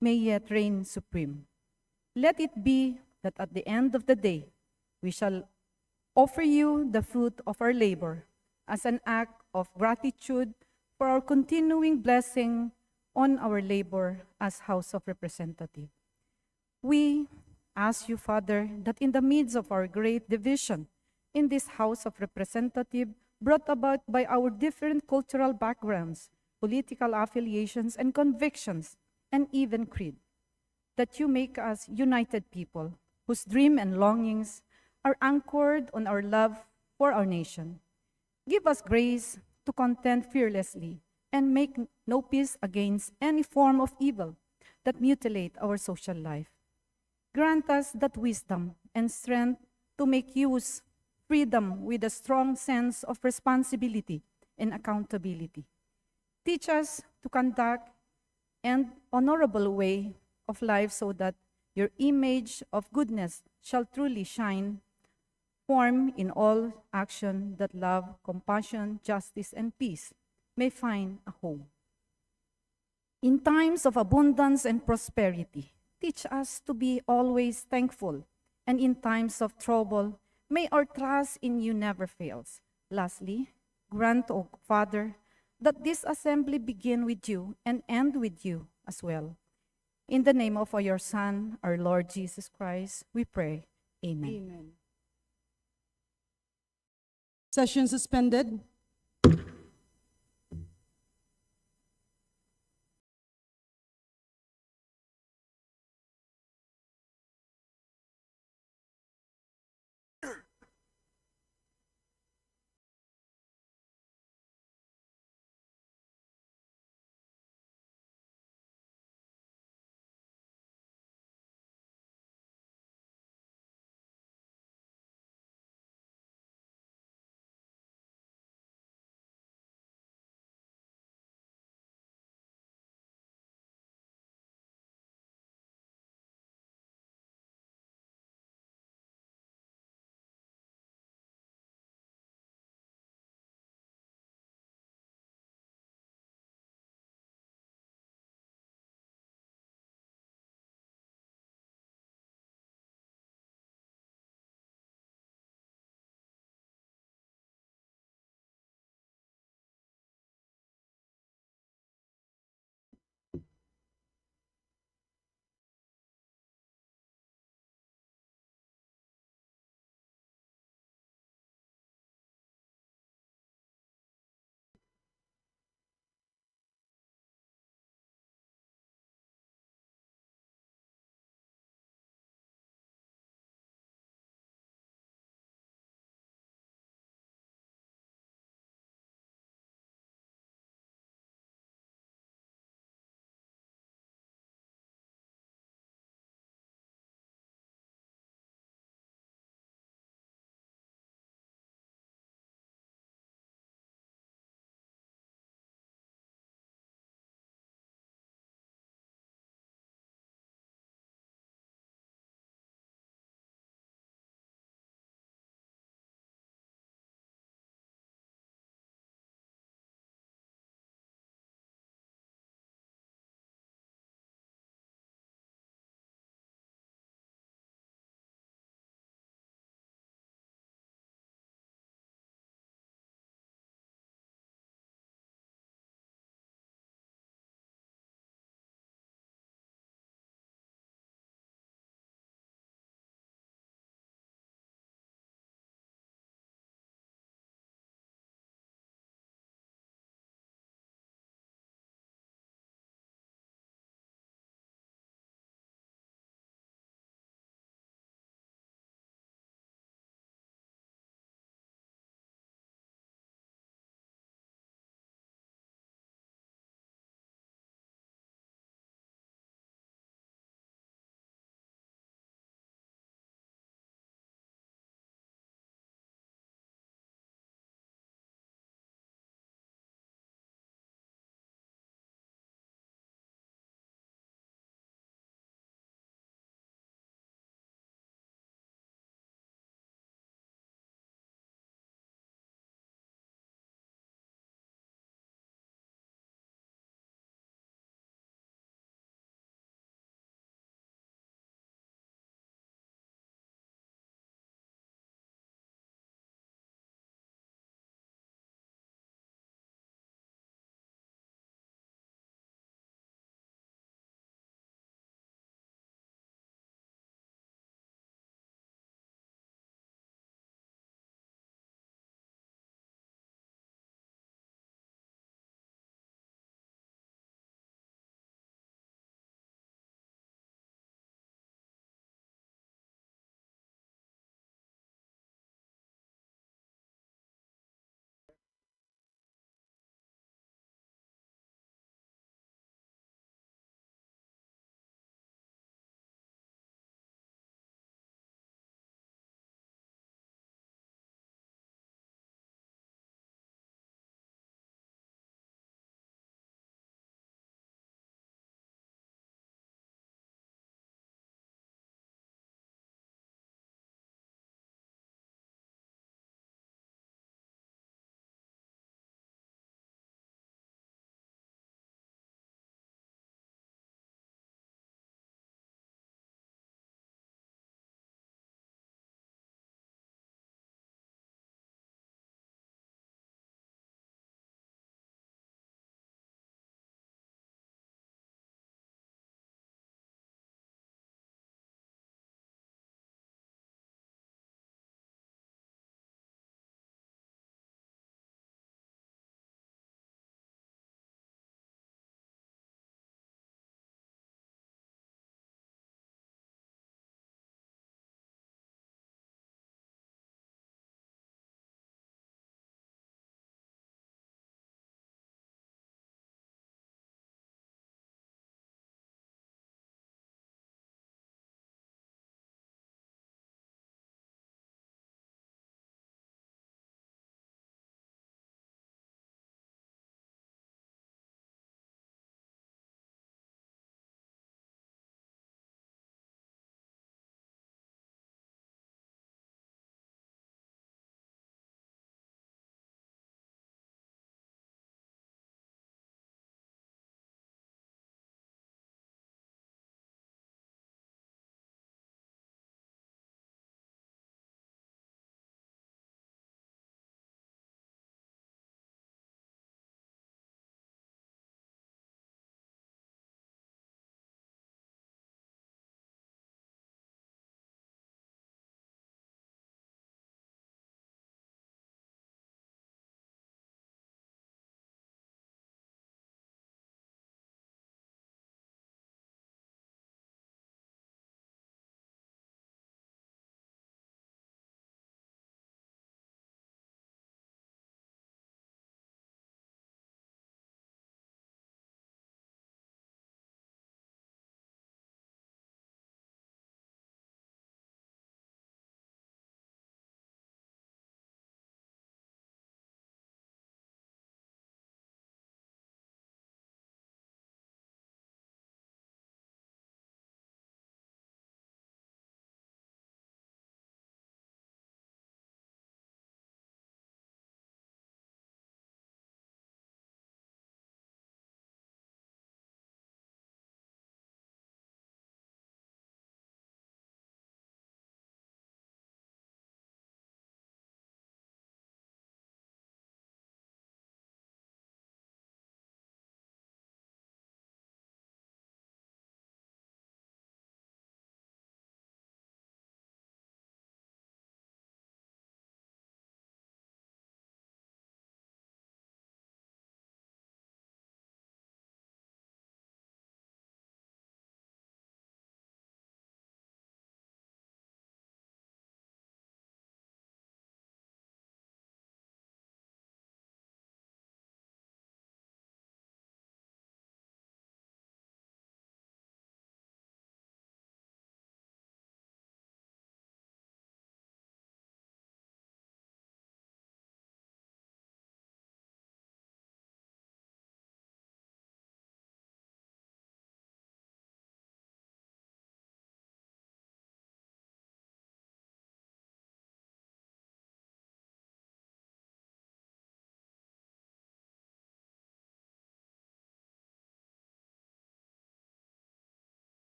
may yet reign supreme. Let it be that at the end of the day, we shall offer you the fruit of our labor as an act of gratitude for our continuing blessing on our labor as House of Representatives. We ask you, Father, that in the midst of our great division in this House of Representatives, brought about by our different cultural backgrounds, political affiliations, and convictions, and even creed, that you make us united people whose dreams and longings are anchored on our love for our nation. Give us grace to contend fearlessly and make no peace against any form of evil that mutilate our social life. Grant us that wisdom and strength to make use freedom with a strong sense of responsibility and accountability. Teach us to conduct an honorable way of life so that your image of goodness shall truly shine, form in all action that love, compassion, justice, and peace may find a home. In times of abundance and prosperity, teach us to be always thankful, and in times of trouble, may our trust in you never fails. Lastly, grant, O Father, that this assembly begin with you and end with you as well. In the name of your Son, our Lord Jesus Christ, we pray. Amen. Amen. Session suspended.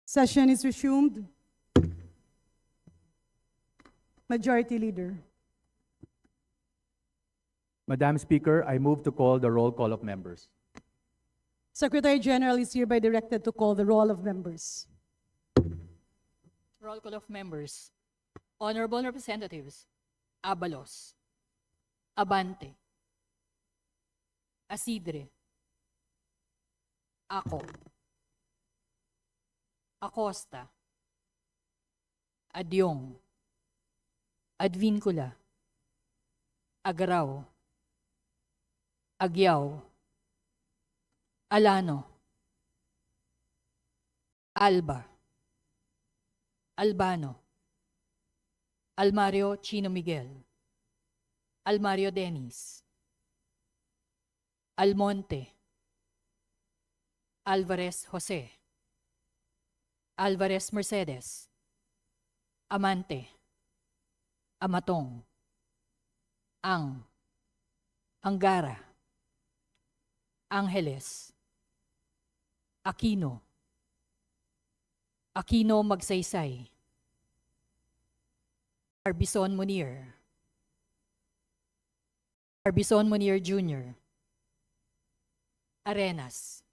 Session is resumed. Majority Leader. Madam Speaker, I move to call the roll call of members. Secretary General is hereby directed to call the roll of members. Roll call of members. Honorable Representatives, Abalos, Abante, Asidre, Ako, Acosta, Adyong, Advincula, Agaraw, Agyaw, Alano, Alba, Albano, Almario Chino Miguel, Almario Dennis, Almonte, Alvarez Jose, Alvarez Mercedes, Amante, Amatong, Angara, Angeles, Aquino, Aquino Magsaysay, Arbison Munir, Arbison Munir Jr., Arenas,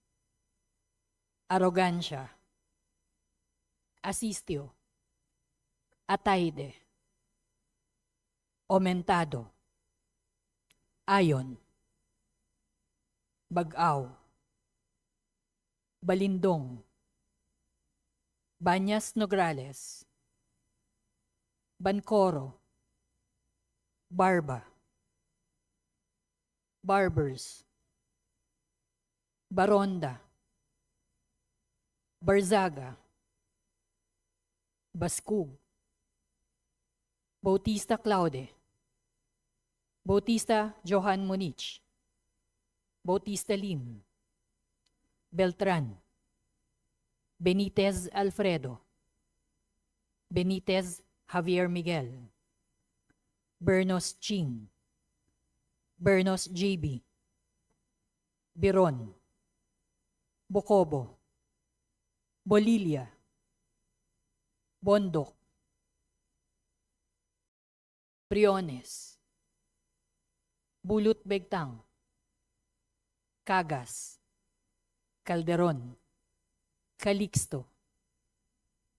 Arrogancia, Asistio, Ataide, Omentado, Ayon, Bagaw, Balindong, Banyas Nograles, Bancoro, Barba, Barbers, Baronda, Barzaga, Baskug, Bautista Claude, Bautista Johan Monich, Bautista Lim, Beltran, Benitez Alfredo, Benitez Javier Miguel, Bernos Ching, Bernos JB, Biron, Bocobo, Bolilia, Bondok, Briones, Bulut Begtang, Cagas, Calderon, Calixto,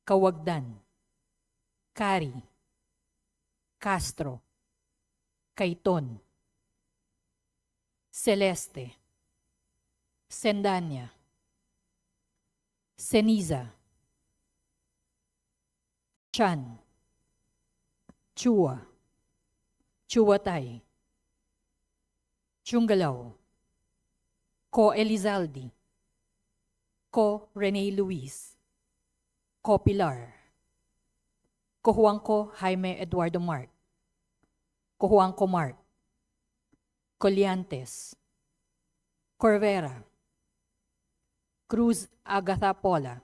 Kawagdan, Cari, Castro, Caiton, Celeste, Sendanya, Ceniza, Chan, Chua, Chuatay, Chungalaw, Ko Elizaldi, Ko Rene Luis, Ko Pilar, Ko Juanco Jaime Eduardo Mark, Ko Juanco Mark, Coliantes, Corvera, Cruz Agatha Pola,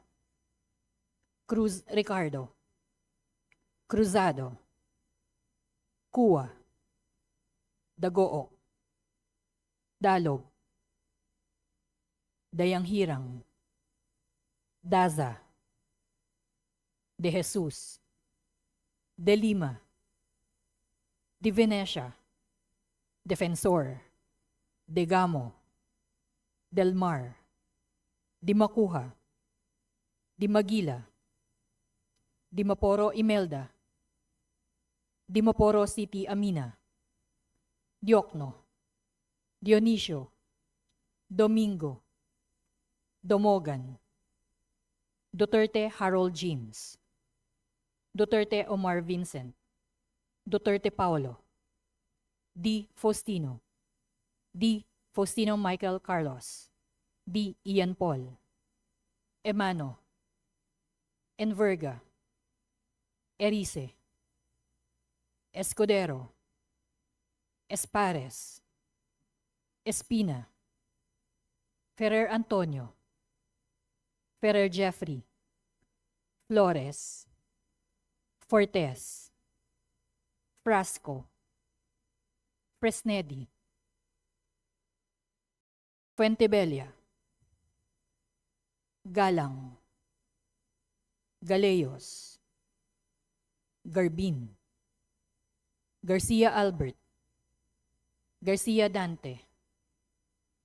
Cruz Ricardo, Cruzado, Kua, Dagoo, Dalog, Dayanghirang, Daza, De Jesus, De Lima, De Venecia, Defensor, De Gamo, Del Mar, Di Makuha, Di Magila, Di Maporo Imelda, Di Maporo City Amina, Diokno, Dionisio, Domingo, Domogan, Duterte Harold James, Duterte Omar Vincent, Duterte Paulo, D. Faustino, D. Faustino Michael Carlos, D. Ian Paul, Emano, Enverga, Erice, Escudero, Espares, Espina, Ferrer Antonio, Ferrer Jeffrey, Flores, Fortes, Frasco, Fresnedi, Fuentebella, Galang, Galeyos, Garbin, Garcia Albert, Garcia Dante,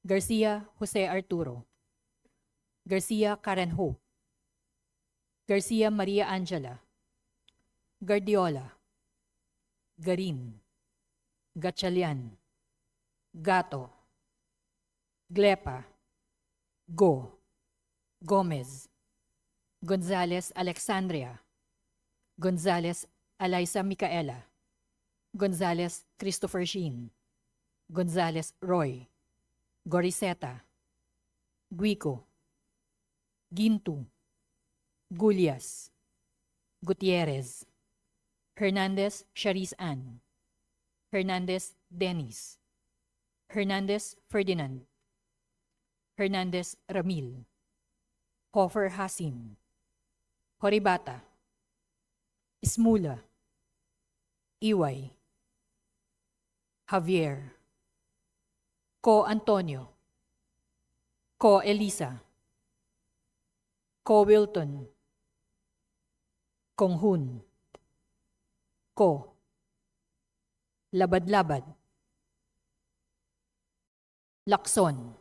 Garcia Jose Arturo, Garcia Karen Hope, Garcia Maria Angela, Guardiola, Garin, Gatchalian, Gato, Glepa, Go, Gomez, Gonzales Alexandria, Gonzales Eliza Micaela, Gonzales Christopher Sheen, Gonzales Roy, Goriseta, Guico, Gintu, Gulias, Gutierrez, Hernandez Sharice Ann, Hernandez Dennis, Hernandez Ferdinand, Hernandez Ramil, Hofer Hasim, Horibata, Ismula, Iway, Javier, Co Antonio, Co Elisa, Co Wilton, Konghun, Ko, Labad-labad, Lakson,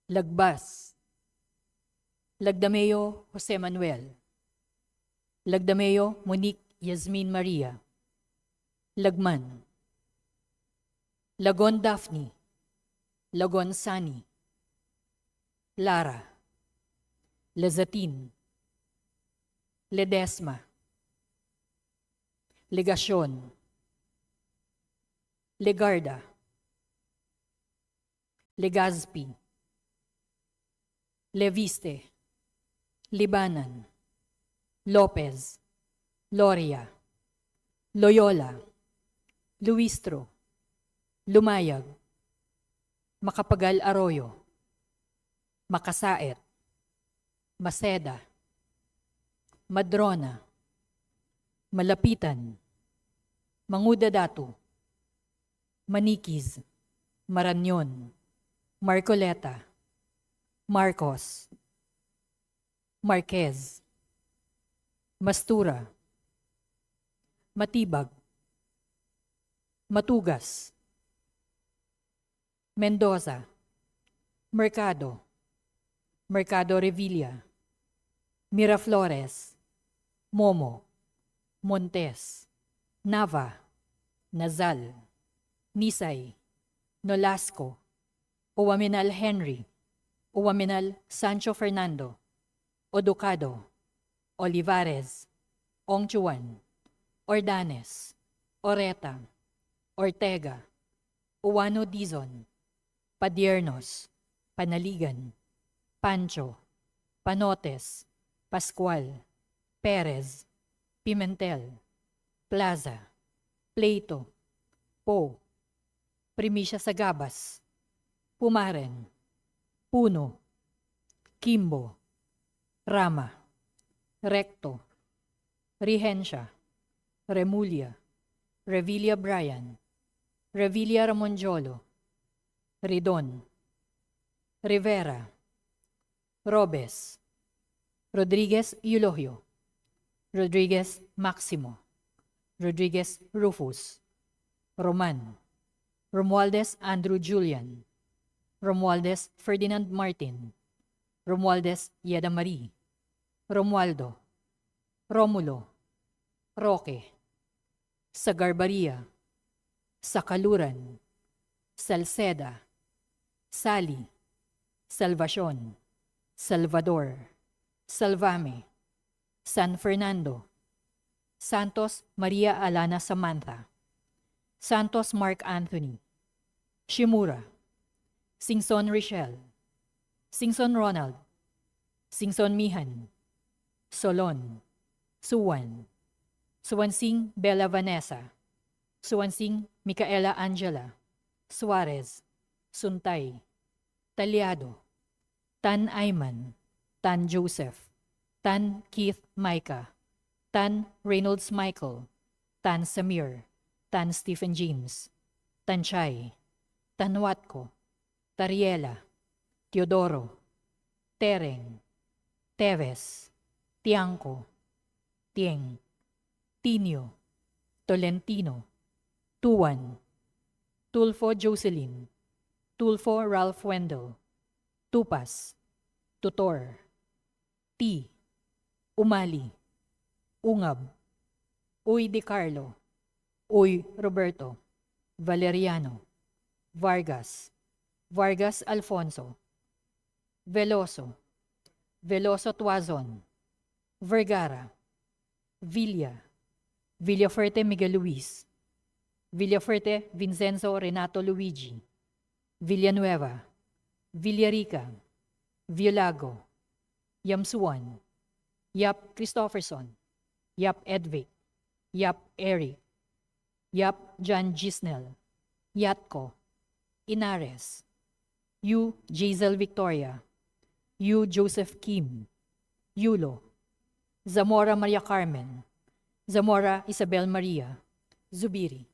Lagbas, Lagdameo Jose Manuel, Lagdameo Monique Yasmin Maria, Lagman, Lagon Daphne, Lagon Sani, Lara, Lezatin, Ledesma, Legasyon, Legarda, Legazpi, Leviste, Libanan, Lopez, Loria, Loyola, Luistro, Lumayag, Makapagal Arroyo, Makasaet, Maseda, Madrona, Malapitan, Mangudadatu, Manikiz, Maranyon, Marcoleta, Marcos, Marquez, Mastura, Matibag, Matugas, Mendoza, Mercado, Mercado Revilla, Miraflores, Momo, Montes, Nava, Nazal, Nisay, Nolasco, Uwaminal Henry, Uwaminal Sancho Fernando, Oducado, Olivares, Ongchuan, Ordanes, Oreta, Ortega, Uwano Dizon, Padiernos, Panaligan, Pancho, Panotes, Pascual, Perez, Pimentel, Plaza, Pleito, Po, Primisya Sagabas, Pumaren, Puno, Kimbo, Rama, Recto, Regencia, Remulia, Revilla Bryan, Revilla Ramonjolo, Ridon, Rivera, Robes, Rodriguez Eulogio, Rodriguez Maximo, Rodriguez Rufus, Roman, Romualdez Andrew Julian, Romualdez Ferdinand Martin, Romualdez Yeda Marie, Romualdo, Romulo, Roque, Sagarbaria, Sakaluran, Salceda, Sali, Salvacion, Salvador, Salvame, San Fernando, Santos Maria Alana Samantha, Santos Mark Anthony, Shimura, Singson Richelle, Singson Ronald, Singson Mihan, Solon, Suwan, Suwansing Bella Vanessa, Suwansing Micaela Angela, Suarez, Suntay, Talyado, Tan Ayman, Tan Joseph, Tan Keith Micah, Tan Reynolds Michael, Tan Samir, Tan Stephen James, Tan Chay, Tan Watko, Tariela, Teodoro, Tereng, Teves, Tiangco, Tieng, Tinio, Tolentino, Tuan, Tulfo Jocelyn, Tulfo Ralph Wendell, Tupas, Tutor, T, Umali, Ungab, Uy Di Carlo, Uy Roberto, Valeriano, Vargas, Vargas Alfonso, Veloso, Veloso Tuazon, Vergara, Villa, Villafuerte Miguel Luis, Villafuerte Vincenzo Renato Luigi, Villanueva, Villarica, Villago, Yamsuan, Yap Christopherson, Yap Edvic, Yap Eric, Yap John Gisnel, Yatko, Inares, Yu Jazel Victoria, Yu Joseph Kim, Yulo, Zamora Maria Carmen, Zamora Isabel Maria, Zubiri.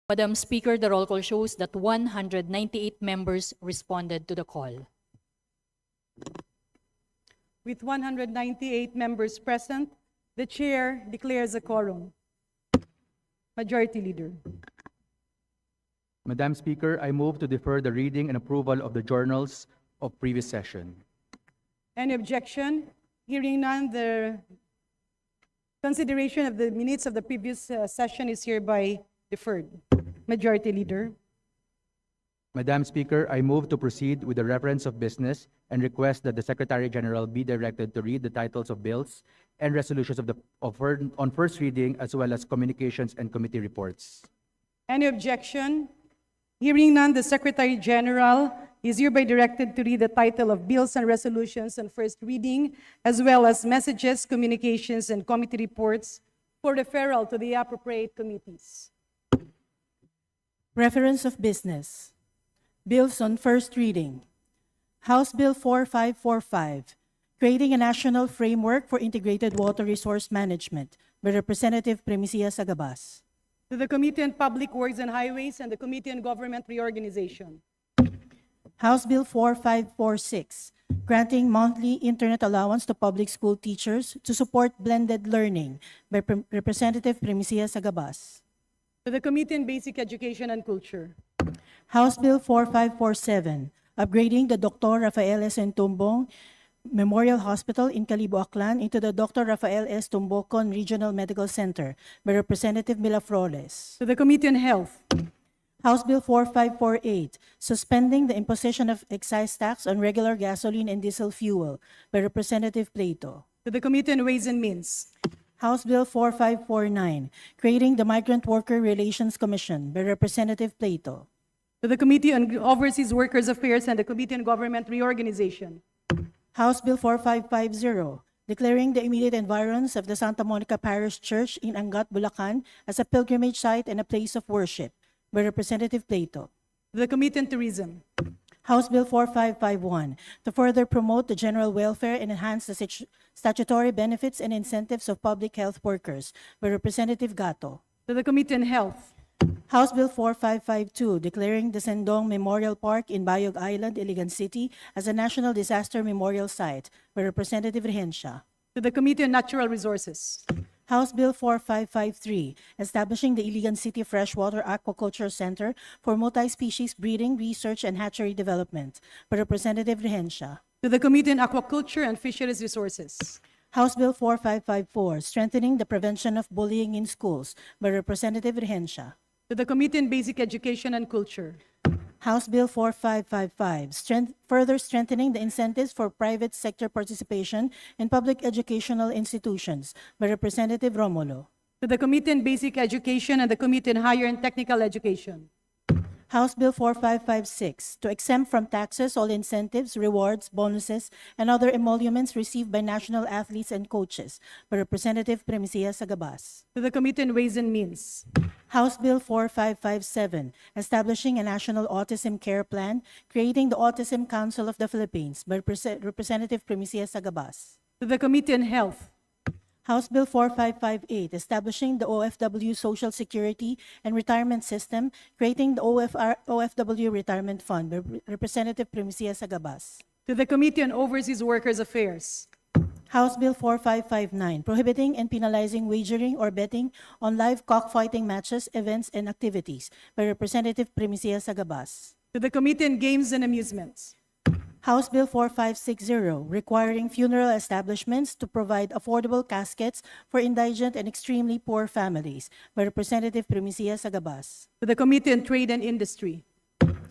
Madam Speaker, the roll call shows that 198 members responded to the call. With 198 members present, the chair declares a quorum. Majority Leader. Madam Speaker, I move to defer the reading and approval of the journals of previous session. Any objection? Hearing none, the consideration of the minutes of the previous session is hereby deferred. Majority Leader. Madam Speaker, I move to proceed with the reference of business and request that the Secretary General be directed to read the titles of bills and resolutions on first reading, as well as communications and committee reports. Any objection? Hearing none, the Secretary General is hereby directed to read the title of bills and resolutions on first reading, as well as messages, communications, and committee reports for referral to the appropriate committees. Reference of business. Bills on first reading. House Bill 4545, creating a national framework for integrated water resource management by Representative Primicia Sagabas. To the Committee on Public Works and Highways and the Committee on Government Reorganization. House Bill 4546, granting monthly internet allowance to public school teachers to support blended learning by Representative Primicia Sagabas. To the Committee on Basic Education and Culture. House Bill 4547, upgrading the Dr. Rafael S. Tumbong Memorial Hospital in Calibo, Aklan into the Dr. Rafael S. Tumbocon Regional Medical Center by Representative Mila Flores. To the Committee on Health. House Bill 4548, suspending the imposition of excise tax on regular gasoline and diesel fuel by Representative Plato. To the Committee on Ways and Means. House Bill 4549, creating the Migrant Worker Relations Commission by Representative Plato. To the Committee on Overseas Workers Affairs and the Committee on Government Reorganization. House Bill 4550, declaring the immediate environs of the Santa Monica Parish Church in Angat, Bulacan as a pilgrimage site and a place of worship by Representative Plato. To the Committee on Tourism. House Bill 4551, to further promote the general welfare and enhance the statutory benefits and incentives of public health workers by Representative Gato. To the Committee on Health. House Bill 4552, declaring the Sendong Memorial Park in Bayog Island, Iligan City as a National Disaster Memorial Site by Representative Regencia. To the Committee on Natural Resources. House Bill 4553, establishing the Iligan City Freshwater Aquaculture Center for multi-species breeding, research, and hatchery development by Representative Regencia. To the Committee on Aquaculture and Fisheries Resources. House Bill 4554, strengthening the prevention of bullying in schools by Representative Regencia. To the Committee on Basic Education and Culture. House Bill 4555, further strengthening the incentives for private sector participation in public educational institutions by Representative Romulo. To the Committee on Basic Education and the Committee on Higher and Technical Education. House Bill 4556, to exempt from taxes all incentives, rewards, bonuses, and other emoluments received by national athletes and coaches, by Representative Primicia Sagabas. To the Committee on Ways and Means. House Bill 4557, establishing a national autism care plan, creating the Autism Council of the Philippines, by Representative Primicia Sagabas. To the Committee on Health. House Bill 4558, establishing the OFW Social Security and Retirement System, creating the OFW Retirement Fund, by Representative Primicia Sagabas. To the Committee on Overseas Workers Affairs. House Bill 4559, prohibiting and penalizing wagering or betting on live cockfighting matches, events, and activities, by Representative Primicia Sagabas. To the Committee on Games and Amusements. House Bill 4560, requiring funeral establishments to provide affordable caskets for indigent and extremely poor families, by Representative Primicia Sagabas. To the Committee on Trade and Industry.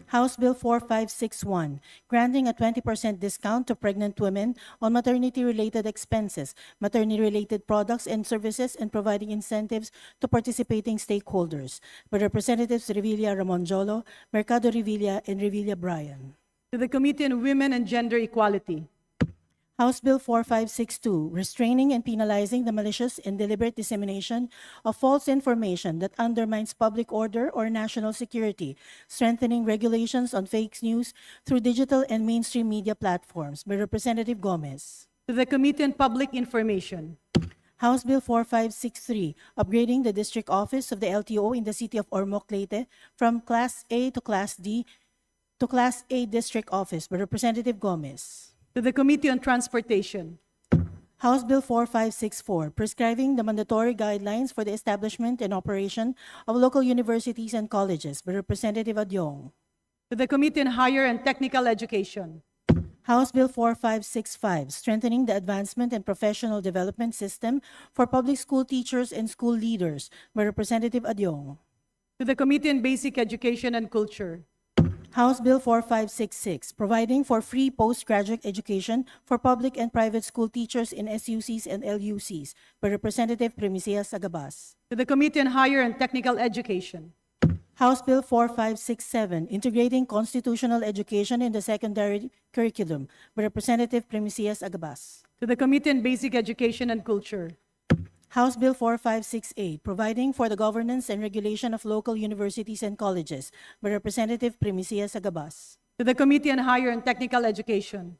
House Bill 4561, granting a 20% discount to pregnant women on maternity-related expenses, maternity-related products and services, and providing incentives to participating stakeholders, by Representatives Revilla Ramonjolo, Mercado Revilla, and Revilla Bryan. To the Committee on Women and Gender Equality. House Bill 4562, restraining and penalizing the malicious and deliberate dissemination of false information that undermines public order or national security, strengthening regulations on fake news through digital and mainstream media platforms, by Representative Gomez. To the Committee on Public Information. House Bill 4563, upgrading the district office of the LTO in the city of Ormoc, Leyte from Class A to Class D to Class A District Office, by Representative Gomez. To the Committee on Transportation. House Bill 4564, prescribing the mandatory guidelines for the establishment and operation of local universities and colleges, by Representative Adyong. To the Committee on Higher and Technical Education. House Bill 4565, strengthening the advancement and professional development system for public school teachers and school leaders, by Representative Adyong. To the Committee on Basic Education and Culture. House Bill 4566, providing for free postgraduate education for public and private school teachers in SUCs and LUCs, by Representative Primicia Sagabas. To the Committee on Higher and Technical Education. House Bill 4567, integrating constitutional education in the secondary curriculum, by Representative Primicia Sagabas. To the Committee on Basic Education and Culture. House Bill 4568, providing for the governance and regulation of local universities and colleges, by Representative Primicia Sagabas. To the Committee on Higher and Technical Education.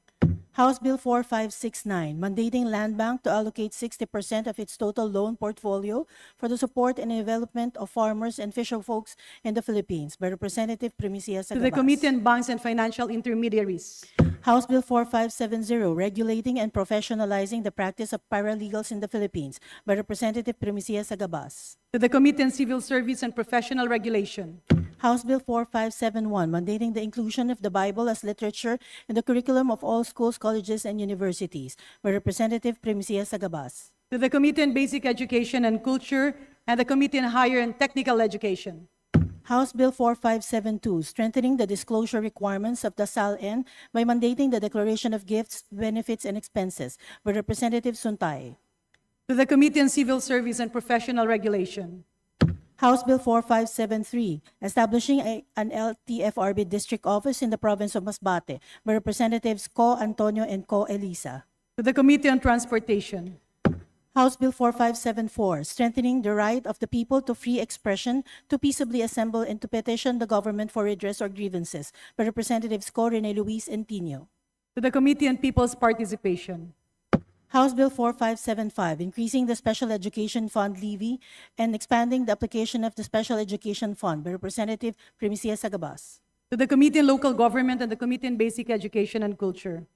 House Bill 4569, mandating Land Bank to allocate 60% of its total loan portfolio for the support and development of farmers and fisherfolks in the Philippines, by Representative Primicia Sagabas. To the Committee on Banks and Financial Intermediaries. House Bill 4570, regulating and professionalizing the practice of paralegals in the Philippines, by Representative Primicia Sagabas. To the Committee on Civil Service and Professional Regulation. House Bill 4571, mandating the inclusion of the Bible as literature in the curriculum of all schools, colleges, and universities, by Representative Primicia Sagabas. To the Committee on Basic Education and Culture and the Committee on Higher and Technical Education. House Bill 4572, strengthening the disclosure requirements of the SALN by mandating the declaration of gifts, benefits, and expenses, by Representative Suntay. To the Committee on Civil Service and Professional Regulation. House Bill 4573, establishing an LTFRB district office in the province of Masbate, by Representatives Co. Antonio and Co. Elisa. To the Committee on Transportation. House Bill 4574, strengthening the right of the people to free expression, to peaceably assemble, and to petition the government for redress or grievances, by Representatives Co. Rene Luis and Tino. To the Committee on People's Participation. House Bill 4575, increasing the Special Education Fund levy and expanding the application of the Special Education Fund, by Representative Primicia Sagabas. To the Committee on Local Government and the Committee on Basic Education and Culture.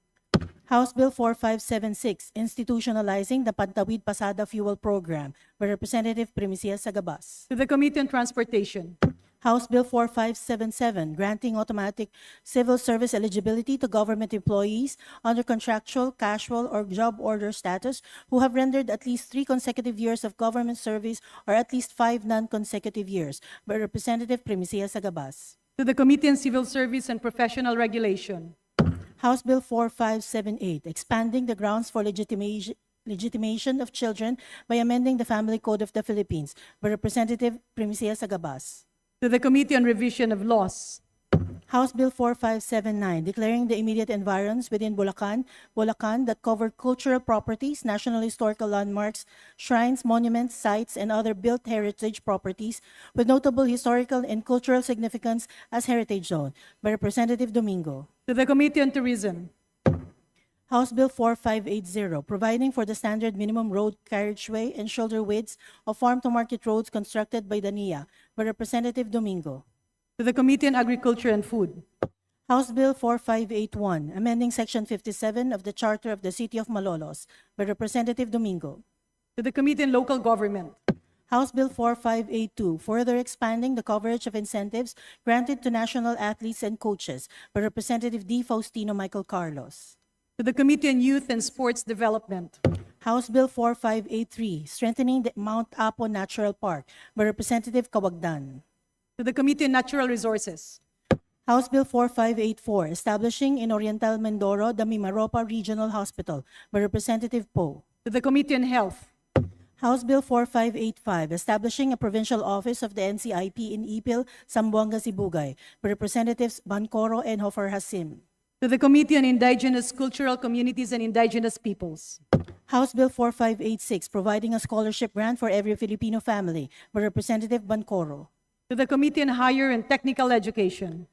House Bill 4576, institutionalizing the Pantawid Pasada Fuel Program, by Representative Primicia Sagabas. To the Committee on Transportation. House Bill 4577, granting automatic civil service eligibility to government employees under contractual, casual, or job order status who have rendered at least 3 consecutive years of government service or at least 5 non-consecutive years, by Representative Primicia Sagabas. To the Committee on Civil Service and Professional Regulation. House Bill 4578, expanding the grounds for legitimation of children by amending the Family Code of the Philippines, by Representative Primicia Sagabas. To the Committee on Revision of Laws. House Bill 4579, declaring the immediate environs within Bulacan that cover cultural properties, national historical landmarks, shrines, monuments, sites, and other built heritage properties with notable historical and cultural significance as heritage zone, by Representative Domingo. To the Committee on Tourism. House Bill 4580, providing for the standard minimum road carriageway and shoulder widths of farm-to-market roads constructed by the NIA, by Representative Domingo. To the Committee on Agriculture and Food. House Bill 4581, amending Section 57 of the Charter of the City of Malolos, by Representative Domingo. To the Committee on Local Government. House Bill 4582, further expanding the coverage of incentives granted to national athletes and coaches, by Representative D. Faustino Michael Carlos. To the Committee on Youth and Sports Development. House Bill 4583, strengthening the Mount Apo Natural Park, by Representative Kawagdan. To the Committee on Natural Resources. House Bill 4584, establishing in Oriental Mindoro the Mimaropa Regional Hospital, by Representative Poe. To the Committee on Health. House Bill 4585, establishing a provincial office of the NCIP in Ipil, Zamboanga, Sibugay, by Representatives Bancoro and Hofer Hasim. To the Committee on Indigenous Cultural Communities and Indigenous Peoples. House Bill 4586, providing a scholarship grant for every Filipino family, by Representative Bancoro. To the Committee on Higher and Technical Education.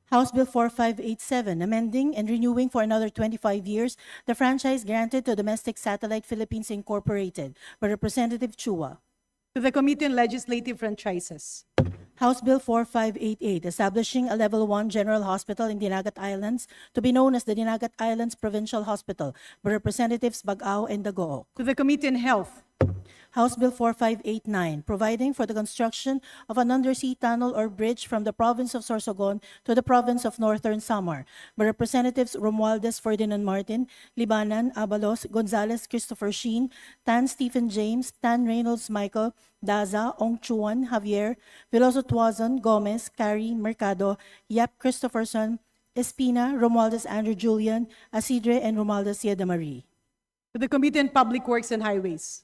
House Bill 4587, amending and renewing for another 25 years the franchise granted to Domestic Satellite Philippines Incorporated, by Representative Chua. To the Committee on Legislative Franchises. House Bill 4588, establishing a Level 1 General Hospital in Dinagat Islands to be known as the Dinagat Islands Provincial Hospital, by Representatives Bagao and Dagook. To the Committee on Health. House Bill 4589, providing for the construction of an undersea tunnel or bridge from the province of Sorsogon to the province of Northern Samar, by Representatives Romualdez Ferdinand Martin, Libanan, Abalos, Gonzales Christopher Sheen, Tan Stephen James, Tan Reynolds Michael, Daza, Ong Chuan, Javier, Veloso Tuazon, Gomez, Carrie, Mercado, Yap Christopherson, Espina, Romualdez Andrew Julian, Asidre, and Romualdez Yeda Marie. To the Committee on Public Works and Highways.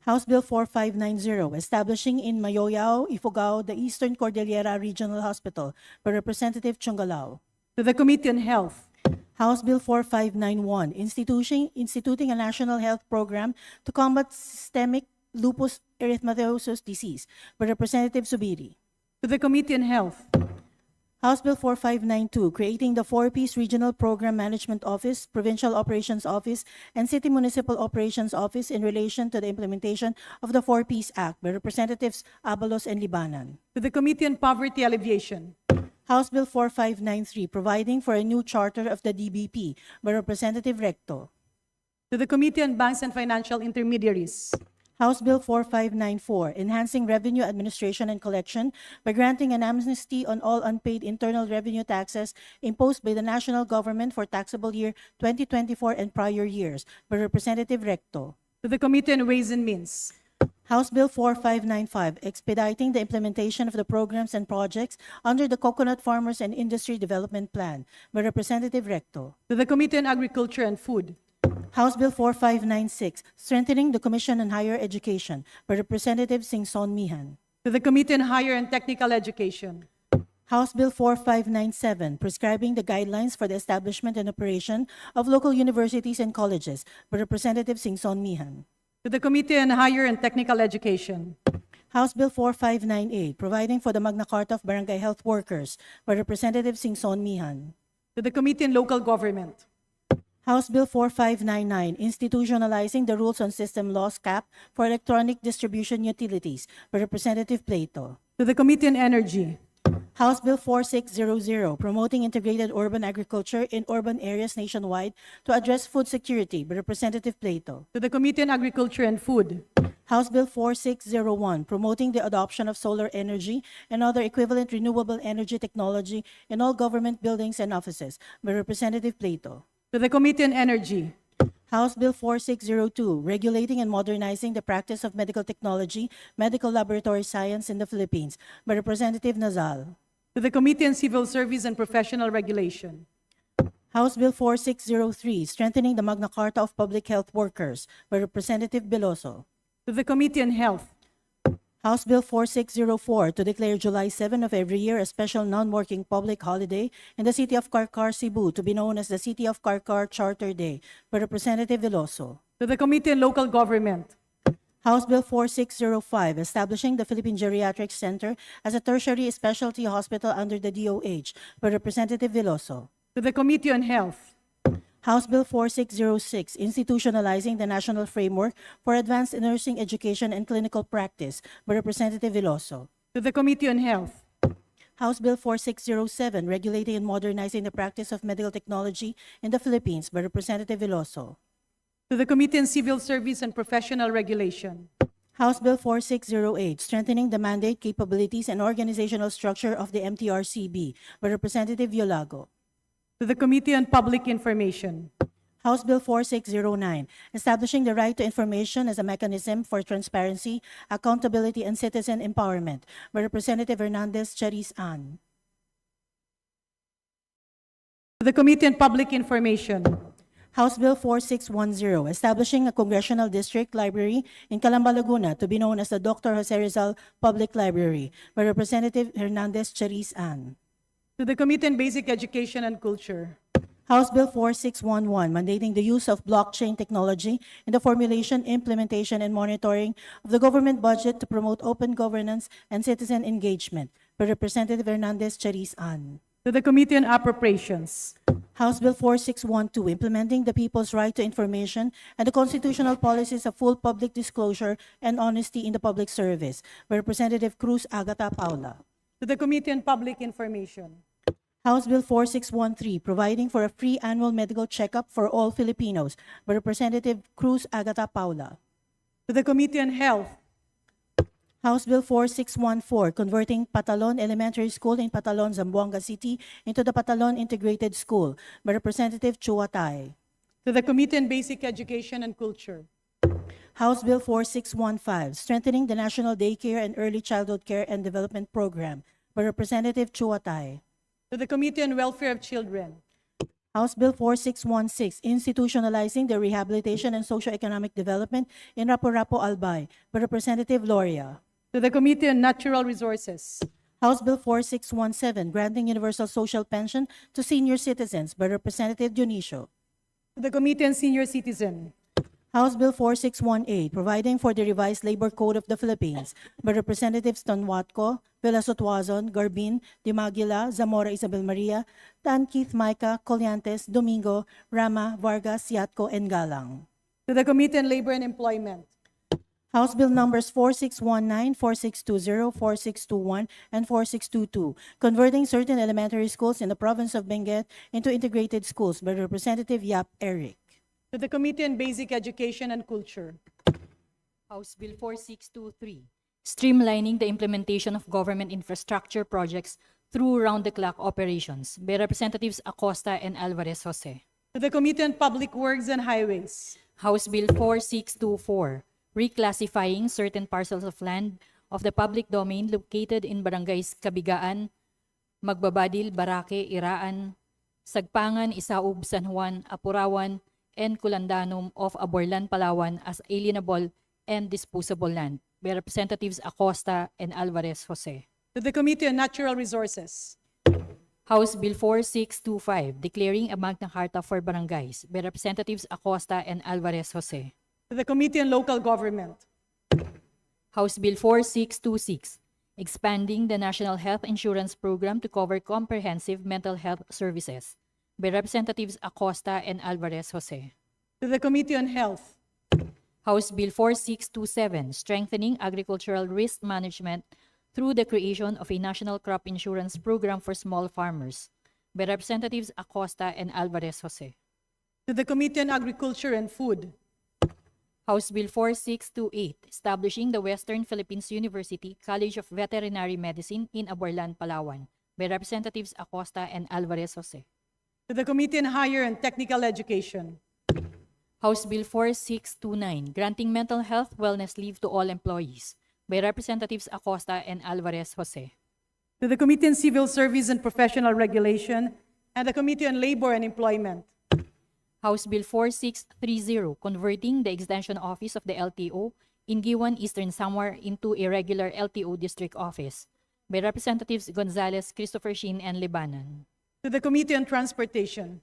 House Bill 4590, establishing in Mayoyao, Ifugao, the Eastern Cordillera Regional Hospital, by Representative Chungalao. To the Committee on Health. House Bill 4591, instituting a national health program to combat systemic lupus erythematosus disease, by Representative Subiri. To the Committee on Health. House Bill 4592, creating the 4-piece Regional Program Management Office, Provincial Operations Office, and City Municipal Operations Office in relation to the implementation of the 4-piece Act, by Representatives Abalos and Libanan. To the Committee on Poverty Alleviation. House Bill 4593, providing for a new charter of the DBP, by Representative Recto. To the Committee on Banks and Financial Intermediaries. House Bill 4594, enhancing revenue administration and collection by granting an amnesty on all unpaid internal revenue taxes imposed by the national government for taxable year 2024 and prior years, by Representative Recto. To the Committee on Ways and Means. House Bill 4595, expediting the implementation of the programs and projects under the Coconut Farmers and Industry Development Plan, by Representative Recto. To the Committee on Agriculture and Food. House Bill 4596, strengthening the Commission on Higher Education, by Representative Singson Mihan. To the Committee on Higher and Technical Education. House Bill 4597, prescribing the guidelines for the establishment and operation of local universities and colleges, by Representative Singson Mihan. To the Committee on Higher and Technical Education. House Bill 4598, providing for the Magna Carta of Barangay Health Workers, by Representative Singson Mihan. To the Committee on Local Government. House Bill 4599, institutionalizing the rules on system loss cap for electronic distribution utilities, by Representative Plato. To the Committee on Energy. House Bill 4600, promoting integrated urban agriculture in urban areas nationwide to address food security, by Representative Plato. To the Committee on Agriculture and Food. House Bill 4601, promoting the adoption of solar energy and other equivalent renewable energy technology in all government buildings and offices, by Representative Plato. To the Committee on Energy. House Bill 4602, regulating and modernizing the practice of medical technology, medical laboratory science in the Philippines, by Representative Nazal. To the Committee on Civil Service and Professional Regulation. House Bill 4603, strengthening the Magna Carta of Public Health Workers, by Representative Beloso. To the Committee on Health. House Bill 4604 to declare July 7 of every year a special non-working public holiday in the city of Karkar, Cebu, to be known as the City of Karkar Charter Day, by Representative Veloso. To the Committee on Local Government. House Bill 4605, establishing the Philippine Geriatric Center as a tertiary specialty hospital under the DOH, by Representative Veloso. To the Committee on Health. House Bill 4606, institutionalizing the national framework for advanced nursing education and clinical practice, by Representative Veloso. To the Committee on Health. House Bill 4607, regulating and modernizing the practice of medical technology in the Philippines, by Representative Veloso. To the Committee on Civil Service and Professional Regulation. House Bill 4608, strengthening the mandate, capabilities, and organizational structure of the MTRCB, by Representative Yolago. To the Committee on Public Information. House Bill 4609, establishing the right to information as a mechanism for transparency, accountability, and citizen empowerment, by Representative Hernandez Charis Ann. To the Committee on Public Information. House Bill 4610, establishing a congressional district library in Calamba, Laguna, to be known as the Dr. Jose Rizal Public Library, by Representative Hernandez Charis Ann. To the Committee on Basic Education and Culture. House Bill 4611, mandating the use of blockchain technology in the formulation, implementation, and monitoring of the government budget to promote open governance and citizen engagement, by Representative Hernandez Charis Ann. To the Committee on Appropriations. House Bill 4612, implementing the people's right to information and the constitutional policies of full public disclosure and honesty in the public service, by Representative Cruz Agata Paula. To the Committee on Public Information. House Bill 4613, providing for a free annual medical checkup for all Filipinos, by Representative Cruz Agata Paula. To the Committee on Health. House Bill 4614, converting Patalon Elementary School in Patalon, Zamboanga City into the Patalon Integrated School, by Representative Chuatay. To the Committee on Basic Education and Culture. House Bill 4615, strengthening the National Daycare and Early Childhood Care and Development Program, by Representative Chuatay. To the Committee on Welfare of Children. House Bill 4616, institutionalizing the rehabilitation and socioeconomic development in Rapu-Rapu, Albay, by Representative Loria. To the Committee on Natural Resources. House Bill 4617, granting universal social pension to senior citizens, by Representative Dionisio. To the Committee on Senior Citizen. House Bill 4618, providing for the revised Labor Code of the Philippines, by Representatives Tonwatco, Velasquez, Garbin, Dimagila, Zamora Isabel Maria, Tan Keith Micah, Colliantes, Domingo, Rama, Vargas, Yatco, and Galang. To the Committee on Labor and Employment. House Bill numbers 4619, 4620, 4621, and 4622, converting certain elementary schools in the province of Benguet into integrated schools, by Representative Yap Eric. To the Committee on Basic Education and Culture. House Bill 4623, streamlining the implementation of government infrastructure projects through round-the-clock operations, by Representatives Acosta and Alvarez Jose. To the Committee on Public Works and Highways. House Bill 4624, reclassifying certain parcels of land of the public domain located in barangays Kabigaan, Magbabadil, Barake, Iraan, Sagpangan, Isaub, San Juan, Apurawan, and Culandanum of Aborlan, Palawan as alienable and disposable land, by Representatives Acosta and Alvarez Jose. To the Committee on Natural Resources. House Bill 4625, declaring a Magna Carta for barangays, by Representatives Acosta and Alvarez Jose. To the Committee on Local Government. House Bill 4626, expanding the National Health Insurance Program to cover comprehensive mental health services, by Representatives Acosta and Alvarez Jose. To the Committee on Health. House Bill 4627, strengthening agricultural risk management through the creation of a national crop insurance program for small farmers, by Representatives Acosta and Alvarez Jose. To the Committee on Agriculture and Food. House Bill 4628, establishing the Western Philippines University College of Veterinary Medicine in Aborlan, Palawan, by Representatives Acosta and Alvarez Jose. To the Committee on Higher and Technical Education. House Bill 4629, granting mental health wellness leave to all employees, by Representatives Acosta and Alvarez Jose. To the Committee on Civil Service and Professional Regulation and the Committee on Labor and Employment. House Bill 4630, converting the Extension Office of the LTO in Giwan, Eastern Samar into a regular LTO district office by Representatives Gonzales, Christopher Shin, and Libanan. To the Committee on Transportation.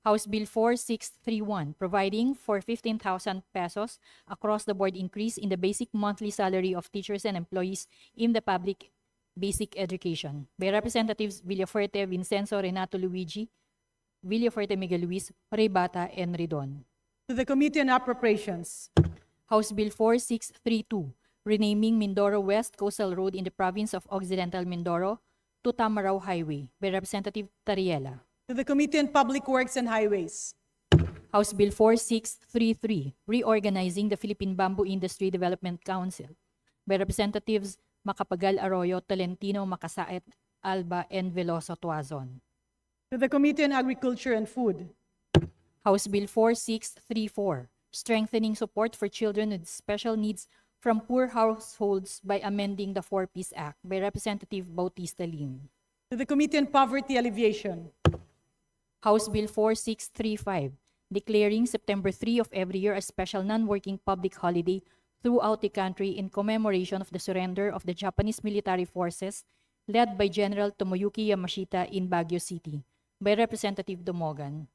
House Bill 4631, providing for 15,000 pesos across-the-board increase in the basic monthly salary of teachers and employees in the public basic education by Representatives Villafuerte, Vincenzo, Renato Luigi, Villafuerte, Miguel Luis, Rebata, and Ridon. To the Committee on Appropriations. House Bill 4632, renaming Mindoro West Coastal Road in the province of Occidental Mindoro to Tamarao Highway by Representative Tariela. To the Committee on Public Works and Highways. House Bill 4633, reorganizing the Philippine Bamboo Industry Development Council by Representatives Macapagal Arroyo, Tolentino, Macasaet, Alba, and Veloso Tuazon. To the Committee on Agriculture and Food. House Bill 4634, strengthening support for children with special needs from poor households by amending the Four-Piece Act by Representative Bautista Lim. To the Committee on Poverty Alleviation. House Bill 4635, declaring September 3 of every year a special non-working public holiday throughout the country in commemoration of the surrender of the Japanese military forces led by General Tomoyuki Yamashita in Baguio City by Representative Dumogan.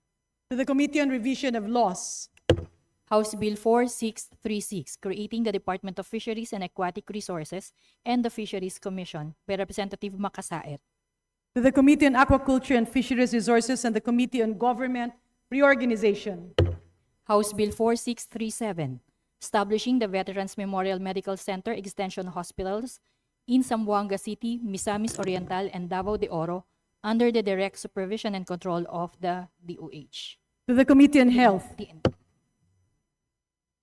To the Committee on Revision of Laws. House Bill 4636, creating the Department of Fisheries and Aquatic Resources and the Fisheries Commission by Representative Macasaet. To the Committee on Aquaculture and Fisheries Resources and the Committee on Government Reorganization. House Bill 4637, establishing the Veterans Memorial Medical Center Extension Hospitals in Zamboanga City, Misamis Oriental, and Davao de Oro under the direct supervision and control of the DOH. To the Committee on Health.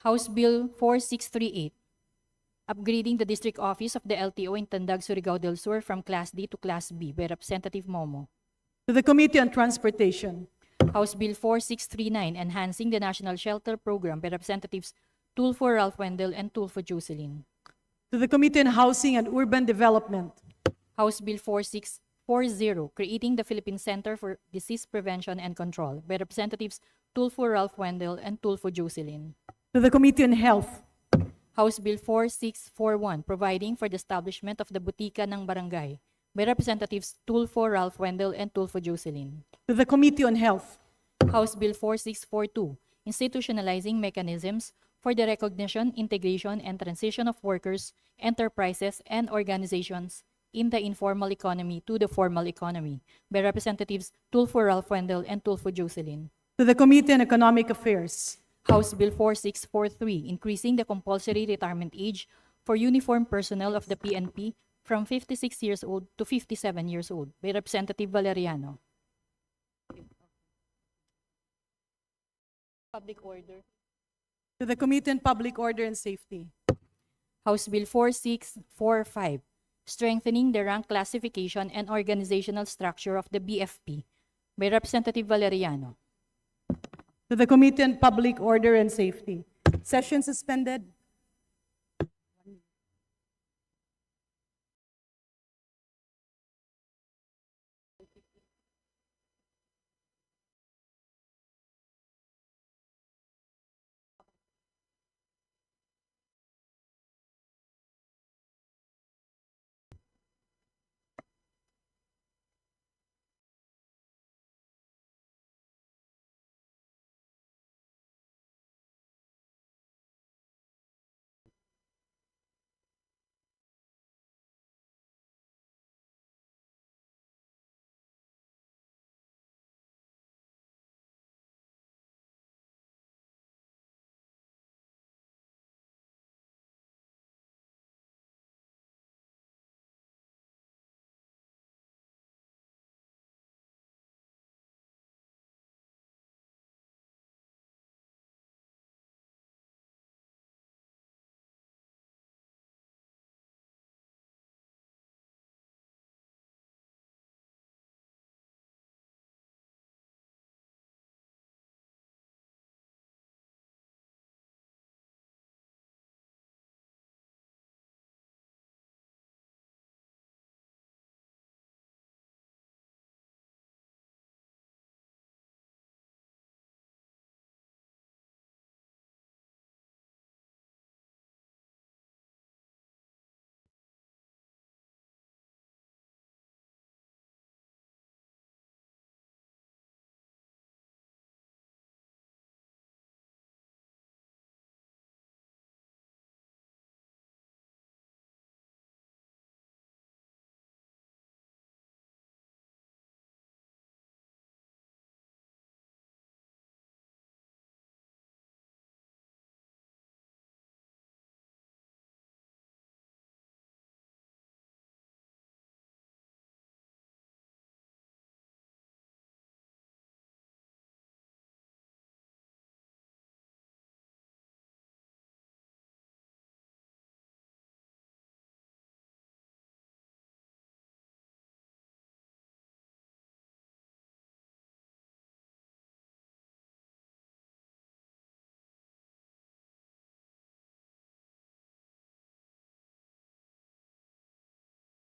House Bill 4638, upgrading the district office of the LTO in Tandag, Surigao del Sur from Class D to Class B by Representative Momo. To the Committee on Transportation. House Bill 4639, enhancing the National Shelter Program by Representatives Tulfo Ralph Wendell and Tulfo Jocelyn. To the Committee on Housing and Urban Development. House Bill 4640, creating the Philippine Center for Disease Prevention and Control by Representatives Tulfo Ralph Wendell and Tulfo Jocelyn. To the Committee on Health. House Bill 4641, providing for the establishment of the Butika ng Barangay by Representatives Tulfo Ralph Wendell and Tulfo Jocelyn. To the Committee on Health. House Bill 4642, institutionalizing mechanisms for the recognition, integration, and transition of workers, enterprises, and organizations in the informal economy to the formal economy by Representatives Tulfo Ralph Wendell and Tulfo Jocelyn. To the Committee on Economic Affairs. House Bill 4643, increasing the compulsory retirement age for uniformed personnel of the PNP from 56 years old to 57 years old by Representative Valeriano. Public Order. To the Committee on Public Order and Safety. House Bill 4645, strengthening the rank classification and organizational structure of the BFP by Representative Valeriano. To the Committee on Public Order and Safety. Session suspended.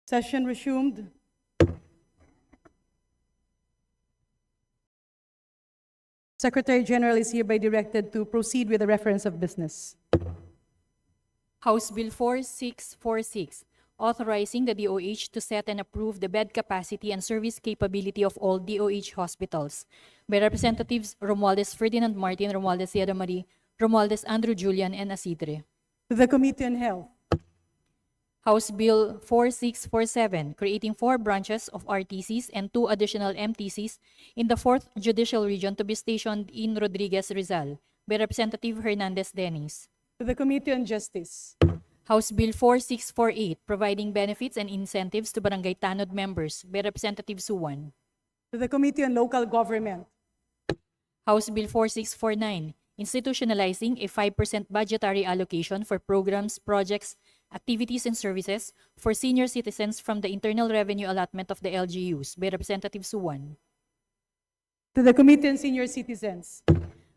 Session resumed. Secretary General is hereby directed to proceed with the reference of business. House Bill 4646, authorizing the DOH to set and approve the bed capacity and service capability of all DOH hospitals by Representatives Romualdez Ferdinand Martin, Romualdez Sierra Marie, Romualdez Andrew Julian, and Asidre. To the Committee on Health. House Bill 4647, creating 4 branches of RTCs and 2 additional MTCs in the 4th Judicial Region to be stationed in Rodriguez, Rizal, by Representative Hernandez Dennis. To the Committee on Justice. House Bill 4648, providing benefits and incentives to Barangay Tanod members, by Representative Suwan. To the Committee on Local Government. House Bill 4649, institutionalizing a 5% budgetary allocation for programs, projects, activities, and services for senior citizens from the Internal Revenue Allotment of the LGUs, by Representative Suwan. To the Committee on Senior Citizens.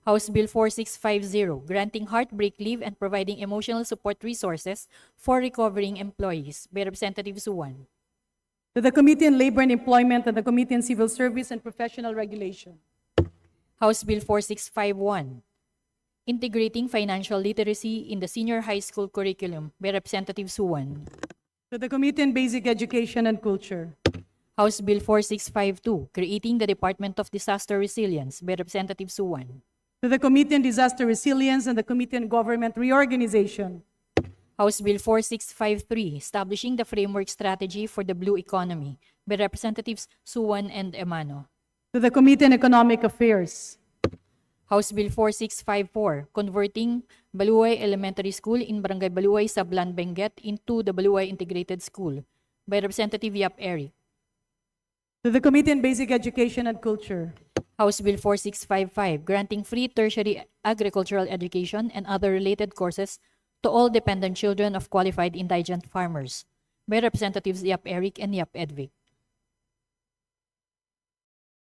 House Bill 4650, granting heartbreak leave and providing emotional support resources for recovering employees, by Representative Suwan. To the Committee on Labor and Employment and the Committee on Civil Service and Professional Regulation. House Bill 4651, integrating financial literacy in the senior high school curriculum, by Representative Suwan. To the Committee on Basic Education and Culture. House Bill 4652, creating the Department of Disaster Resilience, by Representative Suwan. To the Committee on Disaster Resilience and the Committee on Government Reorganization. House Bill 4653, establishing the framework strategy for the blue economy, by Representatives Suwan and Emano. To the Committee on Economic Affairs. House Bill 4654, converting Baluay Elementary School in Barangay Baluay, Sablan, Benguet into the Baluay Integrated School, by Representative Yap Eric. To the Committee on Basic Education and Culture. House Bill 4655, granting free tertiary agricultural education and other related courses to all dependent children of qualified indigent farmers, by Representatives Yap Eric and Yap Edvic.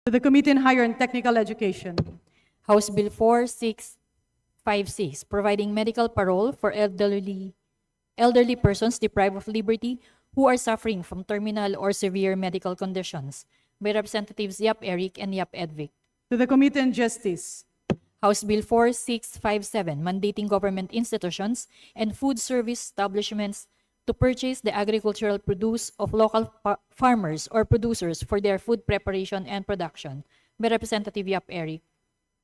To the Committee on Higher and Technical Education. House Bill 4656, providing medical parole for elderly persons deprived of liberty who are suffering from terminal or severe medical conditions, by Representatives Yap Eric and Yap Edvic. To the Committee on Justice. House Bill 4657, mandating government institutions and food service establishments to purchase the agricultural produce of local farmers or producers for their food preparation and production, by Representative Yap Eric.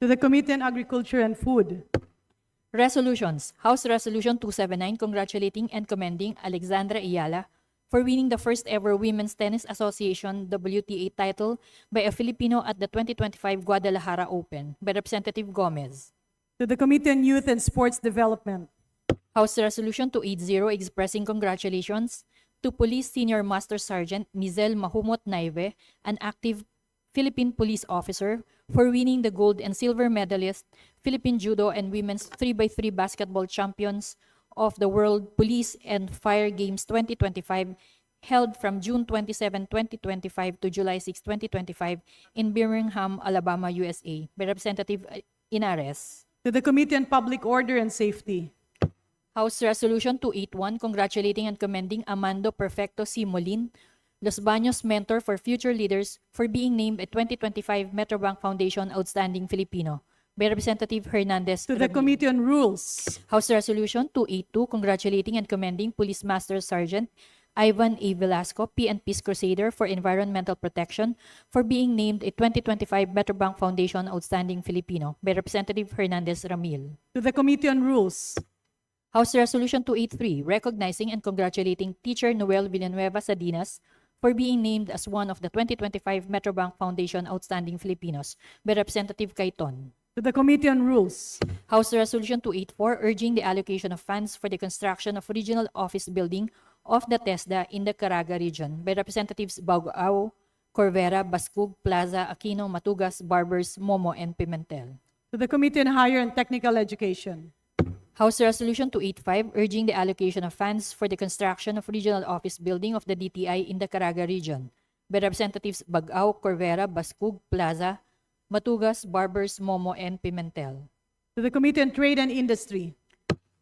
To the Committee on Agriculture and Food. Resolutions. House Resolution 279, congratulating and commending Alexandra Ayala for winning the first ever Women's Tennis Association WTA title by a Filipino at the 2025 Guadalajara Open, by Representative Gomez. To the Committee on Youth and Sports Development. House Resolution 280, expressing congratulations to Police Senior Master Sergeant Mizel Mahumot Naive, an active Philippine police officer, for winning the gold and silver medalist Philippine Judo and Women's 3x3 basketball champions of the World Police and Fire Games 2025, held from June 27, 2025 to July 6, 2025 in Birmingham, Alabama, USA, by Representative Inares. To the Committee on Public Order and Safety. House Resolution 281, congratulating and commending Amando Perfecto C. Molin, Los Baños Mentor for Future Leaders, for being named a 2025 Metrobank Foundation Outstanding Filipino, by Representative Hernandez. To the Rabil. Committee on Rules. House Resolution 282, congratulating and commending Police Master Sergeant Ivan A. Velasco, PNP's Crusader for Environmental Protection, for being named a 2025 Metrobank Foundation Outstanding Filipino, by Representative Hernandez Ramil. To the Committee on Rules. House Resolution 283, recognizing and congratulating Teacher Noel Villanueva Sadinas for being named as one of the 2025 Metrobank Foundation Outstanding Filipinos, by Representative Cayton. To the Committee on Rules. House Resolution 284, urging the allocation of funds for the construction of regional office building of the TESDA in the Caraga region, by Representatives Baguao, Corvera, Bascug, Plaza, Aquino, Matugas, Barbers, Momo, and Pimentel. To the Committee on Higher and Technical Education. House Resolution 285, urging the allocation of funds for the construction of regional office building of the DTI in the Caraga region, by Representatives Bagao, Corvera, Bascug, Plaza, Matugas, Barbers, Momo, and Pimentel. To the Committee on Trade and Industry.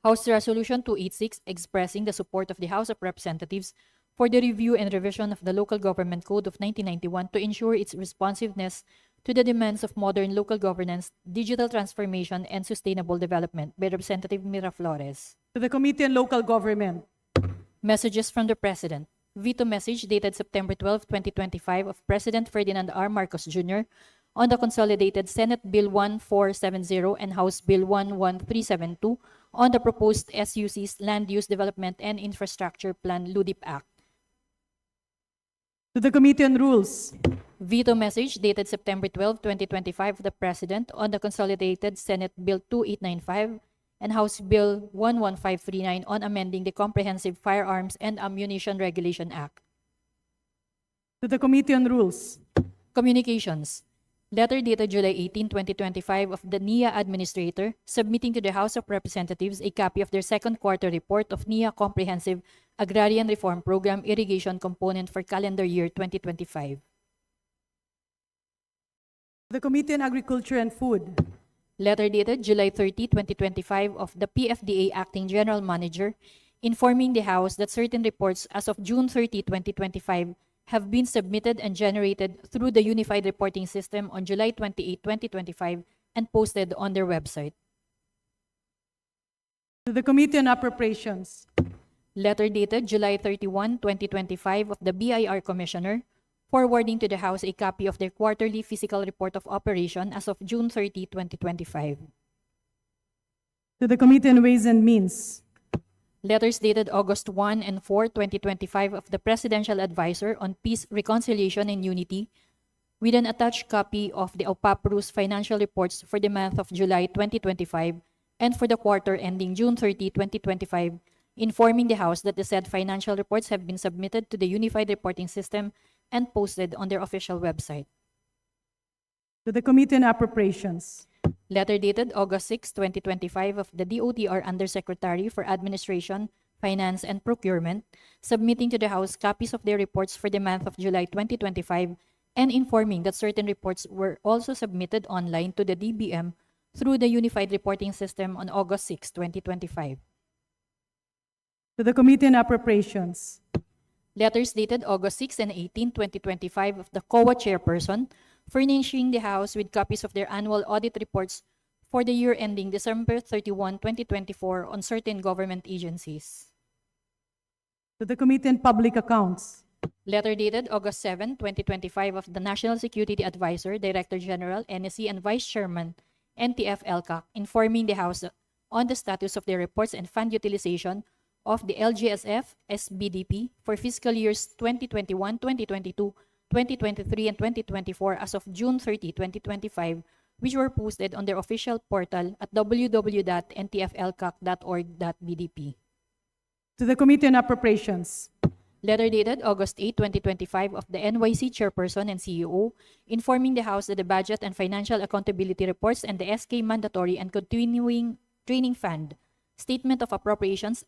House Resolution 286, expressing the support of the House of Representatives for the review and revision of the Local Government Code of 1991 to ensure its responsiveness to the demands of modern local governance, digital transformation, and sustainable development by Representative Miraflores. To the Committee on Local Government. Messages from the President. Veto message dated September 12, 2025 of President Ferdinand R. Marcos Jr. on the Consolidated Senate Bill 1470 and House Bill 11372 on the proposed SUC's Land Use Development and Infrastructure Plan LUDIP Act. To the Committee on Rules. Veto message dated September 12, 2025 of the President on the Consolidated Senate Bill 2895 and House Bill 11539 on amending the Comprehensive Firearms and Ammunition Regulation Act. To the Committee on Rules. Communications. Letter dated July 18, 2025 of the NIA Administrator submitting to the House of Representatives a copy of their second quarter report of NIA Comprehensive Agrarian Reform Program Irrigation Component for calendar year 2025. The Committee on Agriculture and Food. Letter dated July 30, 2025 of the PFDA Acting General Manager informing the House that certain reports as of June 30, 2025 have been submitted and generated through the Unified Reporting System on July 28, 2025 and posted on their website. To the Committee on Appropriations. Letter dated July 31, 2025 of the BIR Commissioner forwarding to the House a copy of their quarterly physical report of operation as of June 30, 2025. To the Committee on Ways and Means. Letters dated August 1 and 4, 2025 of the Presidential Advisor on Peace, Reconciliation, and Unity with an attached copy of the OPAPRU's financial reports for the month of July 2025 and for the quarter ending June 30, 2025, informing the House that the said financial reports have been submitted to the Unified Reporting System and posted on their official website. To the Committee on Appropriations. Letter dated August 6, 2025 of the DOTR Undersecretary for Administration, Finance, and Procurement, submitting to the House copies of their reports for the month of July 2025 and informing that certain reports were also submitted online to the DBM through the Unified Reporting System on August 6, 2025. To the Committee on Appropriations. Letters dated August 6 and 18, 2025 of the COA Chairperson, furnishing the House with copies of their annual audit reports for the year ending December 31, 2024 on certain government agencies. To the Committee on Public Accounts. Letter dated August 7, 2025 of the National Security Advisor, Director General, NSC, and Vice Chairman, NTF-ELCAC, informing the House on the status of their reports and fund utilization of the LGSF SBDP for fiscal years 2021, 2022, 2023, and 2024 as of June 30, 2025, which were posted on their official portal at www.ntflcac.org.bdp. To the Committee on Appropriations. Letter dated August 8, 2025 of the NYC Chairperson and CEO informing the House that the Budget and Financial Accountability Reports and the SK Mandatory and Continuing Training Fund, Statement of Appropriations,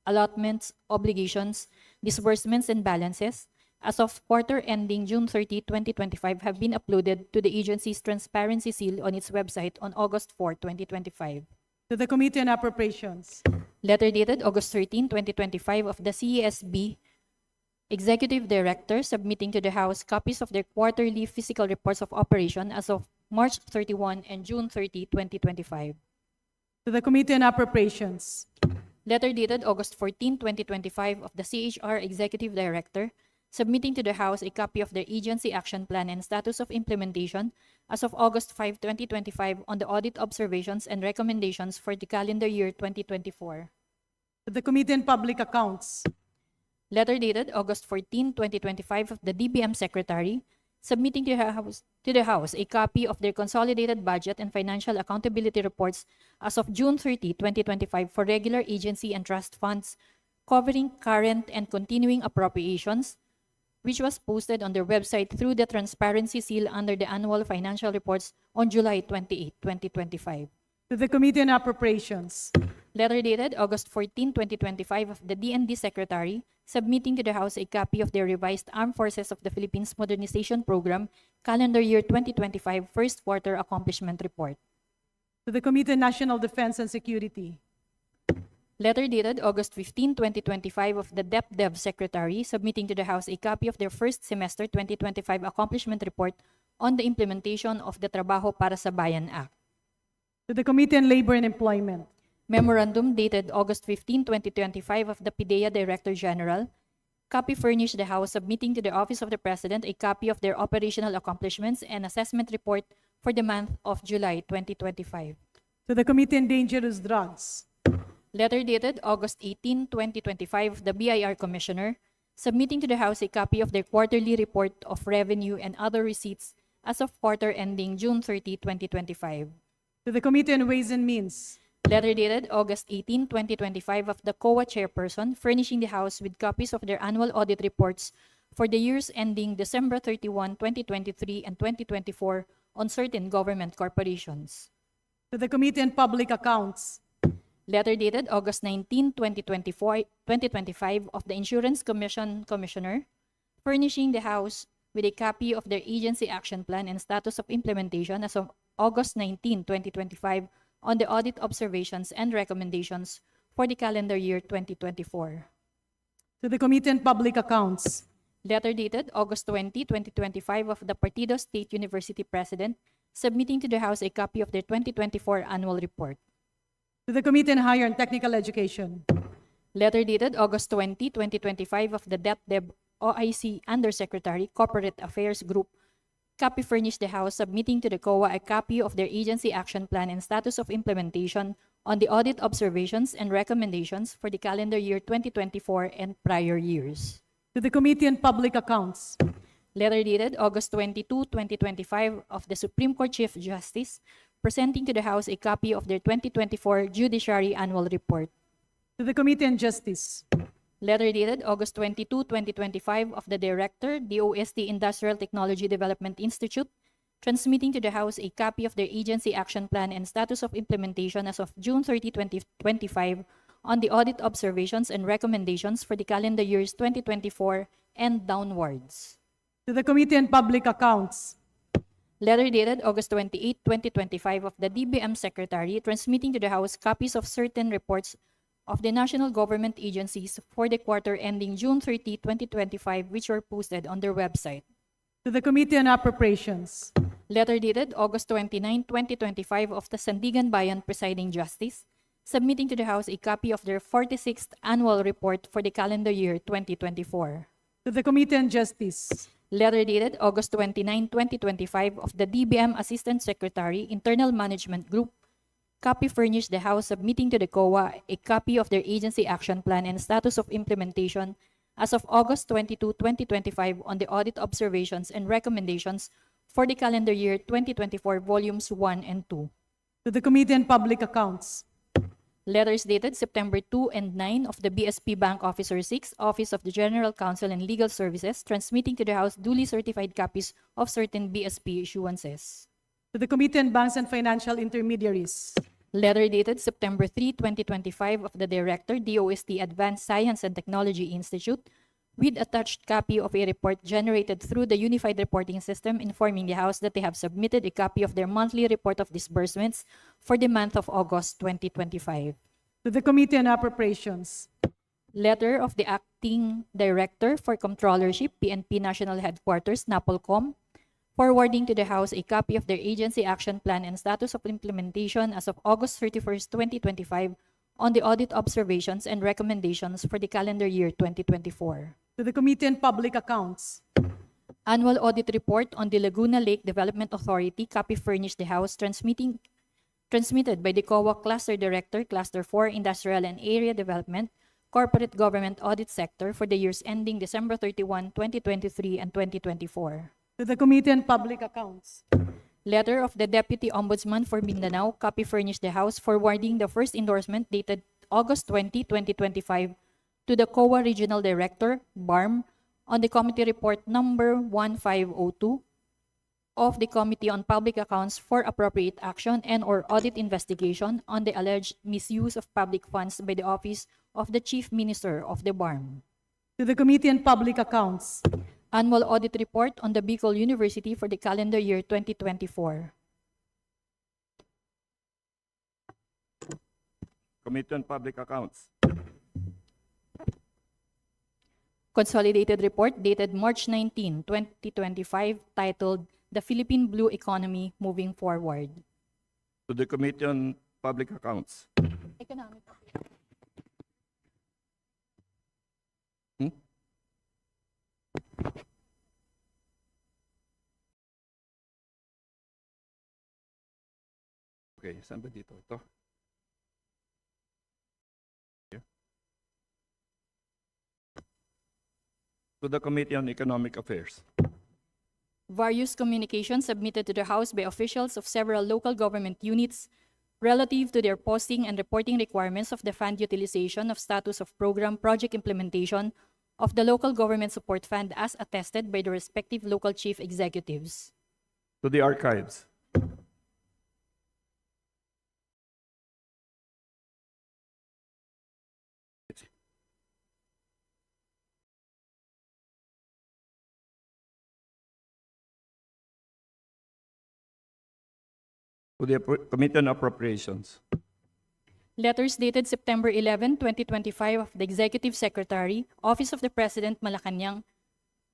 Allotments, Obligations, Disbursements, and Balances as of quarter ending June 30, 2025 have been uploaded to the agency's Transparency Seal on its website on August 4, 2025. To the Committee on Appropriations. Letter dated August 13, 2025 of the CESB Executive Director submitting to the House copies of their quarterly physical reports of operation as of March 31 and June 30, 2025. To the Committee on Appropriations. Letter dated August 14, 2025 of the CHR Executive Director submitting to the House a copy of their agency action plan and status of implementation as of August 5, 2025 on the audit observations and recommendations for the calendar year 2024. To the Committee on Public Accounts. Letter dated August 14, 2025 of the DBM Secretary submitting to the House a copy of their consolidated budget and financial accountability reports as of June 30, 2025 for regular agency and trust funds covering current and continuing appropriations, which was posted on their website through the Transparency Seal under the annual financial reports on July 28, 2025. To the Committee on Appropriations. Letter dated August 14, 2025 of the DND Secretary submitting to the House a copy of their revised Armed Forces of the Philippines Modernization Program calendar year 2025 first quarter accomplishment report. To the Committee on National Defense and Security. Letter dated August 15, 2025 of the DepDev Secretary submitting to the House a copy of their first semester 2025 accomplishment report on the implementation of the Trabaho para sa Bayan Act. To the Committee on Labor and Employment. Memorandum dated August 15, 2025 of the PIDEA Director General. Copy furnished the House submitting to the Office of the President a copy of their operational accomplishments and assessment report for the month of July 2025. To the Committee on Dangerous Drugs. Letter dated August 18, 2025 of the BIR Commissioner submitting to the House a copy of their quarterly report of revenue and other receipts as of quarter ending June 30, 2025. To the Committee on Ways and Means. Letter dated August 18, 2025 of the COA Chairperson furnishing the House with copies of their annual audit reports for the years ending December 31, 2023 and 2024 on certain government corporations. To the Committee on Public Accounts. Letter dated August 19, 2025 of the Insurance Commission Commissioner furnishing the House with a copy of their agency action plan and status of implementation as of August 19, 2025 on the audit observations and recommendations for the calendar year 2024. To the Committee on Public Accounts. Letter dated August 20, 2025 of the Partido State University President submitting to the House a copy of their 2024 annual report. To the Committee on Higher and Technical Education. Letter dated August 20, 2025 of the DepDev OIC Undersecretary Corporate Affairs Group. Copy furnished the House submitting to the COA a copy of their agency action plan and status of implementation on the audit observations and recommendations for the calendar year 2024 and prior years. To the Committee on Public Accounts. Letter dated August 22, 2025 of the Supreme Court Chief Justice presenting to the House a copy of their 2024 Judiciary Annual Report. To the Committee on Justice. Letter dated August 22, 2025 of the Director, DOST Industrial Technology Development Institute, transmitting to the House a copy of their agency action plan and status of implementation as of June 30, 2025 on the audit observations and recommendations for the calendar years 2024 and downwards. To the Committee on Public Accounts. Letter dated August 28, 2025 of the DBM Secretary transmitting to the House copies of certain reports of the national government agencies for the quarter ending June 30, 2025, which were posted on their website. To the Committee on Appropriations. Letter dated August 29, 2025 of the Sandigan Bayan Presiding Justice, submitting to the House a copy of their 46th annual report for the calendar year 2024. To the Committee on Justice. Letter dated August 29, 2025 of the DBM Assistant Secretary, Internal Management Group, copy furnished the House submitting to the COA a copy of their agency action plan and status of implementation as of August 22, 2025 on the audit observations and recommendations for the calendar year 2024 volumes 1 and 2. To the Committee on Public Accounts. Letters dated September 2 and 9 of the BSP Bank Officer 6, Office of the General Counsel and Legal Services, transmitting to the House duly certified copies of certain BSP issuances. To the Committee on Banks and Financial Intermediaries. Letter dated September 3, 2025 of the Director, DOST Advanced Science and Technology Institute, with attached copy of a report generated through the Unified Reporting System informing the House that they have submitted a copy of their monthly report of disbursements for the month of August 2025. To the Committee on Appropriations. Letter of the Acting Director for Controllership, PNP National Headquarters, NAPOLCOM, forwarding to the House a copy of their agency action plan and status of implementation as of August 31st, 2025 on the audit observations and recommendations for the calendar year 2024. To the Committee on Public Accounts. Annual Audit Report on the Laguna Lake Development Authority, copy furnished the House, transmitted by the COA Cluster Director, Cluster 4, Industrial and Area Development, Corporate Government Audit Sector for the years ending December 31, 2023 and 2024. To the Committee on Public Accounts. Letter of the Deputy Ombudsman for Mindanao, copy furnished the House, forwarding the first endorsement dated August 20, 2025 to the COA Regional Director, BARM, on the Committee Report Number 1502 of the Committee on Public Accounts for appropriate action and/or audit investigation on the alleged misuse of public funds by the Office of the Chief Minister of the BARM. To the Committee on Public Accounts. Annual Audit Report on the Bicol University for the calendar year 2024. Committee on Public Accounts. Consolidated report dated March 19, 2025, titled The Philippine Blue Economy Moving Forward. To the Committee on Public Accounts. Economic. Hmm? Okay, saan ba dito? Ito? Here. To the Committee on Economic Affairs. Various communications submitted to the House by officials of several local government units relative to their posting and reporting requirements of the fund utilization of status of program project implementation of the local government support fund as attested by the respective local chief executives. To the Archives. To the Committee on Appropriations. Letters dated September 11, 2025 of the Executive Secretary, Office of the President, Malacanang,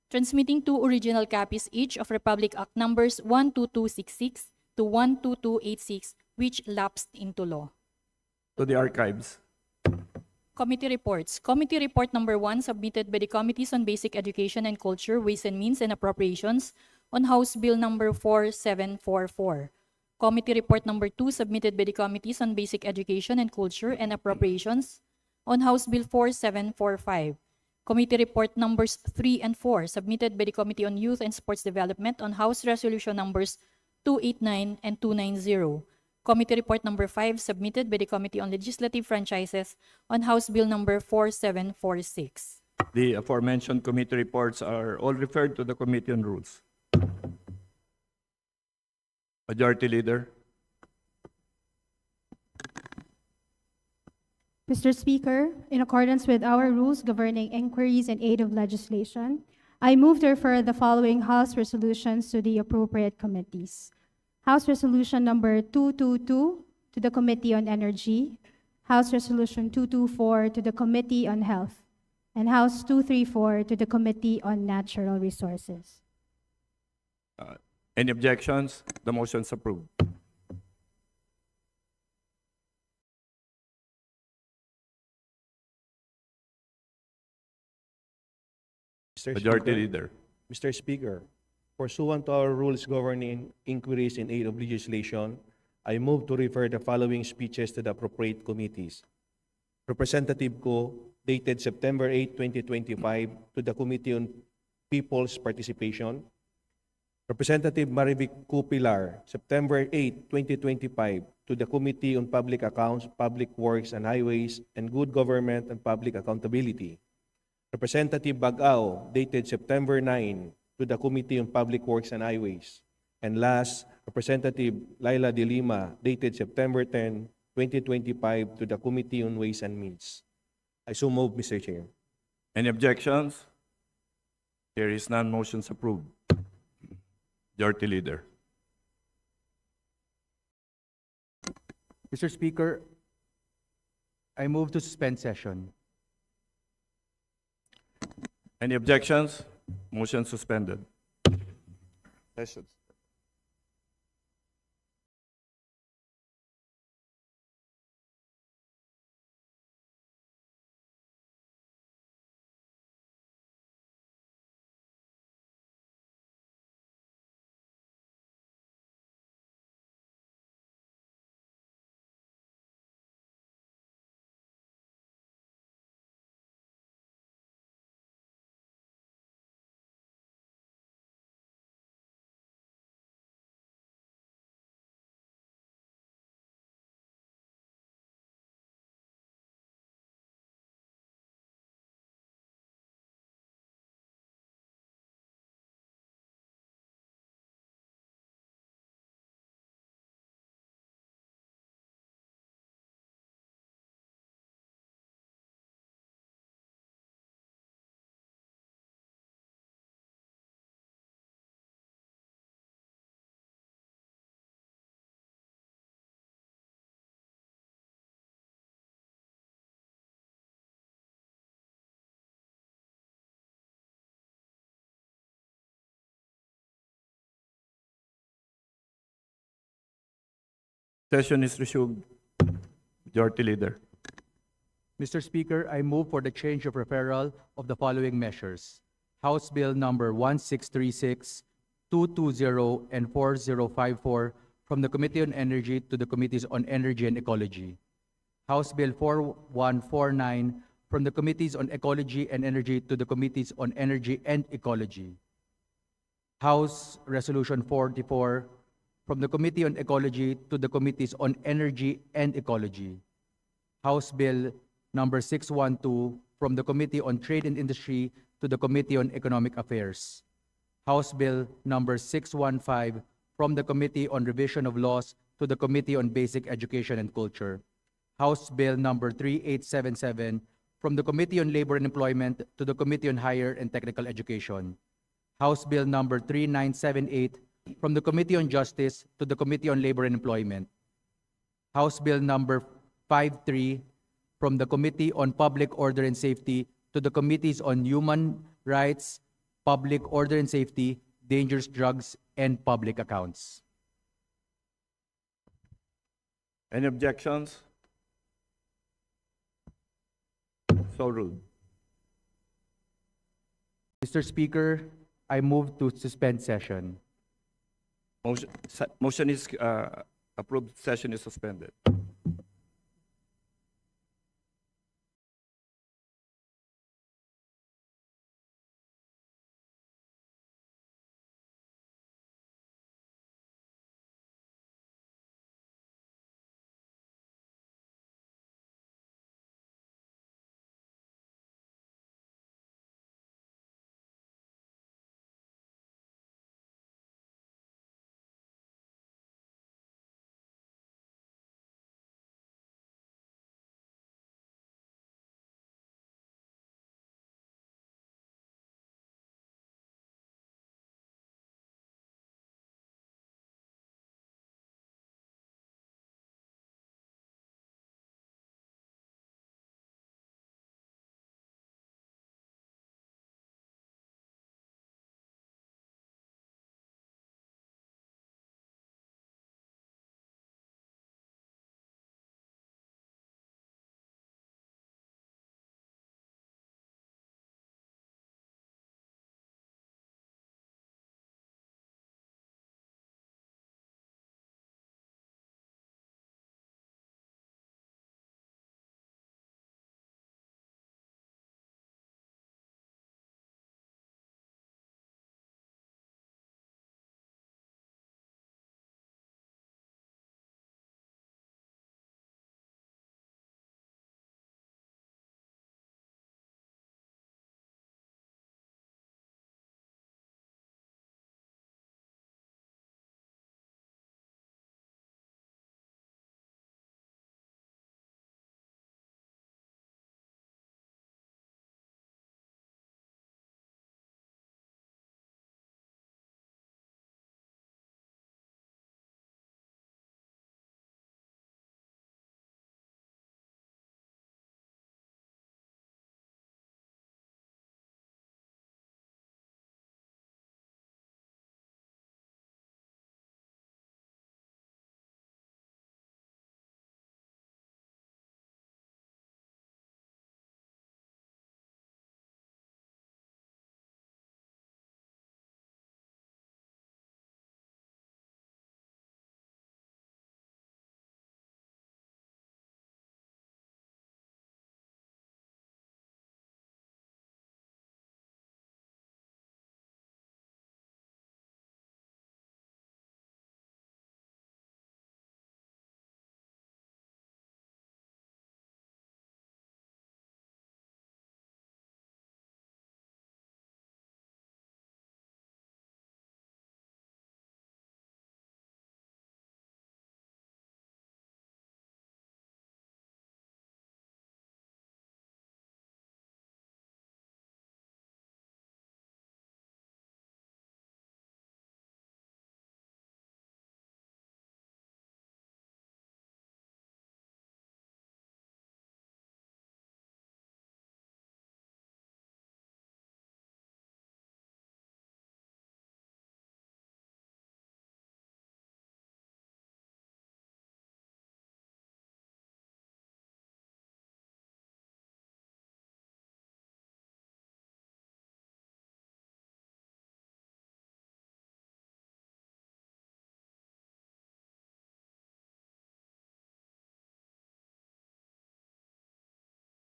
transmitting two original copies each of Republic Act numbers 12266 to 12286, which lapsed into law. To the Archives. Committee reports. Committee report number 1 submitted by the Committees on Basic Education and Culture, Ways and Means and Appropriations on House Bill number 4744. Committee report number 2 submitted by the Committees on Basic Education and Culture and Appropriations on House Bill 4745. Committee report numbers 3 and 4 submitted by the Committee on Youth and Sports Development on House Resolution numbers 289 and 290. Committee report number 5 submitted by the Committee on Legislative Franchises on House Bill number 4746. The aforementioned committee reports are all referred to the Committee on Rules. Majority Leader. Mr. Speaker, in accordance with our rules governing inquiries in aid of legislation, I move to refer the following House resolutions to the appropriate committees. House Resolution number 222 to the Committee on Energy, House Resolution 224 to the Committee on Health, and House 234 to the Committee on Natural Resources. Any objections? The motion is approved. Majority Leader. Mr. Speaker, pursuant to our rules governing inquiries in aid of legislation, I move to refer the following speeches to the appropriate committees. Representative Ko, dated September 8, 2025, to the Committee on People's Participation. Representative Marivic Cupilar, September 8, 2025, to the Committee on Public Accounts, Public Works and Highways, and Good Government and Public Accountability. Representative Bagao, dated September 9, to the Committee on Public Works and Highways. And last, Representative Laila de Lima, dated September 10, 2025, to the Committee on Ways and Means. I so move, Mr. Chair. Any objections? There is none. Motion's approved. Majority Leader. Mr. Speaker, I move to suspend session. Any objections? Motion suspended. Sessions. Session is resumed. Majority Leader. Mr. Speaker, I move for the change of referral of the following measures. House Bill number 1636, 220, and 4054 from the Committee on Energy to the Committees on Energy and Ecology. House Bill 4149 from the Committees on Ecology and Energy to the Committees on Energy and Ecology. House Resolution 44 from the Committee on Ecology to the Committees on Energy and Ecology. House Bill number 612 from the Committee on Trade and Industry to the Committee on Economic Affairs. House Bill number 615 from the Committee on Revision of Laws to the Committee on Basic Education and Culture. House Bill number 3877 from the Committee on Labor and Employment to the Committee on Higher and Technical Education. House Bill number 3978 from the Committee on Justice to the Committee on Labor and Employment. House Bill number 53 from the Committee on Public Order and Safety to the Committees on Human Rights, Public Order and Safety, Dangerous Drugs, and Public Accounts. Any objections? So ruled. Mr. Speaker, I move to suspend session. Motion is approved. Session is suspended.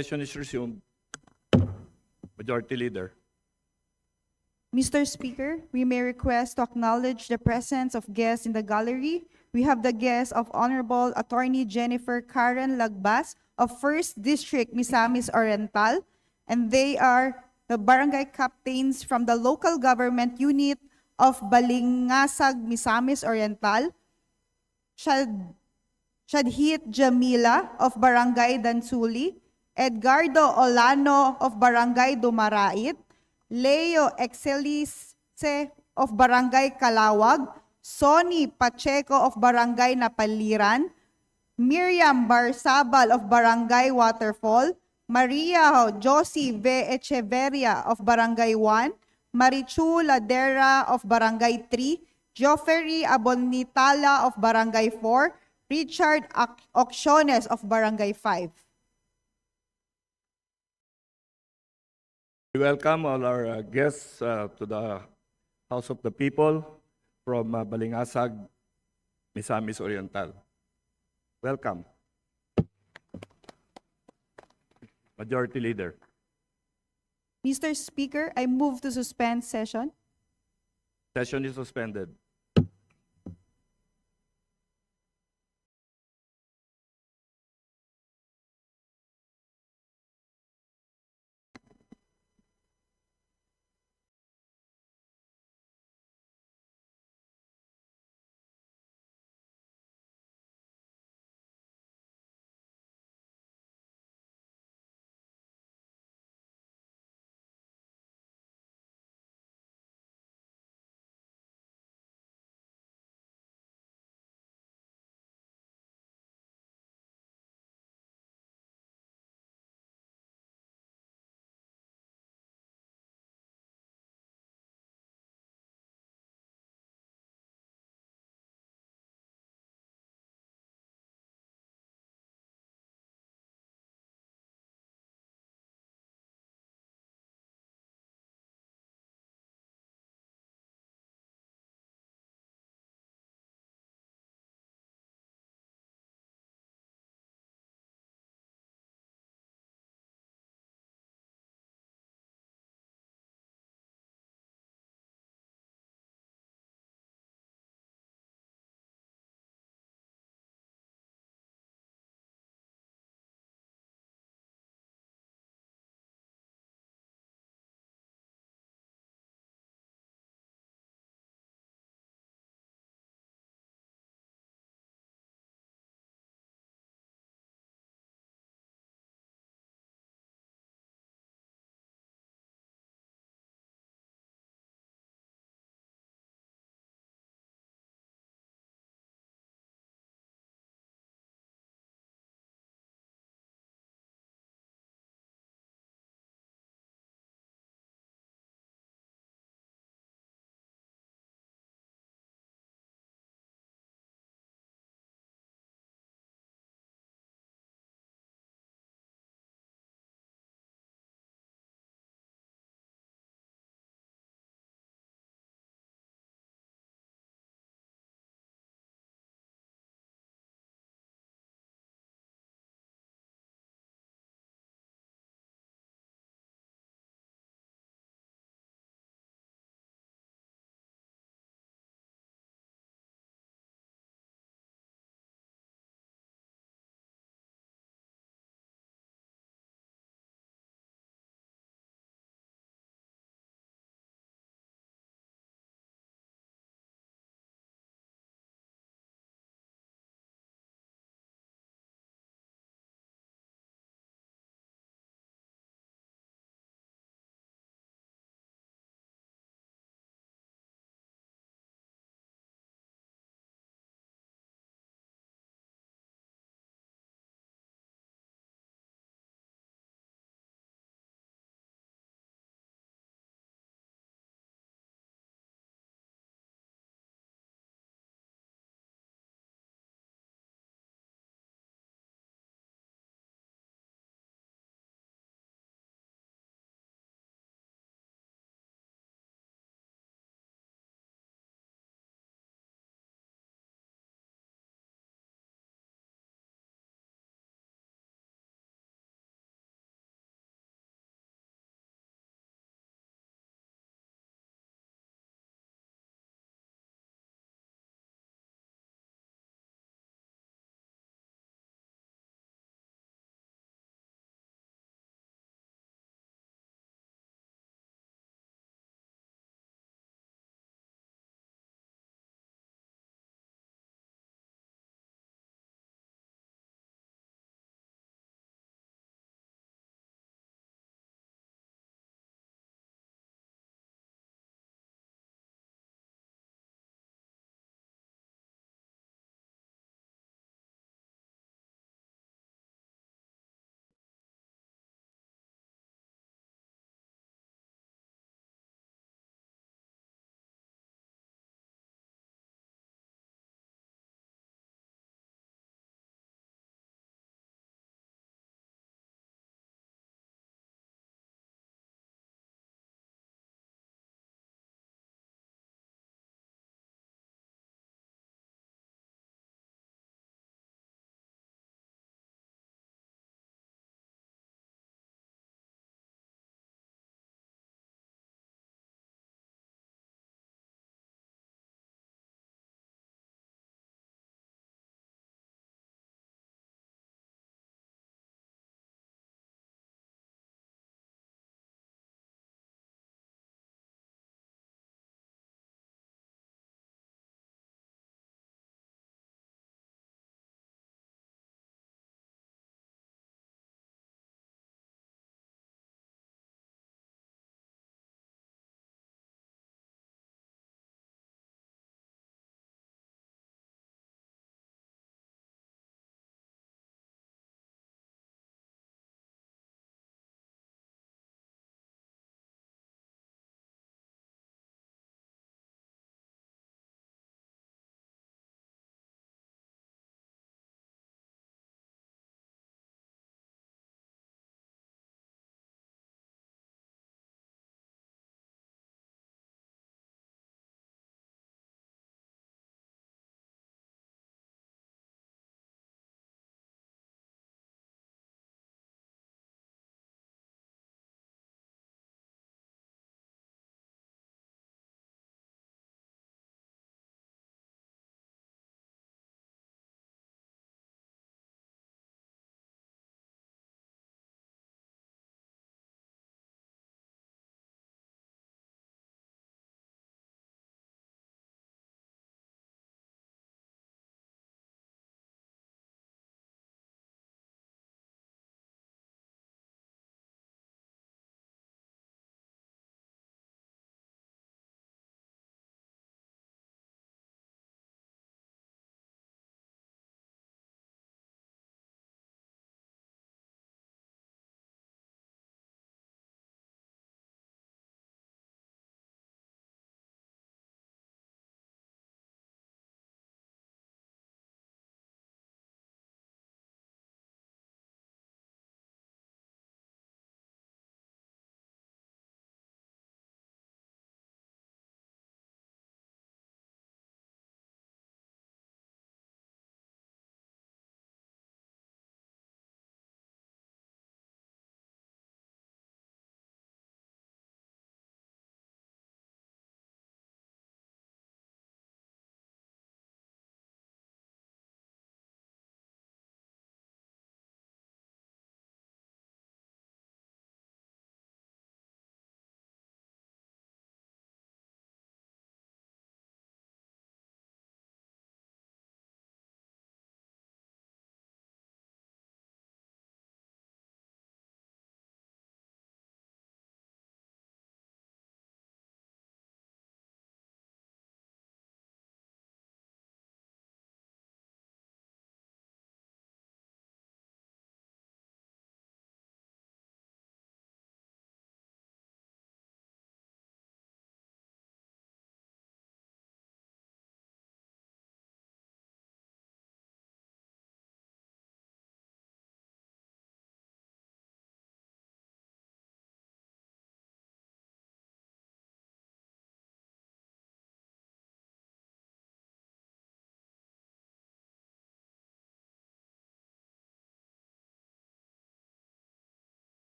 Session is resumed. Majority Leader. Mr. Speaker, we may request to acknowledge the presence of guests in the gallery. We have the guests of Honorable Attorney Jennifer Karen Lagbas of 1st District, Misamis Oriental, and they are the barangay captains from the local government unit of Balingasag, Misamis Oriental, Shadhit Jamila of Barangay Dansuli, Edgardo Olano of Barangay Dumarait, Leo Excelice of Barangay Kalawag, Sonny Pacheco of Barangay Napaliran, Miriam Barsabal of Barangay Waterfall, Maria Josie V. Echeverria of Barangay 1, Marichu Ladera of Barangay 3, Joffrey Abonitala of Barangay 4, Richard Occiones of Barangay 5. We welcome all our guests to the House of the People from Balingasag, Misamis Oriental. Welcome. Majority Leader. Mr. Speaker, I move to suspend session. Session is suspended.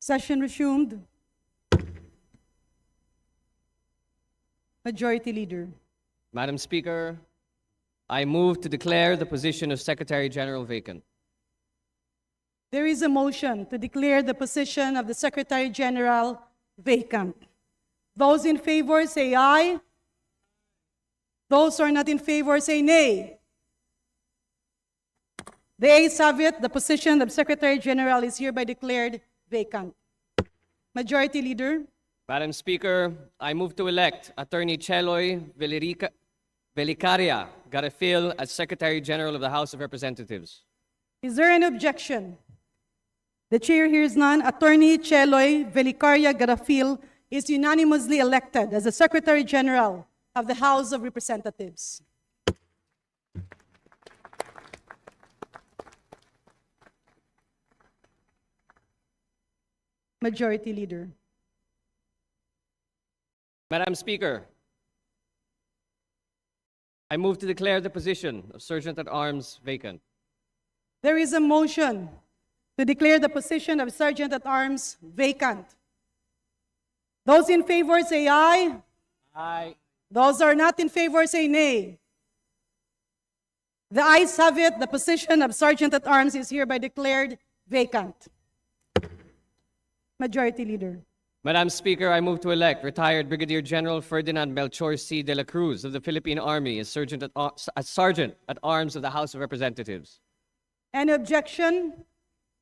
Session resumed. Majority Leader. Madam Speaker, I move to declare the position of Secretary General vacant. There is a motion to declare the position of the Secretary General vacant. Those in favor say aye. Those who are not in favor say nay. The ayes have it. The position of Secretary General is hereby declared vacant. Majority Leader. Madam Speaker, I move to elect Attorney Cheloy Velicaria Garafil as Secretary General of the House of Representatives. Is there an objection? The chair hears none. Attorney Cheloy Velicaria Garafil is unanimously elected as the Secretary General of the House of Representatives. Majority Leader. Madam Speaker, I move to declare the position of Sergeant at Arms vacant. There is a motion to declare the position of Sergeant at Arms vacant. Those in favor say aye. Aye. Those who are not in favor say nay. The ayes have it. The position of Sergeant at Arms is hereby declared vacant. Majority Leader. Madam Speaker, I move to elect retired Brigadier General Ferdinand Melchor C. de la Cruz of the Philippine Army as Sergeant at Arms of the House of Representatives. Any objection?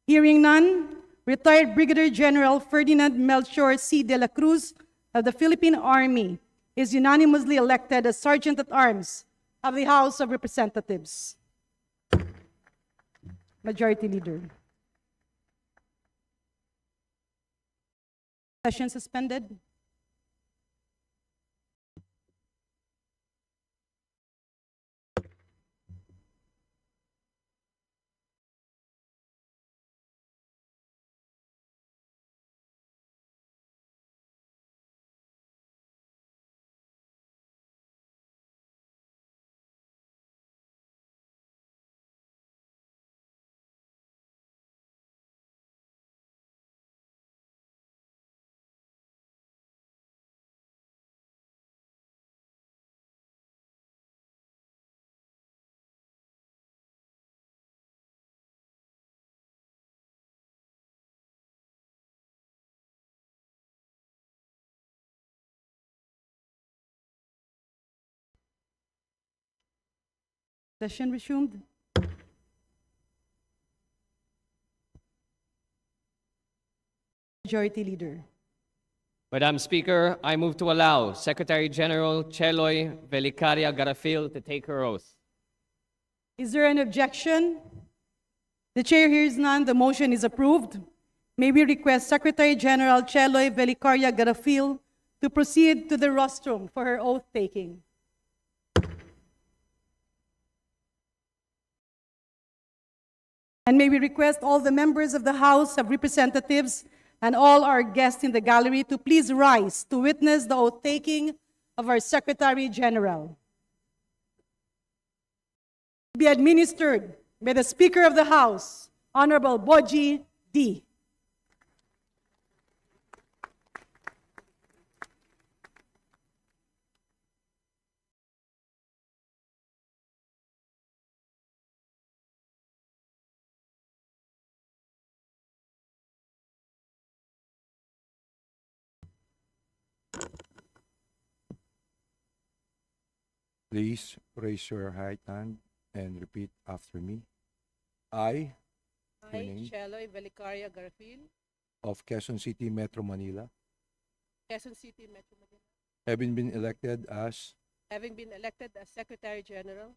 Hearing none, retired Brigadier General Ferdinand Melchor C. de la Cruz of the Philippine Army is unanimously elected as Sergeant at Arms of the House of Representatives. Majority Leader. Session suspended. Session resumed. Majority Leader. Madam Speaker, I move to allow Secretary General Cheloy Velicaria Garafil to take her oath. Is there an objection? The chair hears none. The motion is approved. May we request Secretary General Cheloy Velicaria Garafil to proceed to the rostrum for her oath taking. And may we request all the members of the House of Representatives and all our guests in the gallery to please rise to witness the oath taking of our Secretary General. Be administered by the Speaker of the House, Honorable Boji D. Please raise your right hand and repeat after me. I, your name, Cheloy Velicaria Garafil, of Quezon City, Metro Manila, Quezon City, Metro Manila, having been elected as Secretary General of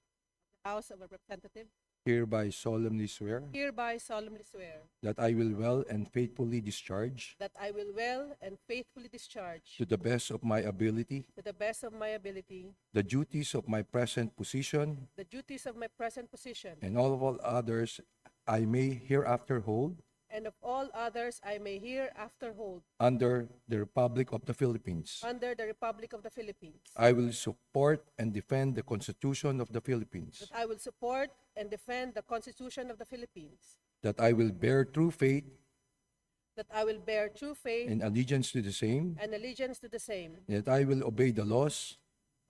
the House of Representatives, hereby solemnly swear hereby solemnly swear that I will well and faithfully discharge that I will well and faithfully discharge to the best of my ability to the best of my ability the duties of my present position the duties of my present position and all others I may hereafter hold and of all others I may hereafter hold under the Republic of the Philippines. under the Republic of the Philippines. I will support and defend the Constitution of the Philippines. That I will support and defend the Constitution of the Philippines. That I will bear true faith that I will bear true faith and allegiance to the same, and allegiance to the same, and that I will obey the laws,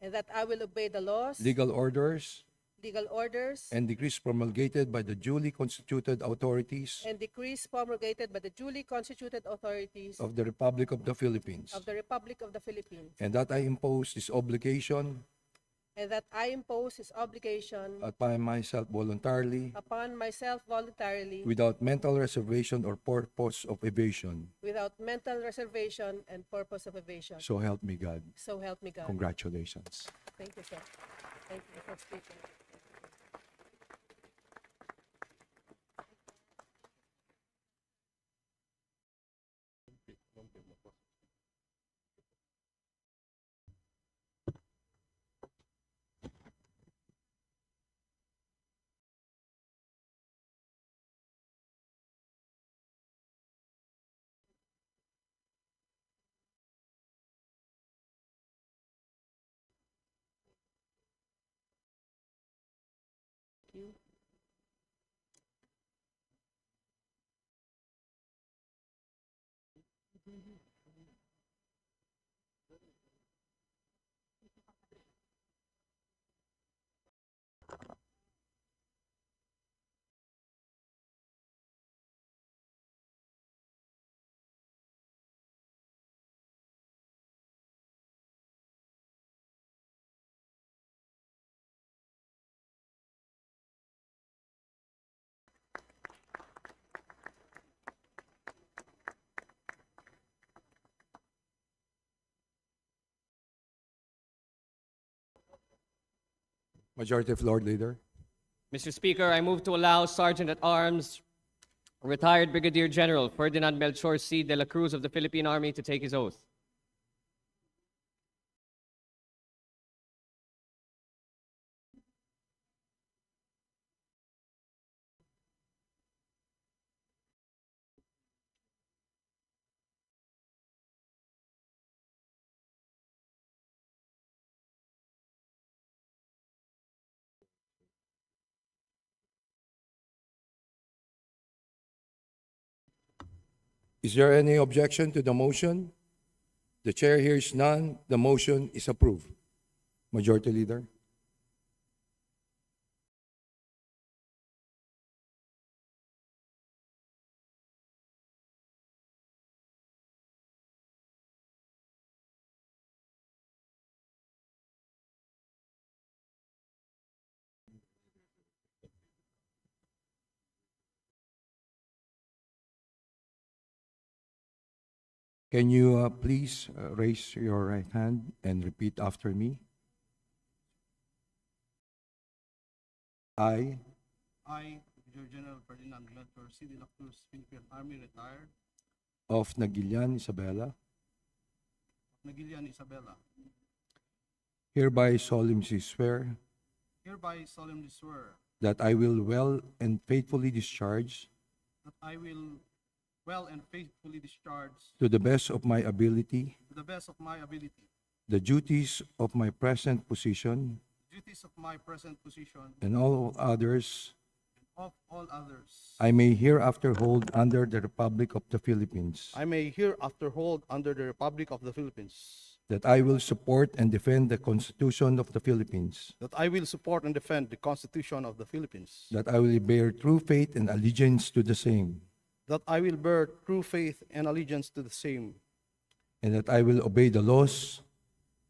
and that I will obey the laws, legal orders, legal orders, and decrees promulgated by the duly constituted authorities and decrees promulgated by the duly constituted authorities of the Republic of the Philippines, of the Republic of the Philippines, and that I impose this obligation and that I impose this obligation upon myself voluntarily, voluntarily, without mental reservation or purpose of evasion. without mental reservation and purpose of evasion. So help me God. So help me God. Congratulations. Thank you, sir. Thank you, Mr. Speaker. Thank you. Majority Floor Leader. Mr. Speaker, I move to allow Sergeant at Arms, retired Brigadier General Ferdinand Melchor C. de la Cruz of the Philippine Army to take his oath. Is there any objection to the motion? The chair hears none. The motion is approved. Majority Leader. Can you please raise your right hand and repeat after me? I Brigadier General Ferdinand Melchor C. de la Cruz, Philippine Army, retired, of Nagilian, Isabela, Nagilian, Isabela, hereby solemnly swear hereby solemnly swear that I will well and faithfully discharge, that I will well and faithfully discharge, to the best of my ability, to the best of my ability, the duties of my present position duties of my present position and all others of all others I may hereafter hold under the Republic of the Philippines, I may hereafter hold under the Republic of the Philippines, that I will support and defend the Constitution of the Philippines, that I will support and defend the Constitution of the Philippines, that I will bear true faith and allegiance to the same, that I will bear true faith and allegiance to the same, and that I will obey the laws,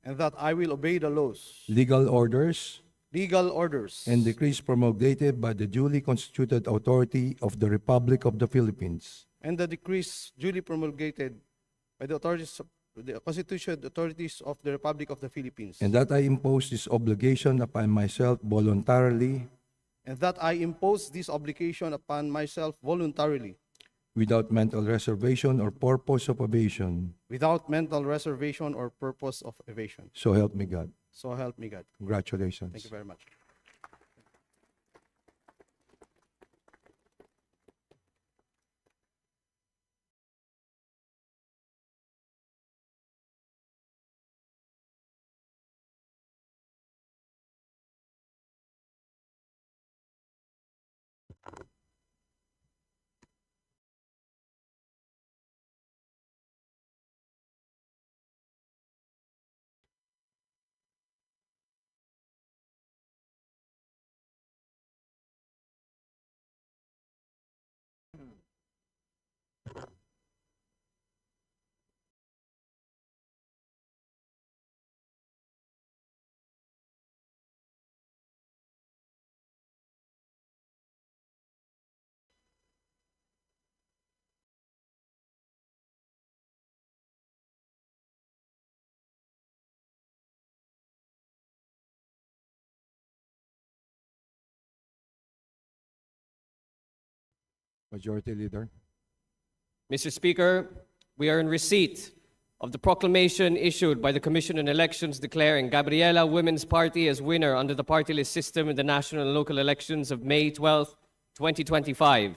and that I will obey the laws, legal orders, legal orders, and decrees promulgated by the duly constituted authority of the Republic of the Philippines, and the decrees duly promulgated by the authorities of the constituted authorities of the Republic of the Philippines, and that I impose this obligation upon myself voluntarily, and that I impose this obligation upon myself voluntarily, without mental reservation or purpose of evasion. without mental reservation or purpose of evasion. So help me God. So help me God. Congratulations. Thank you very much. Majority Leader. Mr. Speaker, we are in receipt of the proclamation issued by the Commission on Elections declaring Gabriela Women's Party as winner under the party list system in the national and local elections of May 12, 2025,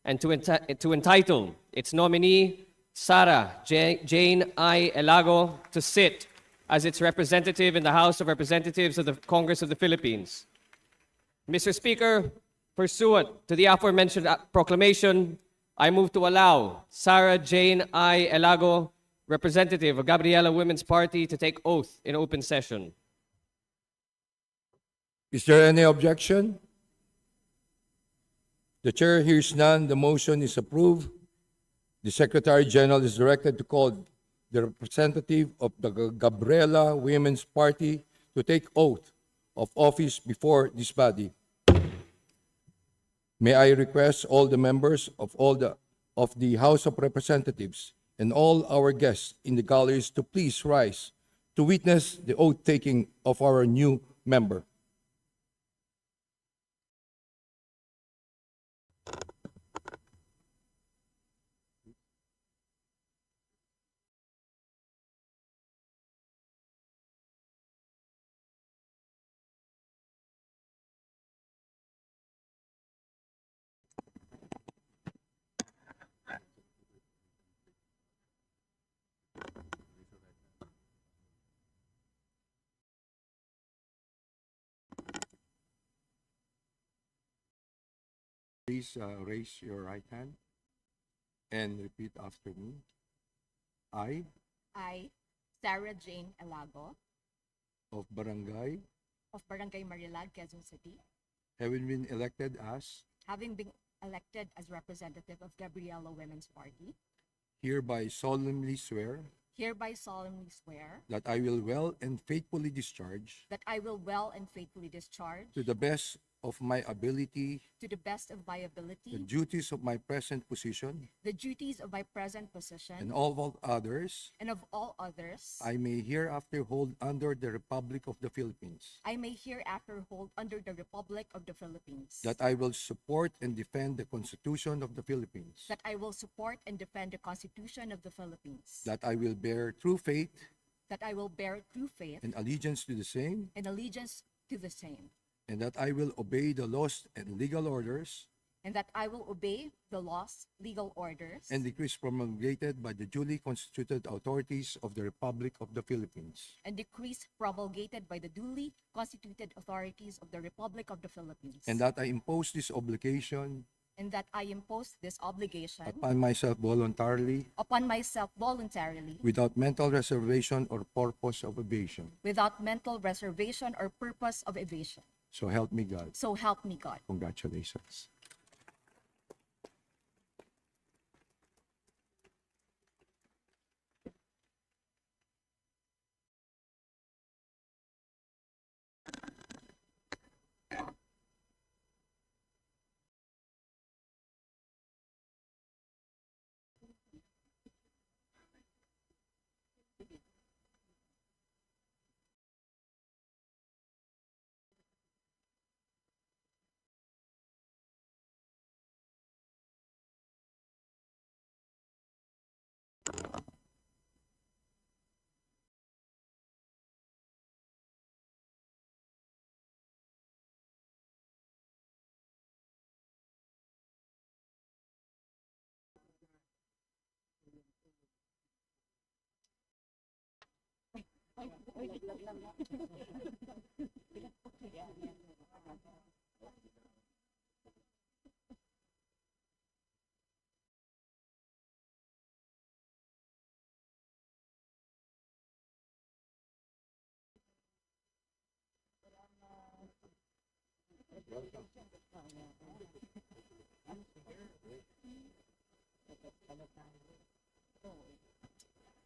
and to entitle its nominee, Sarah Jane I. Elago, to sit as its representative in the House of Representatives of the Congress of the Philippines. Mr. Speaker, pursuant to the aforementioned proclamation, I move to allow Sarah Jane I. Elago, representative of Gabriela Women's Party, to take oath in open session. Is there any objection? The chair hears none. The motion is approved. The Secretary General is directed to call the representative of the Gabriela Women's Party to take oath of office before this body. May I request all the members of the House of Representatives and all our guests in the galleries to please rise to witness the oath taking of our new member. Please raise your right hand and repeat after me. I, Sarah Jane Elago, of Barangay, Marilag, Quezon City, having been elected as, having been elected as representative of Gabriela Women's Party, hereby solemnly swear hereby solemnly swear that I will well and faithfully discharge, that I will well and faithfully discharge, to the best of my ability, to the best of my the ability, duties of my present position, the duties of my present position, and all others and of all others I may hereafter hold under the Republic of the Philippines. I may hereafter hold under the Republic of the Philippines, That I will support and defend the Constitution of the Philippines. that I will support and defend the Constitution of the Philippines, That I will bear true faith that I will bear true faith and allegiance to the same, and allegiance to the same, and that I will obey the laws and legal orders and that I will obey the laws, legal orders, and decrees promulgated by the duly constituted authorities of the Republic of the Philippines. and decrees promulgated by the duly constituted authorities of the Republic of the Philippines, And that I impose this obligation and that I impose this obligation upon myself voluntarily, upon myself voluntarily, without mental reservation or purpose of evasion. without mental reservation or purpose of evasion. So help me God. So help me God. Congratulations.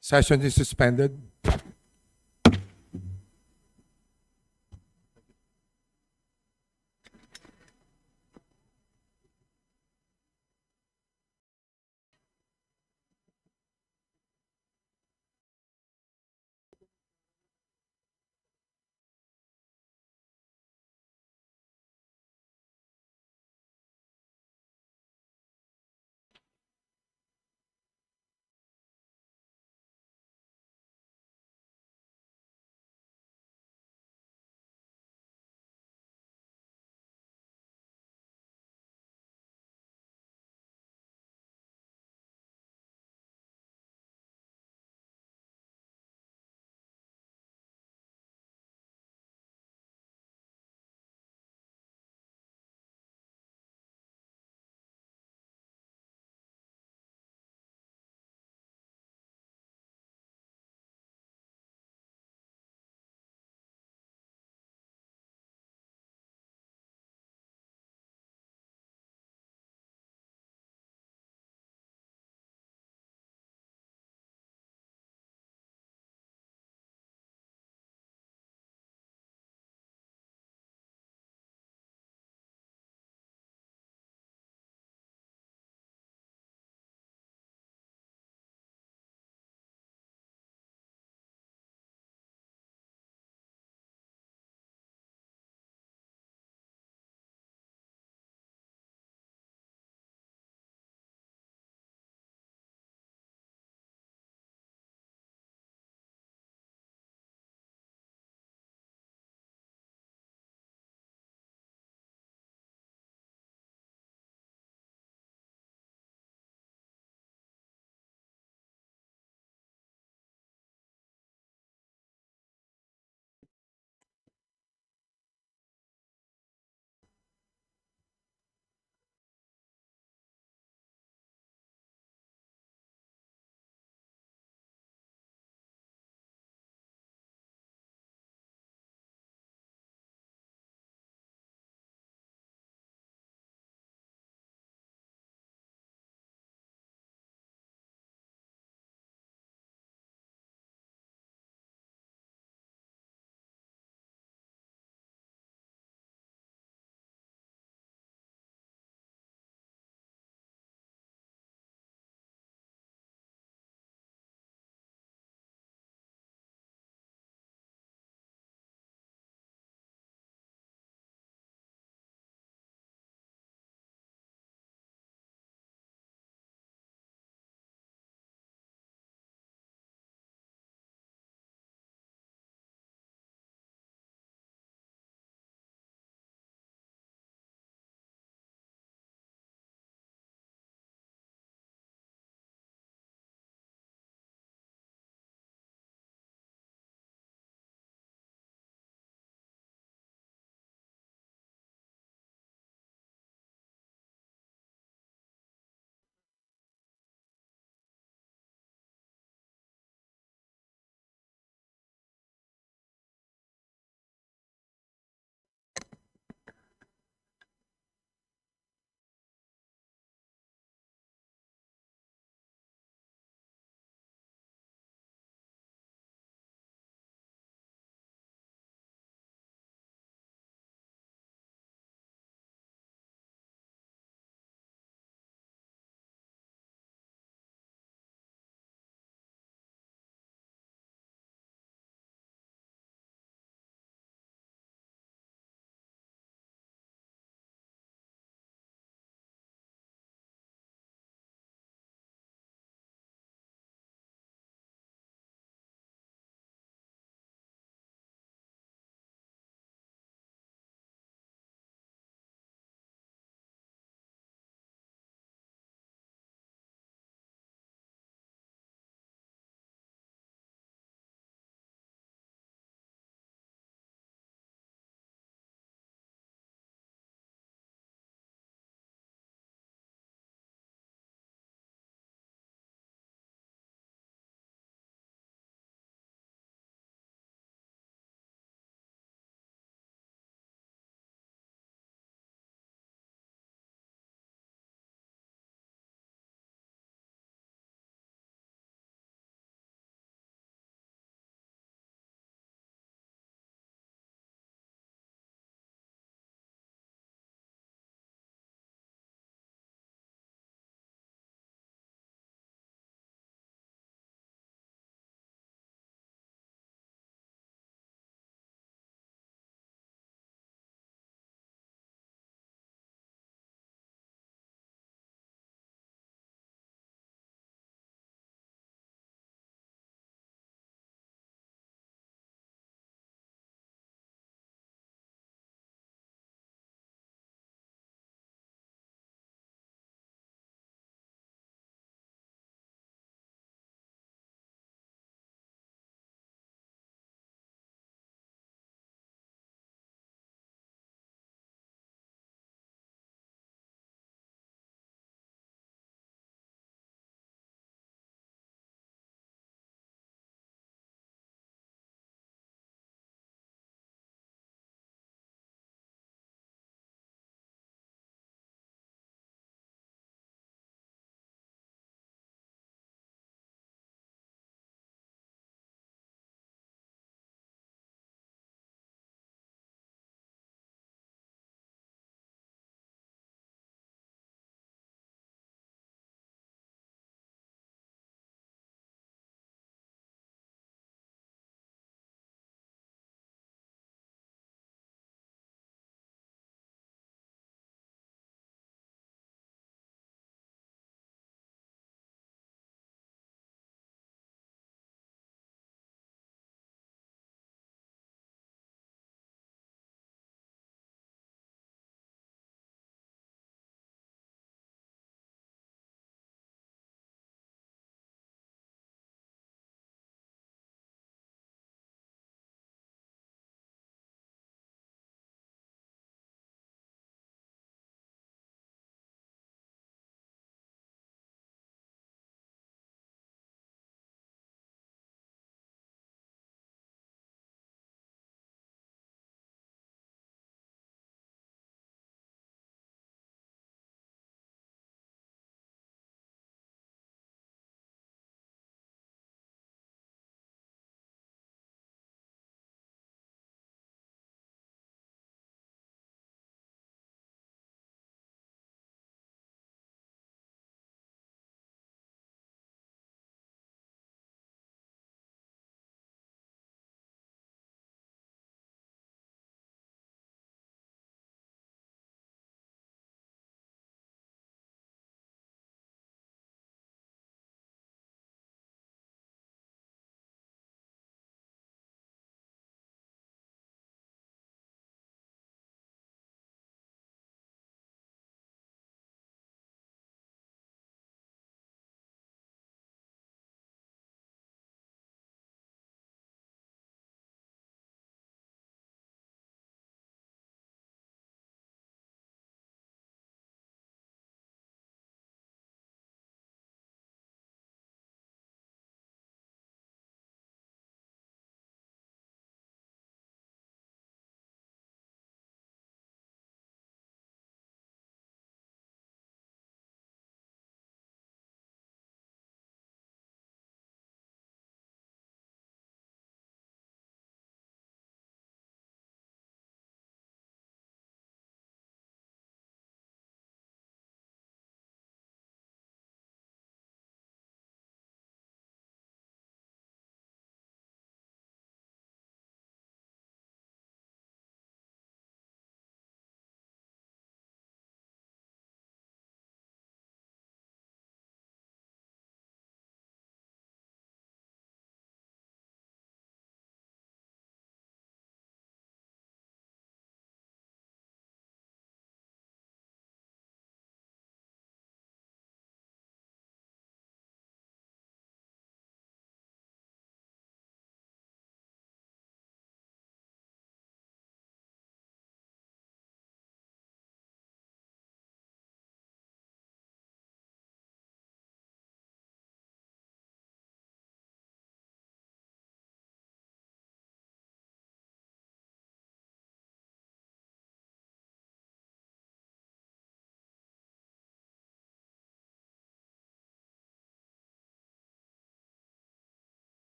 Session is suspended.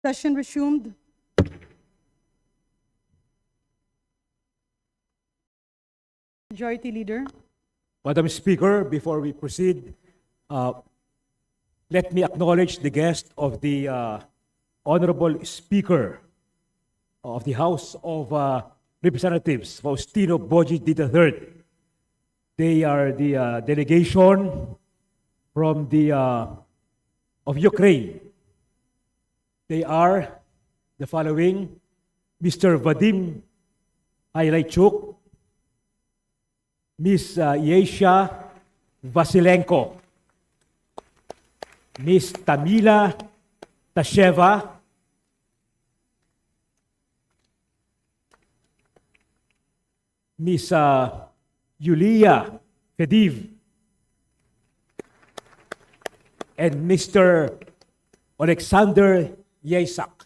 Session resumed. Majority Leader. Madam Speaker, before we proceed, let me acknowledge the guest of the Honorable Speaker of the House of Representatives, Faustino Boji III. They are the delegation from the of Ukraine. They are the following: Mr. Vadim Aylaichuk, Ms. Yesha Vasilenko, Ms. Tamila Tasheva, Ms. Yulia Fediv, and Mr. Alexander Yesak.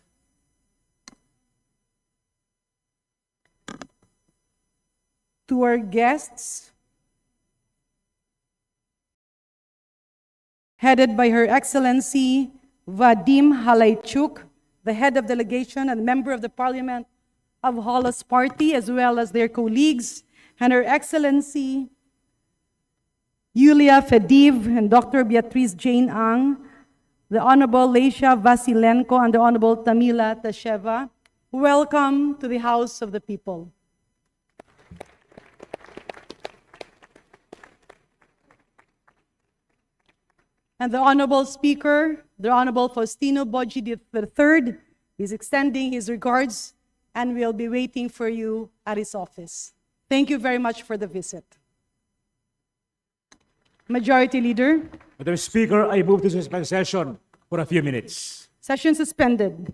To our guests, headed by Her Excellency Vadim Halaychuk, the head of delegation and member of the Parliament of Holland's party, as well as their colleagues, and Her Excellency Yulia Fediv and Dr. Beatrice Jane Ang, the Honorable Leisha Vasilenko and the Honorable Tamila Tasheva. Welcome to the House of the People. And the Honorable Speaker, the Honorable Faustino Boji III, is extending his regards and will be waiting for you at his office. Thank you very much for the visit. Majority Leader. Madam Speaker, I move to suspend session for a few minutes. Session suspended.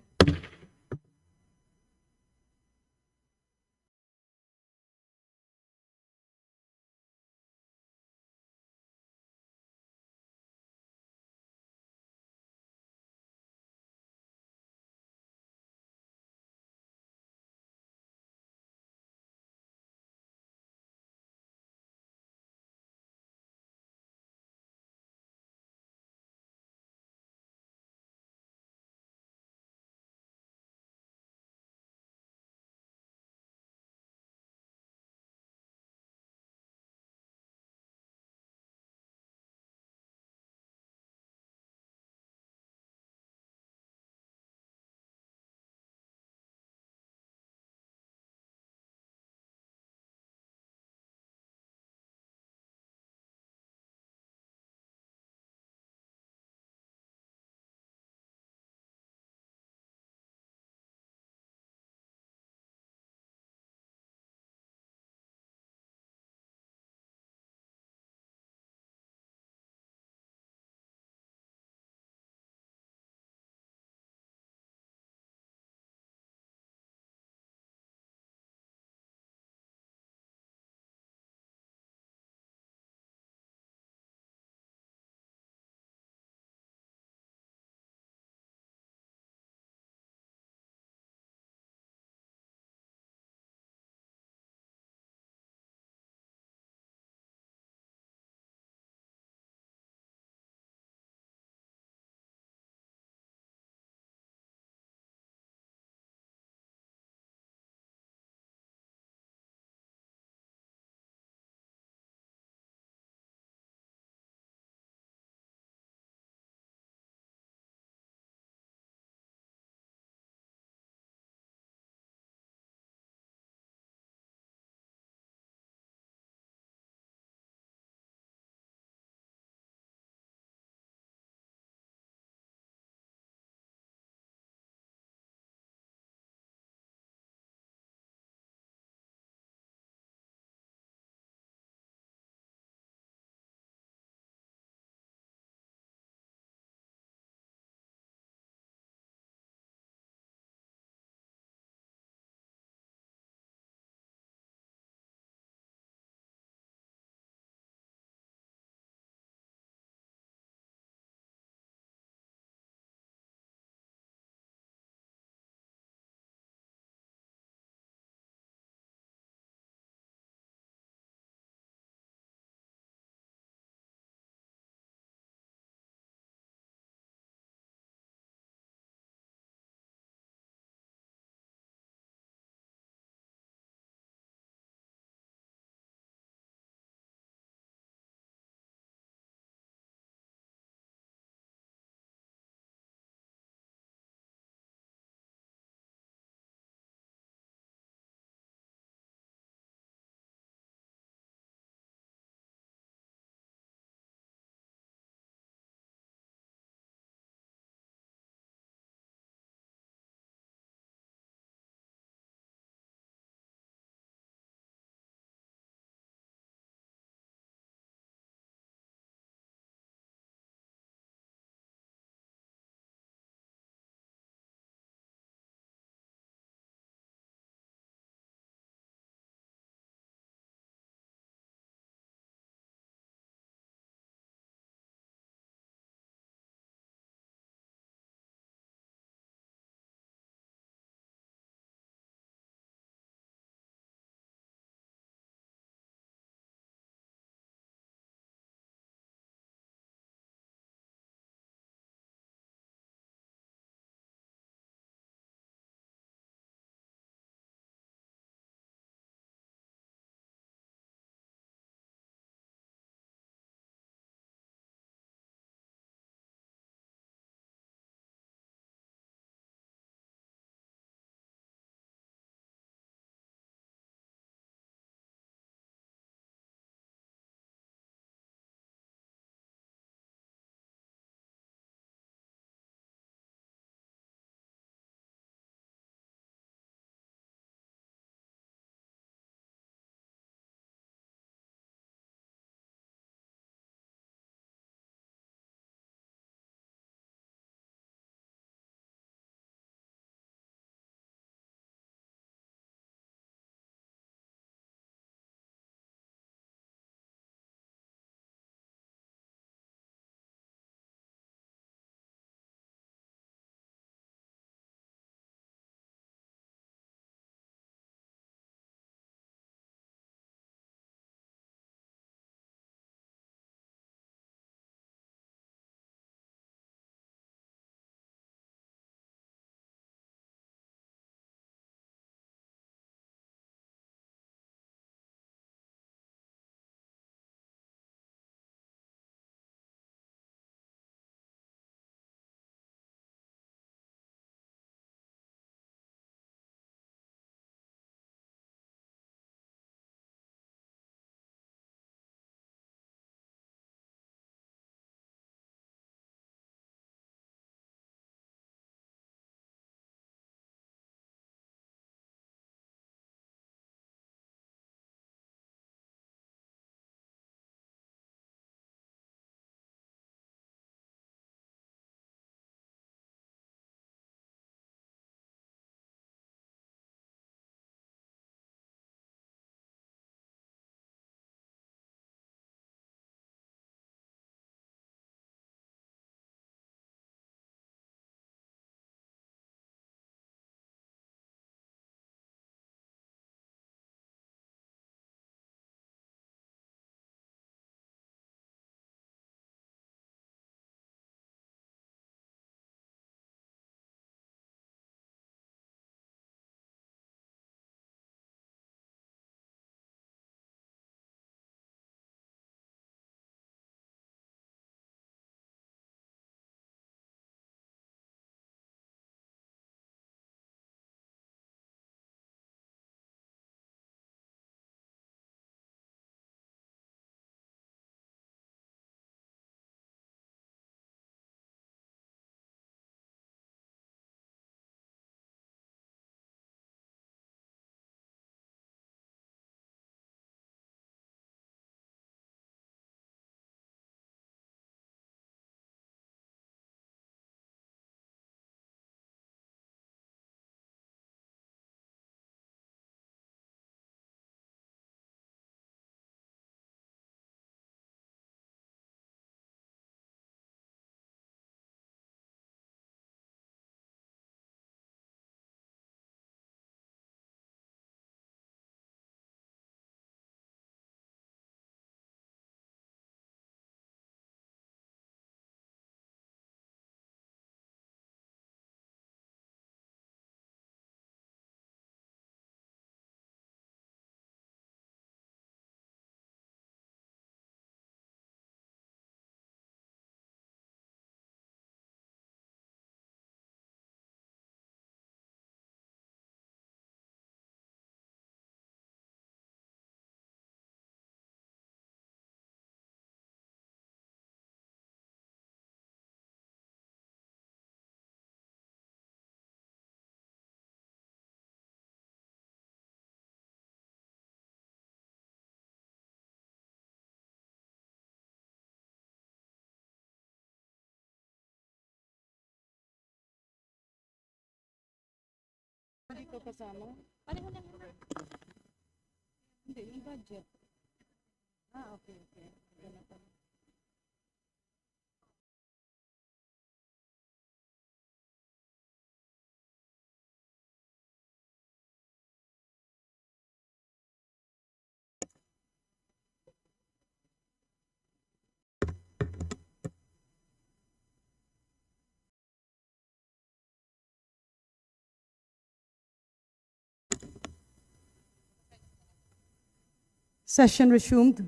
Session resumed.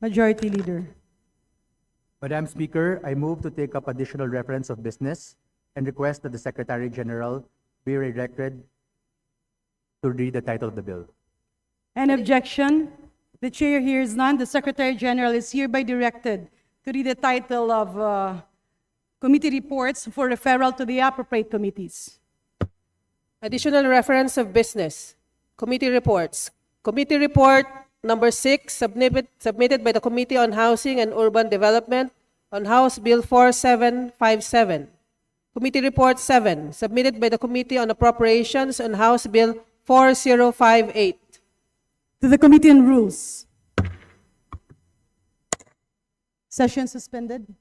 Majority Leader. Madam Speaker, I move to take up additional reference of business and request that the Secretary General be redirected to read the title of the bill. Any objection? The chair hears none. The Secretary General is hereby directed to read the title of committee reports for referral to the appropriate committees. Additional reference of business. Committee reports. Committee report number 6, submitted by the Committee on Housing and Urban Development on House Bill 4757. Committee report 7, submitted by the Committee on Appropriations on House Bill 4058. To the Committee on Rules. Session suspended.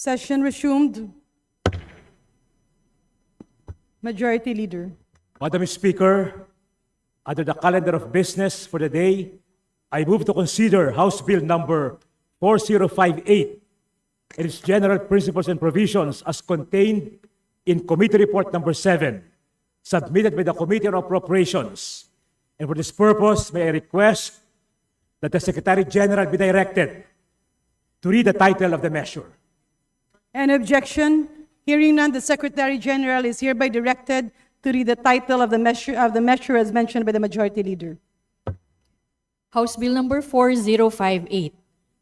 Session resumed. Majority Leader. Madam Speaker, under the calendar of business for the day, I move to consider House Bill number 4058 and its general principles and provisions as contained in Committee Report number 7, submitted by the Committee on Appropriations. And for this purpose, may I request that the Secretary General be directed to read the title of the measure. Any objection? Hearing none, the Secretary General is hereby directed to read the title of the measure as mentioned by the Majority Leader. House Bill number 4058,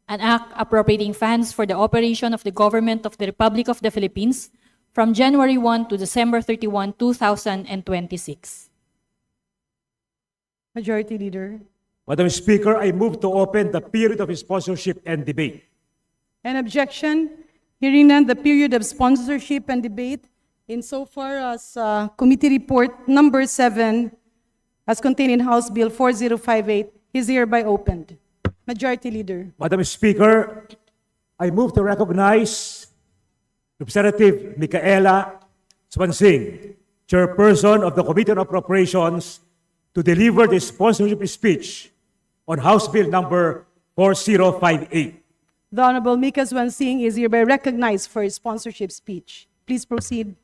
an act appropriating funds for the operation of the government of the Republic of the Philippines from January 1 to December 31, 2026. Majority Leader. Madam Speaker, I move to open the period of sponsorship and debate. An objection? Hearing none, the period of sponsorship and debate insofar as Committee Report number 7 as contained in House Bill 4058 is hereby opened. Majority Leader. Madam Speaker, I move to recognize Representative Micaela Swansing, Chairperson of the Committee on Appropriations, to deliver the sponsorship speech on House Bill number 4058. The Honorable Mika Swansing is hereby recognized for his sponsorship speech. Please proceed.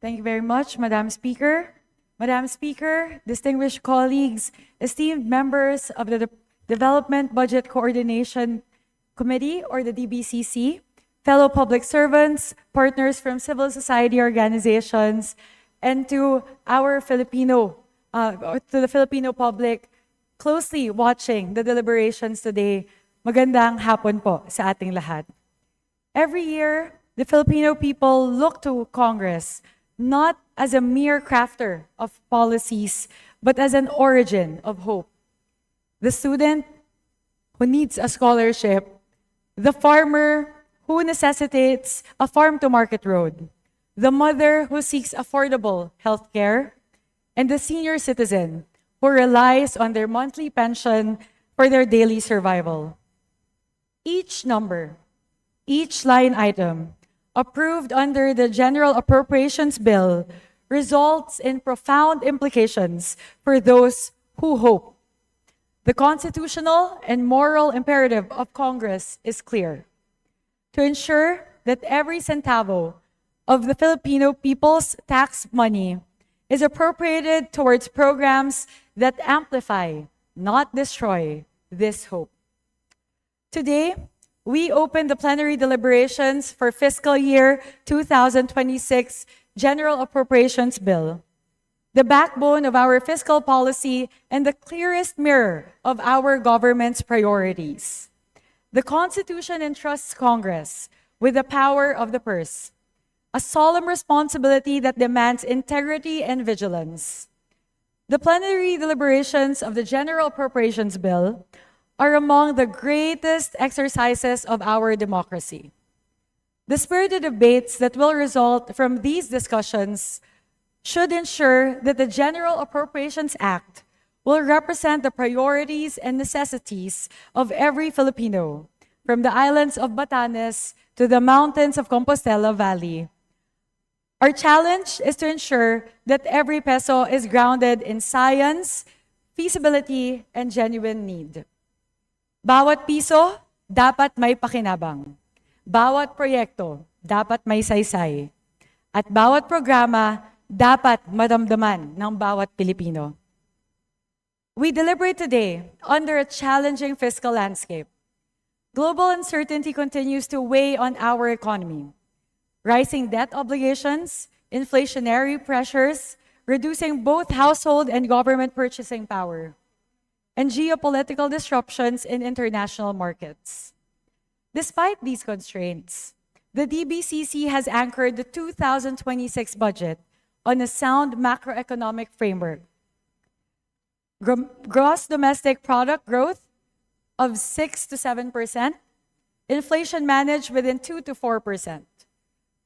Thank you very much, Madam Speaker. Madam Speaker, distinguished colleagues, esteemed members of the Development Budget Coordination Committee, or the DBCC, fellow public servants, partners from civil society organizations, and to our to the Filipino public closely watching the deliberations today, magandang hapon po sa ating lahat. Every year, the Filipino people look to Congress not as a mere crafter of policies, but as an origin of hope. The student who needs a scholarship, the farmer who necessitates a farm-to-market road, the mother who seeks affordable health care, and the senior citizen who relies on their monthly pension for their daily survival. Each number, each line item approved under the General Appropriations Bill results in profound implications for those who hope. The constitutional and moral imperative of Congress is clear: to ensure that every centavo of the Filipino people's tax money is appropriated towards programs that amplify, not destroy, this hope. Today, we open the plenary deliberations for fiscal year 2026 General Appropriations Bill, the backbone of our fiscal policy and the clearest mirror of our government's priorities. The Constitution entrusts Congress with the power of the purse, a solemn responsibility that demands integrity and vigilance. The plenary deliberations of the General Appropriations Bill are among the greatest exercises of our democracy. The spirited debates that will result from these discussions should ensure that the General Appropriations Act will represent the priorities and necessities of every Filipino, from the islands of Batanes to the mountains of Compostela Valley. Our challenge is to ensure that every peso is grounded in science, feasibility, and genuine need. Bawat piso, dapat may pakinabang. Bawat proyekto, dapat may saysay. At bawat programa, dapat madamdaman ng bawat Pilipino. We deliberate today under a challenging fiscal landscape. Global uncertainty continues to weigh on our economy. Rising debt obligations, inflationary pressures, reducing both household and government purchasing power, and geopolitical disruptions in international markets. Despite these constraints, the DBCC has anchored the 2026 budget on a sound macroeconomic framework. Gross domestic product growth of 6 to 7%, inflation managed within 2 to 4%,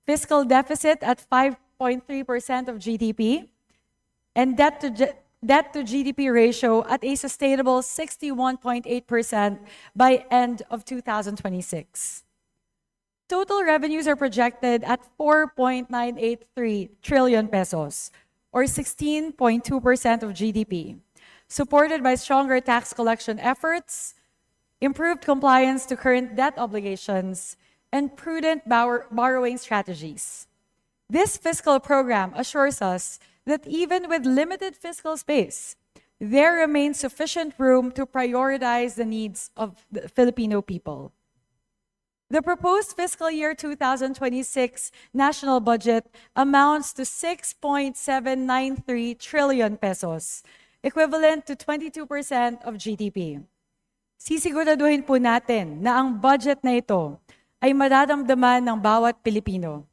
fiscal deficit at 5.3% of GDP, and debt to GDP ratio at a sustainable 61.8% by end of 2026. Total revenues are projected at 4.983 trillion pesos, or 16.2% of GDP, supported by stronger tax collection efforts, improved compliance to current debt obligations, and prudent borrowing strategies. This fiscal program assures us that even with limited fiscal space, there remains sufficient room to prioritize the needs of the Filipino people. The proposed fiscal year 2026 national budget amounts to 6.793 trillion pesos, equivalent to 22% of GDP. Sisiguraduhin po natin na ang budget na ito ay mararamdaman ng bawat Pilipino.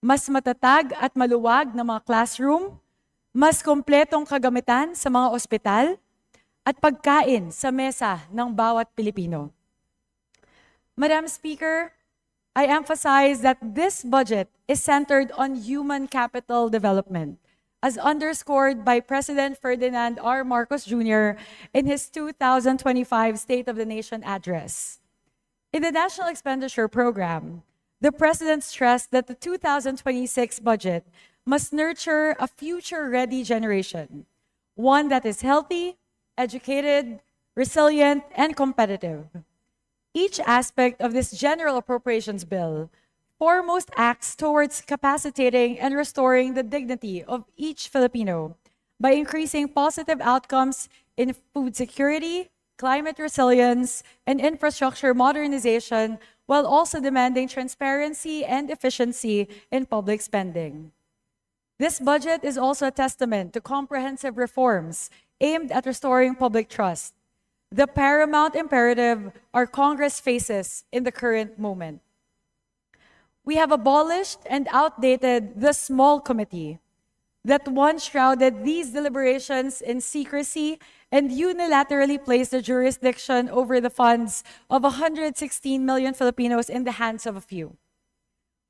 Mas matatag at maluwag na mga classroom, mas kompletong kagamitan sa mga ospital, at pagkain sa mesa ng bawat Pilipino. Madam Speaker, I emphasize that this budget is centered on human capital development, as underscored by President Ferdinand R. Marcos Jr. in his 2025 State of the Nation address. In the National Expenditure Program, the President stressed that the 2026 budget must nurture a future-ready generation, one that is healthy, educated, resilient, and competitive. Each aspect of this General Appropriations Bill foremost acts towards capacitating and restoring the dignity of each Filipino by increasing positive outcomes in food security, climate resilience, and infrastructure modernization, while also demanding transparency and efficiency in public spending. This budget is also a testament to comprehensive reforms aimed at restoring public trust, the paramount imperative our Congress faces in the current moment. We have abolished and outdated the small committee that once shrouded these deliberations in secrecy and unilaterally placed the jurisdiction over the funds of 116 million Filipinos in the hands of a few.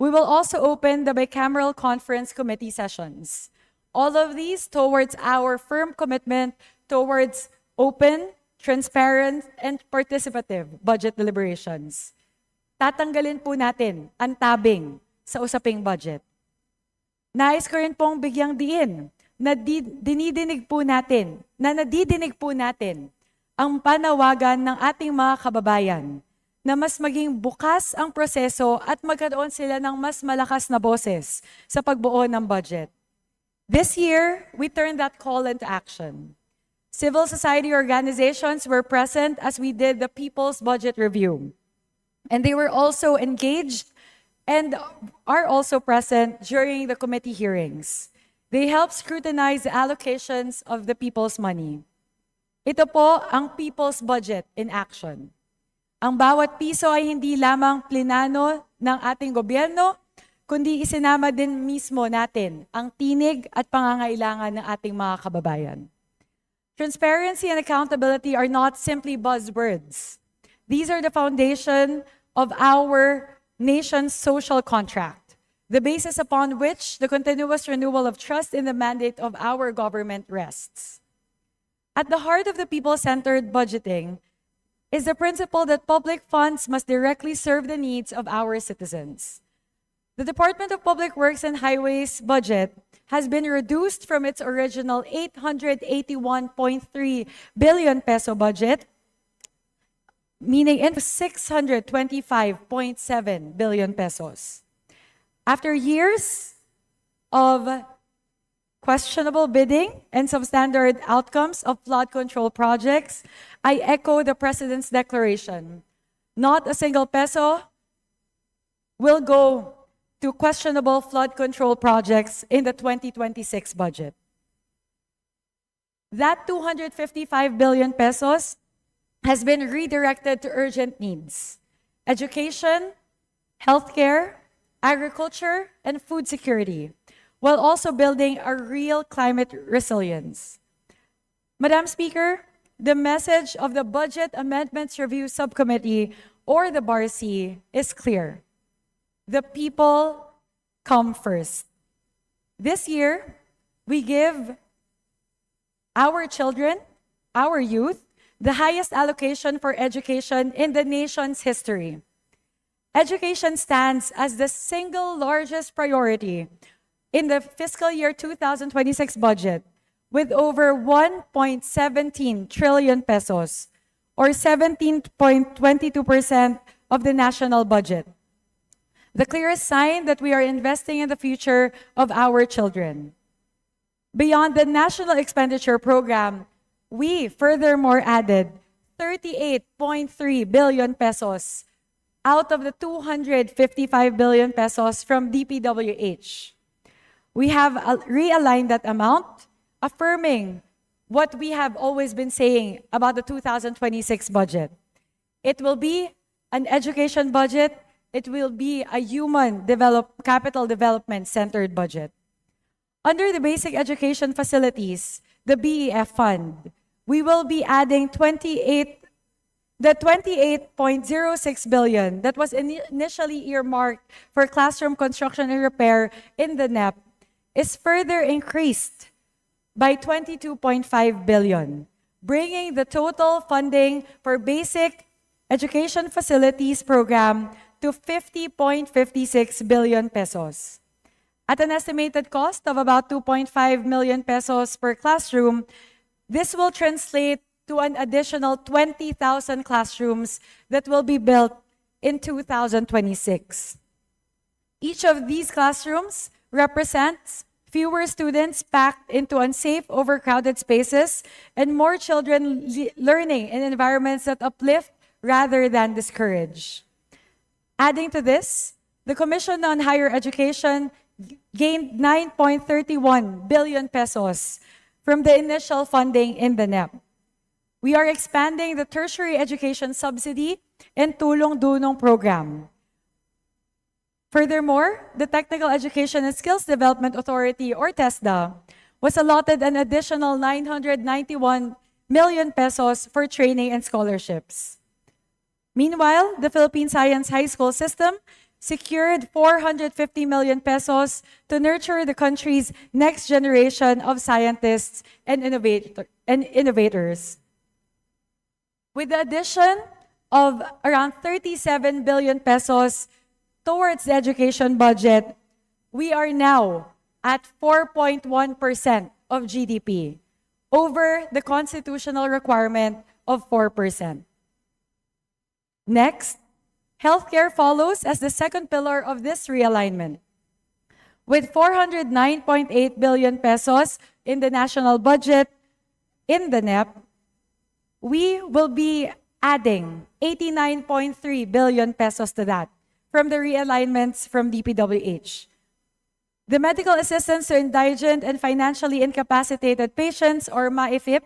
We will also open the bicameral conference committee sessions. All of these towards our firm commitment towards open, transparent, and participative budget deliberations. Tatanggalin po natin ang tabing sa usaping budget. Nais ko rin pong bigyang diin na nadidinig po natin ang panawagan ng ating mga kababayan na mas maging bukas ang proseso at magkaroon sila ng mas malakas na boses sa pagbuo ng budget. This year, we turned that call into action. Civil society organizations were present as we did the People's Budget Review. And they were also engaged and are also present during the committee hearings. They helped scrutinize the allocations of the people's money. Ito po ang people's budget in action. Ang bawat piso ay hindi lamang plinano ng ating gobyerno, kundi isinama din mismo natin ang tinig at pangangailangan ng ating mga kababayan. Transparency and accountability are not simply buzzwords. These are the foundation of our nation's social contract, the basis upon which the continuous renewal of trust in the mandate of our government rests. At the heart of the people-centered budgeting is the principle that public funds must directly serve the needs of our citizens. The Department of Public Works and Highways budget has been reduced from its original 881.3 billion peso budget, meaning into 625.7 billion pesos. After years of questionable bidding and substandard outcomes of flood control projects, I echo the President's declaration. Not a single peso will go to questionable flood control projects in the 2026 budget. That 255 billion pesos has been redirected to urgent needs: education, healthcare, agriculture, and food security, while also building a real climate resilience. Madam Speaker, the message of the Budget Amendments Review Subcommittee, or the BARC, is clear. The people come first. This year, we give our children, our youth, the highest allocation for education in the nation's history. Education stands as the single largest priority in the fiscal year 2026 budget, with over 1.17 trillion pesos, or 17.22% of the national budget. The clearest sign that we are investing in the future of our children. Beyond the national expenditure program, we furthermore added 38.3 billion pesos out of the 255 billion pesos from DPWH. We have realigned that amount, affirming what we have always been saying about the 2026 budget. It will be an education budget. It will be a capital development centered budget. Under the basic education facilities, the BEF fund, we will be adding the 28.06 billion that was initially earmarked for classroom construction and repair in the NEP is further increased by 22.5 billion, bringing the total funding for basic education facilities program to 50.56 billion pesos. At an estimated cost of about 2.5 million pesos per classroom, this will translate to an additional 20,000 classrooms that will be built in 2026. Each of these classrooms represents fewer students packed into unsafe, overcrowded spaces, and more children learning in environments that uplift rather than discourage. Adding to this, the Commission on Higher Education gained 9.31 billion pesos from the initial funding in the NEP. We are expanding the tertiary education subsidy and Tulong Dunong program. Furthermore, the Technical Education and Skills Development Authority, or TESDA, was allotted an additional 991 million pesos for training and scholarships. Meanwhile, the Philippine Science High School System secured 450 million pesos to nurture the country's next generation of scientists and innovators. With the addition of around 37 billion pesos towards the education budget, we are now at 4.1% of GDP, over the constitutional requirement of 4%. Next, healthcare follows as the second pillar of this realignment. With 409.8 billion pesos in the national budget in the NEP, we will be adding 89.3 billion pesos to that from the realignments from DPWH. The medical assistance to indigent and financially incapacitated patients, or MAIFIP,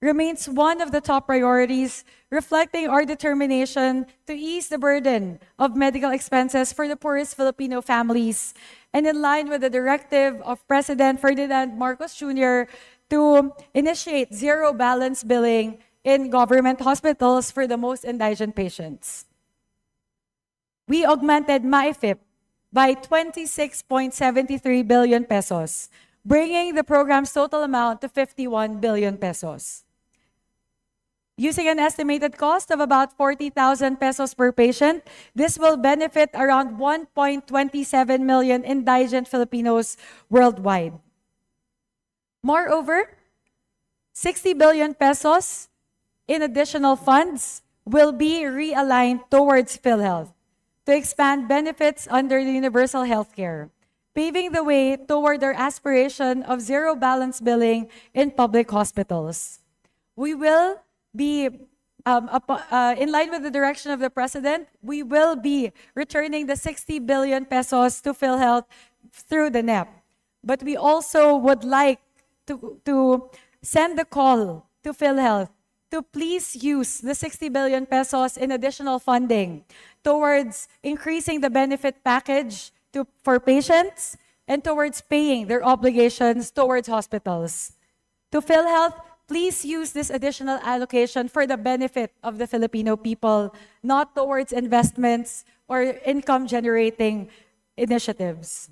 remains one of the top priorities, reflecting our determination to ease the burden of medical expenses for the poorest Filipino families, and in line with the directive of President Ferdinand Marcos Jr. to initiate zero balance billing in government hospitals for the most indigent patients. We augmented MAIFIP by 26.73 billion pesos, bringing the program's total amount to 51 billion pesos. Using an estimated cost of about 40,000 pesos per patient, this will benefit around 1.27 million indigent Filipinos worldwide. Moreover, 60 billion pesos in additional funds will be realigned towards PhilHealth to expand benefits under the universal healthcare, paving the way toward our aspiration of zero balance billing in public hospitals. We will be, in line with the direction of the President, we will be returning the 60 billion pesos to PhilHealth through the NEP. But we also would like to send the call to PhilHealth to please use the 60 billion pesos in additional funding towards increasing the benefit package for patients and towards paying their obligations towards hospitals. To PhilHealth, please use this additional allocation for the benefit of the Filipino people, not towards investments or income-generating initiatives.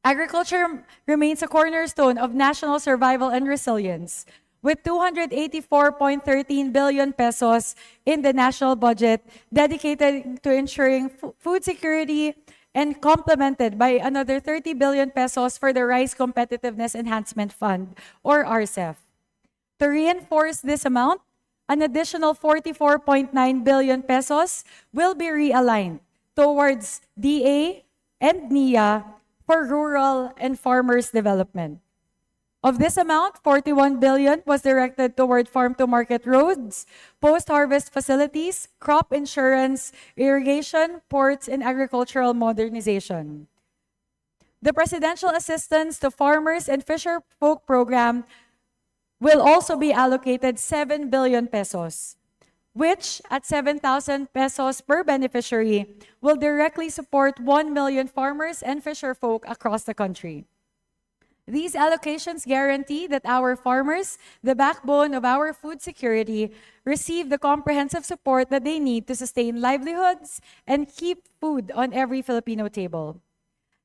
Agriculture remains a cornerstone of national survival and resilience. with 284.13 billion pesos in the national budget dedicated to ensuring food security and complemented by another 30 billion pesos for the Rice Competitiveness Enhancement Fund, or RCEF. To reinforce this amount, an additional 44.9 billion pesos will be realigned towards DA and NIA for rural and farmers development. Of this amount, 41 billion was directed toward farm-to-market roads, post-harvest facilities, crop insurance, irrigation, ports, and agricultural modernization. The Presidential Assistance to Farmers and Fisher Folk Program will also be allocated 7 billion pesos, which at 7,000 pesos per beneficiary will directly support 1 million farmers and fisher folk across the country. These allocations guarantee that our farmers, the backbone of our food security, receive the comprehensive support that they need to sustain livelihoods and keep food on every Filipino table.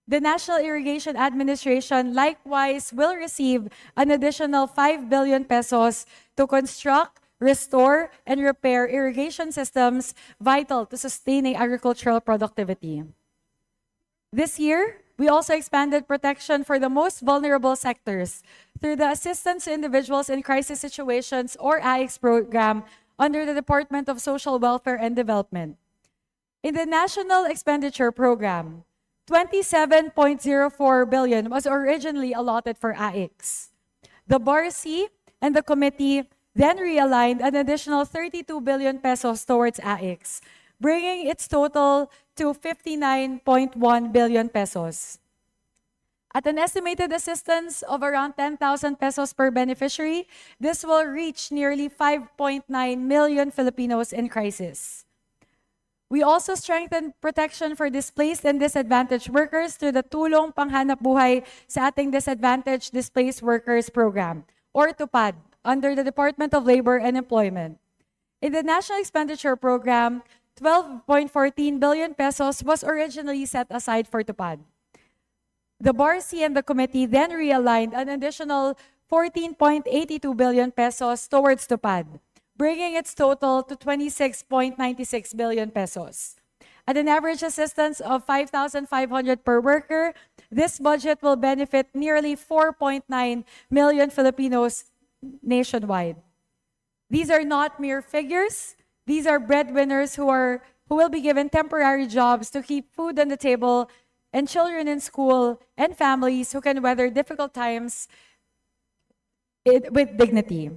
The National Irrigation Administration likewise will receive an additional 5 billion pesos to construct, restore, and repair irrigation systems vital to sustaining agricultural productivity. This year, we also expanded protection for the most vulnerable sectors through the Assistance to Individuals in Crisis Situations, or AICS program, under the Department of Social Welfare and Development. In the National Expenditure Program, 27.04 billion was originally allotted for AICS. The BARC and the committee then realigned an additional 32 billion pesos towards AICS, bringing its total to 59.1 billion pesos. At an estimated assistance of around 10,000 pesos per beneficiary, this will reach nearly 5.9 million Filipinos in crisis. We also strengthened protection for displaced and disadvantaged workers through the Tulong Panghanap Buhay sa Ating Disadvantaged Displaced Workers Program, or TUPAD, under the Department of Labor and Employment. In the National Expenditure Program, 12.14 billion pesos was originally set aside for TUPAD. The BARC and the committee then realigned an additional 14.82 billion pesos towards TUPAD, bringing its total to 26.96 billion pesos. At an average assistance of 5,500 per worker, this budget will benefit nearly 4.9 million Filipinos nationwide. These are not mere figures. These are breadwinners who will be given temporary jobs to keep food on the table and children in school and families who can weather difficult times with dignity.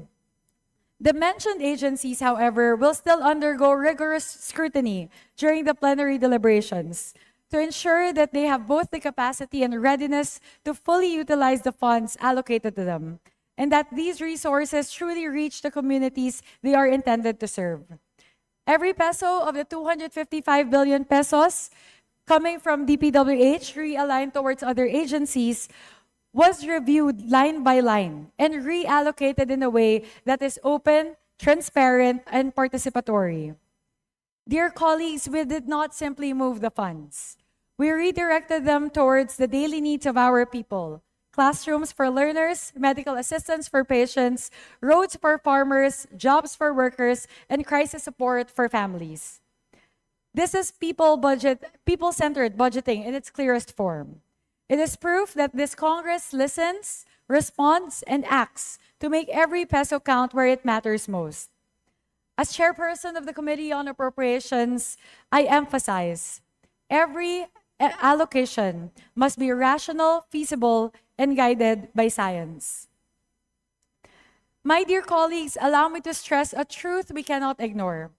The mentioned agencies, however, will still undergo rigorous scrutiny during the plenary deliberations to ensure that they have both the capacity and readiness to fully utilize the funds allocated to them, and that these resources truly reach the communities they are intended to serve. Every peso of the 255 billion pesos coming from DPWH realigned towards other agencies was reviewed line by line and reallocated in a way that is open, transparent, and participatory. Dear colleagues, we did not simply move the funds. We redirected them towards the daily needs of our people: classrooms for learners, medical assistance for patients, roads for farmers, jobs for workers, and crisis support for families. This is people-centered budgeting in its clearest form. It is proof that this Congress listens, responds, and acts to make every peso count where it matters most. As chairperson of the Committee on Appropriations, I emphasize every allocation must be rational, feasible, and guided by science. My dear colleagues, allow me to stress a truth we cannot ignore.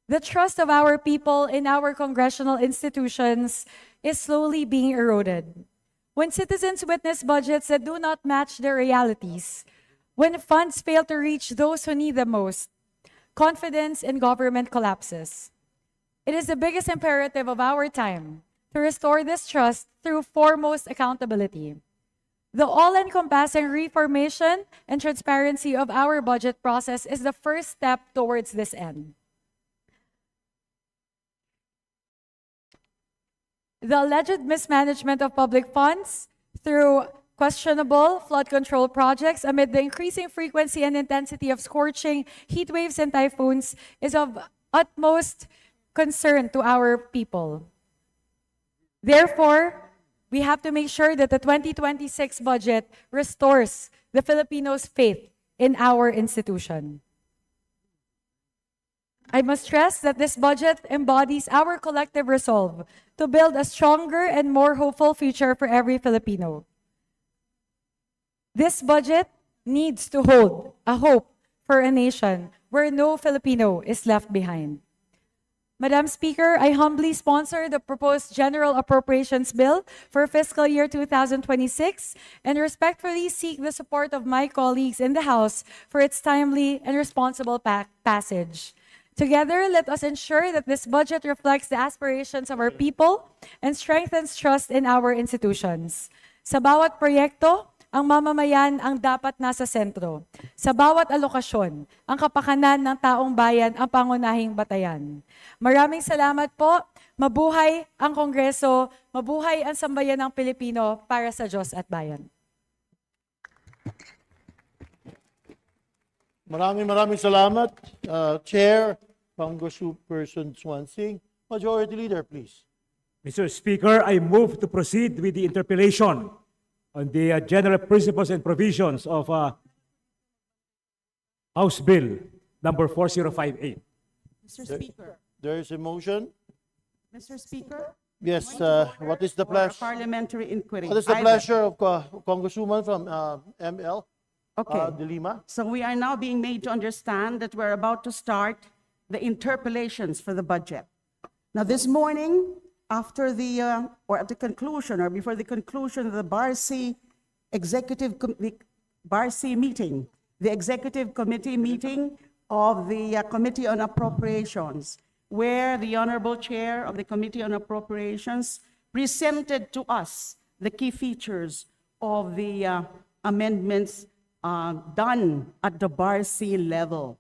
The trust of our people in our congressional institutions is slowly being eroded. When citizens witness budgets that do not match their realities, when funds fail to reach those who need them most, confidence in government collapses. It is the biggest imperative of our time to restore this trust through foremost accountability. The all-encompassing reformation and transparency of our budget process is the first step towards this end. The alleged mismanagement of public funds through questionable flood control projects amid the increasing frequency and intensity of scorching heat waves and typhoons is of utmost concern to our people. Therefore, we have to make sure that the 2026 budget restores the Filipinos' faith in our institution. I must stress that this budget embodies our collective resolve to build a stronger and more hopeful future for every Filipino. This budget needs to hold a hope for a nation where no Filipino is left behind. Madam Speaker, I humbly sponsor the proposed General Appropriations Bill for fiscal year 2026 and respectfully seek the support of my colleagues in the House for its timely and responsible passage. Together, let us ensure that this budget reflects the aspirations of our people and strengthens trust in our institutions. Sa bawat proyekto, ang mamamayan ang dapat nasa sentro. Sa bawat alokasyon, ang kapakanan ng taong bayan ang pangunahing batayan. Maraming salamat po. Mabuhay ang Kongreso, mabuhay ang sambayan ng Pilipino para sa Diyos at bayan. Maraming salamat, Chair, Congressperson Swansing. Majority Leader, please. Mr. Speaker, I move to proceed with the interpellation on the general principles and provisions of House Bill number 4058. Mr. Speaker. There is a motion. Mr. Speaker. Yes, what is the pleasure? Parliamentary inquiry. What is the pleasure of Congresswoman from ML? De Lima? So we are now being made to understand that we're about to start the interpellations for the budget. Now this morning, after the, or at the conclusion, or before the conclusion of the BARC meeting, the executive committee meeting of the Committee on Appropriations, where the Honorable Chair of the Committee on Appropriations presented to us the key features of the amendments done at the BARC level.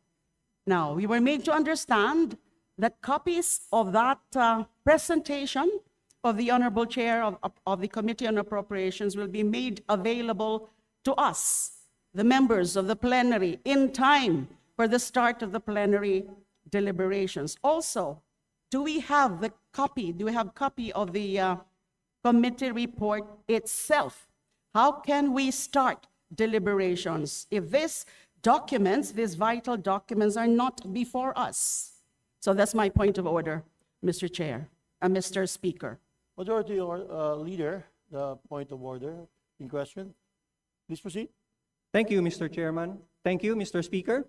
Now, we were made to understand that copies of that presentation of the Honorable Chair of the Committee on Appropriations will be made available to us, the members of the plenary, in time for the start of the plenary deliberations. Also, do we have copy of the committee report itself? How can we start deliberations if these vital documents are not before us? So that's my point of order, Mr. Chair, Mr. Speaker. Majority Leader, the point of order in question. Please proceed. Thank you, Mr. Chairman. Thank you, Mr. Speaker.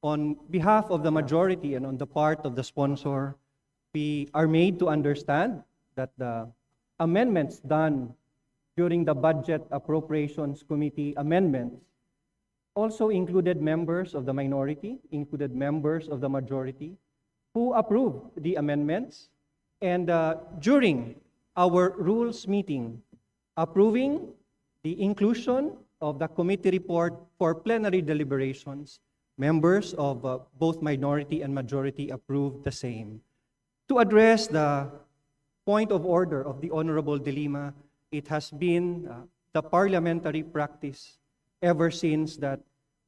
On behalf of the majority and on the part of the sponsor, we are made to understand that the amendments done during the Budget Appropriations Committee amendments also included members of the minority, included members of the majority, who approved the amendments. And during our rules meeting, approving the inclusion of the committee report for plenary deliberations, members of both minority and majority approved the same. To address the point of order of the Honorable De Lima, it has been the parliamentary practice ever since that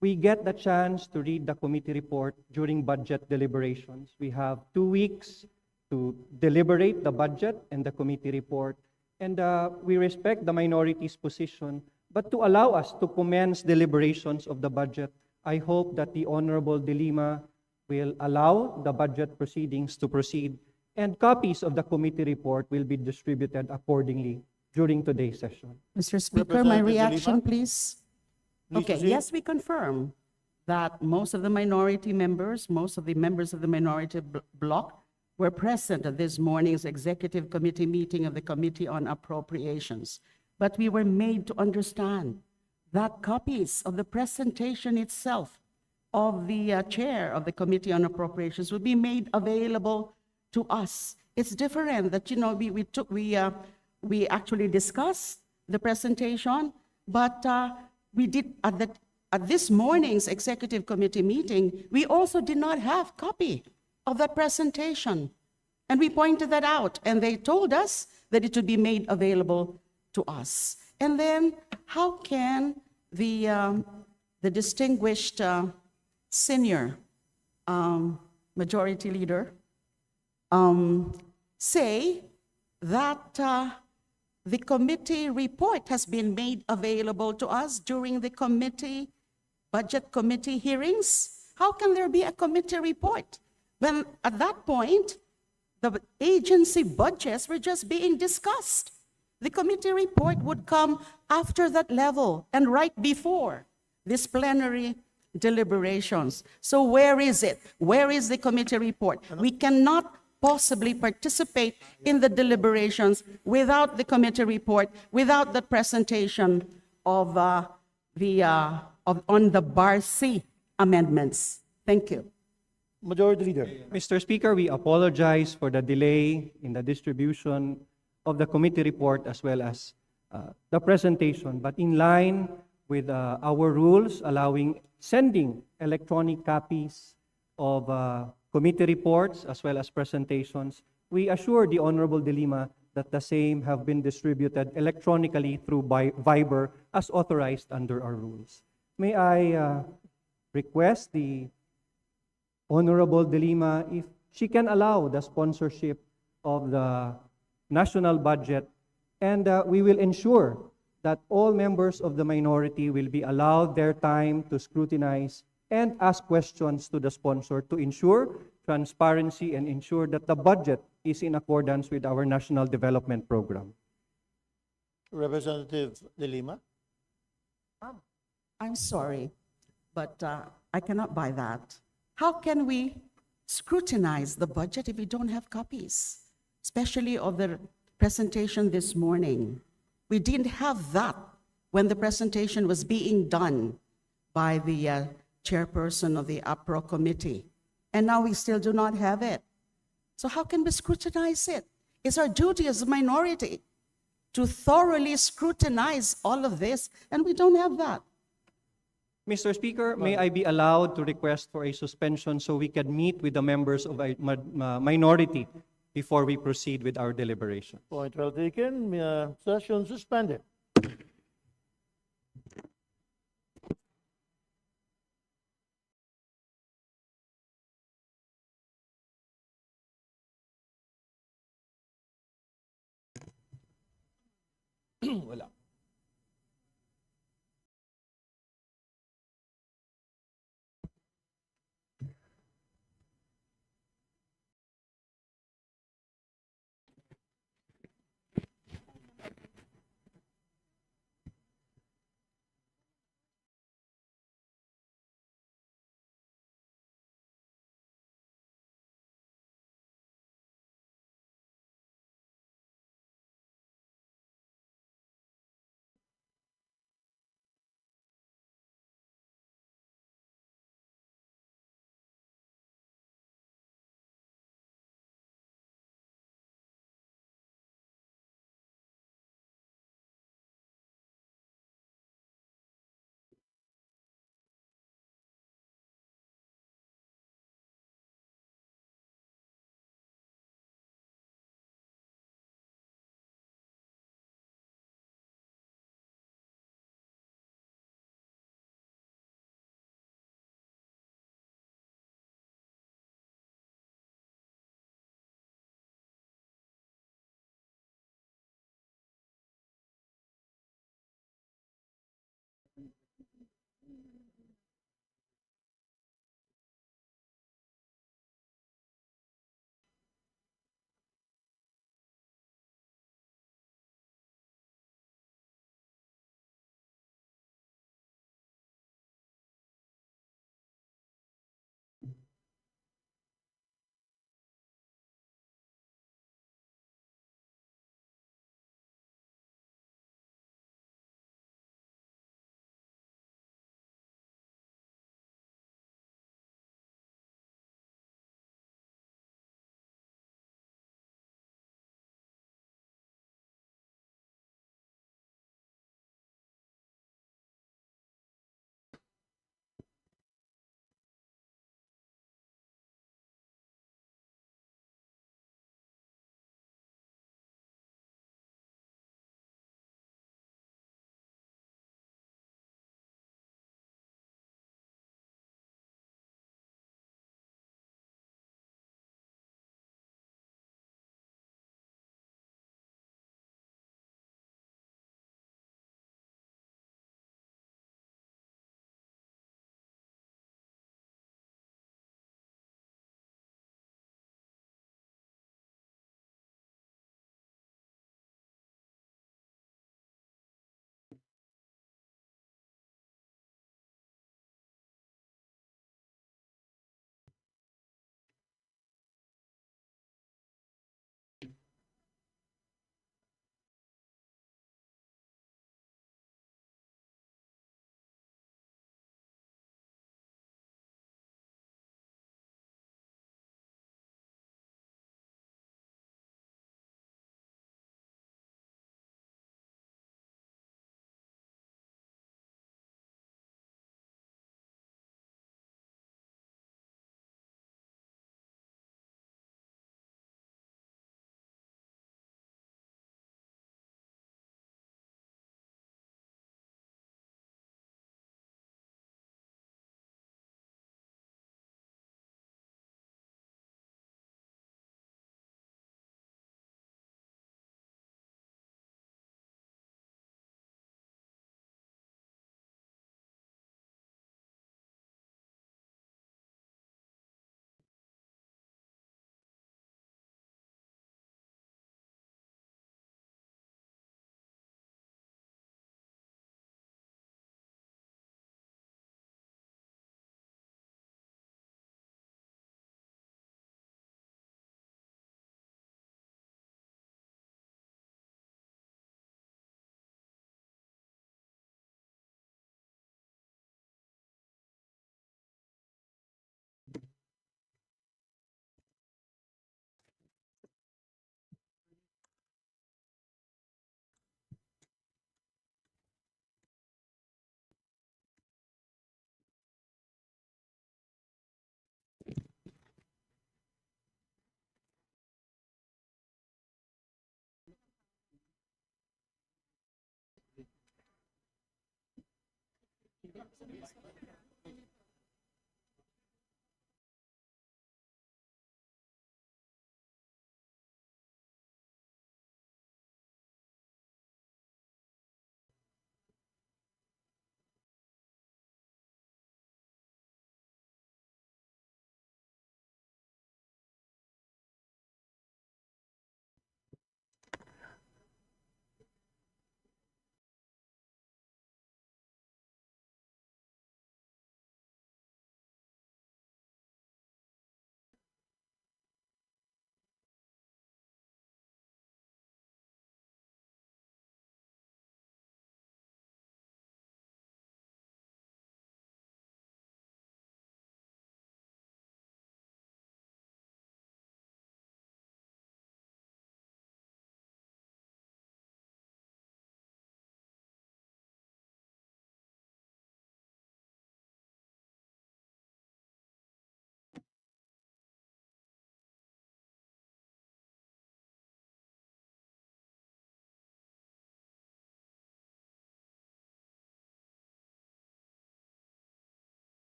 we get the chance to read the committee report during budget deliberations. We have 2 weeks to deliberate the budget and the committee report, and we respect the minority's position. But to allow us to commence deliberations of the budget, I hope that the Honorable De Lima will allow the budget proceedings to proceed, and copies of the committee report will be distributed accordingly during today's session. Mr. Speaker, my Representative De reaction, Lima? please. Please Okay, proceed. yes, we confirm that most of the minority members, most of the members of the minority bloc were present at this morning's executive committee meeting of the Committee on Appropriations. But we were made to understand that copies of the presentation itself of the chair of the Committee on Appropriations will be made available to us. It's different that, you know, we actually discussed the presentation, but we did at this morning's executive committee meeting, we also did not have copy of that presentation. And we pointed that out, and they told us that it would be made available to us. And then how can the distinguished senior majority leader say that the committee report has been made available to us during the budget committee hearings? How can there be a committee report when at that point the agency budgets were just being discussed? The committee report would come after that level and right before this plenary deliberations. So where is it? Where is the committee report? We cannot possibly participate in the deliberations without the committee report, without the presentation of on the Bar C amendments. Thank you. Majority Leader. Mr. Speaker, we apologize for the delay in the distribution of the committee report as well as the presentation, but in line with our rules allowing sending electronic copies of committee reports as well as presentations, we assure the Honorable De Lima that the same have been distributed electronically through Viber as authorized under our rules. May I request the Honorable De Lima if she can allow the sponsorship of the national budget, and we will ensure that all members of the minority will be allowed their time to scrutinize and ask questions to the sponsor to ensure transparency and ensure that the budget is in accordance with our national development program. Representative De Lima. I'm sorry, but I cannot buy that. How can we scrutinize the budget if we don't have copies, especially of the presentation this morning? We didn't have that when the presentation was being done by the chairperson of the APRO committee, and now we still do not have it. So how can we scrutinize it? It's our duty as a minority to thoroughly scrutinize all of this, and we don't have that. Mr. Speaker, may I be allowed to request for a suspension so we can meet with the members of a minority before we proceed with our deliberation? Point well taken. Session suspended. Wala.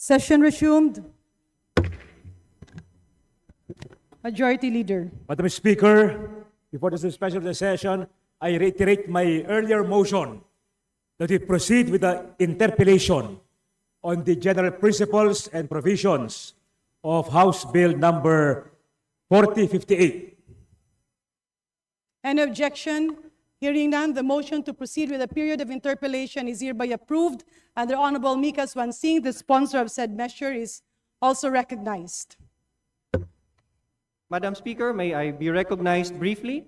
Session resumed. Majority Leader. Madam Speaker, before the suspension of the session, I reiterate my earlier motion that we proceed with the interpellation on the general principles and provisions of House Bill number 4058. Any objection? Hearing none, the motion to proceed with a period of interpellation is hereby approved, and the Honorable Mika Swansing, the sponsor of said measure, is also recognized. Madam Speaker, may I be recognized briefly?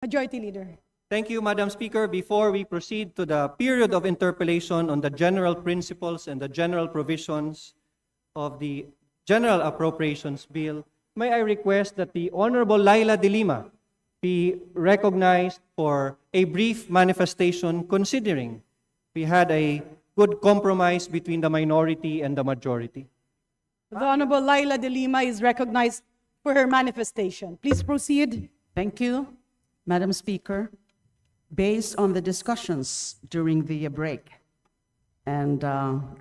Majority Leader. Thank you, Madam Speaker. Before we proceed to the period of interpellation on the general principles and the general provisions of the General Appropriations Bill, may I request that the Honorable Laila de Lima be recognized for a brief manifestation, considering we had a good compromise between the minority and the majority. The Honorable Laila de Lima is recognized for her manifestation. Please proceed. Thank you, Madam Speaker. Based on the discussions during the break, and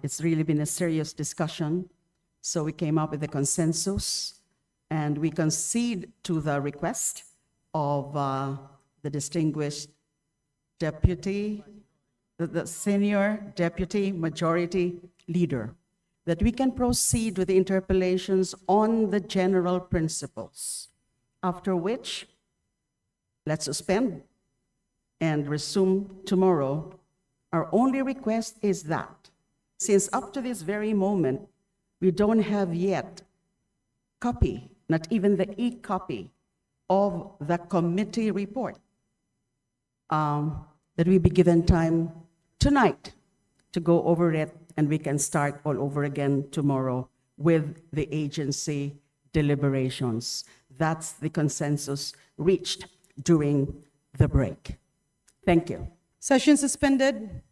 it's really been a serious discussion, so we came up with a consensus, and we concede to the request of the distinguished deputy, the senior deputy majority leader, that we can proceed with the interpellations on the general principles, after which let's suspend and resume tomorrow. Our only request is that, since up to this very moment, we don't have yet copy, not even the e-copy of the committee report, that we be given time tonight to go over it, and we can start all over again tomorrow with the agency deliberations. That's the consensus reached during the break. Thank you. Session suspended.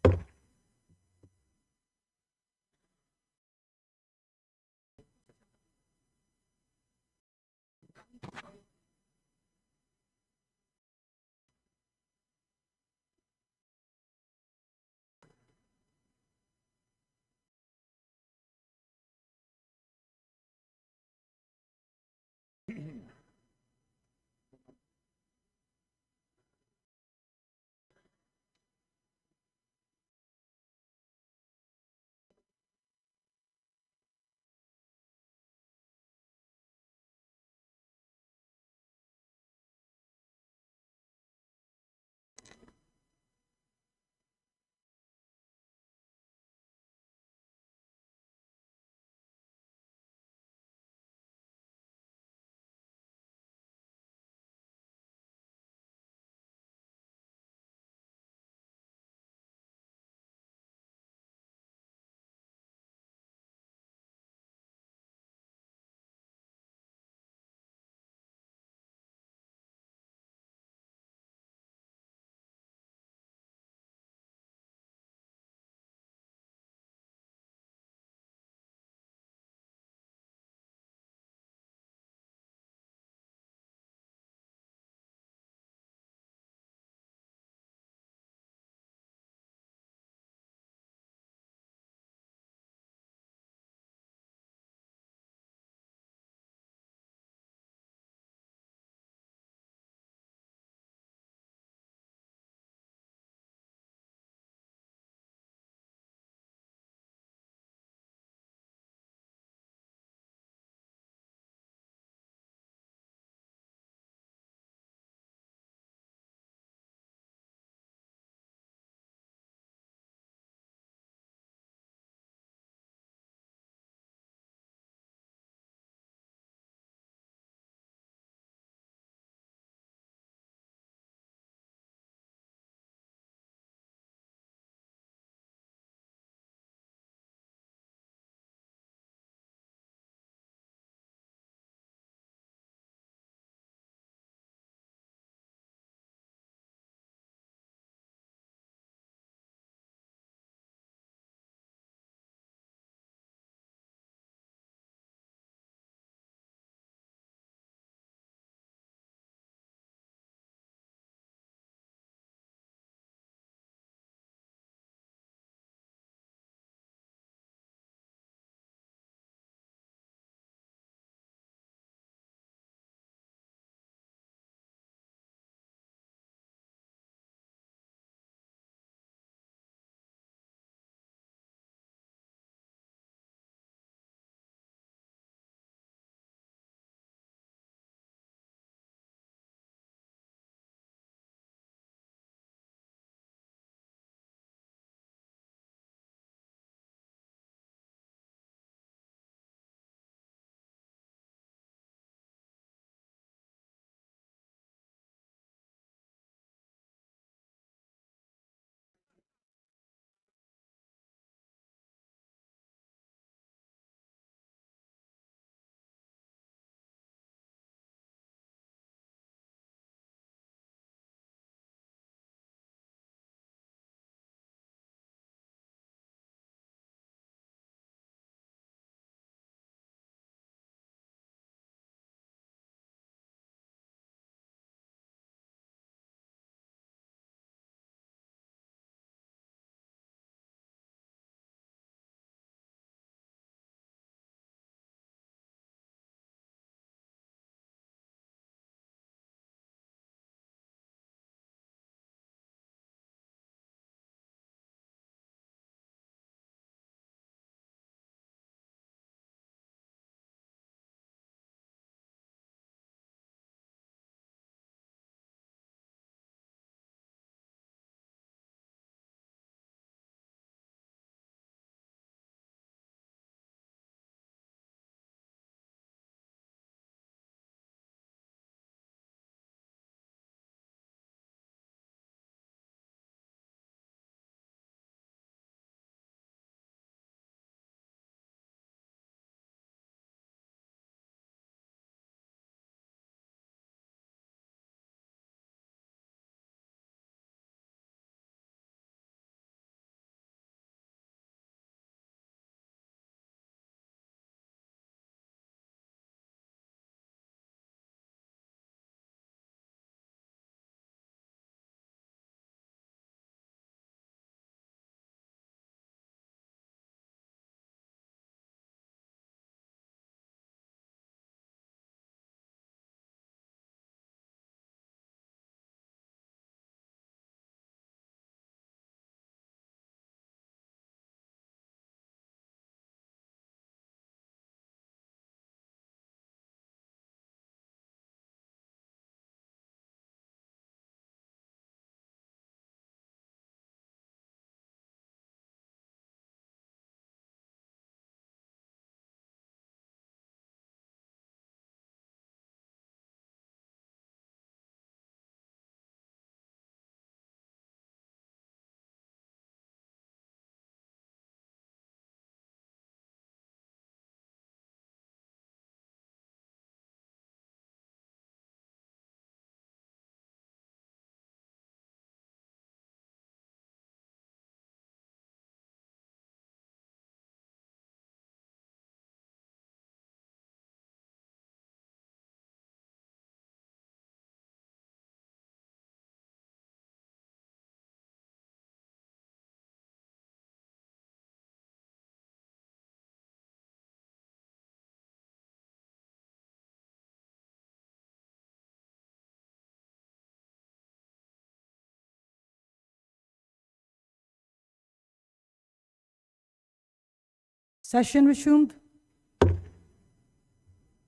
Session resumed.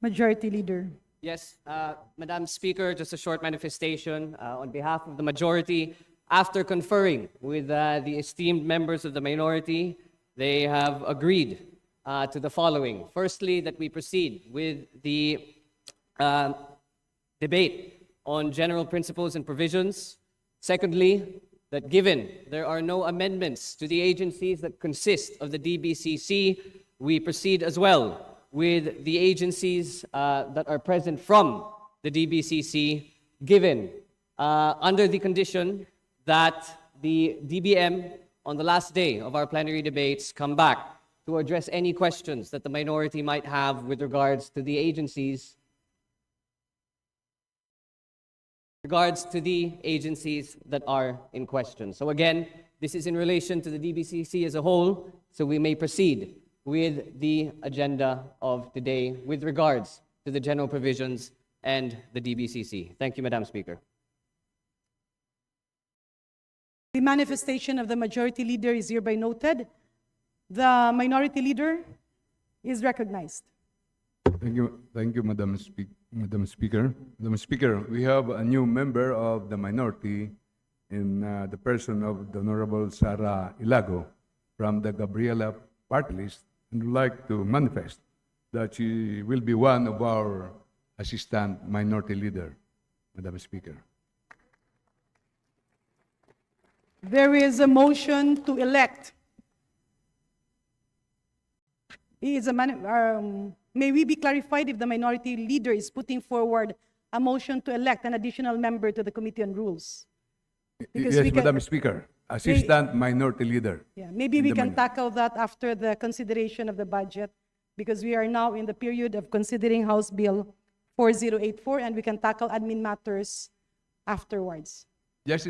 Majority Leader. Yes, Madam Speaker, just a short manifestation on behalf of the majority. After conferring with the esteemed members of the minority, they have agreed to the following. Firstly, that we proceed with the debate on general principles and provisions. Secondly, that given there are no amendments to the agencies that consist of the DBCC, we proceed as well with the agencies that are present from the DBCC, given under the condition that the DBM on the last day of our plenary debates come back to address any questions that the minority might have with regards to the agencies that are in question. So again, this is in relation to the DBCC as a whole, so we may proceed with the agenda of today with regards to the general provisions and the DBCC. Thank you, Madam Speaker. The manifestation of the Majority Leader is hereby noted. The Minority Leader is recognized. Thank you, Madam Speaker. Madam Speaker, we have a new member of the minority in the person of the Honorable Sara Ilago from the Gabriela party list, and would like to manifest that she will be one of our assistant minority leader, Madam Speaker. There is a motion to elect. May we be clarified if the Minority Leader is putting forward a motion to elect an additional member to the Committee on Rules? Because Yes, we can- Madam Speaker, assistant minority leader. Yeah, maybe in we the can minor- tackle that after the consideration of the budget, because we are now in the period of considering House Bill 4084, and we can tackle admin matters afterwards. Just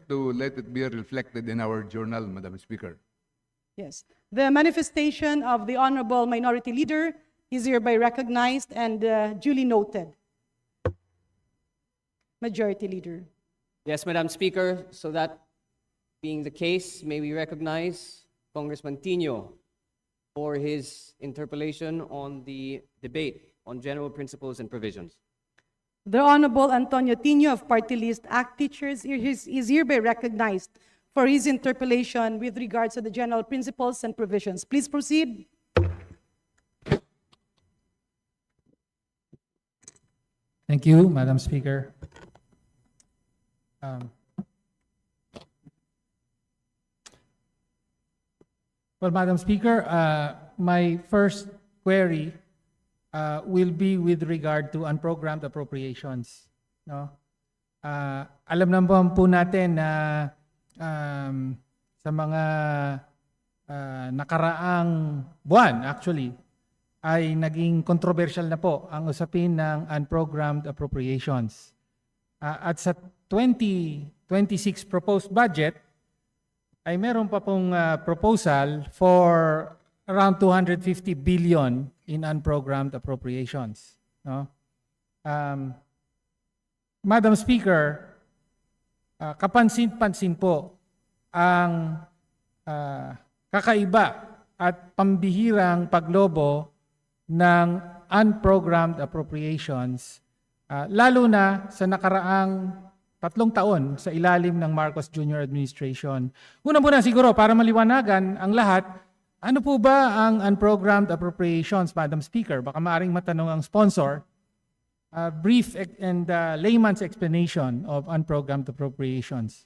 to let it be reflected in our journal, Madam Speaker. Yes. The manifestation of the Honorable Minority Leader is hereby recognized and duly noted. Majority Leader. Yes, Madam Speaker, so that being the case, may we recognize Congressman Tino for his interpellation on the debate on general principles and provisions. The Honorable Antonio Tino of Party List ACT Teachers is hereby recognized for his interpellation with regards to the general principles and provisions. Please proceed. Thank you, Madam Speaker. Well, Madam Speaker, my first query will be with regard to unprogrammed appropriations. No? Alam naman po natin na sa mga nakaraang buwan, actually, ay naging controversial na po ang usapin ng unprogrammed appropriations. At sa 2026 proposed budget, ay meron pa pong proposal for around 250 billion in unprogrammed appropriations. No? Madam Speaker, kapansin-pansin po ang kakaiba at pambihirang paglobo ng unprogrammed appropriations, lalo na sa nakaraang 3 taon sa ilalim ng Marcos Jr. Administration. Unang-una siguro, para maliwanagan ang lahat, ano po ba ang unprogrammed appropriations, Madam Speaker? Baka maaaring matanong ang sponsor. Brief and layman's explanation of unprogrammed appropriations.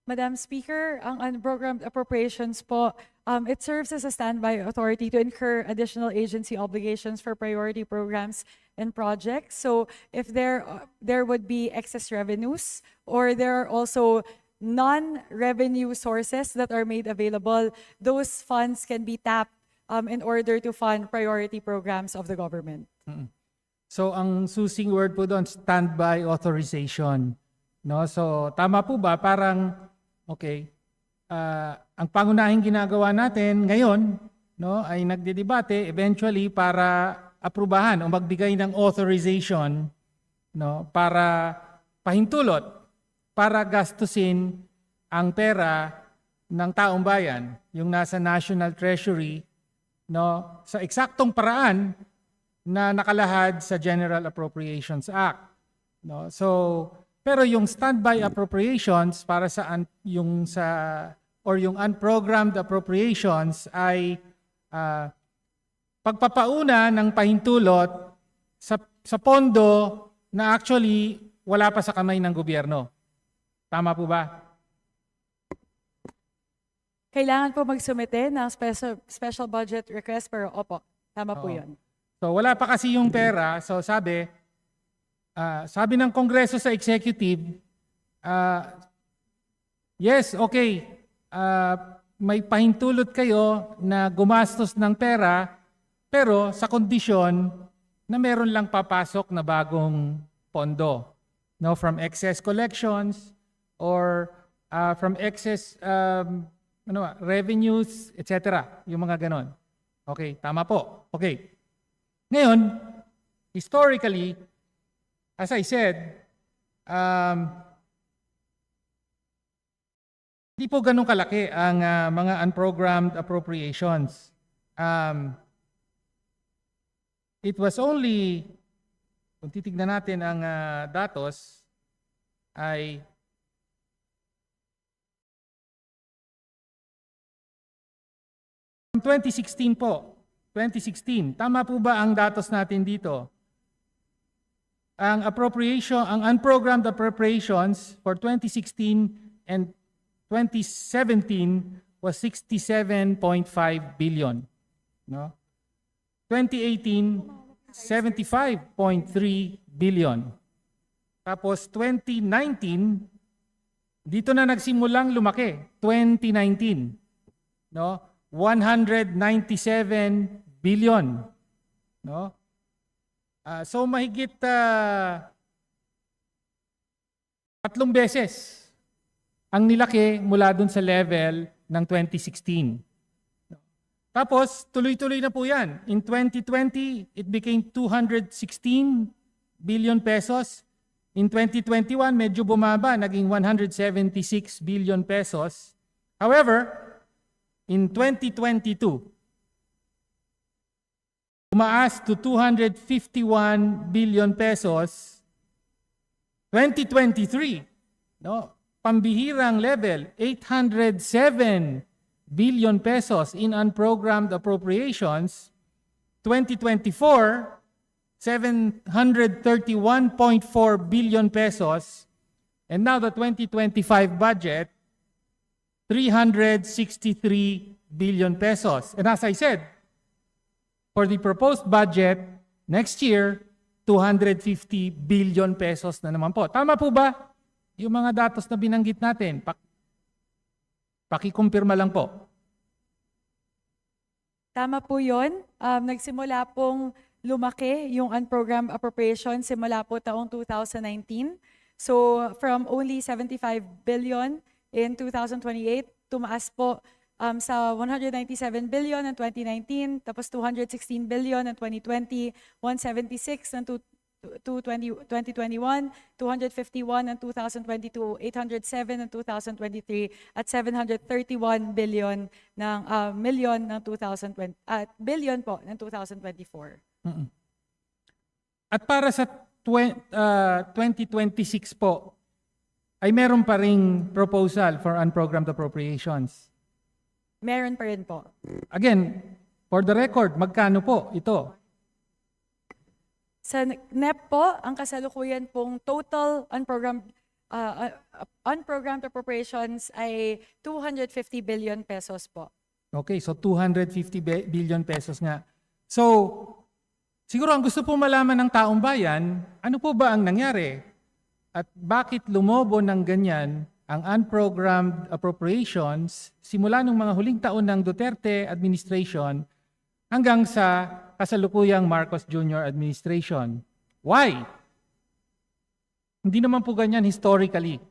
Madam Speaker, ang unprogrammed appropriations po, it serves as a standby authority to incur additional agency obligations for priority programs and projects. So if there would be excess revenues, or there are also non-revenue sources that are made available, those funds can be tapped in order to fund priority programs of the government. So ang susing word po doon, standby authorization. No? So tama po ba, parang, okay, ang pangunahing ginagawa natin ngayon, no, ay nagdedebate eventually para aprubahan o magbigay ng authorization, no, para pahintulot, para gastusin ang pera ng taong bayan, yung nasa National Treasury, no, sa eksaktong paraan na nakalahad sa General Appropriations Act. No? So, pero yung standby appropriations para sa yung unprogrammed appropriations ay pagpapauna ng pahintulot sa pondo na actually wala pa sa kamay ng gobyerno. Tama po ba? Kailangan po magsumite ng special budget request, pero opo, tama po Oo. yun. So wala pa kasi yung pera. So sabi ng Kongreso sa executive, yes, okay, may pahintulot kayo na gumastos ng pera, pero sa kondisyon na meron lang papasok na bagong pondo, no, from excess collections or from excess revenues, etc. Yung mga ganon. Okay, tama po. Okay. Ngayon, historically, as I said, hindi po ganun kalaki ang mga unprogrammed appropriations. It was only, kung titignan natin ang datos, ay from 2016 po. 2016. Tama po ba ang datos natin dito? Ang unprogrammed appropriations for 2016 and 2017 was 67.5 billion. No? 2018, 75.3 billion. Tapos 2019, dito na nagsimulang lumaki. 2019, no? 197 billion. No? So mahigit 3 beses ang nilaki mula dun sa level ng 2016. Tapos tuloy-tuloy na po yan. In 2020, it became 216 billion pesos. In 2021, medyo bumaba, naging 176 billion pesos. However, in 2022, umaas to 251 billion pesos. 2023, no, pambihirang level, 807 billion pesos in unprogrammed appropriations. 2024, 731.4 billion pesos. And now the 2025 budget, 363 billion pesos. And as I said, for the proposed budget next year, 250 billion pesos na naman po. Tama po ba yung mga datos na binanggit natin? Pakikumpirma lang po. Tama po yun. Nagsimula pong lumaki yung unprogrammed appropriation simula po taong 2019. So from only 75 billion in 2028, tumaas po sa 197 billion in 2019, tapos 216 billion in 2020, 176 in 2021, 251 in 2022, 807 in 2023, at 731 billion ng billion po ng 2024. At para sa 2026 po, ay meron pa ring proposal for unprogrammed appropriations. Meron pa rin po. Again, for the record, magkano po ito? Sa NEP po, ang kasalukuyan pong total unprogrammed appropriations ay 250 billion pesos po. Okay, so 250 billion pesos nga. So, siguro ang gusto po malaman ng taong bayan, ano po ba ang nangyari? At bakit lumobo ng ganyan ang unprogrammed appropriations simula nung mga huling taon ng Duterte administration hanggang sa kasalukuyang Marcos Jr. administration? Why? Hindi naman po ganyan historically.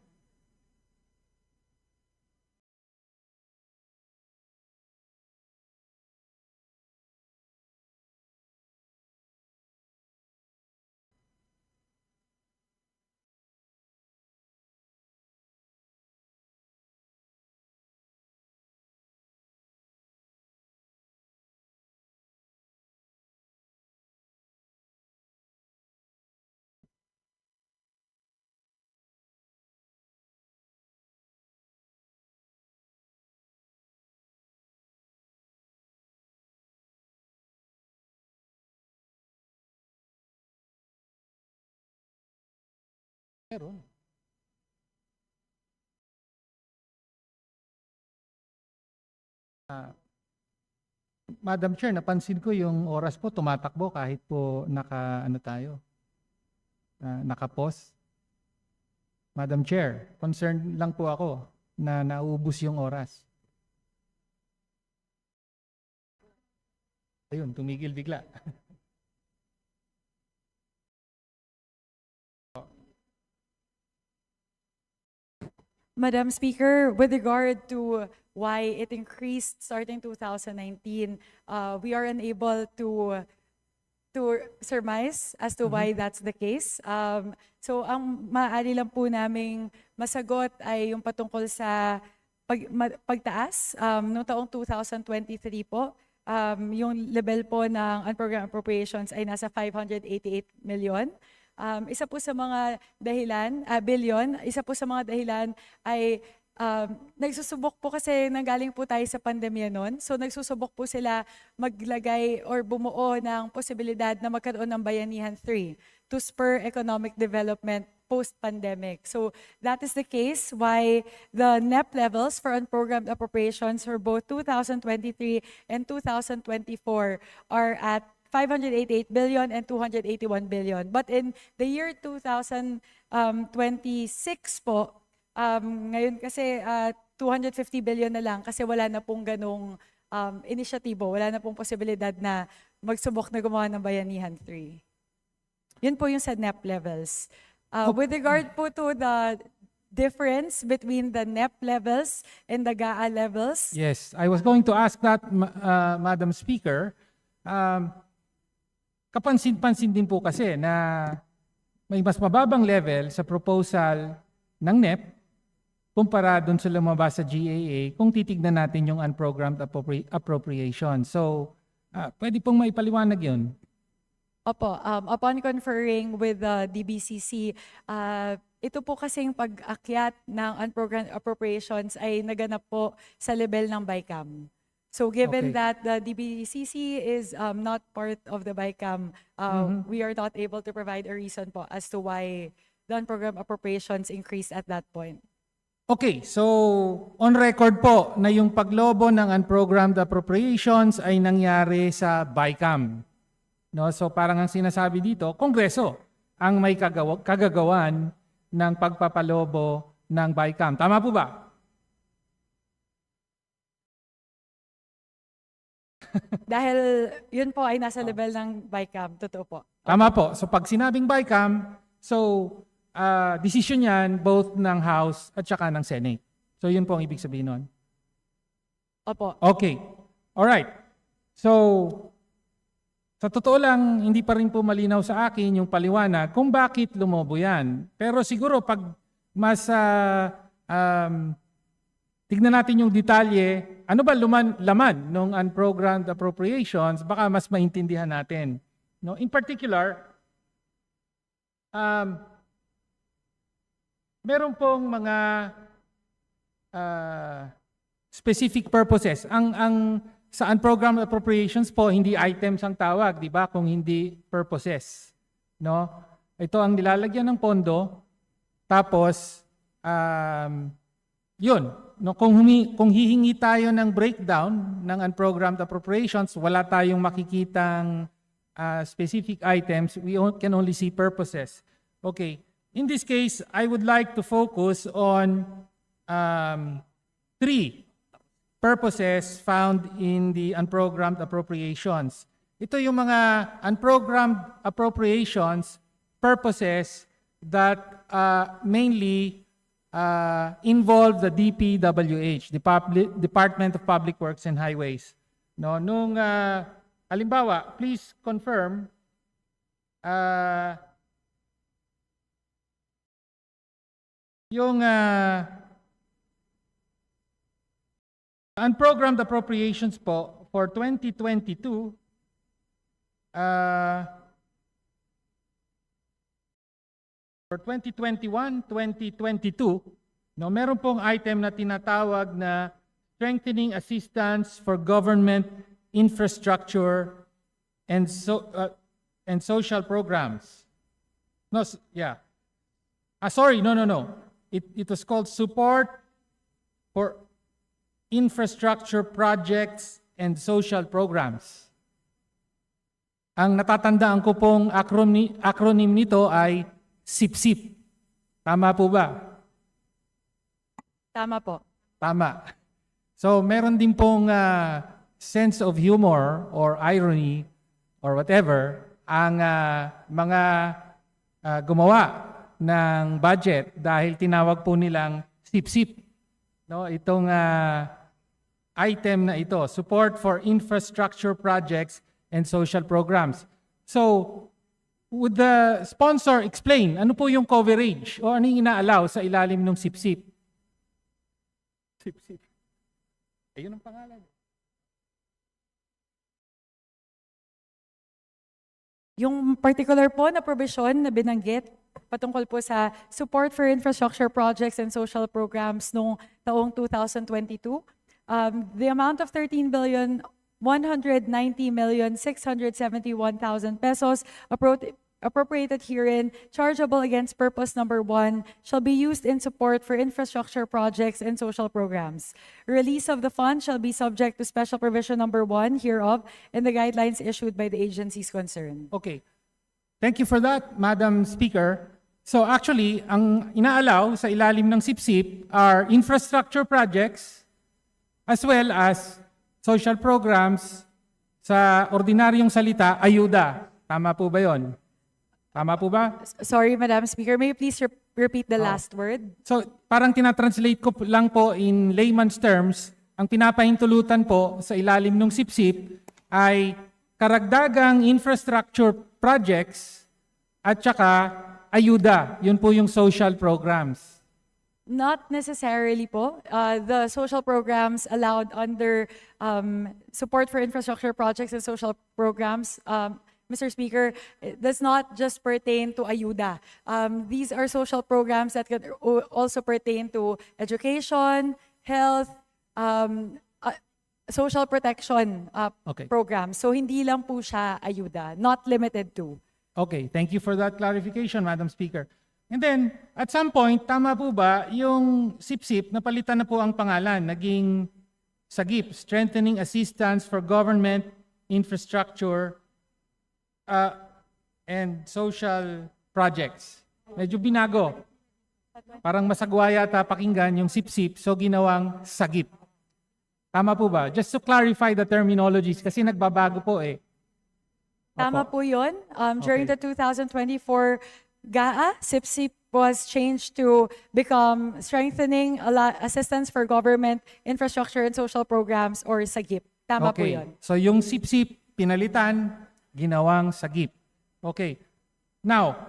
Meron. Madam Chair, napansin ko yung oras po tumatakbo kahit po naka-pause. Madam Chair, concerned lang po ako na naubos yung oras. Ayun, tumigil bigla. Madam Speaker, with regard to why it increased starting 2019, we are unable to surmise as to why that's the case. So ang maaari lang po naming masagot ay yung patungkol sa pagtaas noong taong 2023 po. Yung level po ng unprogrammed appropriations ay nasa 588 million. Isa po sa mga dahilan, isa po sa mga dahilan ay nagsusubok po kasi nanggaling po tayo sa pandemya noon. So nagsusubok po sila maglagay or bumuo ng posibilidad na magkaroon ng Bayanihan 3 to spur economic development post-pandemic. So that is the case why the NEP levels for unprogrammed appropriations for both 2023 and 2024 are at 588 billion and 281 billion. But in the year 2026 po, ngayon kasi 250 billion na lang kasi wala na pong ganong inisyatibo, wala na pong posibilidad na magsubok na gumawa ng Bayanihan 3. Yun po yung sa NEP levels. With regard po to the difference between the NEP levels and the GAA levels, Yes, I was going to ask that, Madam Speaker. Kapansin-pansin din po kasi na may mas mababang level sa proposal ng NEP kumpara doon sa lumabas sa GAA kung titignan natin yung unprogrammed appropriation. So, pwede pong maipaliwanag yun. Opo, upon conferring with the DBCC, ito po kasing pag-akyat ng unprogrammed appropriations ay naganap po sa level ng BICAM. So given Okay. that the DBCC is not part of the BICAM, we are not able to provide a reason po as to why the unprogrammed appropriations increased at that point. Okay, so on record po na yung paglobo ng unprogrammed appropriations ay nangyari sa BICAM. No, so parang ang sinasabi dito, Kongreso ang may kagagawan ng pagpapalobo ng BICAM. Tama po ba? Dahil yun po ay nasa level ng BICAM, totoo po. Tama po. So pag sinabing BICAM, so decision yan both ng House at saka ng Senate. So yun po ang ibig sabihin nun. Opo. Okay. Alright. So, sa totoo lang, hindi pa rin po malinaw sa akin yung paliwanag kung bakit lumobo yan. Pero siguro pag mas tignan natin yung detalye, ano ba laman ng unprogrammed appropriations, baka mas maintindihan natin. No? In particular, meron pong mga specific purposes. Sa unprogrammed appropriations po, hindi items ang tawag, di ba? Kung hindi purposes. No? Ito ang nilalagyan ng pondo, tapos yun. No, kung hihingi tayo ng breakdown ng unprogrammed appropriations, wala tayong makikitang specific items. We can only see purposes. Okay. In this case, I would like to focus on 3 purposes found in the unprogrammed appropriations. Ito yung mga unprogrammed appropriations purposes that mainly involve the DPWH, the Department of Public Works and Highways. No, nung halimbawa, please confirm yung unprogrammed appropriations po for 2022 for 2021, 2022, no, meron pong item na tinatawag na strengthening assistance for government infrastructure and social programs. No, yeah. Sorry, no. It was called Support for Infrastructure Projects and Social Programs. Ang natatandaan ko pong acronym nito ay SIPSIP. Tama po ba? Tama po. Tama. So meron din pong sense of humor or irony or whatever ang mga gumawa ng budget dahil tinawag po nilang SIPSIP. No, itong item na ito, Support for Infrastructure Projects and Social Programs. So, would the sponsor explain ano po yung coverage o ano yung ina-allow sa ilalim ng SIPSIP? SIPSIP. Ayun ang pangalan. Yung particular po na provision na binanggit patungkol po sa support for infrastructure projects and social programs noong taong 2022, the amount of 13,190,671,000 pesos appropriated herein, chargeable against purpose number 1, shall be used in support for infrastructure projects and social programs. Release of the fund shall be subject to special provision number 1 hereof and the guidelines issued by the agencies concerned. Okay. Thank you for that, Madam Speaker. So actually, ang inaalaw sa ilalim ng SIPSIP are infrastructure projects as well as social programs, sa ordinaryong salita, ayuda. Tama po ba yun? Tama po ba? Sorry, Madam Speaker, may you please repeat the last word? So parang tinatranslate ko lang po in layman's terms, ang pinapahintulutan po sa ilalim ng SIPSIP ay karagdagang infrastructure projects at saka ayuda. Yun po yung social programs. Not necessarily po. The social programs allowed under support for infrastructure projects and social programs, Mr. Speaker, it does not just pertain to ayuda. These are social programs that can also pertain to education, health, social protection programs. So hindi lang po siya ayuda, not limited to. Okay, thank you for that clarification, Madam Speaker. And then, at some point, tama po ba, yung SIPSIP, napalitan na po ang pangalan, naging SAGIP, Strengthening Assistance for Government Infrastructure and Social Projects. Medyo binago. Parang masagwa yata pakinggan yung SIPSIP, so ginawang SAGIP. Tama po ba? Just to clarify the terminologies, kasi nagbabago po eh. Tama po yun. During the 2024 GAA, SIPSIP was changed to become Strengthening Assistance for Government Infrastructure and Social Programs or SAGIP. Tama po yun. So yung SIPSIP, pinalitan, ginawang SAGIP. Okay. Now,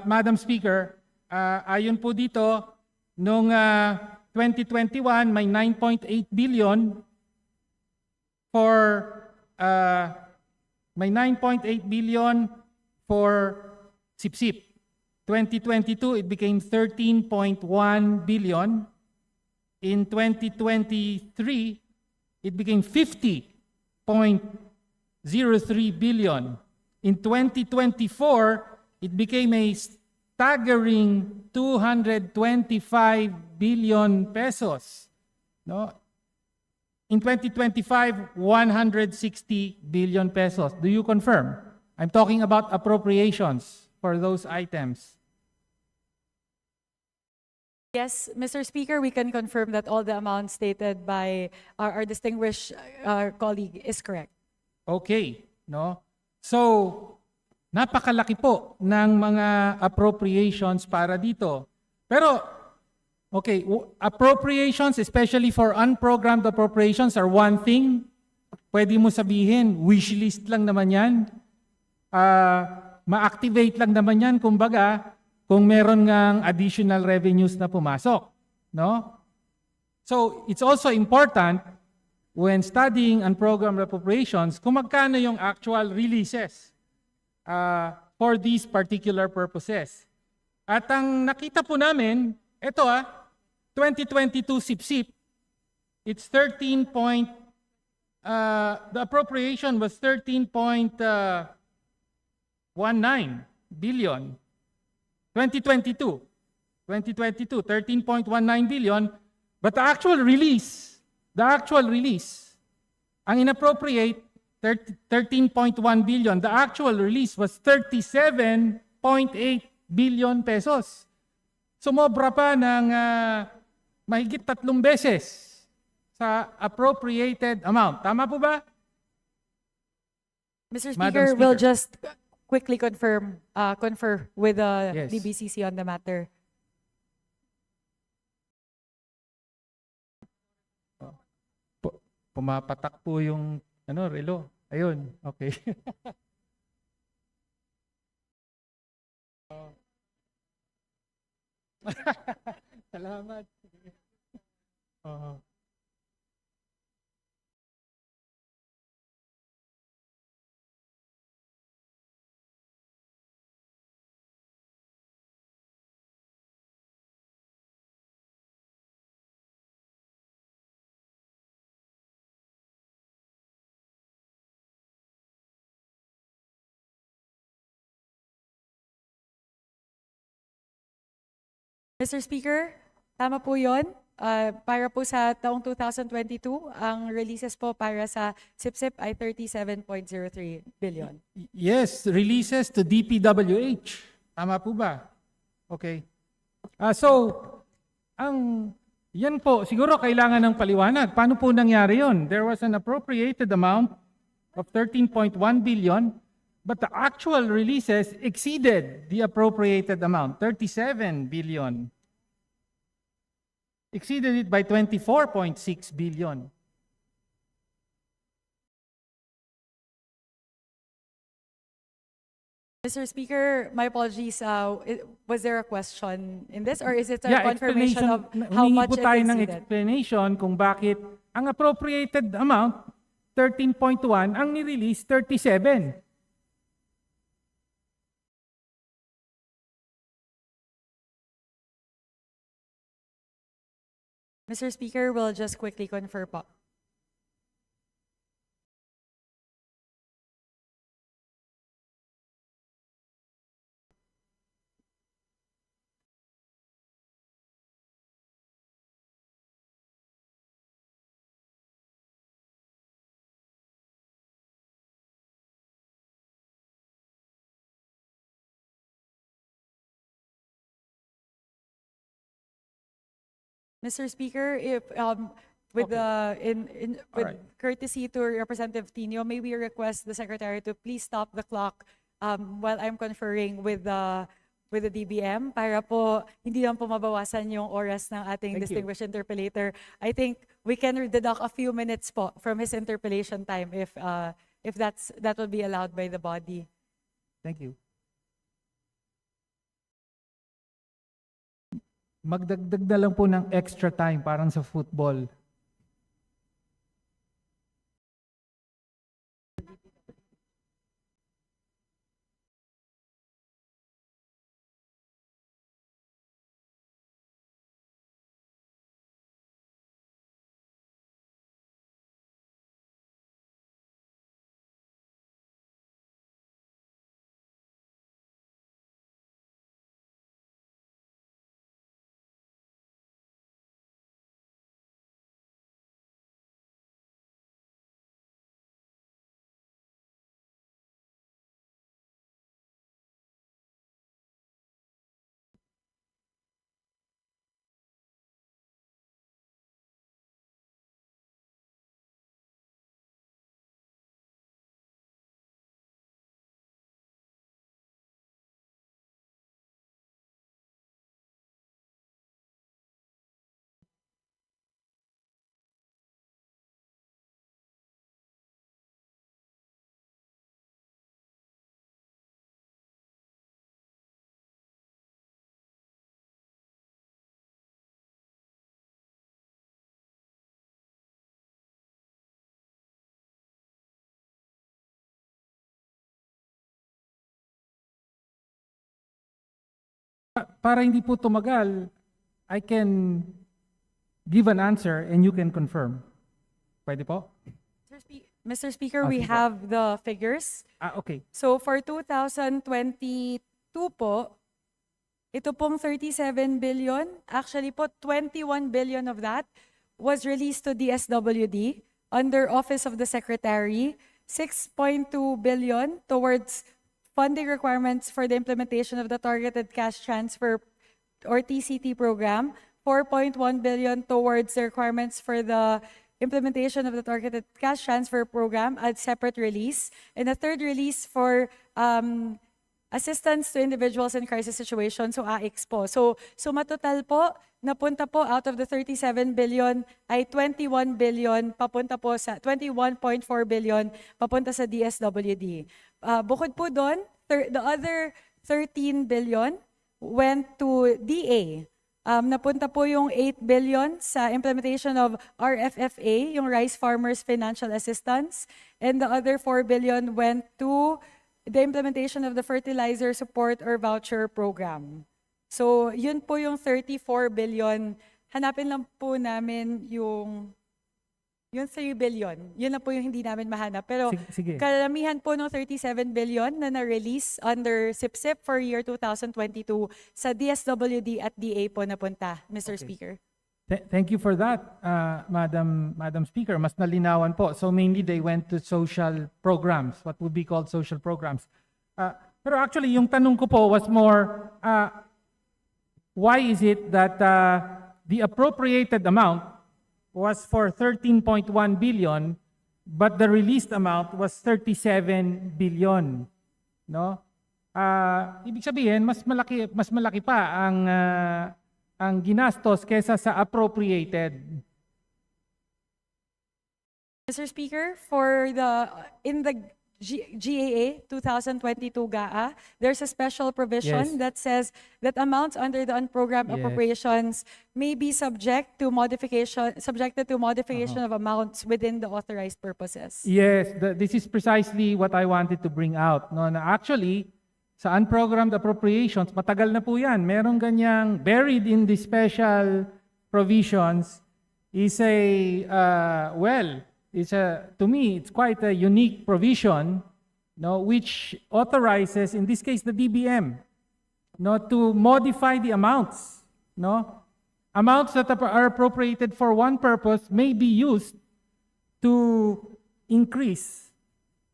Madam Speaker, ayon po dito, noong 2021, may 9.8 billion for SIPSIP. 2022, it became 13.1 billion. In 2023, it became 50.03 billion. In 2024, it became a staggering 225 billion pesos. No? In 2025, 160 billion pesos. Do you confirm? I'm talking about appropriations for those items. Yes, Mr. Speaker, we can confirm that all the amounts stated by our distinguished colleague is correct. Okay, no? So, napakalaki po ng mga appropriations para dito. Pero, okay, appropriations, especially for unprogrammed appropriations, are one thing. Pwede mo sabihin, wish list lang naman yan. Ma-activate lang naman yan, kumbaga, kung meron ngang additional revenues na pumasok. No? So, it's also important when studying unprogrammed appropriations kung magkano yung actual releases for these particular purposes. At ang nakita po namin, ito 2022 SIPSIP, it's the appropriation was 13.19 billion. 2022. 2022, 13.19 billion, but the actual release, ang inappropriate, 13.1 billion. The actual release was 37.8 billion pesos. Sumobra pa ng mahigit 3 beses sa appropriated amount. Tama po ba? Mr. Madam Speaker, we'll Speaker. just quickly confer with the Yes. DBCC on the matter. Pumapatak po yung relo. Ayun, okay. Salamat. Oo. Mr. Speaker, tama po yun. Para po sa taong 2022, ang releases po para sa SIPSIP ay 37.03 billion. Yes, releases to DPWH. Tama po ba? Okay. Yan po, siguro kailangan ng paliwanag. Paano po nangyari yun? There was an appropriated amount of 13.1 billion, but the actual releases exceeded the appropriated amount, 37 billion. Exceeded it by 24.6 billion. Mr. Speaker, my apologies. Was there a question in this or is it a confirmation of how Humingi much po it tayo ng exceeded? explanation kung bakit ang appropriated amount, 13.1, ang nirelease, 37. Mr. Speaker, we'll just quickly confer po. Mr. Speaker, if with Alright. courtesy to Representative Tino, may we request the Secretary to please stop the clock while I'm conferring with the DBM para po hindi lang po mabawasan yung oras ng ating Thank you. distinguished interpellator. I think we can deduct a few minutes po from his interpellation time if that will be allowed by the body. Thank you. Magdagdag na lang po ng extra time parang sa football. Para hindi po tumagal, I can give an answer and you can confirm. Pwede po? Mr. Speaker, we sige po. have the figures. Okay. So for 2022 po, Ito pong 37 billion, actually po 21 billion of that was released to DSWD under Office of the Secretary, 6.2 billion towards funding requirements for the implementation of the Targeted Cash Transfer or TCT program, 4.1 billion towards the requirements for the implementation of the Targeted Cash Transfer program, a separate release, and a third release for assistance to individuals in crisis situations, so AICS po. So matotal po, napunta po out of the 37 billion ay 21 billion papunta po sa 21.4 billion papunta sa DSWD. Bukod po doon, the other 13 billion went to DA. Napunta po yung 8 billion sa implementation of RFFA, yung Rice Farmers Financial Assistance, and the other 4 billion went to the implementation of the Fertilizer Support or Voucher Program. So, yun po yung 34 billion. Hanapin lang po namin yung 3 billion. Yun na po yung hindi namin mahanap. Pero Sige. karamihan po ng 37 billion na na-release under SIPSIP for year 2022 sa DSWD at DA po napunta, Mr. Speaker. Thank you for that, Madam Speaker. Mas nalinawan po. So mainly they went to social programs, what would be called social programs. Pero actually, yung tanong ko po was more, why is it that the appropriated amount was for 13.1 billion, but the released amount was 37 billion, no? Ibig sabihin, mas malaki pa ang ginastos kesa sa appropriated. Mr. Speaker, in the GAA 2022 GAA, there's a special provision that says that amounts under the unprogrammed appropriations may be subjected to modification of amounts within the authorized purposes. Yes, this is precisely what I wanted to bring out. No, na actually, sa unprogrammed appropriations, matagal na po yan. Merong ganyang buried in the special provisions is to me, it's quite a unique provision, no, which authorizes, in this case, the DBM, no, to modify the amounts, no. Amounts that are appropriated for one purpose may be used to increase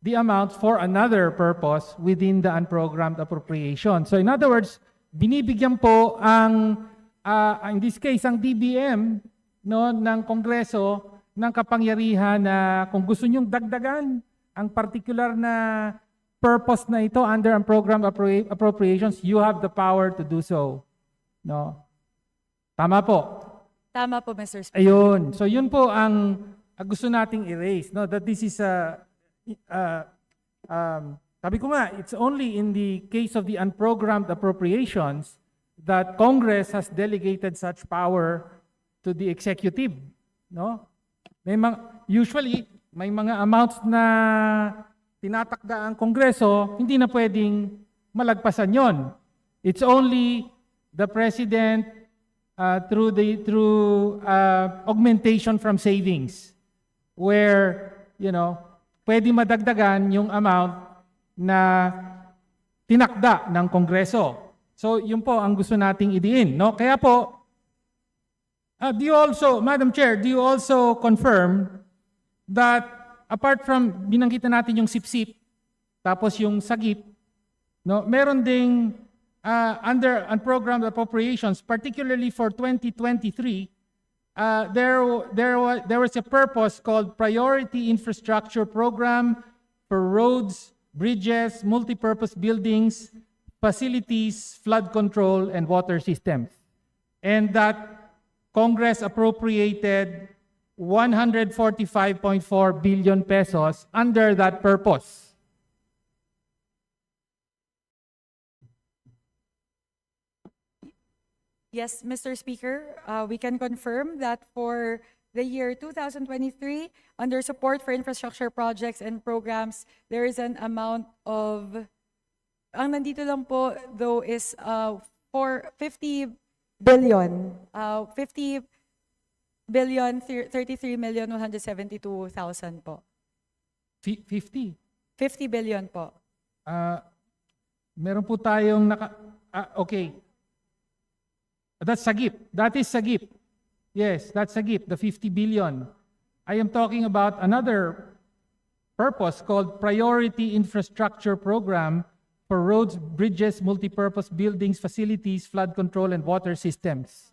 the amount for another purpose within the unprogrammed appropriation. So in other words, binibigyan po in this case, ang DBM, no, ng Kongreso ng kapangyarihan na kung gusto nyong dagdagan ang particular na purpose na ito under unprogrammed appropriations, you have the power to do so. No? Tama po? Tama po, Mr. Speaker. Ayun. So yun po ang gusto nating erase, no, that this is sabi ko nga, it's only in the case of the unprogrammed appropriations that Congress has delegated such power to the executive, no? Usually may mga amounts na tinatakda ang Kongreso, hindi na pwedeng malagpasan yon. It's only the President through augmentation from savings where, pwede madagdagan yung amount na tinakda ng Kongreso. So, yun po ang gusto nating idiin, no? Kaya po, Madam Chair, do you also confirm that apart from binanggitan natin yung SIPSIP, tapos yung SAGIP, no, meron ding under unprogrammed appropriations, particularly for 2023, there was a purpose called Priority Infrastructure Program for roads, bridges, multipurpose buildings, facilities, flood control, and water systems. And that Congress appropriated 145.4 billion pesos under that purpose. Yes, Mr. Speaker, we can confirm that for the year 2023, under support for infrastructure projects and programs, there is an amount of, ang nandito lang po though is for 50 billion, 50 billion, 33,172,000 po. 50? 50 billion po. Meron po tayong okay. That's Sagip. That is Sagip. Yes, that's Sagip, the 50 billion. I am talking about another purpose called Priority Infrastructure Program for roads, bridges, multipurpose buildings, facilities, flood control, and water systems.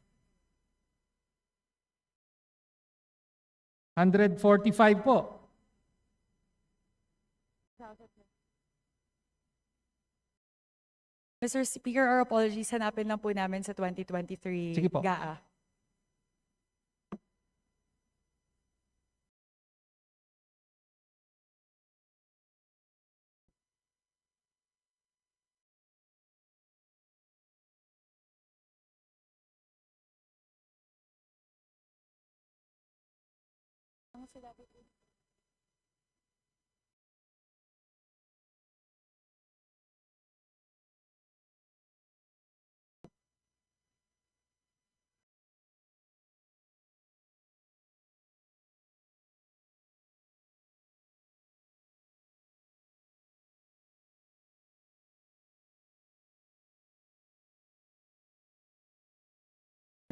145 po. Mr. Speaker, our apologies, hanapin lang po namin sa 2023 Sige po. GAA.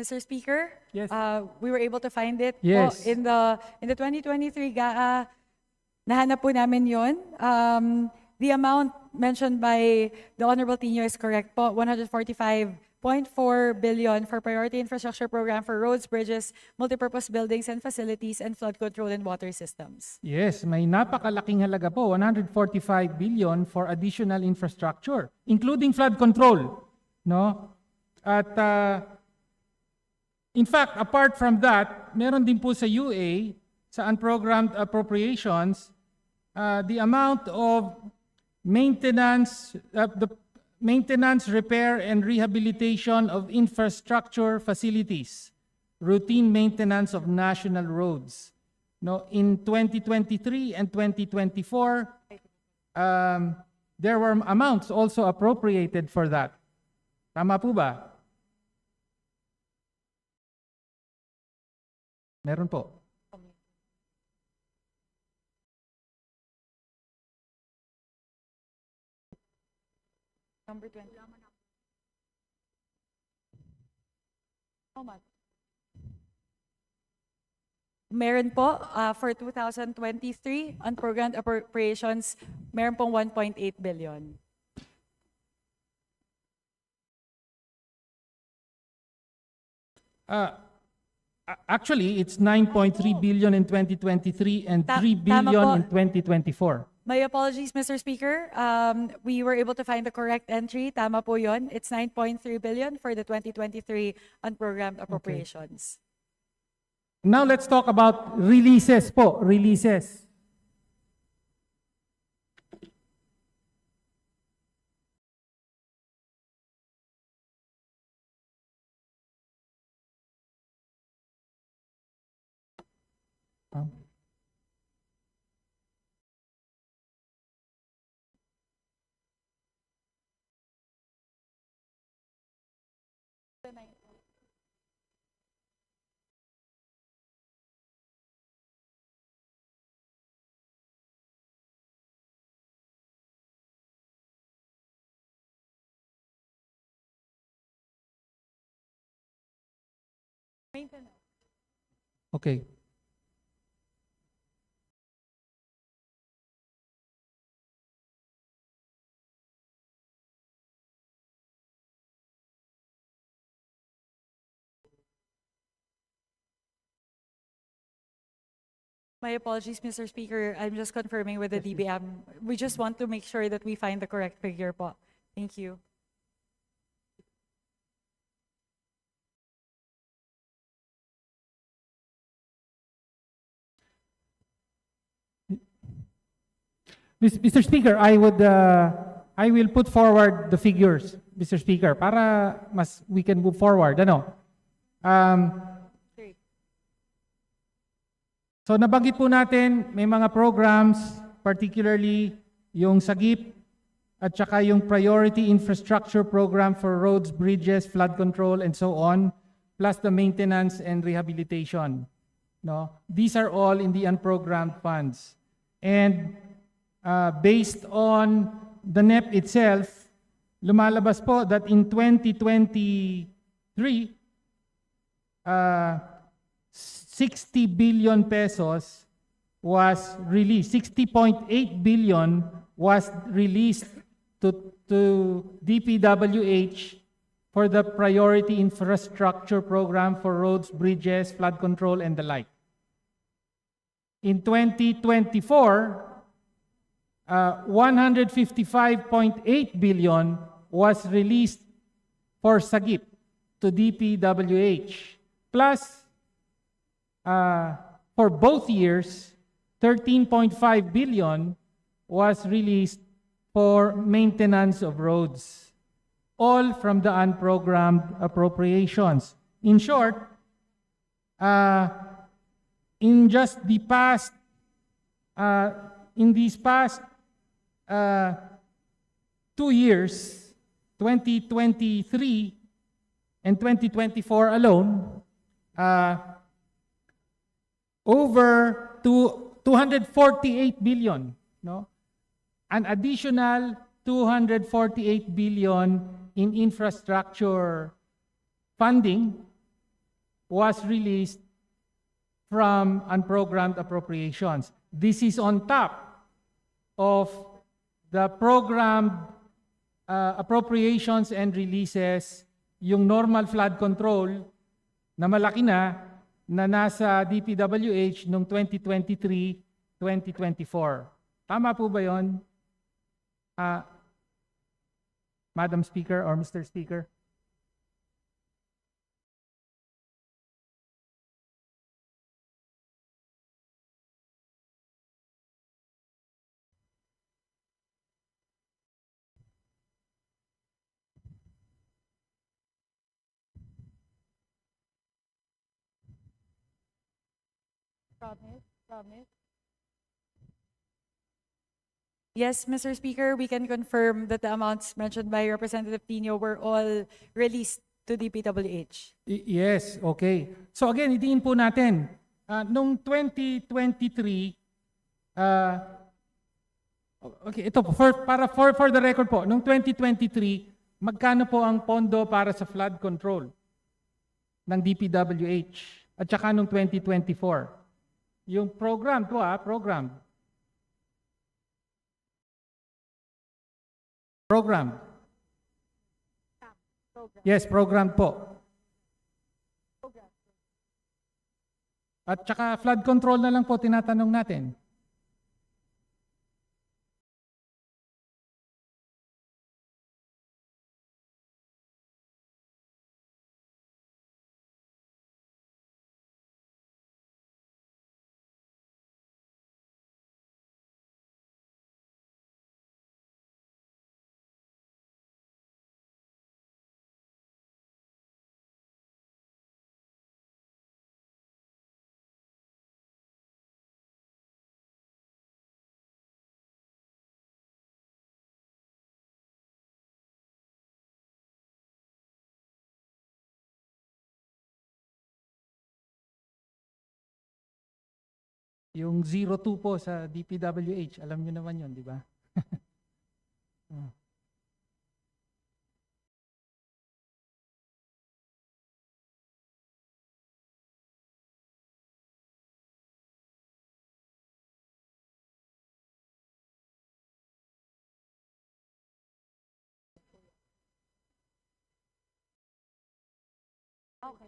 Mr. Speaker, Yes. we were able to find it Yes. po in the 2023 GAA. Nahanap po namin yon. The amount mentioned by the Honorable Tino is correct po, 145.4 billion for priority infrastructure program for roads, bridges, multipurpose buildings and facilities, and flood control and water systems. Yes, may napakalaking halaga po, 145 billion for additional infrastructure, including flood control, no? At in fact, apart from that, meron din po sa UA, sa unprogrammed appropriations, the amount of maintenance, the maintenance, repair, and rehabilitation of infrastructure facilities, routine maintenance of national roads. No, in 2023 and 2024, there were amounts also appropriated for that. Tama po ba? Meron po. Number 20. How much? Meron po for 2023 unprogrammed appropriations, meron pong 1.8 billion. Actually, it's 9.3 billion in 2023 and 3 Tama billion po. in 2024. My apologies, Mr. Speaker. We were able to find the correct entry. Tama po yun. It's 9.3 billion for the 2023 unprogrammed appropriations. Now let's talk about releases po, releases. Okay. My apologies, Mr. Speaker. I'm just confirming with the DBM. We just want to make sure that we find the correct figure po. Thank you. Mr. Speaker, I will put forward the figures, Mr. Speaker, para we can move forward. Ano? So nabanggit po natin, may mga programs, particularly yung SAGIP at saka yung Priority Infrastructure Program for roads, bridges, flood control, and so on, plus the maintenance and rehabilitation. No? These are all in the unprogrammed funds. And based on the NEP itself, lumalabas po that in 2023, 60 billion pesos was released. 60.8 billion was released to DPWH for the priority infrastructure program for roads, bridges, flood control, and the like. In 2024, 155.8 billion was released for Sagip to DPWH. Plus, for both years, 13.5 billion was released for maintenance of roads, all from the unprogrammed appropriations. In short, in just the past, in these past 2 years, 2023 and 2024 alone, over 248 billion, no? An additional 248 billion in infrastructure funding was released from unprogrammed appropriations. This is on top of the programmed appropriations and releases, yung normal flood control na malaki na nasa DPWH noong 2023-2024. Tama po ba yun, Madam Speaker or Mr. Speaker? Promise. Yes, Mr. Speaker, we can confirm that the amounts mentioned by Representative Tino were all released to DPWH. Yes, okay. So again, idiin po natin. Noong 2023, okay, ito po, for the record po, noong 2023, magkano po ang pondo para sa flood control ng DPWH at saka noong 2024? Yung program po, program. Yes, program po. At saka flood control na lang po tinatanong natin. Yung 02 po sa DPWH, alam niyo naman yun, di ba? Okay.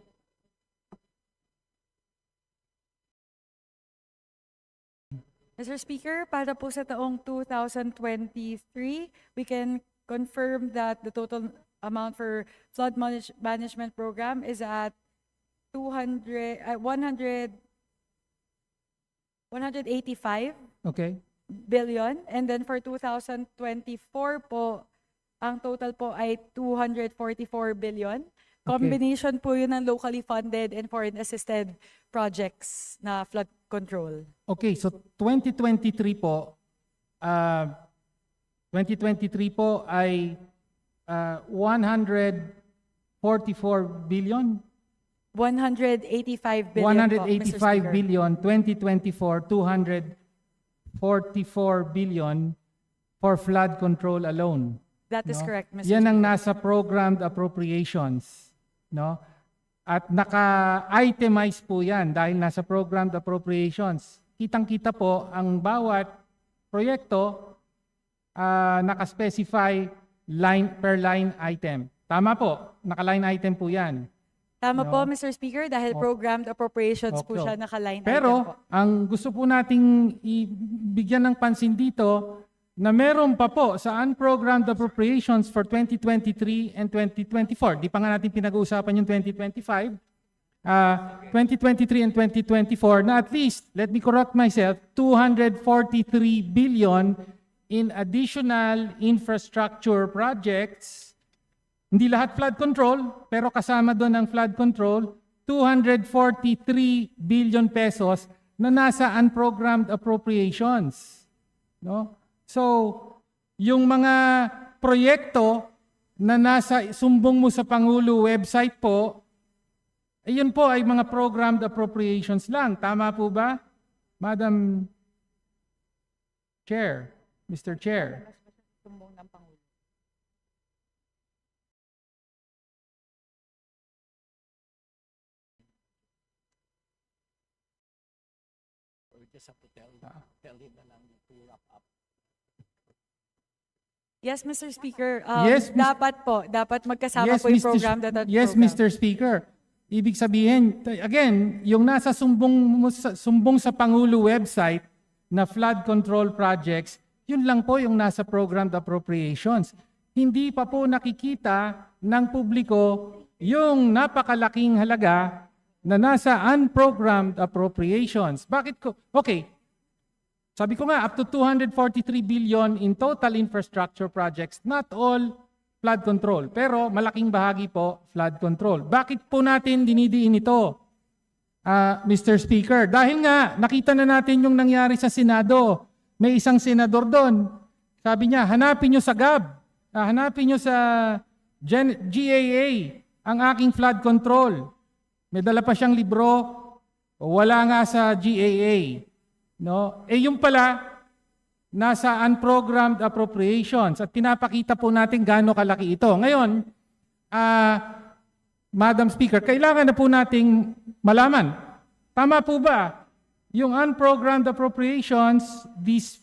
Mr. Speaker, para po sa taong 2023, we can confirm that the total amount for flood management program is at 185 Okay. billion. And then for 2024 po, ang total po ay 244 billion. Combination po yun ng locally funded and foreign assisted projects na flood control. Okay, so 2023 po, 2023 po ay 144 billion. 185 billion po, Mr. 185 Speaker. billion, 2024, 244 billion for flood control alone. That is No? correct, Mr. Yan ang Speaker. nasa programmed appropriations, no? at naka-itemize po yan dahil nasa programmed appropriations. Kitang-kita po ang bawat proyekto naka-specify line per line item. Tama po, naka-line item po yan. Tama No. po, Mr. Speaker, dahil Opo. programmed appropriations po Opo. siya naka-line item Pero po. ang gusto po nating ibigyan ng pansin dito na meron pa po sa unprogrammed appropriations for 2023 and 2024. Di pa nga natin pinag-uusapan yung 2025. 2023 and 2024 na at least, let me correct myself, 243 billion in additional infrastructure projects. Hindi lahat flood control, pero kasama doon ang flood control, 243 billion pesos na nasa unprogrammed appropriations. No? So, yung mga proyekto na nasa sumbong mo sa Pangulo website po, ayun po ay mga programmed appropriations lang. Tama po ba, Madam Chair, Mr. Chair? Yes, Mr. Speaker. Yes, Mis- dapat magkasama po yung program that Yes, program. Mr. Speaker. Ibig sabihin, again, yung nasa sumbong sa Pangulo website na flood control projects, yun lang po yung nasa programmed appropriations. Hindi pa po nakikita ng publiko yung napakalaking halaga na nasa unprogrammed appropriations. Bakit ko? Okay. Sabi ko nga, up to 243 billion in total infrastructure projects, not all flood control. Pero malaking bahagi po flood control. Bakit po natin dinidiin ito, Mr. Speaker? Dahil nga, nakita na natin yung nangyari sa Senado. May isang senador doon. Sabi niya, hanapin nyo sa GAB, hanapin nyo sa GAA ang aking flood control. May dala pa siyang libro, wala nga sa GAA. No? Yung pala, nasa unprogrammed appropriations at pinapakita po natin gaano kalaki ito. Ngayon, Madam Speaker, kailangan na po nating malaman, tama po ba yung unprogrammed appropriations, these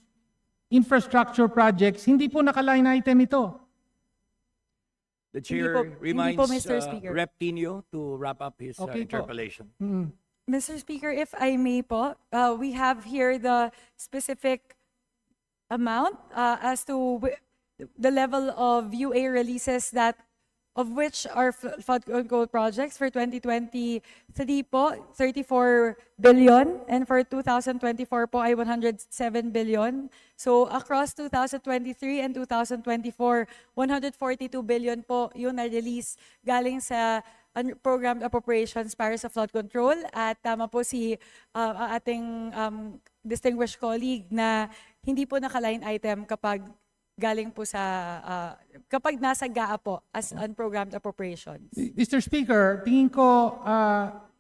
infrastructure projects, hindi po naka-line item ito? The Hindi chair po- hindi reminds po, Mr. Speaker. Rep. Tino to wrap up his Okay po. interpellation. Mr. Speaker, if I may po, we have here the specific amount as to the level of UA releases that of which are flood control projects for 2023 po, 34 billion, and for 2024 po ay 107 billion. So across 2023 and 2024, 142 billion po yung na-release galing sa programmed appropriations para sa flood control. At tama po si ating distinguished colleague na hindi po naka-line item kapag galing po sa, kapag nasa GAA po as unprogrammed appropriations. Mr. Speaker, tingin ko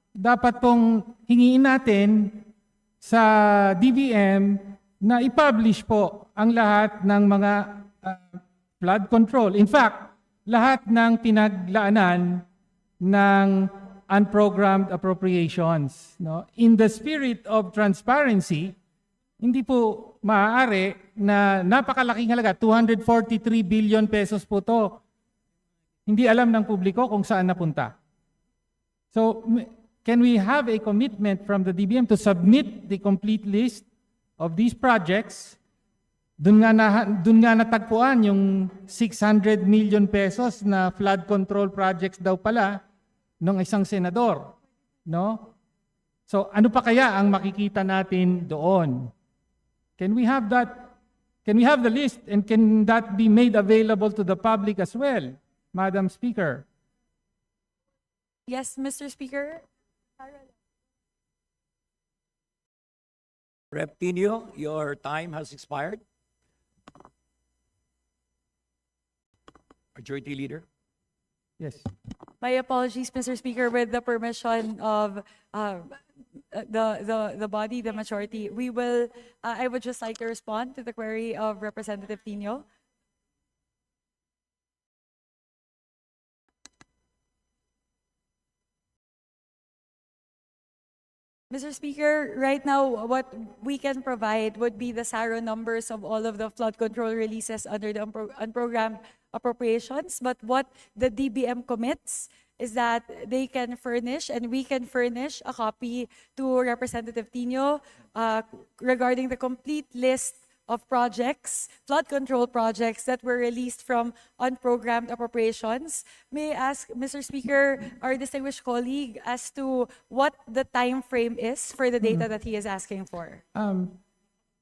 dapat pong hingiin natin sa DBM na i-publish po ang lahat ng mga flood control. In fact, lahat ng pinaglaanan ng unprogrammed appropriations. No? In the spirit of transparency, hindi po maaari na napakalaking halaga, 243 billion pesos po to. Hindi alam ng publiko kung saan napunta. So, can we have a commitment from the DBM to submit the complete list of these projects? Doon nga natagpuan yung 600 million pesos na flood control projects daw pala ng isang senador. No? So, ano pa kaya ang makikita natin doon? Can we have that? Can we have the list and can that be made available to the public as well, Madam Speaker? Yes, Mr. Speaker. Rep. Tino, your time has expired. Majority Leader. Yes. My apologies, Mr. Speaker, with the permission of the body, the majority. I would just like to respond to the query of Representative Tino. Mr. Speaker, right now, what we can provide would be the SARO numbers of all of the flood control releases under the unprogrammed appropriations. But what the DBM commits is that they can furnish and we can furnish a copy to Representative Tino regarding the complete list of projects, flood control projects that were released from unprogrammed appropriations. May I ask, Mr. Speaker, our distinguished colleague, as to what the time frame is for the data that he is asking for?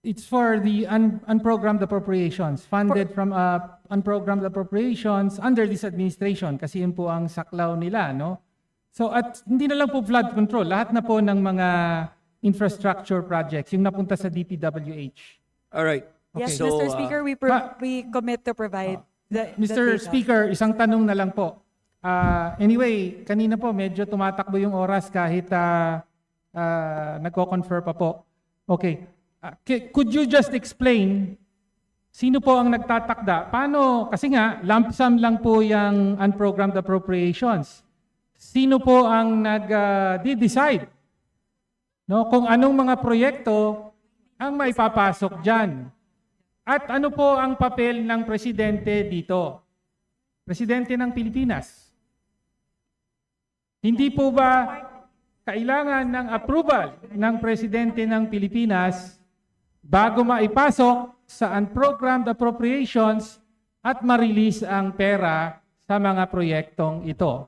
It's for the unprogrammed appropriations, funded from unprogrammed appropriations under this administration, kasi yun po ang saklaw nila, no? So at hindi na lang po flood control, lahat na po ng mga infrastructure projects, yung napunta sa DPWH. All right. Yes, So, Mr. Speaker, we commit to provide the Mr. data. Speaker, isang tanong na lang po. Anyway, kanina po medyo tumatakbo yung oras kahit nagko-confer pa po. Okay. Could you just explain sino po ang nagtatakda? Paano? Kasi nga, lump sum lang po yung unprogrammed appropriations. Sino po ang nag-decide? No, kung anong mga proyekto ang maipapasok dyan. At ano po ang papel ng presidente dito? Presidente ng Pilipinas. Hindi po ba kailangan ng approval ng presidente ng Pilipinas bago maipasok sa unprogrammed appropriations at ma-release ang pera sa mga proyektong ito?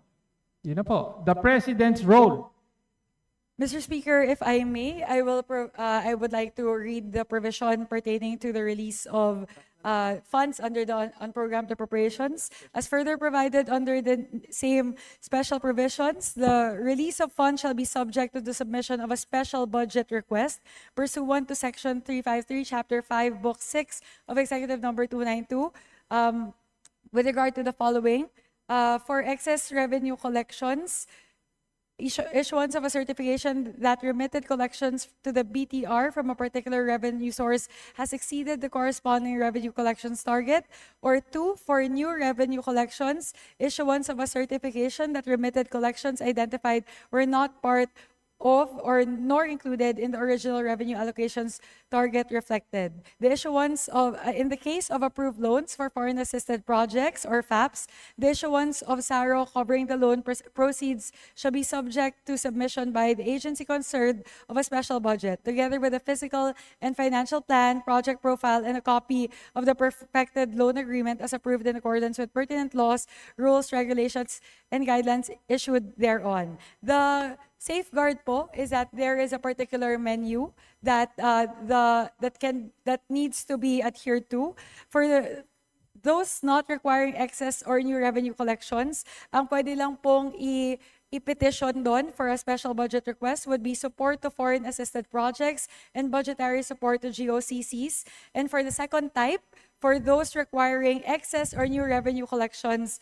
Yun na po. The president's role. Mr. Speaker, if I may, I would like to read the provision pertaining to the release of funds under the unprogrammed appropriations. As further provided under the same special provisions, the release of funds shall be subject to the submission of a special budget request pursuant to Section 353, Chapter 5, Book 6 of Executive Number 292, with regard to the following. For excess revenue collections, issuance of a certification that remitted collections to the BTR from a particular revenue source has exceeded the corresponding revenue collections target. Or 2, for new revenue collections, issuance of a certification that remitted collections identified were not part of or nor included in the original revenue allocations target reflected. The issuance of, in the case of approved loans for foreign assisted projects or FAPs, the issuance of SARO covering the loan proceeds shall be subject to submission by the agency concerned of a special budget, together with a physical and financial plan, project profile, and a copy of the perfected loan agreement as approved in accordance with pertinent laws, rules, regulations, and guidelines issued thereon. The safeguard po is that there is a particular menu that that needs to be adhered to. For those not requiring excess or new revenue collections, ang pwede lang pong i-petition doon for a special budget request would be support to foreign assisted projects and budgetary support to GOCCs. And for the second type, for those requiring excess or new revenue collections,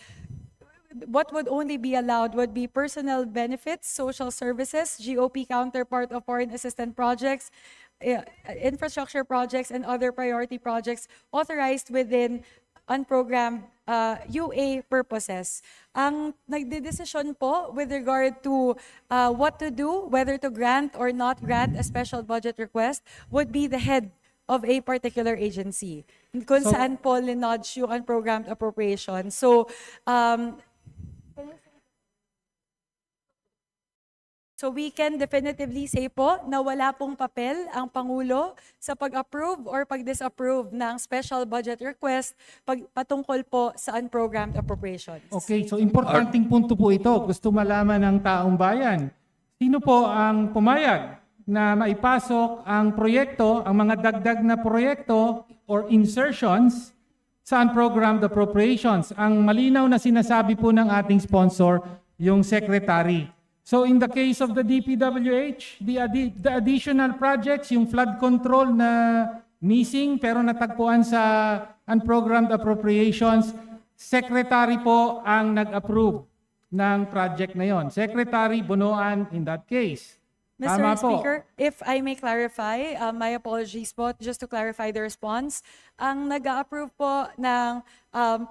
what would only be allowed would be personal benefits, social services, GOP counterpart of foreign assistance projects, infrastructure projects, and other priority projects authorized within unprogrammed UA purposes. Ang nagdedesisyon po with regard to what to do, whether to grant or not grant a special budget request, would be the head of a particular agency, kung saan po linodge yung unprogrammed appropriation. So we can definitively say po na wala pong papel ang Pangulo sa pag-approve or pag-disapprove ng special budget request patungkol po sa unprogrammed appropriations. Okay, so importanteng punto po ito. Gusto malaman ng taong bayan. Sino po ang pumayag na maipasok ang proyekto, ang mga dagdag na proyekto or insertions sa unprogrammed appropriations? Ang malinaw na sinasabi po ng ating sponsor, yung secretary. So in the case of the DPWH, the additional projects, yung flood control na missing pero natagpuan sa unprogrammed appropriations, secretary po ang nag-approve ng project na yon. Secretary Bunuan in that case. Mr. Tama po. Speaker, if I may clarify, my apologies po, just to clarify the response. Ang nag-approve po ng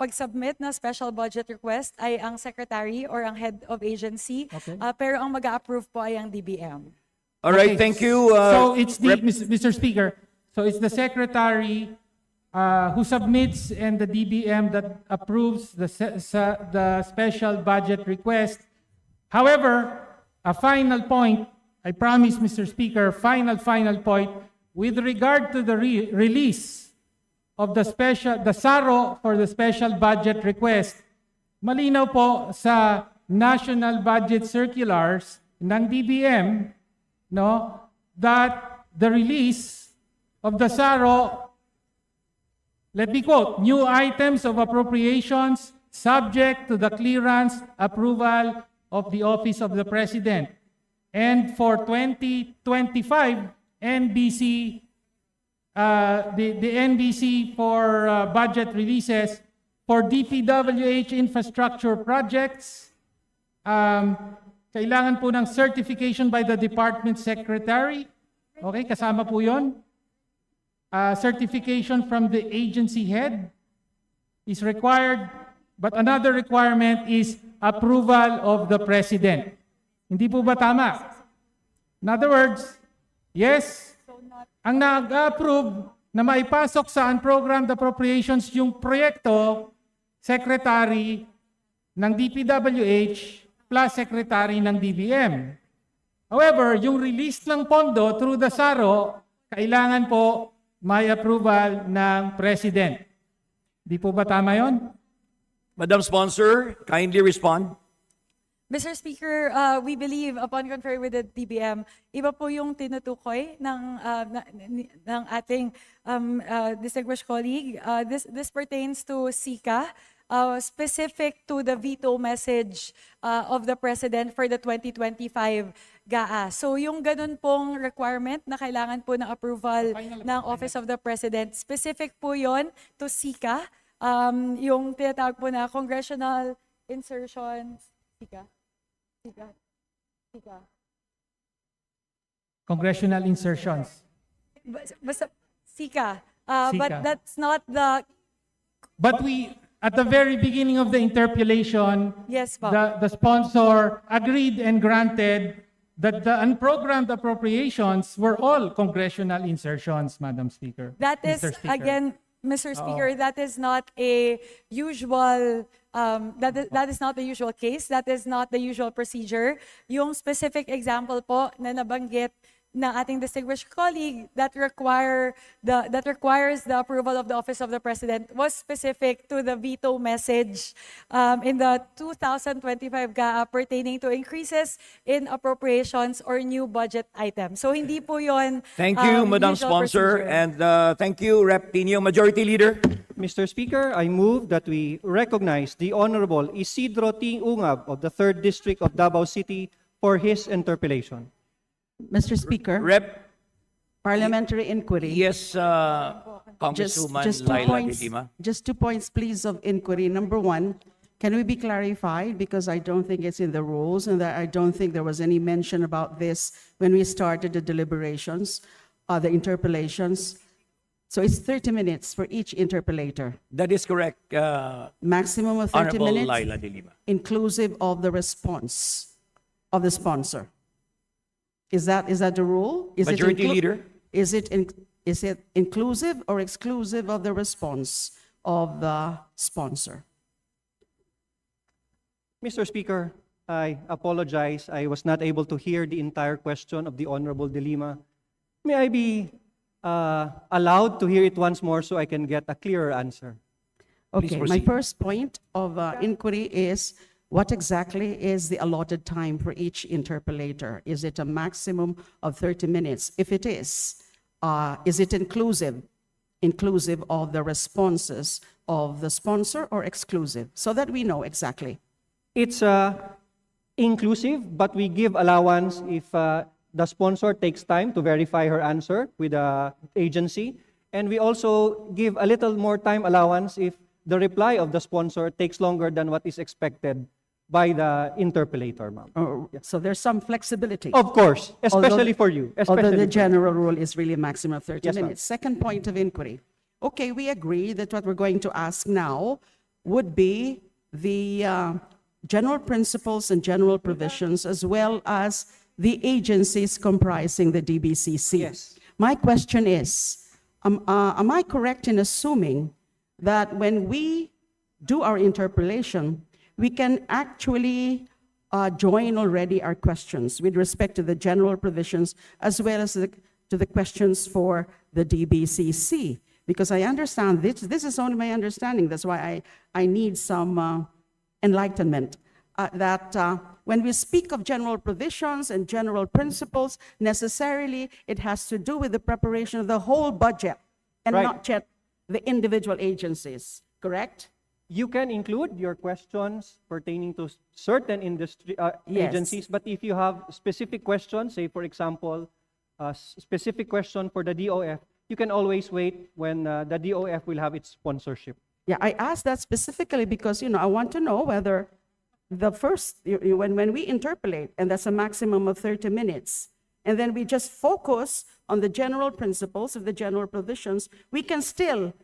pag-submit na special budget request ay ang secretary or ang head of agency, Okay. pero ang mag-approve po ay ang DBM. All right, thank you. So it's the, Mr. Speaker, so it's the secretary who submits and the DBM that approves the special budget request. However, a final point, I promise, Mr. Speaker, final point, with regard to the release of the SARO for the special budget request, malinaw po sa national budget circulars ng DBM, no, that the release of the SARO, let me quote, new items of appropriations subject to the clearance approval of the Office of the President. And for 2025, NBC, the NBC for budget releases for DPWH infrastructure projects, kailangan po ng certification by the department secretary. Okay, kasama po yun. Certification from the agency head is required, but another requirement is approval of the president. Hindi po ba tama? In other words, yes, ang nag-approve na maipasok sa unprogrammed appropriations yung proyekto, secretary ng DPWH plus secretary ng DBM. However, yung release ng pondo through the SARO, kailangan po may approval ng president. Di po ba tama yon? Madam Sponsor, kindly respond. Mr. Speaker, we believe upon conferring with the DBM, iba po yung tinutukoy ng ating distinguished colleague. This pertains to SICA, specific to the veto message of the President for the 2025 GAA. So yung ganun pong requirement na kailangan po ng approval ng Office of the President, specific po yon to SICA, yung tinatawag po na congressional insertions. SICA. Congressional insertions. Basta SICA. SICA. But that's not the... But we, at the very beginning of the interpellation, Yes, po. the sponsor agreed and granted that the unprogrammed appropriations were all congressional insertions, Madam Speaker. That is, Mr. Speaker. again, Mr. Speaker, that is not a usual, that is not the usual case. That is not the usual procedure. Yung specific example po na nabanggit ng ating distinguished colleague that requires the approval of the Office of the President was specific to the veto message in the 2025 GAA pertaining to increases in appropriations or new budget items. So hindi po yon. Thank you, Madam usual Sponsor, procedure. and thank you, Rep. Pino. Majority Leader. Mr. Speaker, I move that we recognize the Honorable Isidro T. Ungab of the 3rd District of Davao City for his interpellation. Mr. Speaker, Rep. parliamentary inquiry. Yes, Congresswoman Laila de Lima. Just 2 points, please, of inquiry. Number one, can we be clarified? Because I don't think it's in the rules, and that I don't think there was any mention about this when we started the deliberations, the interpellations. So it's 30 minutes for each interpellator. That is correct, Maximum of 30 Honorable minutes, Laila de Lima. inclusive of the response of the sponsor. Is that the rule? Is Majority Leader. Is it inclusive or exclusive of the response of the sponsor? Mr. Speaker, I apologize. I was not able to hear the entire question of the Honorable De Lima. May I be allowed to hear it once more so I can get a clearer answer? Okay, my proceed. first point of inquiry is what exactly is the allotted time for each interpellator? Is it a maximum of 30 minutes? If it is it inclusive of the responses of the sponsor or exclusive? So that we know exactly. It's inclusive, but we give allowance if the sponsor takes time to verify her answer with the agency. And we also give a little more time allowance if the reply of the sponsor takes longer than what is expected by the interpellator, ma'am. Oh, so there's some flexibility. Of course, especially Although- for you. Although Especially the for you. general rule is really a maximum of 30 Yes, ma'am. minutes. Second point of inquiry. Okay, we agree that what we're going to ask now would be the general principles and general provisions as well as the agencies comprising the DBCC. Yes. My question is, am I correct in assuming that when we do our interpellation, we can actually join already our questions with respect to the general provisions as well as to the questions for the DBCC? Because I understand this is only my understanding. That's why I need some enlightenment. That when we speak of general provisions and general principles, necessarily it has to do with the preparation of the whole budget and Right. not just the individual agencies, correct? You can include your questions pertaining to certain industry Yes. agencies, but if you have specific questions, say for example, a specific question for the DOF, you can always wait when the DOF will have its sponsorship. Yeah, I asked that specifically because, I want to know whether the first, when we interpolate, and that's a maximum of 30 minutes, and then we just focus on the general principles of the general provisions, we can still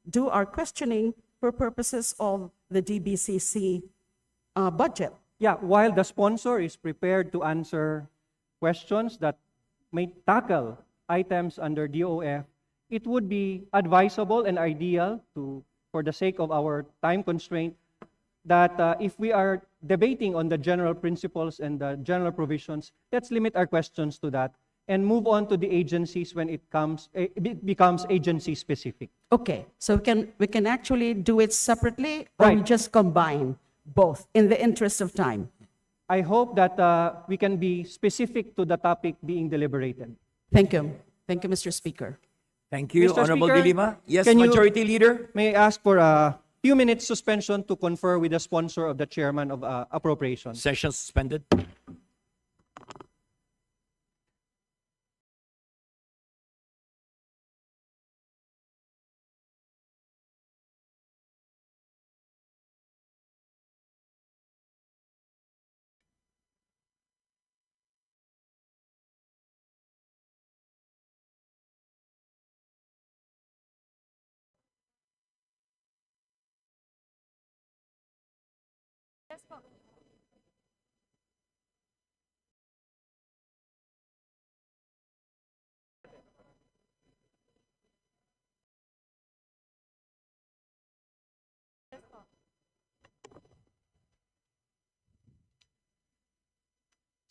do our questioning for purposes of the DBCC budget. Yeah, while the sponsor is prepared to answer questions that may tackle items under DOF, it would be advisable and ideal for the sake of our time constraint, that if we are debating on the general principles and the general provisions, let's limit our questions to that and move on to the agencies when it becomes agency specific. Okay, so we can actually do it separately, or we Right. just combine both in the interest of time. I hope that we can be specific to the topic being deliberated. Thank you. Thank you, Mr. Speaker. Thank you, Mr. Honorable Speaker, De Lima. Yes, can you- Majority Leader. May I ask for a few minutes suspension to confer with the sponsor of the chairman of appropriations? Session suspended.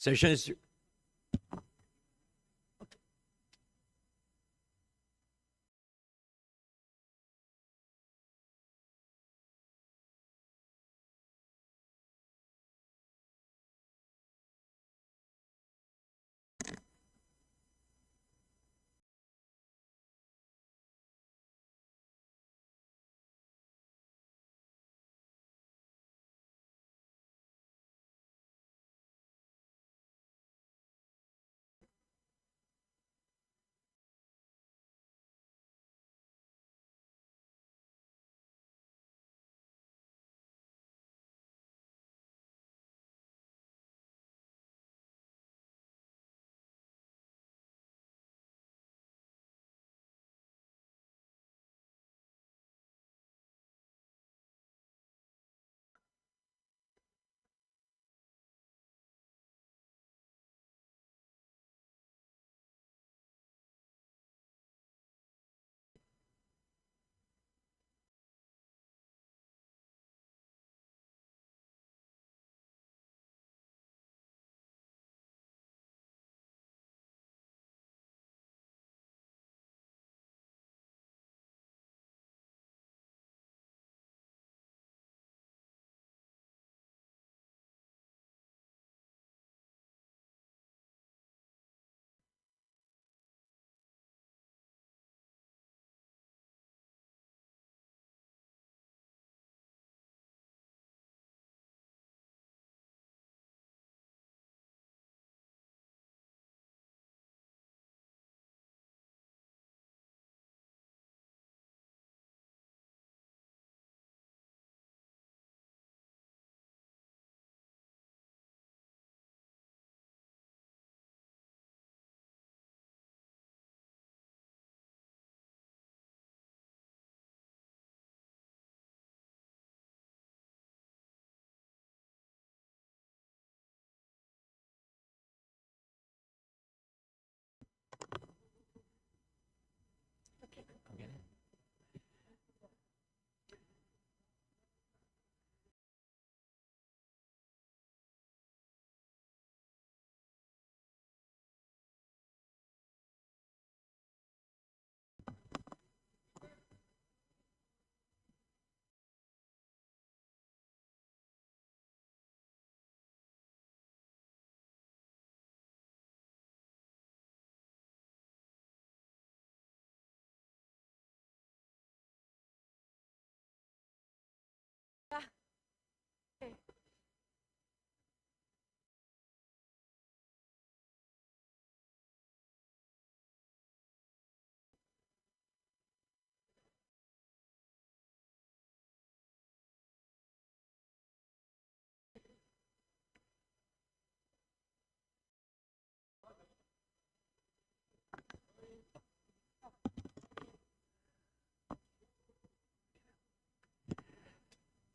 Session is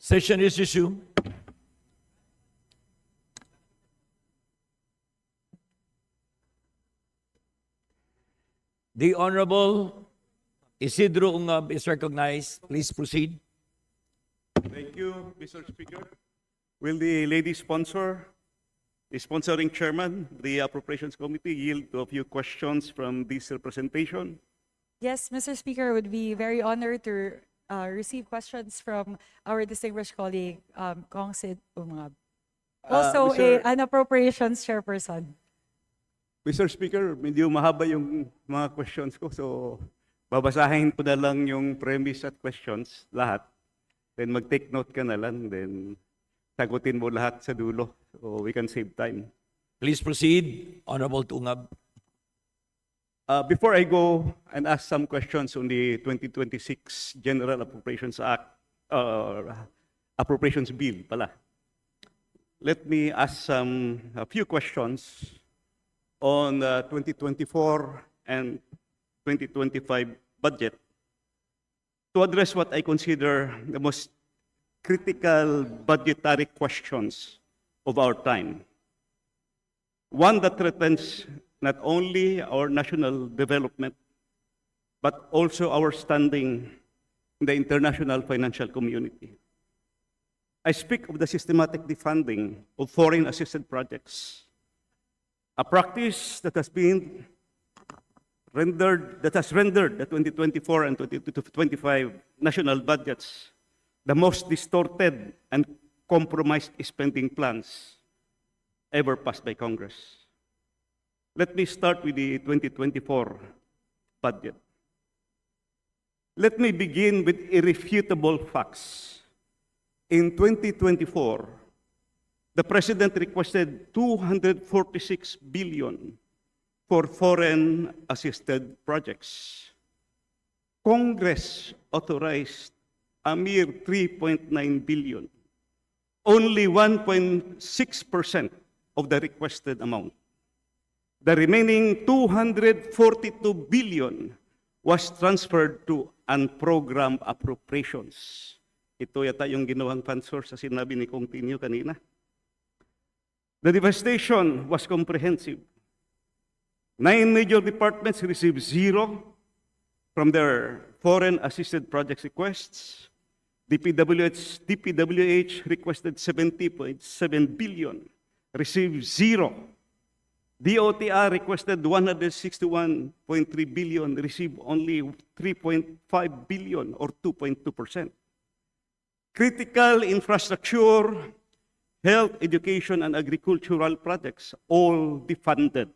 Session is resumed. The Honorable Isidro Ungab is recognized. Please proceed. Thank you, Mr. Speaker. Will the lady sponsor, the sponsoring chairman, the Appropriations Committee, yield to a few questions from this representation? Yes, Mr. Speaker, I would be very honored to receive questions from our distinguished colleague, Kong Sid Umngab. Also, an appropriations chairperson. Mr. Speaker, medyo mahaba yung mga questions ko, so babasahin ko na lang yung premise at questions, lahat. Then mag-take note ka na lang, then sagutin mo lahat sa dulo, so we can save time. Please proceed, Honorable Ungab. Before I go and ask some questions on the 2026 General Appropriations Act, Appropriations Bill pala, let me ask a few questions on the 2024 and 2025 budget to address what I consider the most critical budgetary questions of our time. One that threatens not only our national development, but also our standing in the international financial community. I speak of the systematic defunding of foreign assisted projects, a practice that has rendered the 2024 and 2025 national budgets the most distorted and compromised spending plans ever passed by Congress. Let me start with the 2024 budget. Let me begin with irrefutable facts. In 2024, the President requested 246 billion for foreign assisted projects. Congress authorized a mere 3.9 billion, only 1.6% of the requested amount. The remaining 242 billion was transferred to unprogrammed appropriations. Ito yata yung ginawang fund source sa sinabi ni Kong Tinio kanina. The devastation was comprehensive. 9 major departments received zero from their foreign assisted projects requests. DPWH requested 70.7 billion, received zero. DOTR requested 161.3 billion, received only 3.5 billion or 2.2%. Critical infrastructure, health, education, and agricultural projects, all defunded.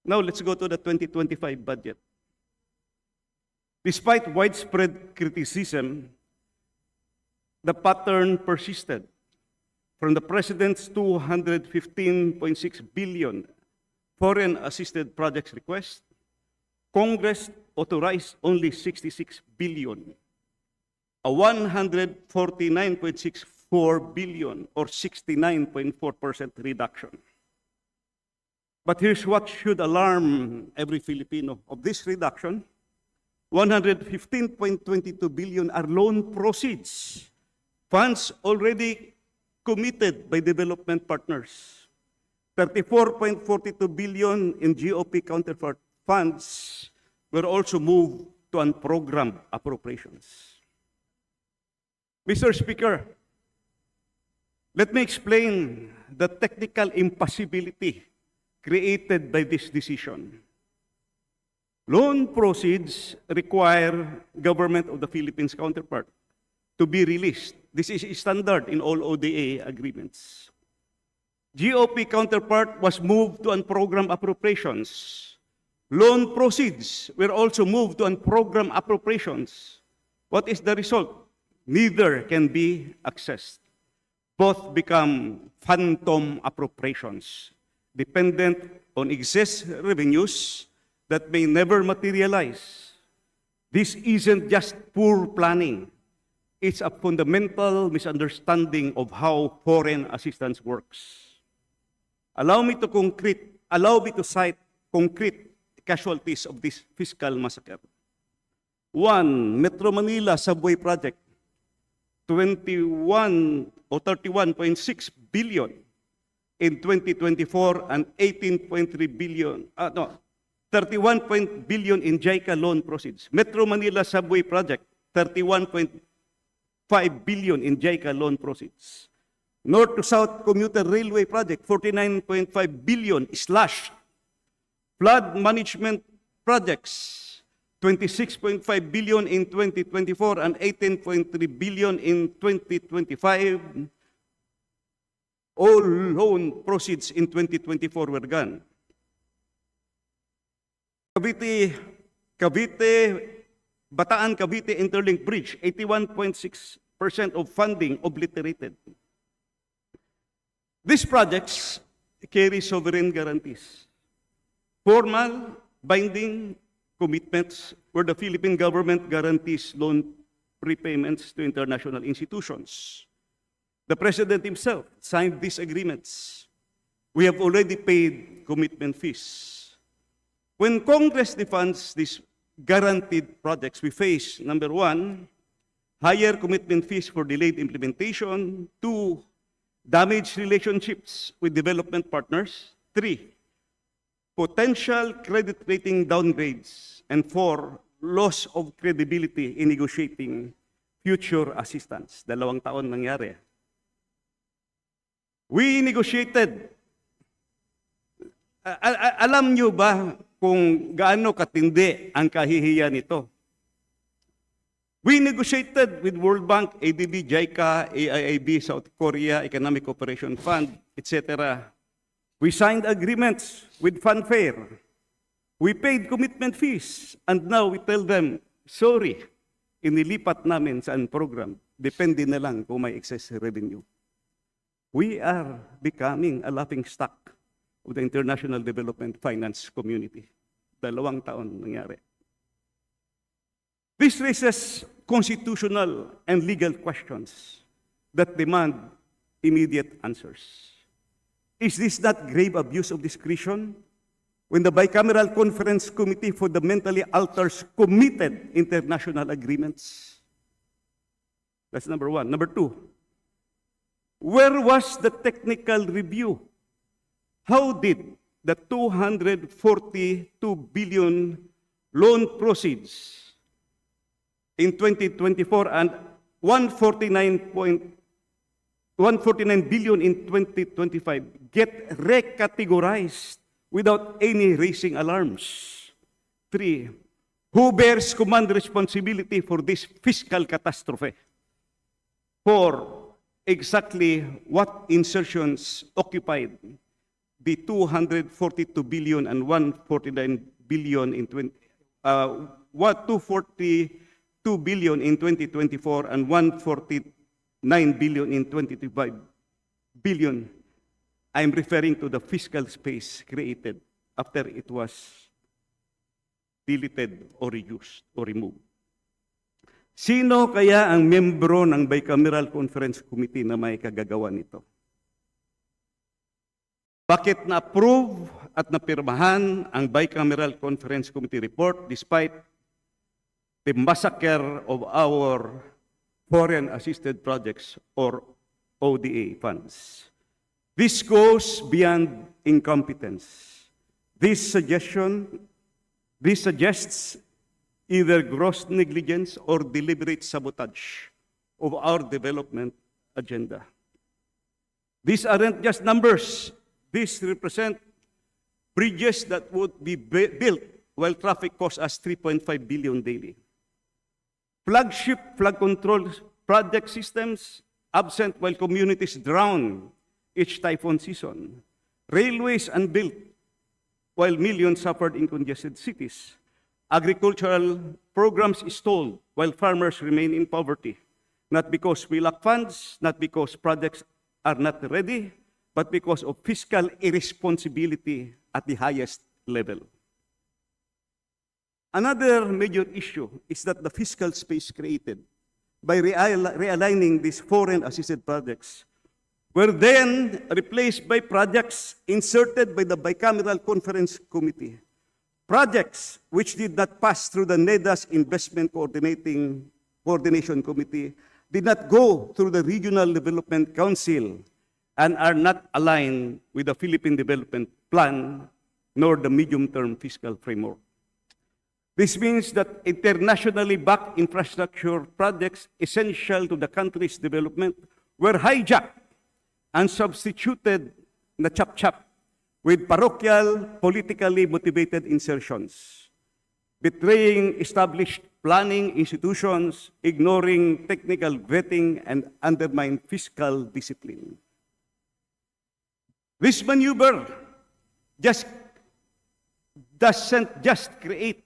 Now let's go to the 2025 budget. Despite widespread criticism, the pattern persisted. From the President's 215.6 billion foreign assisted projects request, Congress authorized only 66 billion, a 149.64 billion or 69.4% reduction. But here's what should alarm every Filipino. Of this reduction, 115.22 billion are loan proceeds, funds already committed by development partners. 34.42 billion in GOP counterpart funds were also moved to unprogrammed appropriations. Mr. Speaker, let me explain the technical impossibility created by this decision. Loan proceeds require government of the Philippines counterpart to be released. This is standard in all ODA agreements. GOP counterpart was moved to unprogrammed appropriations. Loan proceeds were also moved to unprogrammed appropriations. What is the result? neither can be accessed. Both become phantom appropriations, dependent on excess revenues that may never materialize. This isn't just poor planning. It's a fundamental misunderstanding of how foreign assistance works. Allow me to cite concrete casualties of this fiscal massacre. 1, Metro Manila subway project, 21 or 31.6 billion in 2024 and 18.3 billion, 31 billion in JICA loan proceeds. Metro Manila subway project, 31.5 billion in JICA loan proceeds. North to South commuter railway project, 49.5 billion slashed. Flood management projects, 26.5 billion in 2024 and 18.3 billion in 2025. All loan proceeds in 2024 were gone. Bataan Cavite Interlink Bridge, 81.6% of funding obliterated. These projects carry sovereign guarantees. Formal, binding commitments where the Philippine government guarantees loan prepayments to international institutions. The President himself signed these agreements. We have already paid commitment fees. When Congress defunds these guaranteed projects, we face, number 1, higher commitment fees for delayed implementation. 2, damaged relationships with development partners. 3, potential credit rating downgrades. And 4, loss of credibility in negotiating future assistance. 2 taon nangyari. We negotiated. Alam nyo ba kung gaano katindi ang kahihiyan nito? We negotiated with World Bank, ADB, JICA, AIIB, South Korea, Economic Cooperation Fund, etc. We signed agreements with fanfare. We paid commitment fees. And now we tell them, sorry, inilipat namin sa program. Depende na lang kung may excess revenue. We are becoming a laughingstock of the international development finance community. 2 taon nangyari. This raises constitutional and legal questions that demand immediate answers. Is this not grave abuse of discretion when the Bicameral Conference Committee fundamentally alters committed international agreements? That's number 1. Number 2, where was the technical review? How did the 242 billion loan proceeds in 2024 and 149 billion in 2025 get recategorized without any raising alarms? 3, who bears command responsibility for this fiscal catastrophe? 4, exactly what insertions occupied the 242 billion and 149 billion in 242 billion in 2024 and 149 billion in 2025 billion. I'm referring to the fiscal space created after it was deleted or reused or removed. Sino kaya ang membro ng Bicameral Conference Committee na may kagagawa nito? Bakit na-approve at napirmahan ang Bicameral Conference Committee report despite the massacre of our foreign assisted projects or ODA funds? This goes beyond incompetence. This suggests either gross negligence or deliberate sabotage of our development agenda. These aren't just numbers. These represent bridges that would be built while traffic costs us 3.5 billion daily. Flagship flood control project systems absent while communities drown each typhoon season. Railways unbuilt while millions suffered in congested cities. Agricultural programs stalled while farmers remain in poverty. not because we lack funds, not because projects are not ready, but because of fiscal irresponsibility at the highest level. Another major issue is that the fiscal space created by realigning these foreign assisted projects were then replaced by projects inserted by the Bicameral Conference Committee. Projects which did not pass through the NEDA's Investment Coordination Committee, did not go through the Regional Development Council, and are not aligned with the Philippine Development Plan nor the medium-term fiscal framework. This means that internationally backed infrastructure projects essential to the country's development were hijacked and substituted na chap-chap with parochial, politically motivated insertions, betraying established planning institutions, ignoring technical vetting, and undermine fiscal discipline. This maneuver doesn't just create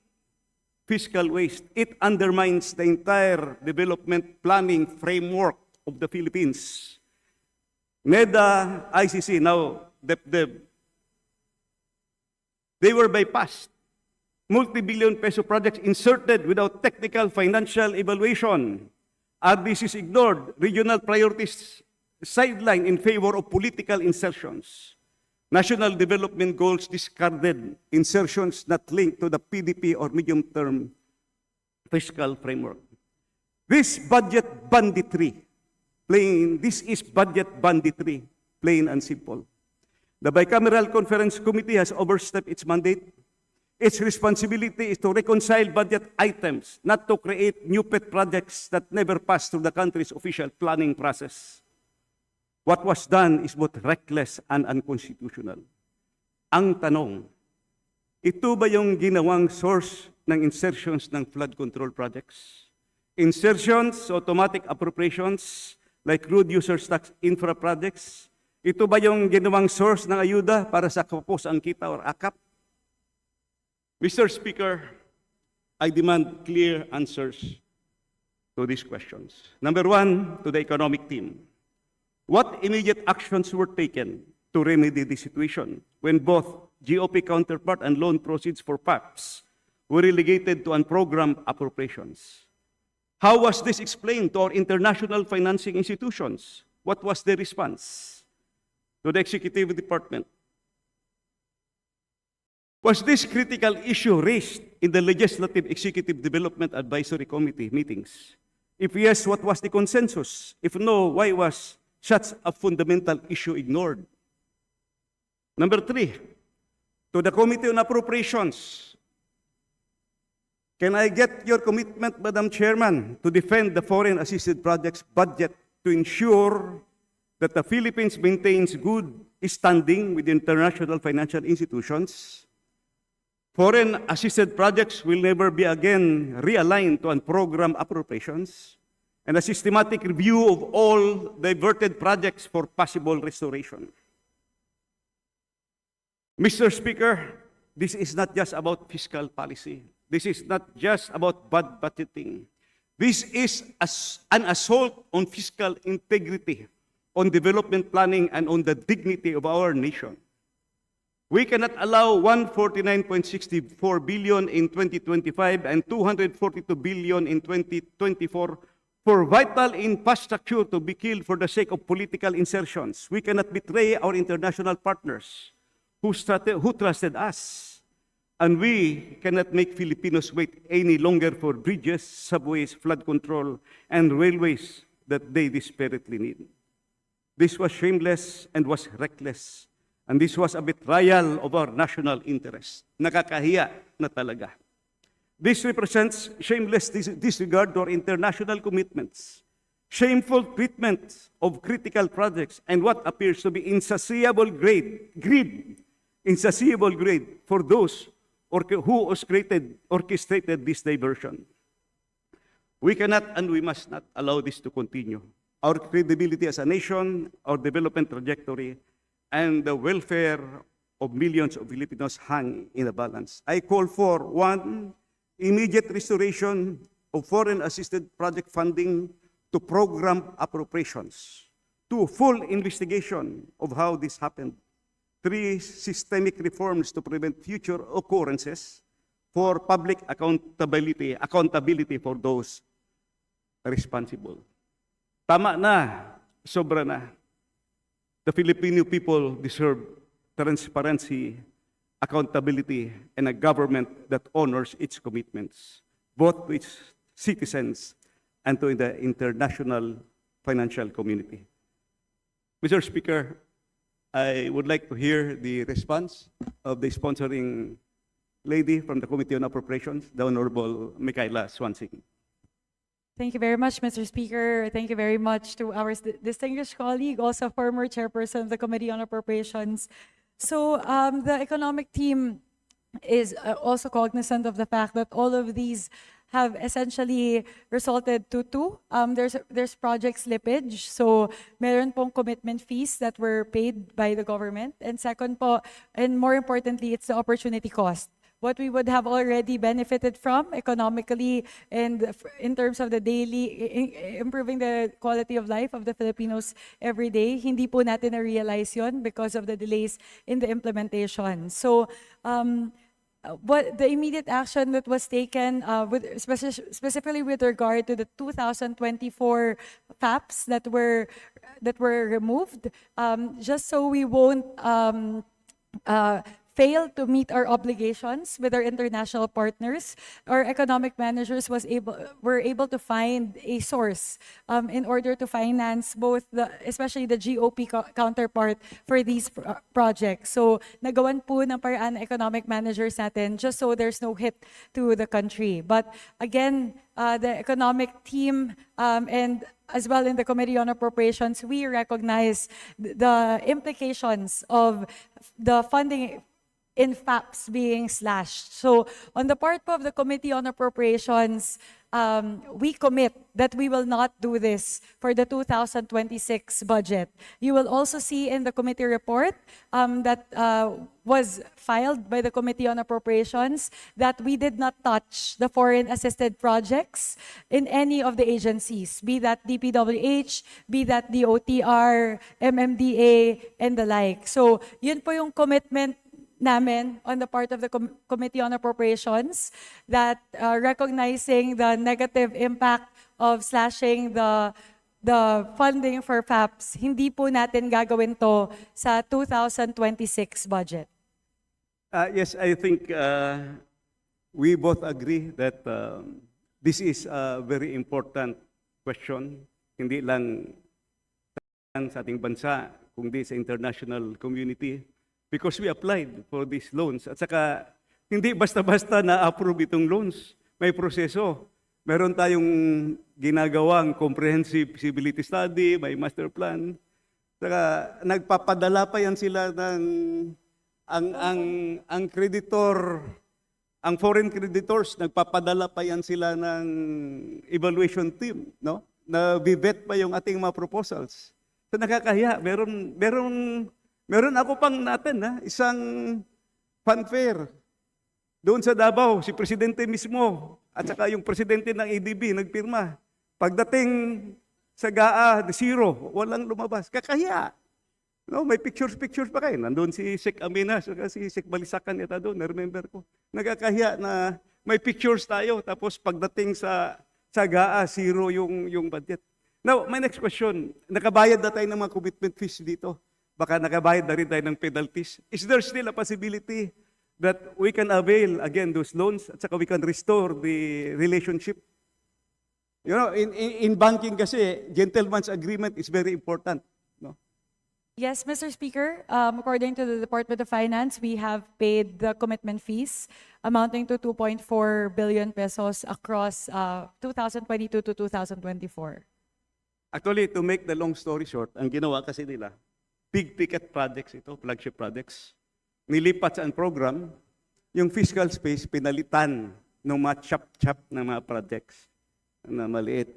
fiscal waste, it undermines the entire development planning framework of the Philippines. NEDA, ICC, now they were bypassed. Multi-billion peso projects inserted without technical financial evaluation. RDCs ignored, regional priorities sidelined in favor of political insertions. National development goals discarded, insertions not linked to the PDP or medium-term fiscal framework. This is budget banditry, plain and simple. The Bicameral Conference Committee has overstepped its mandate. Its responsibility is to reconcile budget items, not to create new pet projects that never pass through the country's official planning process. What was done is both reckless and unconstitutional. Ang tanong, ito ba yung ginawang source ng insertions ng flood control projects? Insertions, automatic appropriations, like road users tax infra projects, ito ba yung ginawang source ng ayuda para sa kapos ang kita or AKAP? Mr. Speaker, I demand clear answers to these questions. Number one, to the economic team. What immediate actions were taken to remedy the situation when both GOP counterpart and loan proceeds for PAPs were relegated to unprogrammed appropriations? How was this explained to our international financing institutions? What was the response to the executive department? Was this critical issue raised in the Legislative Executive Development Advisory Committee meetings? If yes, what was the consensus? If no, why was such a fundamental issue ignored? Number three, to the Committee on Appropriations, can I get your commitment, Madam Chairman, to defend the foreign assisted projects budget to ensure that the Philippines maintains good standing with international financial institutions? Foreign assisted projects will never be again realigned to unprogrammed appropriations, and a systematic review of all diverted projects for possible restoration. Mr. Speaker, this is not just about fiscal policy. This is not just about bad budgeting. This is an assault on fiscal integrity, on development planning, and on the dignity of our nation. We cannot allow 149.64 billion in 2025 and 242 billion in 2024 for vital infrastructure to be killed for the sake of political insertions. We cannot betray our international partners who trusted us. And we cannot make Filipinos wait any longer for bridges, subways, flood control, and railways that they desperately need. This was shameless and was reckless. And this was a betrayal of our national interest. Nakakahiya na talaga. This represents shameless disregard to our international commitments, shameful treatment of critical projects, and what appears to be insatiable greed for those who orchestrated this diversion. We cannot and we must not allow this to continue. Our credibility as a nation, our development trajectory, and the welfare of millions of Filipinos hang in a balance. I call for, one, immediate restoration of foreign assisted project funding to program appropriations, 2, full investigation of how this happened, 3, systemic reforms to prevent future occurrences, 4, public accountability for those responsible. Tama na, sobra na. The Filipino people deserve transparency, accountability, and a government that honors its commitments, both to its citizens and to the international financial community. Mr. Speaker, I would like to hear the response of the sponsoring lady from the Committee on Appropriations, the Honorable Micaela Swansing. Thank you very much, Mr. Speaker. Thank you very much to our distinguished colleague, also former chairperson of the Committee on Appropriations. So the economic team is also cognizant of the fact that all of these have essentially resulted to two. There's project slippage. So meron pong commitment fees that were paid by the government. And second po, and more importantly, it's the opportunity cost. What we would have already benefited from economically and in terms of the daily, improving the quality of life of the Filipinos every day, hindi po natin na-realize yun because of the delays in the implementation. So, what the immediate action that was taken, specifically with regard to the 2024 FAPs that were removed, just so we won't fail to meet our obligations with our international partners, our economic managers were able to find a source in order to finance both especially the GOP counterpart for these projects. So nagawan po ng paraan economic managers natin just so there's no hit to the country. But again, the economic team and as well in the Committee on Appropriations, we recognize the implications of the funding in FAPs being slashed. So on the part of the Committee on Appropriations, we commit that we will not do this for the 2026 budget. You will also see in the committee report that was filed by the Committee on Appropriations that we did not touch the foreign assisted projects in any of the agencies, be that DPWH, be that DOTR, MMDA, and the like. So yun po yung commitment namin on the part of the Committee on Appropriations, that recognizing the negative impact of slashing the funding for FAPs, hindi po natin gagawin to sa 2026 budget. Yes, I think we both agree that this is a very important question, hindi lang sa ating bansa, kundi sa international community. Because we applied for these loans. At saka, hindi basta-basta na-approve itong loans. May proseso. Meron tayong ginagawang comprehensive feasibility study, may master plan. Saka, nagpapadala pa yan sila ng ang creditor, ang foreign creditors, nagpapadala pa yan sila ng evaluation team, no? Na bivet pa yung ating mga proposals. So nakakahiya, meron ako pang natin, isang fanfare. Doon sa Davao, si Presidente mismo, at saka yung Presidente ng ADB, nagpirma. Pagdating sa GAA, zero, walang lumabas. Kakahiya. No, may pictures pa kayo. Nandun si Sek Amina, saka si Sek Balisakan yata doon, na-remember ko. Nagkakahiya na may pictures tayo, tapos pagdating sa GAA, zero yung budget. Now, my next question, nakabayad na tayo ng mga commitment fees dito. Baka nakabayad na rin tayo ng penalties. Is there still a possibility that we can avail again those loans at saka we can restore the relationship? You know, in banking kasi, gentleman's agreement is very important. No? Yes, Mr. Speaker, according to the Department of Finance, we have paid the commitment fees amounting to 2.4 billion pesos across 2022 to 2024. Actually, to make the long story short, ang ginawa kasi nila, big ticket projects ito, flagship projects. Nilipat sa program, yung fiscal space pinalitan ng mga chap-chap na mga projects na maliit.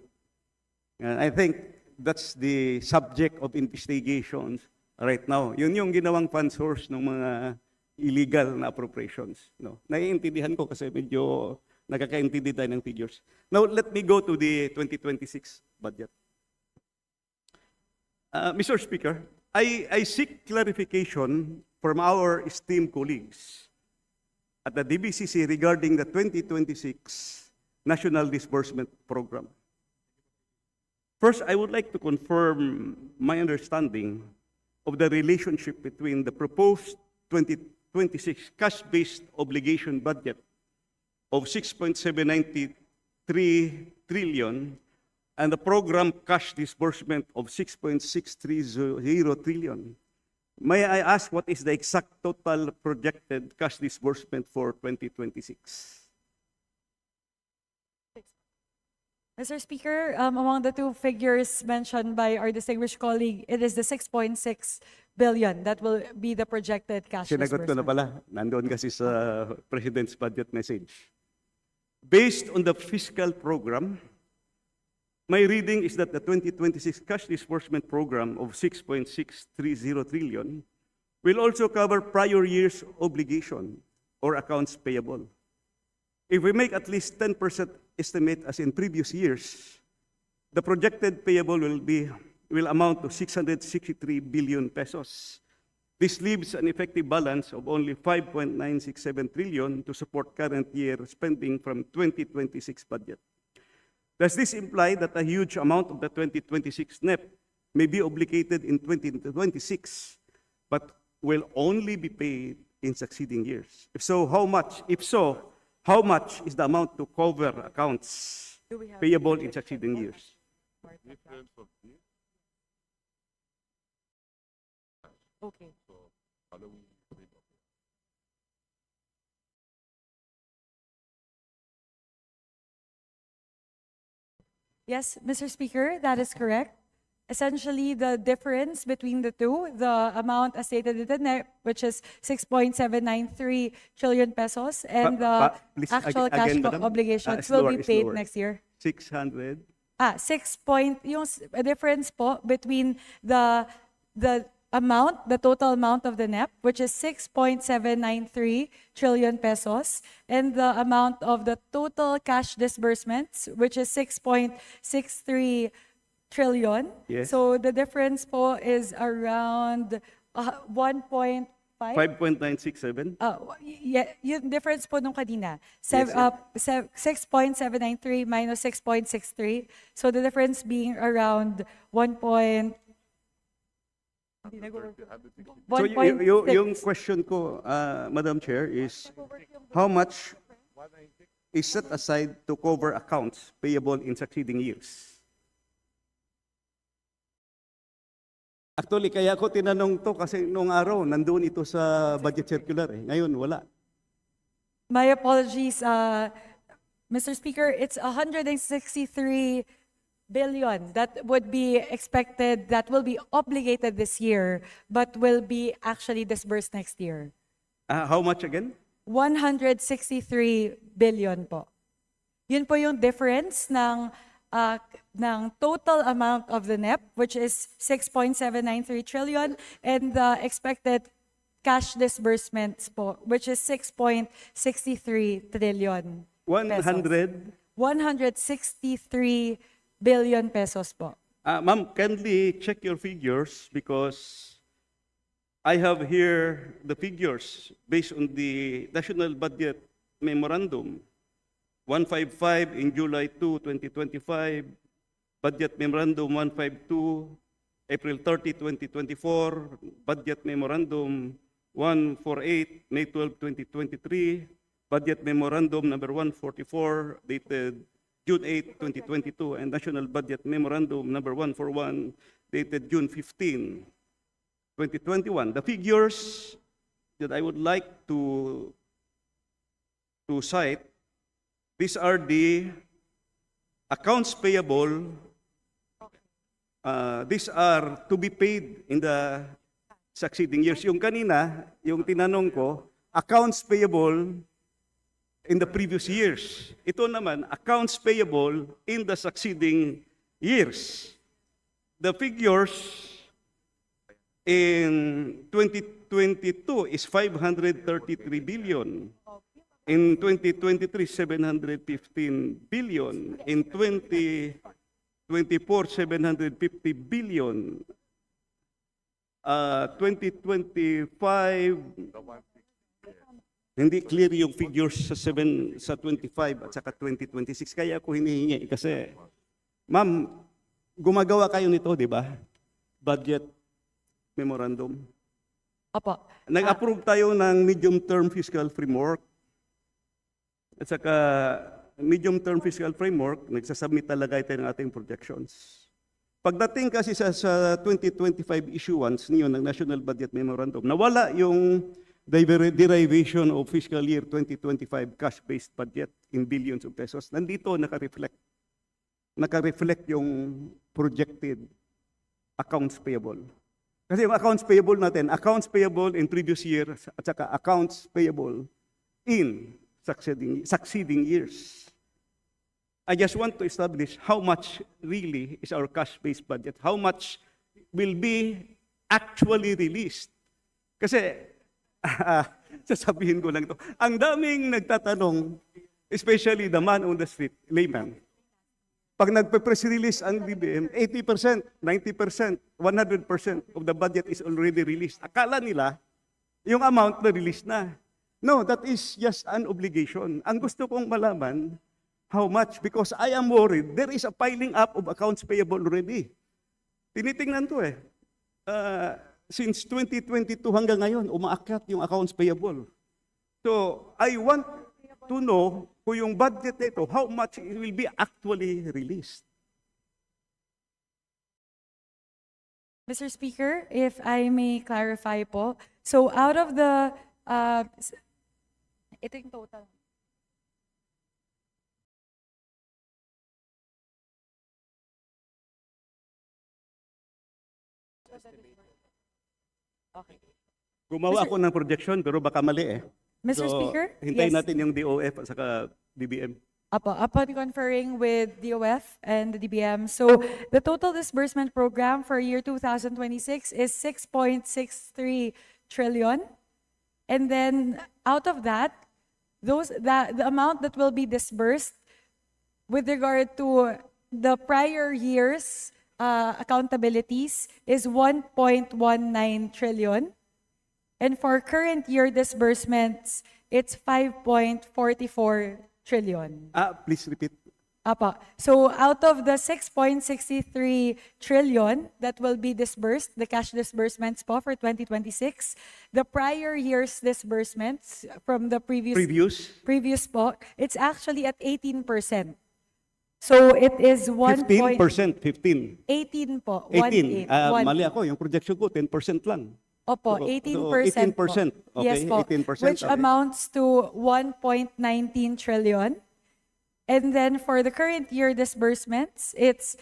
And I think that's the subject of investigations right now. Yun yung ginawang fund source ng mga illegal na appropriations. No? Naiintindihan ko kasi medyo nakakaintindi tayo ng figures. Now, let me go to the 2026 budget. Mr. Speaker, I seek clarification from our esteemed colleagues at the DBCC regarding the 2026 National Disbursement Program. First, I would like to confirm my understanding of the relationship between the proposed 2026 cash-based obligation budget of 6.793 trillion and the program cash disbursement of 6.630 trillion. May I ask what is the exact total projected cash disbursement for 2026? Mr. Speaker, among the two figures mentioned by our distinguished colleague, it is the 6.6 billion that will be the projected cash Sinagot ko na disbursement. pala, nandoon kasi sa President's budget message. Based on the fiscal program, my reading is that the 2026 cash disbursement program of 6.630 trillion will also cover prior year's obligation or accounts payable. If we make at least 10% estimate as in previous years, the projected payable will amount to 663 billion pesos. This leaves an effective balance of only 5.967 trillion to support current year spending from 2026 budget. Does this imply that a huge amount of the 2026 NEP may be obligated in 2026, but will only be paid in succeeding years? If so, how much? If so, how much is the amount to cover accounts payable in succeeding years? Okay. Yes, Mr. Speaker, that is correct. Essentially, the difference between the two, the amount as stated in the NEP, which is 6.793 trillion pesos, and the Please, actual cash again, madam, obligations will be paid next year. 600. Yung difference po between the amount, the total amount of the NEP, which is 6.793 trillion pesos, and the amount of the total cash disbursements, which is 6.63 trillion. Yes. So the difference po is around 1.5. 5.967. Yung difference po nung kanina, Yes, 6.793 minus 6.63. So the difference being around 1. So yung question ko, Madam Chair, is how much is set aside to cover accounts payable in succeeding years? Actually, kaya ko tinanong to kasi nung araw, nandun ito sa budget circular eh. Ngayon, wala. My apologies, Mr. Speaker. It's 163 billion that would be expected, that will be obligated this year, but will be actually disbursed next year. How much again? 163 billion po. Yun po yung difference ng total amount of the NEP, which is 6.793 trillion, and the expected cash disbursements po, which is 6.63 trillion. 163 billion pesos po. Ma'am, kindly check your figures because I have here the figures based on the National Budget Memorandum 155 in July 2, 2025, Budget Memorandum 152, April 30, 2024, Budget Memorandum 148, May 12, 2023, Budget Memorandum number 144, dated June 8, 2022, and National Budget Memorandum number 141, dated June 15, 2021. The figures that I would like to cite, these are the accounts payable. These are to be paid in the succeeding years. Yung kanina, yung tinanong ko, accounts payable in the previous years. Ito naman, accounts payable in the succeeding years. The figures in 2022 is 533 billion. In 2023, 715 billion. In 2024, 750 billion. 2025, hindi clear yung figures sa 25 at saka 2026. Kaya ako hinihingi kasi, ma'am, gumagawa kayo nito, di ba? Budget memorandum. Opo. Nag-approve tayo ng medium-term fiscal framework. At saka medium-term fiscal framework, nagsasubmit talaga tayo ng ating projections. Pagdating kasi sa 2025 issuance niyo ng National Budget Memorandum, nawala yung derivation of fiscal year 2025 cash-based budget in billions of pesos. Nandito naka-reflect yung projected accounts payable. Kasi yung accounts payable natin, accounts payable in previous years at saka accounts payable in succeeding years. I just want to establish how much really is our cash-based budget, how much will be actually released. Kasi, sasabihin ko lang ito, ang daming nagtatanong, especially the man on the street, layman. Pag nagpe-press release ang DBM, 80%, 90%, 100% of the budget is already released. Akala nila, yung amount na release na. No, that is just an obligation. Ang gusto kong malaman, how much? Because I am worried, there is a piling up of accounts payable already. Tinitingnan to eh. Since 2022 hanggang ngayon, umaakyat yung accounts payable. So, I want to know kung yung budget nito, how much it will be actually released. Mr. Speaker, if I may clarify po, so out of the, ito yung total. Okay. Gumawa ako ng projection pero baka mali eh. Mr. Speaker? Hintayin Yes. natin yung DOF at saka DBM. Upon conferring with DOF and the DBM, so the total disbursement program for year 2026 is 6.63 trillion. And then out of that, the amount that will be disbursed with regard to the prior year's accountabilities is 1.19 trillion. And for current year disbursements, it's 5.44 trillion. Please repeat. Apa. So out of the 6.63 trillion that will be disbursed, the cash disbursements po for 2026, the prior year's disbursements from the previous po, it's actually at 18%. So it is 15%, 15. 18 po. 18. Mali ako, yung projection ko 10% lang. Opo, So, 18%. 18%. Po. Okay, Yes po. 18%. Which okay. amounts to 1.19 trillion. And then for the current year disbursements, it's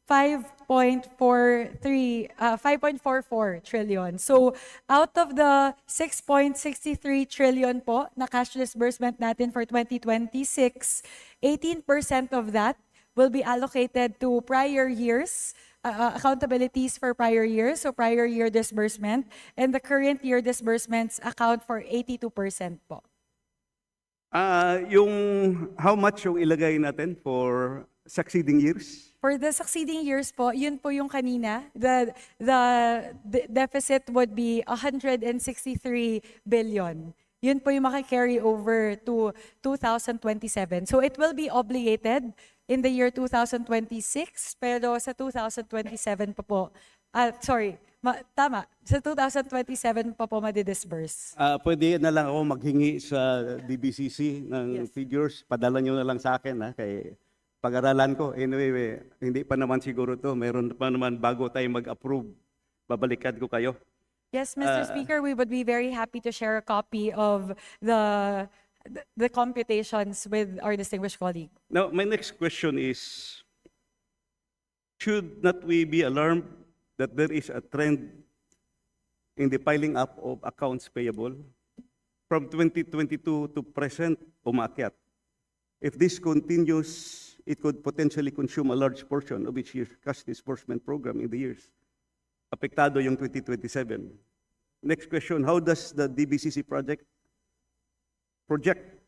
5.44 trillion. So out of the 6.63 trillion po na cash disbursement natin for 2026, 18% of that will be allocated to prior years, accountabilities for prior years, so prior year disbursement, and the current year disbursements account for 82% po. Yung how much yung ilagay natin for succeeding years? For the succeeding years po, yun po yung kanina, the deficit would be 163 billion. Yun po yung maki-carry over to 2027. So it will be obligated in the year 2026, pero sa 2027 pa po, tama, sa 2027 pa po madidisburse. Pwede na lang ako maghingi sa DBCC ng figures. Padala nyo na lang sa akin kay pag-aralan ko. Anyway, hindi pa naman siguro to. Meron pa naman bago tayo mag-approve. Babalikan ko kayo. Yes, Mr. Speaker, we would be very happy to share a copy of the computations with our distinguished colleague. Now, my next question is, should not we be alarmed that there is a trend in the piling up of accounts payable? From 2022 to present, umakyat. If this continues, it could potentially consume a large portion of each year's cash disbursement program in the years. Apektado yung 2027. Next question, how does the DBCC project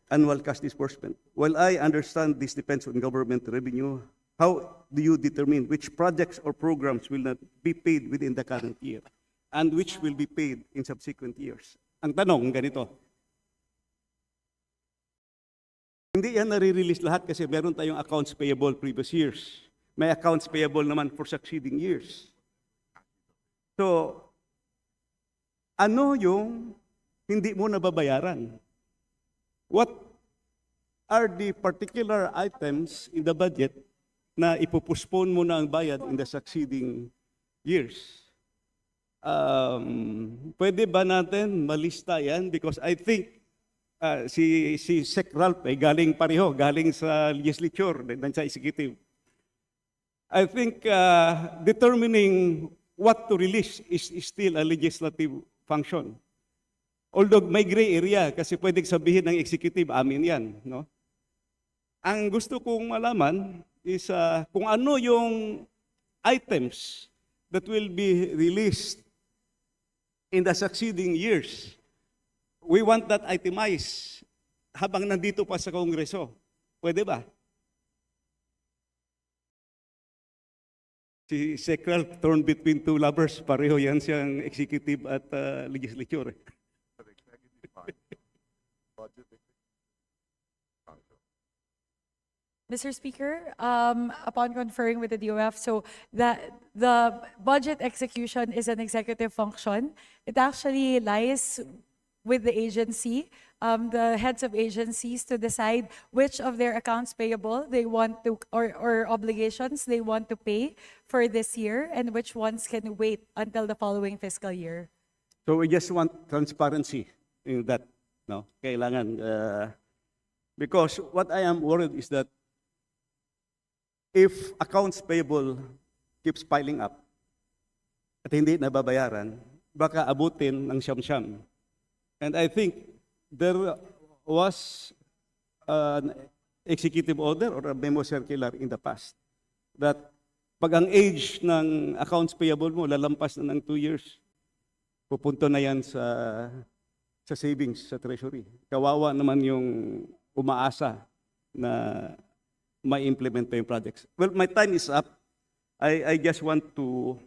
annual cash disbursement? While I understand this depends on government revenue, how do you determine which projects or programs will not be paid within the current year? and which will be paid in subsequent years. Ang tanong, ganito. Hindi yan nare-release lahat kasi meron tayong accounts payable previous years. May accounts payable naman for succeeding years. So, ano yung hindi mo nababayaran? What are the particular items in the budget na ipopostpone mo na ang bayad in the succeeding years? Pwede ba natin malista yan? Because I think si Sec Ralph galing pareho, galing sa legislature, dan sa executive. I think determining what to release is still a legislative function. Although may gray area kasi pwedeng sabihin ng executive, amin yan. No? Ang gusto kong malaman is kung ano yung items that will be released in the succeeding years. We want that itemized habang nandito pa sa Kongreso. Pwede ba? Si Secretary torn between two lovers, pareho yan siyang executive at legislature. Mr. Speaker, upon conferring with the DOF, so the budget execution is an executive function. It actually lies with the agency, the heads of agencies, to decide which of their accounts payable they want to, or obligations they want to pay for this year, and which ones can wait until the following fiscal year. So we just want transparency in that. No? Kailangan. Because what I am worried is that if accounts payable keeps piling up at hindi nababayaran, baka abutin ng siyam-siyam. And I think there was an executive order or a memo circular in the past that pag ang age ng accounts payable mo lalampas na ng 2 years, pupunto na yan sa savings, sa treasury. Kawawa naman yung umaasa na ma-implement pa yung projects. Well, my time is up. I just want to,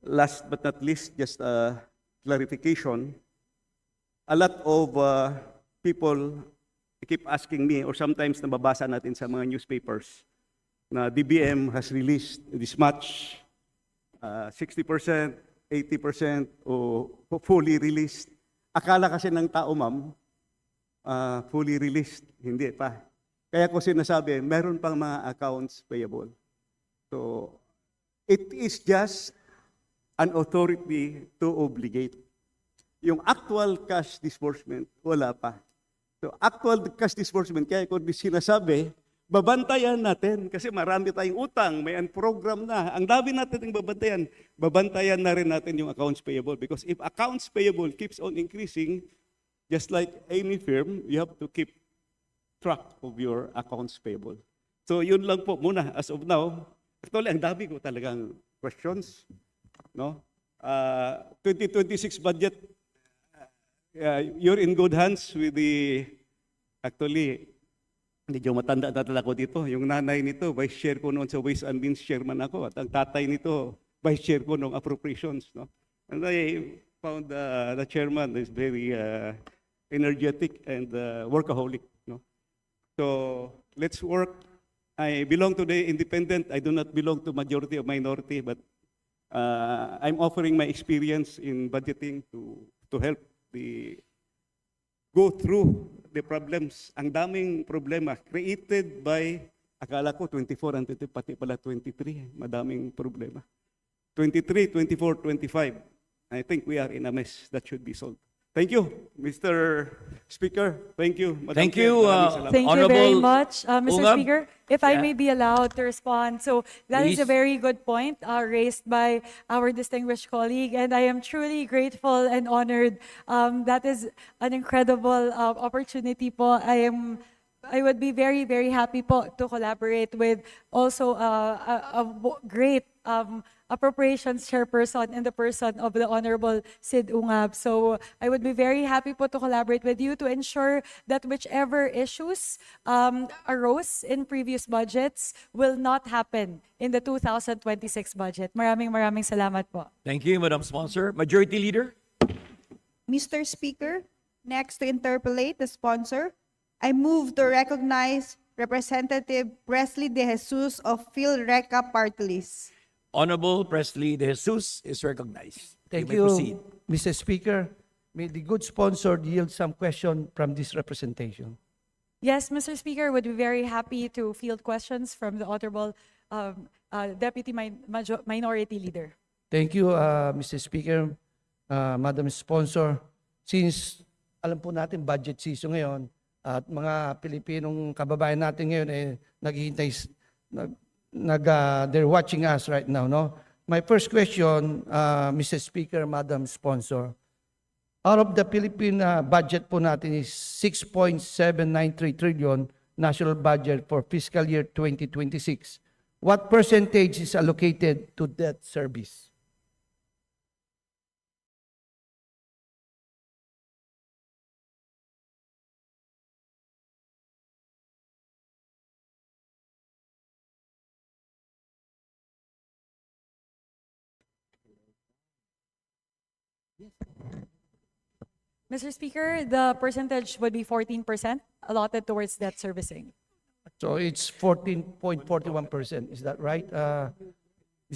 last but not least, just a clarification. A lot of people keep asking me, or sometimes nababasa natin sa mga newspapers, na DBM has released this much, 60%, 80%, o fully released. Akala kasi ng tao, ma'am, fully released. Hindi pa. Kaya ko sinasabi, meron pang mga accounts payable. So, it is just an authority to obligate. Yung actual cash disbursement, wala pa. So, actual cash disbursement, kaya ko sinasabi, babantayan natin kasi marami tayong utang, may program na. Ang dami natin yung babantayan. Babantayan na rin natin yung accounts payable because if accounts payable keeps on increasing, just like any firm, you have to keep track of your accounts payable. So yun lang po muna as of now. Actually, ang dami ko talagang questions. No? 2026 budget, you're in good hands with the, actually, medyo matanda na talaga ko dito. Yung nanay nito, vice chair ko noon sa Ways and Means chairman ako. At ang tatay nito, vice chair ko noong appropriations. No? And I found the chairman is very energetic and workaholic. No? So let's work. I belong to the independent. I do not belong to majority or minority, but I'm offering my experience in budgeting to help go through the problems. Ang daming problema created by, akala ko 24 and 20, pati pala 23. Madaming problema. 23, 24, 25. I think we are in a mess that should be solved. Thank you, Mr. Speaker. Thank you, Madam Thank Chair. you, Maraming salamat. Thank you very much, Mr. Ungab. Speaker. If I Yeah. may be allowed to respond. So that is a Please. very good point raised by our distinguished colleague, and I am truly grateful and honored. That is an incredible opportunity po. I am I would be very, very happy po to collaborate with also great appropriations chairperson in the person of the Honorable Sid Ungab. So I would be very happy po to collaborate with you to ensure that whichever issues arose in previous budgets will not happen in the 2026 budget. Maraming salamat po. Thank you, Madam Sponsor. Majority Leader? Mr. Speaker, next to interpolate the sponsor, I move to recognize Representative Presley De Jesus of PhilReca Party List. Honorable Presley De Jesus is recognized. Thank may you, proceed. Mr. Speaker. May the good sponsor yield some question from this representation. Yes, Mr. Speaker, would be very happy to field questions from the Honorable Deputy Minority Leader. Thank you, Mr. Speaker, Madam Sponsor. Since alam po natin budget season ngayon at mga Pilipinong kababayan natin ngayon naghihintay, they're watching us right now, no? My first question, Mr. Speaker, Madam Sponsor. Out of the Philippine budget po natin is 6.793 trillion national budget for fiscal year 2026. What percentage is allocated to debt service? Mr. Speaker, the percentage would be 14% allotted towards debt servicing. So it's 14.41%. Is that right, Mr.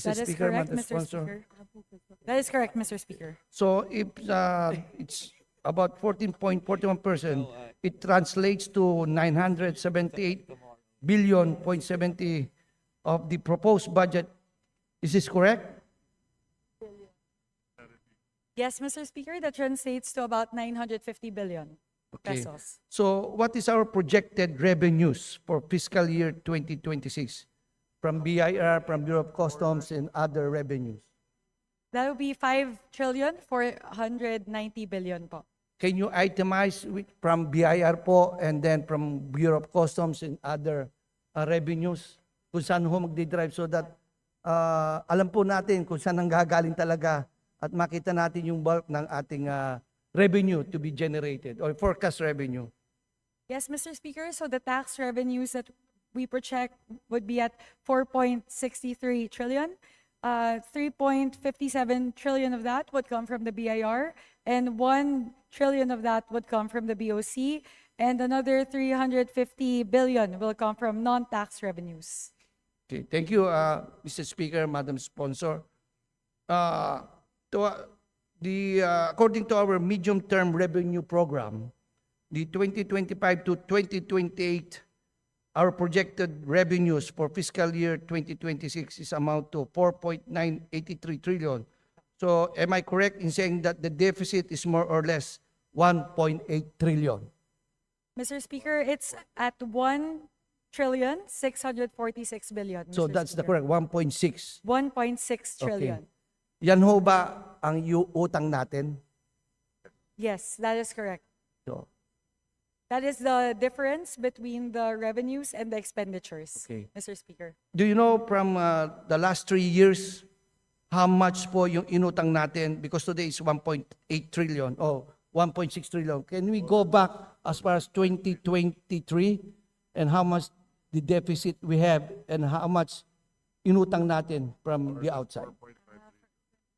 That is Speaker, correct, Madam Mr. Sponsor? Speaker. That is correct, Mr. Speaker. So if it's about 14.41%, it translates to 978 billion point 70 of the proposed budget. Is this correct? Yes, Mr. Speaker, that translates to about 950 billion pesos. So what is our projected revenues for fiscal year 2026 from BIR, from Bureau of Customs, and other revenues? That would be 5 trillion 490 billion po. Can you itemize from BIR po and then from Bureau of Customs and other revenues kung saan ho magdidrive so that alam po natin kung saan nanggagaling talaga at makita natin yung bulk ng ating revenue to be generated or forecast revenue. Yes, Mr. Speaker, so the tax revenues that we project would be at 4.63 trillion. 3.57 trillion of that would come from the BIR, and 1 trillion of that would come from the BOC, and another 350 billion will come from non-tax revenues. Okay, thank you, Mr. Speaker, Madam Sponsor. According to our medium-term revenue program, the 2025 to 2028, our projected revenues for fiscal year 2026 is amount to 4.983 trillion. So am I correct in saying that the deficit is more or less 1.8 trillion? Mr. Speaker, it's at 1 trillion 646 billion. So Mr. that's the Speaker. correct 1.6. 1.6 trillion. Yan ho ba ang utang natin? Yes, that is correct. So, That is the difference between the revenues and the expenditures, Okay. Mr. Speaker. do you know from the last 3 years how much po yung inutang natin? Because today is 1.8 trillion or 1.6 trillion. Can we go back as far as 2023 and how much the deficit we have and how much inutang natin from the outside?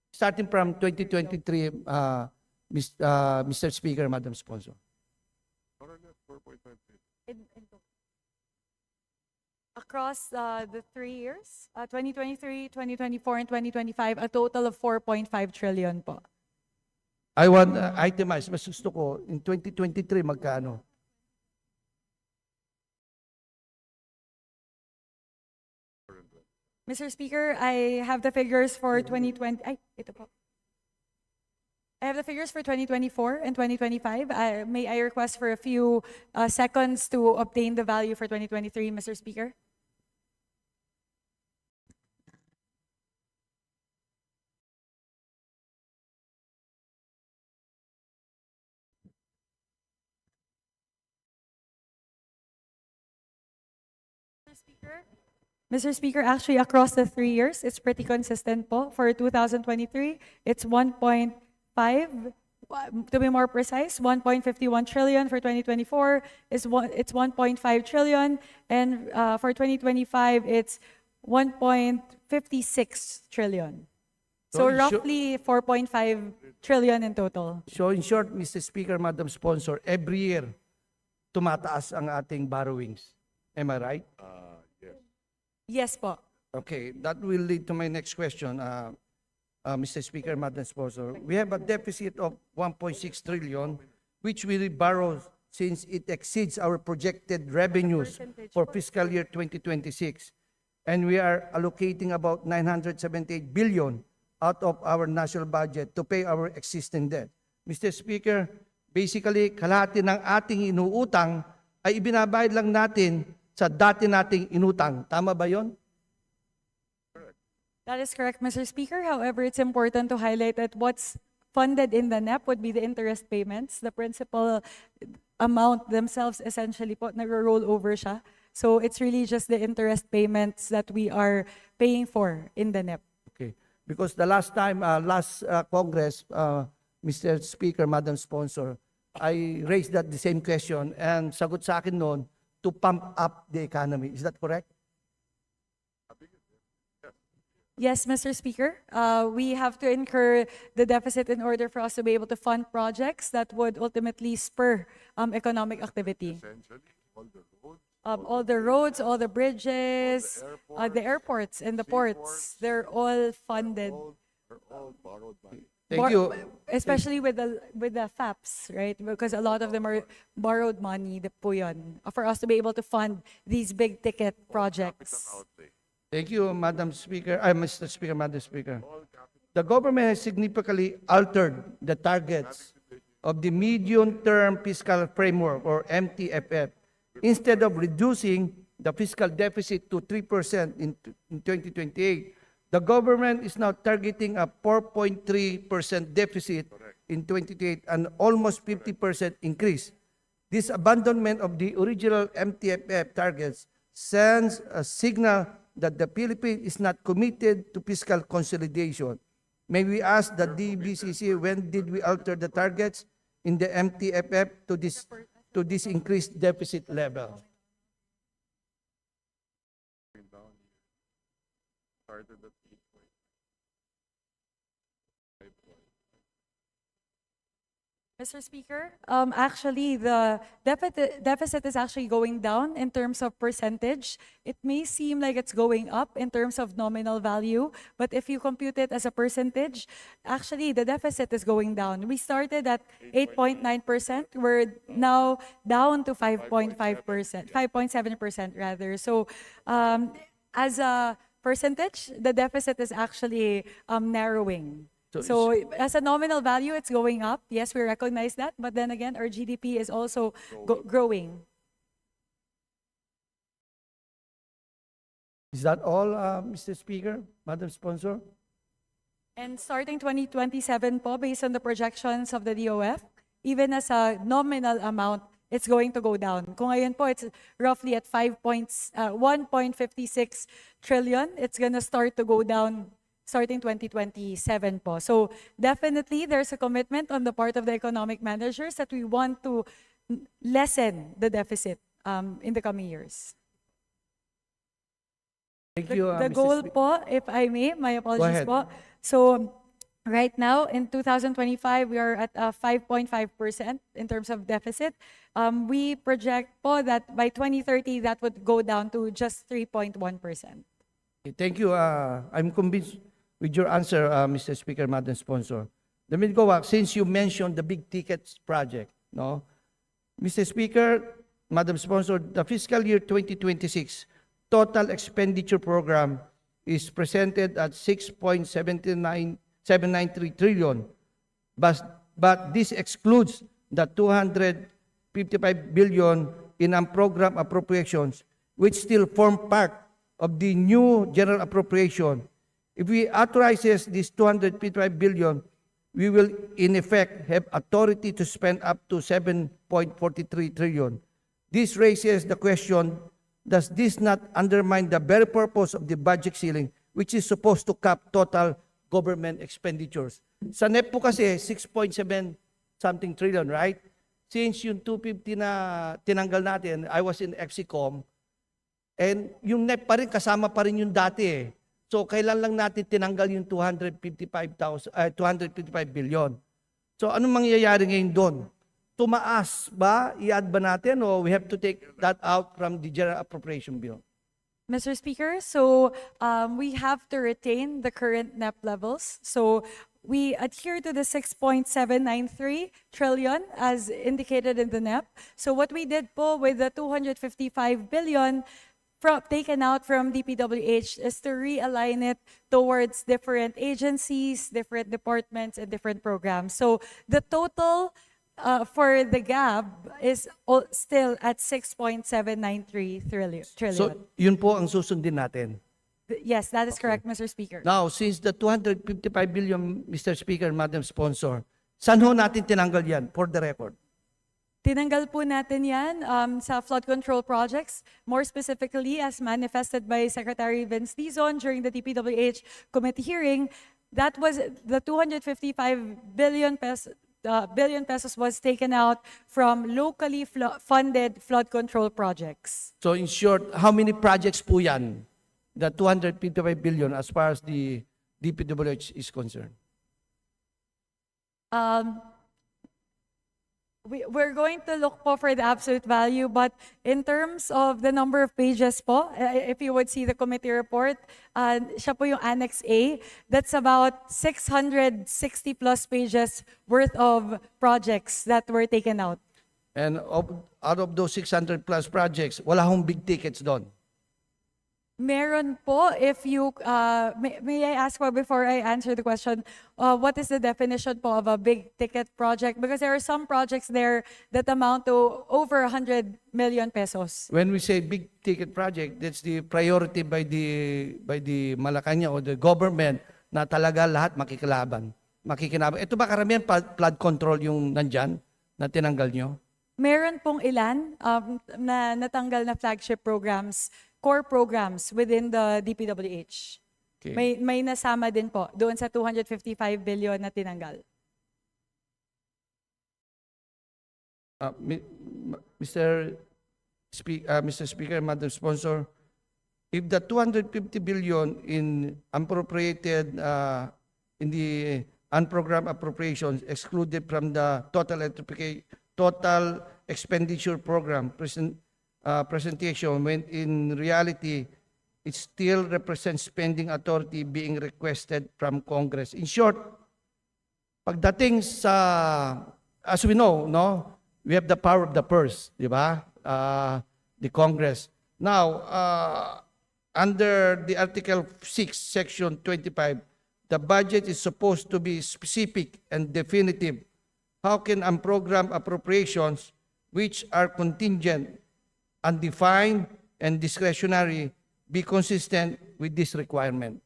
Starting from 2023, Mr. Speaker, Madam Sponsor. Across the 3 years, 2023, 2024, and 2025, a total of 4.5 trillion po. I want itemize. Mas gusto ko, in 2023, magkano? Mr. Speaker, I have the figures for 2020. Ay, ito po. I have the figures for 2024 and 2025. May I request for a few seconds to obtain the value for 2023, Mr. Speaker? Mr. Speaker, actually across the 3 years, it's pretty consistent po. For 2023, it's 1.5, to be more precise, 1.51 trillion. For 2024, it's 1.5 trillion. And for 2025, it's 1.56 trillion. So So in short- roughly 4.5 trillion in total. So in short, Mr. Speaker, Madam Sponsor, every year, tumataas ang ating borrowings. Am I right? Yes po. Okay, that will lead to my next question, Mr. Speaker, Madam Sponsor. We have a deficit of 1.6 trillion, which we will borrow since it exceeds our projected revenues for fiscal year 2026. And we are allocating about 978 billion out of our national budget to pay our existing debt. Mr. Speaker, basically, kalahati ng ating inuutang ay ibinabayad lang natin sa dati nating inutang. Tama ba yon? That is correct, Mr. Speaker. However, it's important to highlight that what's funded in the NEP would be the interest payments. The principal amount themselves essentially po nag-roll over siya. So it's really just the interest payments that we are paying for in the NEP. Okay. Because the last time, last Congress, Mr. Speaker, Madam Sponsor, I raised the same question and sagot sa akin noon, to pump up the economy. Is that correct? Yes, Mr. Speaker. We have to incur the deficit in order for us to be able to fund projects that would ultimately spur economic activity. All the roads, all the bridges, the airports and the ports, they're all funded. Thank you. Especially with the FAPs, right? Because a lot of them are borrowed money, po yun, for us to be able to fund these big ticket projects. Thank you, Madam Speaker. Mr. Speaker, Madam Speaker. The government has significantly altered the targets of the medium-term fiscal framework, or MTFF. Instead of reducing the fiscal deficit to 3% in 2028, the government is now targeting a 4.3% deficit in 2028, an almost 50% increase. This abandonment of the original MTFF targets sends a signal that the Philippines is not committed to fiscal consolidation. May we ask the DBCC, when did we alter the targets in the MTFF to this increased deficit level? Mr. Speaker, actually, the deficit is actually going down in terms of percentage. It may seem like it's going up in terms of nominal value, but if you compute it as a percentage, actually, the deficit is going down. We started at 8.9%. We're now down to 5.5%, 5.7% rather. So, as a percentage, the deficit is actually narrowing. So as a nominal value, it's going up. Yes, we recognize that. But then again, our GDP is also growing. Is that all, Mr. Speaker, Madam Sponsor? And starting 2027 po, based on the projections of the DOF, even as a nominal amount, it's going to go down. Kung ngayon po, it's roughly at 1.56 trillion. It's going to start to go down starting 2027 po. So definitely there's a commitment on the part of the economic managers that we want to lessen the deficit in the coming years. Thank you, The Mr. goal Speaker. po, if I may, my apologies ahead. po. So right now in 2025, we are at 5.5% in terms of deficit. We project po that by 2030, that would go down to just 3.1%. Thank you. I'm convinced with your answer, Mr. Speaker, Madam Sponsor. Let me go back. Since you mentioned the big tickets project, no? Mr. Speaker, Madam Sponsor, the fiscal year 2026 total expenditure program is presented at 6.793 trillion. But this excludes the 255 billion in program appropriations, which still form part of the new general appropriation. If we authorizes this 255 billion, we will in effect have authority to spend up to 7.43 trillion. This raises the question does this not undermine the very purpose of the budget ceiling, which is supposed to cap total government expenditures? Sa NEP po kasi, 6.7 something trillion, right? Since yung 250 na tinanggal natin, I was in EXICOM, and yung NEP pa rin, kasama pa rin yung dati eh. So, kailan lang natin tinanggal yung 255 billion? So, anong mangyayari ngayon doon? Tumaas ba? I-add ba natin? O we have to take that out from the General Appropriation Bill? Mr. Speaker, so we have to retain the current NEP levels. So we adhere to the 6.793 trillion as indicated in the NEP. So what we did po with the 255 billion taken out from DPWH is to realign it towards different agencies, different departments, and different programs. So the total for the GAB is still at 6.793 trillion. So, yun po ang susundin natin. Yes, that is correct, Mr. Speaker. Now, since the 255 billion, Mr. Speaker, Madam Sponsor, saan ho natin tinanggal yan, for the record? Tinanggal po natin yan sa flood control projects, more specifically as manifested by Secretary Vince Dizon during the DPWH committee hearing. That was the 255 billion pesos was taken out from locally funded flood control projects. So in short, how many projects po yan? The 255 billion as far as the DPWH is concerned. We're going to look po for the absolute value, but in terms of the number of pages po, if you would see the committee report, siya po yung Annex A, that's about 660 plus pages worth of projects that were taken out. And out of those 600 plus projects, wala hong big tickets doon. Meron po, if you, may I ask po before I answer the question, what is the definition po of a big ticket project? Because there are some projects there that amount to over 100 million pesos. When we say big ticket project, that's the priority by the Malacanang or the government na talaga lahat makikinabang. Ito ba karamihan flood control yung nandyan na tinanggal nyo? Meron pong ilan na natanggal na flagship programs, core programs within the DPWH. Okay. May nasama din po doon sa 255 billion na tinanggal. Mr. Speaker, Madam Sponsor, if the 250 billion in appropriated in the unprogrammed appropriations excluded from the total expenditure program presentation, when in reality it still represents spending authority being requested from Congress. In short, pagdating sa, as we know, no, we have the power of the purse, di ba? The Congress. Now, under the Article 6, Section 25, the budget is supposed to be specific and definitive. How can unprogrammed appropriations, which are contingent, undefined, and discretionary, be consistent with this requirement?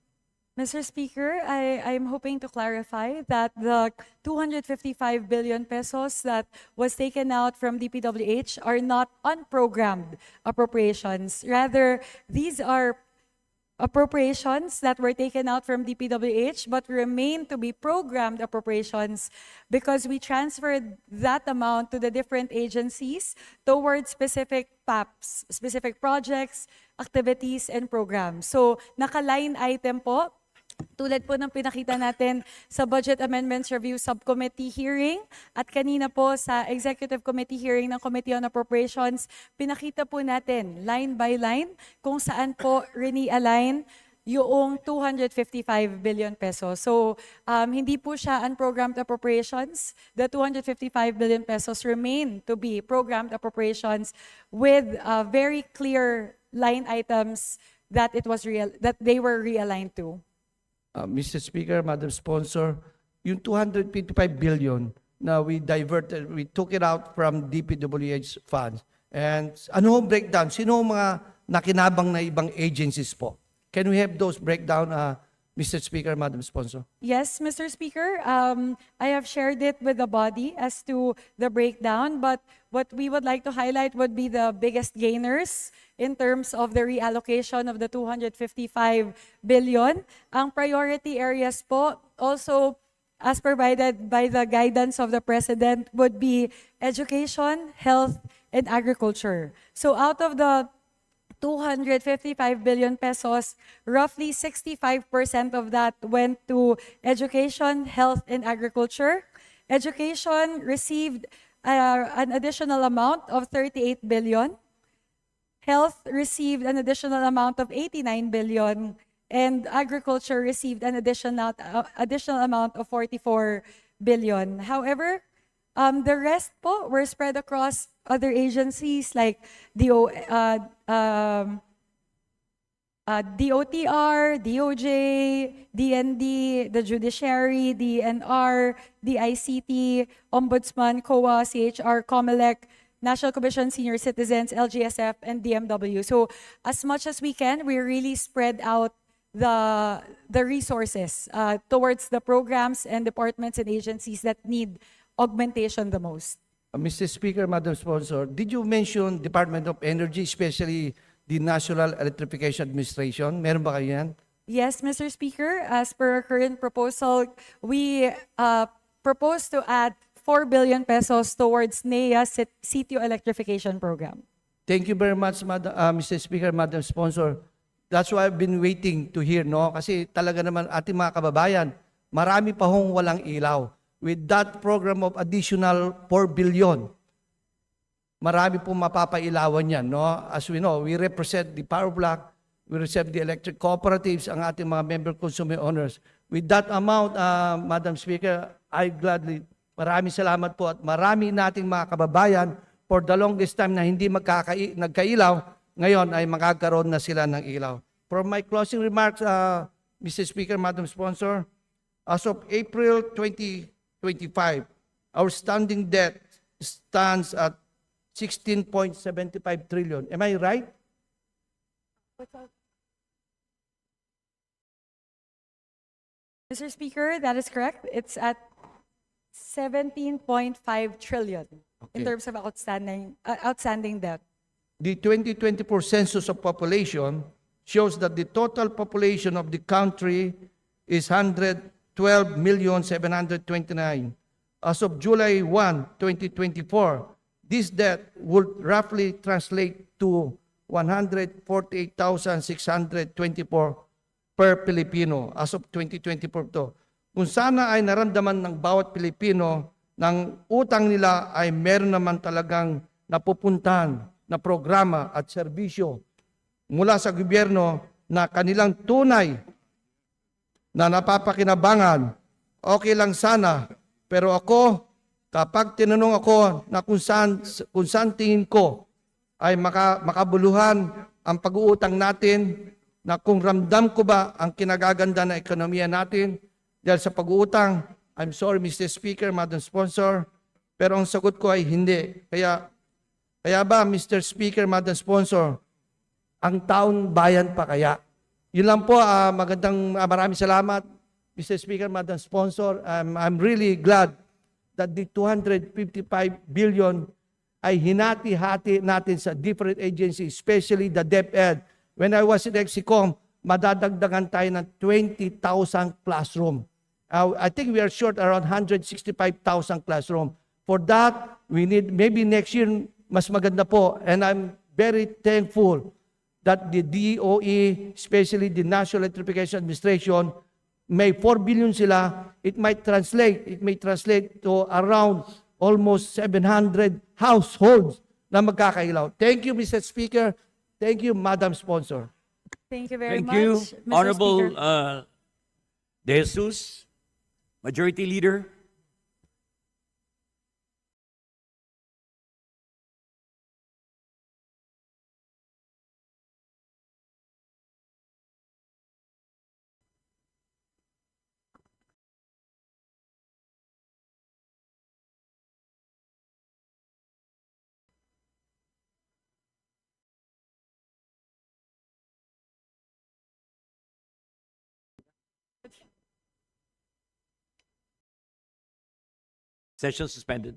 Mr. Speaker, I'm hoping to clarify that the 255 billion pesos that was taken out from DPWH are not unprogrammed appropriations. Rather, these are appropriations that were taken out from DPWH but remain to be programmed appropriations because we transferred that amount to the different agencies towards specific PAPs, specific projects, activities, and programs. So, naka-line item po, tulad po ng pinakita natin sa Budget Amendments Review Subcommittee hearing at kanina po sa Executive Committee hearing ng Committee on Appropriations, pinakita po natin line by line kung saan po rini-align yung 255 billion pesos. So, hindi po siya unprogrammed appropriations. The 255 billion pesos remain to be programmed appropriations with very clear line items that that they were realigned to. Mr. Speaker, Madam Sponsor, yung 255 billion na we took it out from DPWH funds. And ano breakdown? Sino mga nakinabang na ibang agencies po? Can we have those breakdown, Mr. Speaker, Madam Sponsor. Yes, Mr. Speaker, I have shared it with the body as to the breakdown, but what we would like to highlight would be the biggest gainers in terms of the reallocation of the 255 billion. Ang priority areas po, also as provided by the guidance of the President, would be education, health, and agriculture. So out of the 255 billion pesos, roughly 65% of that went to education, health, and agriculture. Education received an additional amount of 38 billion. Health received an additional amount of 89 billion. And agriculture received an additional amount of 44 billion. However, the rest po were spread across other agencies like DOTR, DOJ, DND, the Judiciary, DNR, DICT, Ombudsman, COA, CHR, COMELEC, National Commission Senior Citizens, LGSF, and DMW. So as much as we can, we really spread out the resources towards the programs and departments and agencies that need augmentation the most. Mr. Speaker, Madam Sponsor, did you mention Department of Energy, especially the National Electrification Administration? Meron ba kayo yan? Yes, Mr. Speaker, as per our current proposal, we propose to add 4 billion pesos towards NEA CTO electrification program. Thank you very much, Mr. Speaker, Madam Sponsor. That's why I've been waiting to hear, no? Kasi talaga naman ating mga kababayan, marami pa hong walang ilaw. With that program of additional 4 billion, marami pong mapapailawan yan, no? As we know, we represent the power block, we represent the electric cooperatives, ang ating mga member consumer owners. With that amount, Madam Speaker, I gladly, maraming salamat po at marami nating mga kababayan for the longest time na hindi nagkailaw, ngayon ay magkakaroon na sila ng ilaw. For my closing remarks, Mr. Speaker, Madam Sponsor, as of April 2025, our standing debt stands at 16.75 trillion. Am I right? Mr. Speaker, that is correct. It's at 17.5 trillion in terms of outstanding debt. The 2024 census of population shows that the total population of the country is 112,729,000. As of July 1, 2024, this debt would roughly translate to 148,624 per Pilipino as of 2024 to. Kung sana ay naramdaman ng bawat Pilipino ng utang nila ay meron naman talagang napupuntahan na programa at serbisyo mula sa gobyerno na kanilang tunay na napapakinabangan, okay lang sana. Pero ako, kapag tinanong ako na kung saan tingin ko ay makabuluhan ang pag-uutang natin, na kung ramdam ko ba ang kinagaganda na ekonomiya natin dahil sa pag-uutang, I'm sorry Mr. Speaker, Madam Sponsor, pero ang sagot ko ay hindi. Kaya ba Mr. Speaker, Madam Sponsor, ang taong bayan pa kaya? Yun lang po, maraming salamat Mr. Speaker, Madam Sponsor. I'm really glad that the 255 billion ay hinati-hati natin sa different agencies, especially the DepEd. When I was in Exicom, madadagdagan tayo ng 20,000 classroom. I think we are short around 165,000 classroom. For that, we need, maybe next year, mas maganda po. And I'm very thankful that the DOE, especially the National Electrification Administration, may 4 billion sila. It may translate to around almost 700 households na magkakailaw. Thank you, Mr. Speaker. Thank you, Madam Sponsor. Thank you very Thank much, you, Mr. Honorable Speaker. De Jesus, Majority Leader. Session suspended.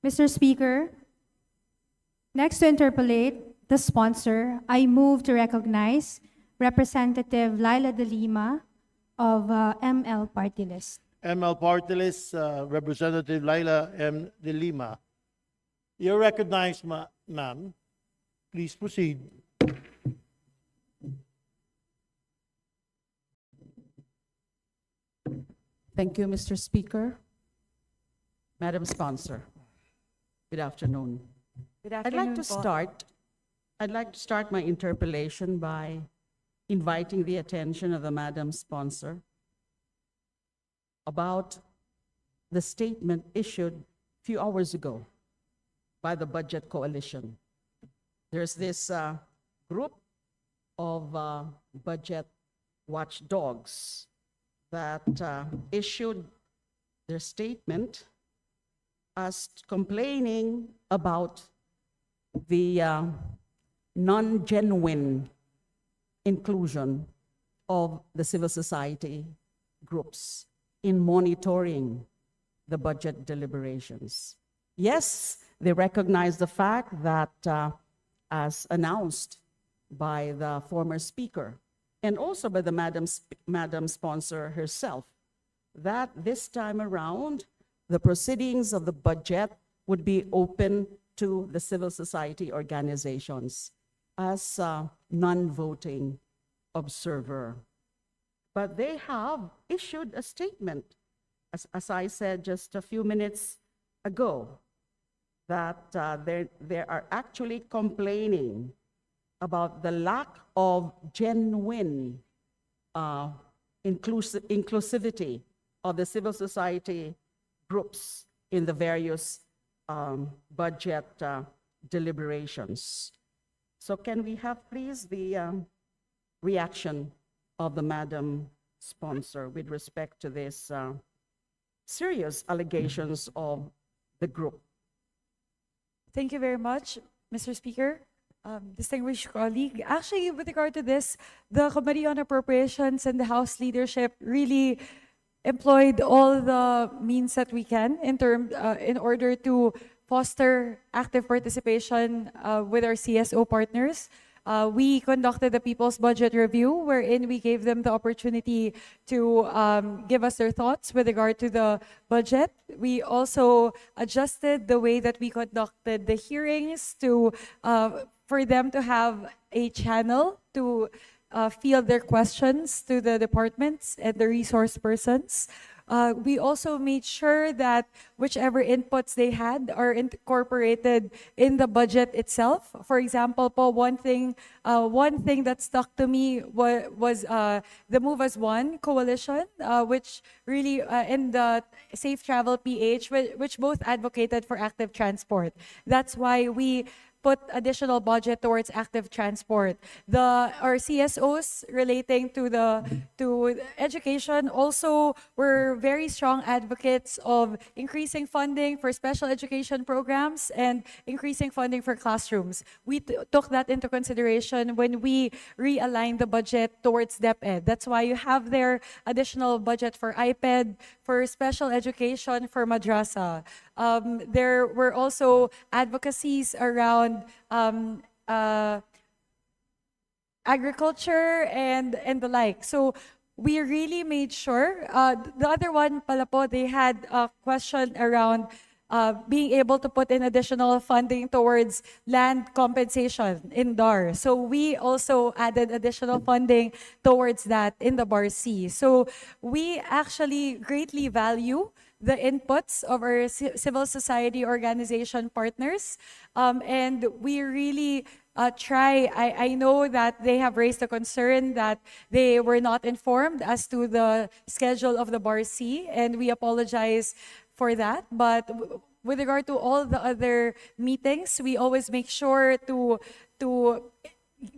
Mr. Speaker, next to interpolate the sponsor, I move to recognize Representative Laila De Lima of ML Party List. ML Party List, Representative Laila M. De Lima. You're recognized, ma'am. Please proceed. Thank you, Mr. Speaker. Madam Sponsor, good afternoon. Good I'd afternoon like to po. start my interpellation by inviting the attention of the Madam Sponsor about the statement issued a few hours ago by the Budget Coalition. There's this group of budget watchdogs that issued their statement as complaining about the non-genuine inclusion of the civil society groups in monitoring the budget deliberations. Yes, they recognize the fact that, as announced by the former speaker and also by the Madam Sponsor herself, that this time around, the proceedings of the budget would be open to the civil society organizations as a non-voting observer. But they have issued a statement, as I said just a few minutes ago, that they are actually complaining about the lack of genuine inclusivity of the civil society groups in the various budget deliberations. So can we have, please, the reaction of the Madam Sponsor with respect to this serious allegations of the group? Thank you very much, Mr. Speaker. Distinguished colleague, actually, with regard to this, the Committee on Appropriations and the House leadership really employed all the means that we can in order to foster active participation with our CSO partners. We conducted the People's Budget Review, wherein we gave them the opportunity to give us their thoughts with regard to the budget. We also adjusted the way that we conducted the hearings to for them to have a channel to field their questions to the departments and the resource persons. We also made sure that whichever inputs they had are incorporated in the budget itself. For example, one thing that stuck to me was the Move as One coalition, which really in the Safe Travel PH, which both advocated for active transport. That's why we put additional budget towards active transport. Our CSOs relating to education also were very strong advocates of increasing funding for special education programs and increasing funding for classrooms. We took that into consideration when we realigned the budget towards DepEd. That's why you have their additional budget for iPad, for special education, for madrasa. There were also advocacies around agriculture and the like. So we really made sure. The other one pala po, they had a question around being able to put in additional funding towards land compensation in DAR. So we also added additional funding towards that in the BAR C. So we actually greatly value the inputs of our civil society organization partners. And we really try, I know that they have raised a concern that they were not informed as to the schedule of the BAR C, and we apologize for that. But with regard to all the other meetings, we always make sure to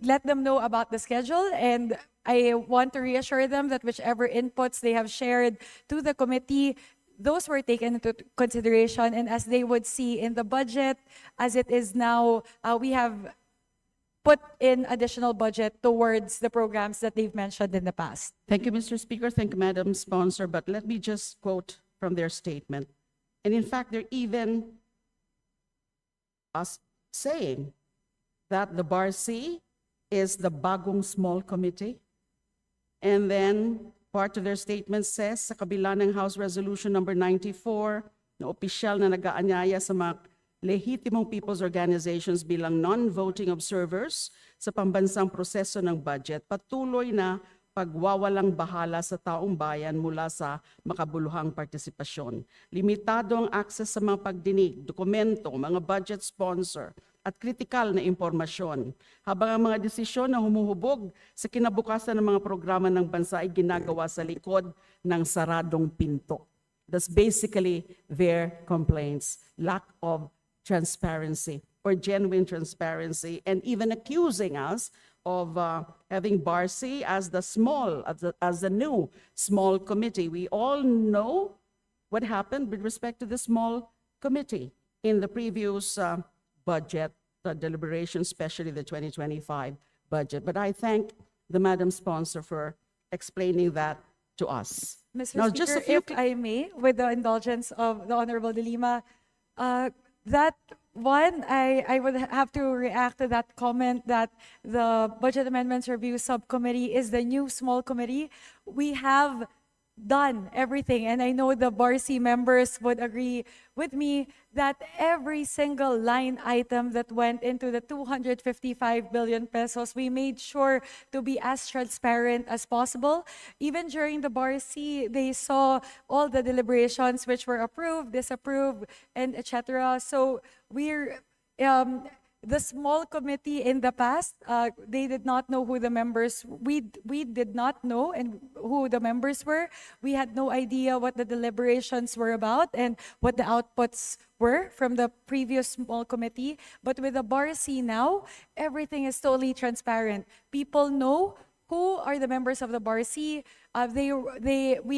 let them know about the schedule, and I want to reassure them that whichever inputs they have shared to the committee, those were taken into consideration, and as they would see in the budget, as it is now, we have put in additional budget towards the programs that they've mentioned in the past. Thank you, Mr. Speaker. Thank you, Madam Sponsor. But let me just quote from their statement. And in fact, they're even us saying that the BARC is the bagong small committee. And then part of their statement says, sa kabila ng House Resolution number 94, na opisyal na nag-aanyaya sa mga lehitimong people's organizations bilang non-voting observers sa pambansang proseso ng budget, patuloy na pagwawalang bahala sa taong bayan mula sa makabuluhang partisipasyon. Limitado ang access sa mga pagdinig, dokumento, mga budget sponsor, at kritikal na impormasyon, habang ang mga desisyon na humuhubog sa kinabukasan ng mga programa ng bansa ay ginagawa sa likod ng saradong pinto. That's basically their complaints, lack of transparency or genuine transparency, and even accusing us of having BARC as the new small committee. We all know what happened with respect to the small committee in the previous budget deliberation, especially the 2025 budget. But I thank the Madam Sponsor for explaining that to us. Mr. Now, Speaker, just a few if I may, with the indulgence of the Honorable De Lima, that one, I would have to react to that comment that the Budget Amendments Review Subcommittee is the new small committee. We have done everything, and I know the BARC members would agree with me that every single line item that went into the 255 billion pesos, we made sure to be as transparent as possible. Even during the BARC, they saw all the deliberations which were approved, disapproved, and etc. So we're the small committee in the past, they did not know who the members, we did not know and who the members were. We had no idea what the deliberations were about and what the outputs were from the previous small committee. But with the BARC now, everything is totally transparent. People know who are the members of the BARC. We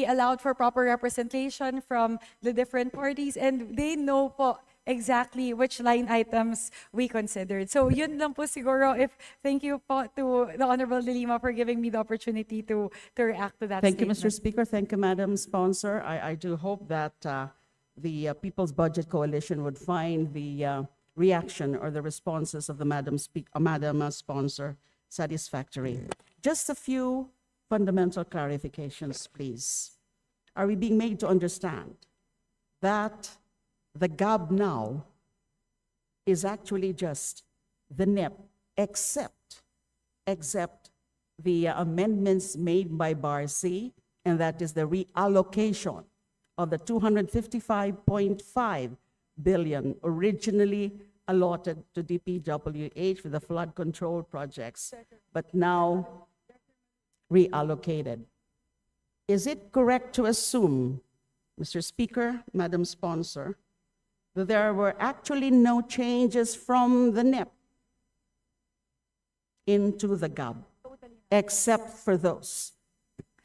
allowed for proper representation from the different parties, and they know po exactly which line items we considered. So yun lang po siguro. Thank you po to the Honorable De Lima for giving me the opportunity to react to that Thank you, statement. Mr. Speaker. Thank you, Madam Sponsor. I do hope that the People's Budget Coalition would find the reaction or the responses of the Madam Sponsor satisfactory. Just a few fundamental clarifications, please. Are we being made to understand that the GAB now is actually just the NEP, except the amendments made by BARC, and that is the reallocation of the 255.5 billion originally allotted to DPWH for the flood control projects, but now reallocated. Is it correct to assume, Mr. Speaker, Madam Sponsor, that there were actually no changes from the NEP into the GAB, except for those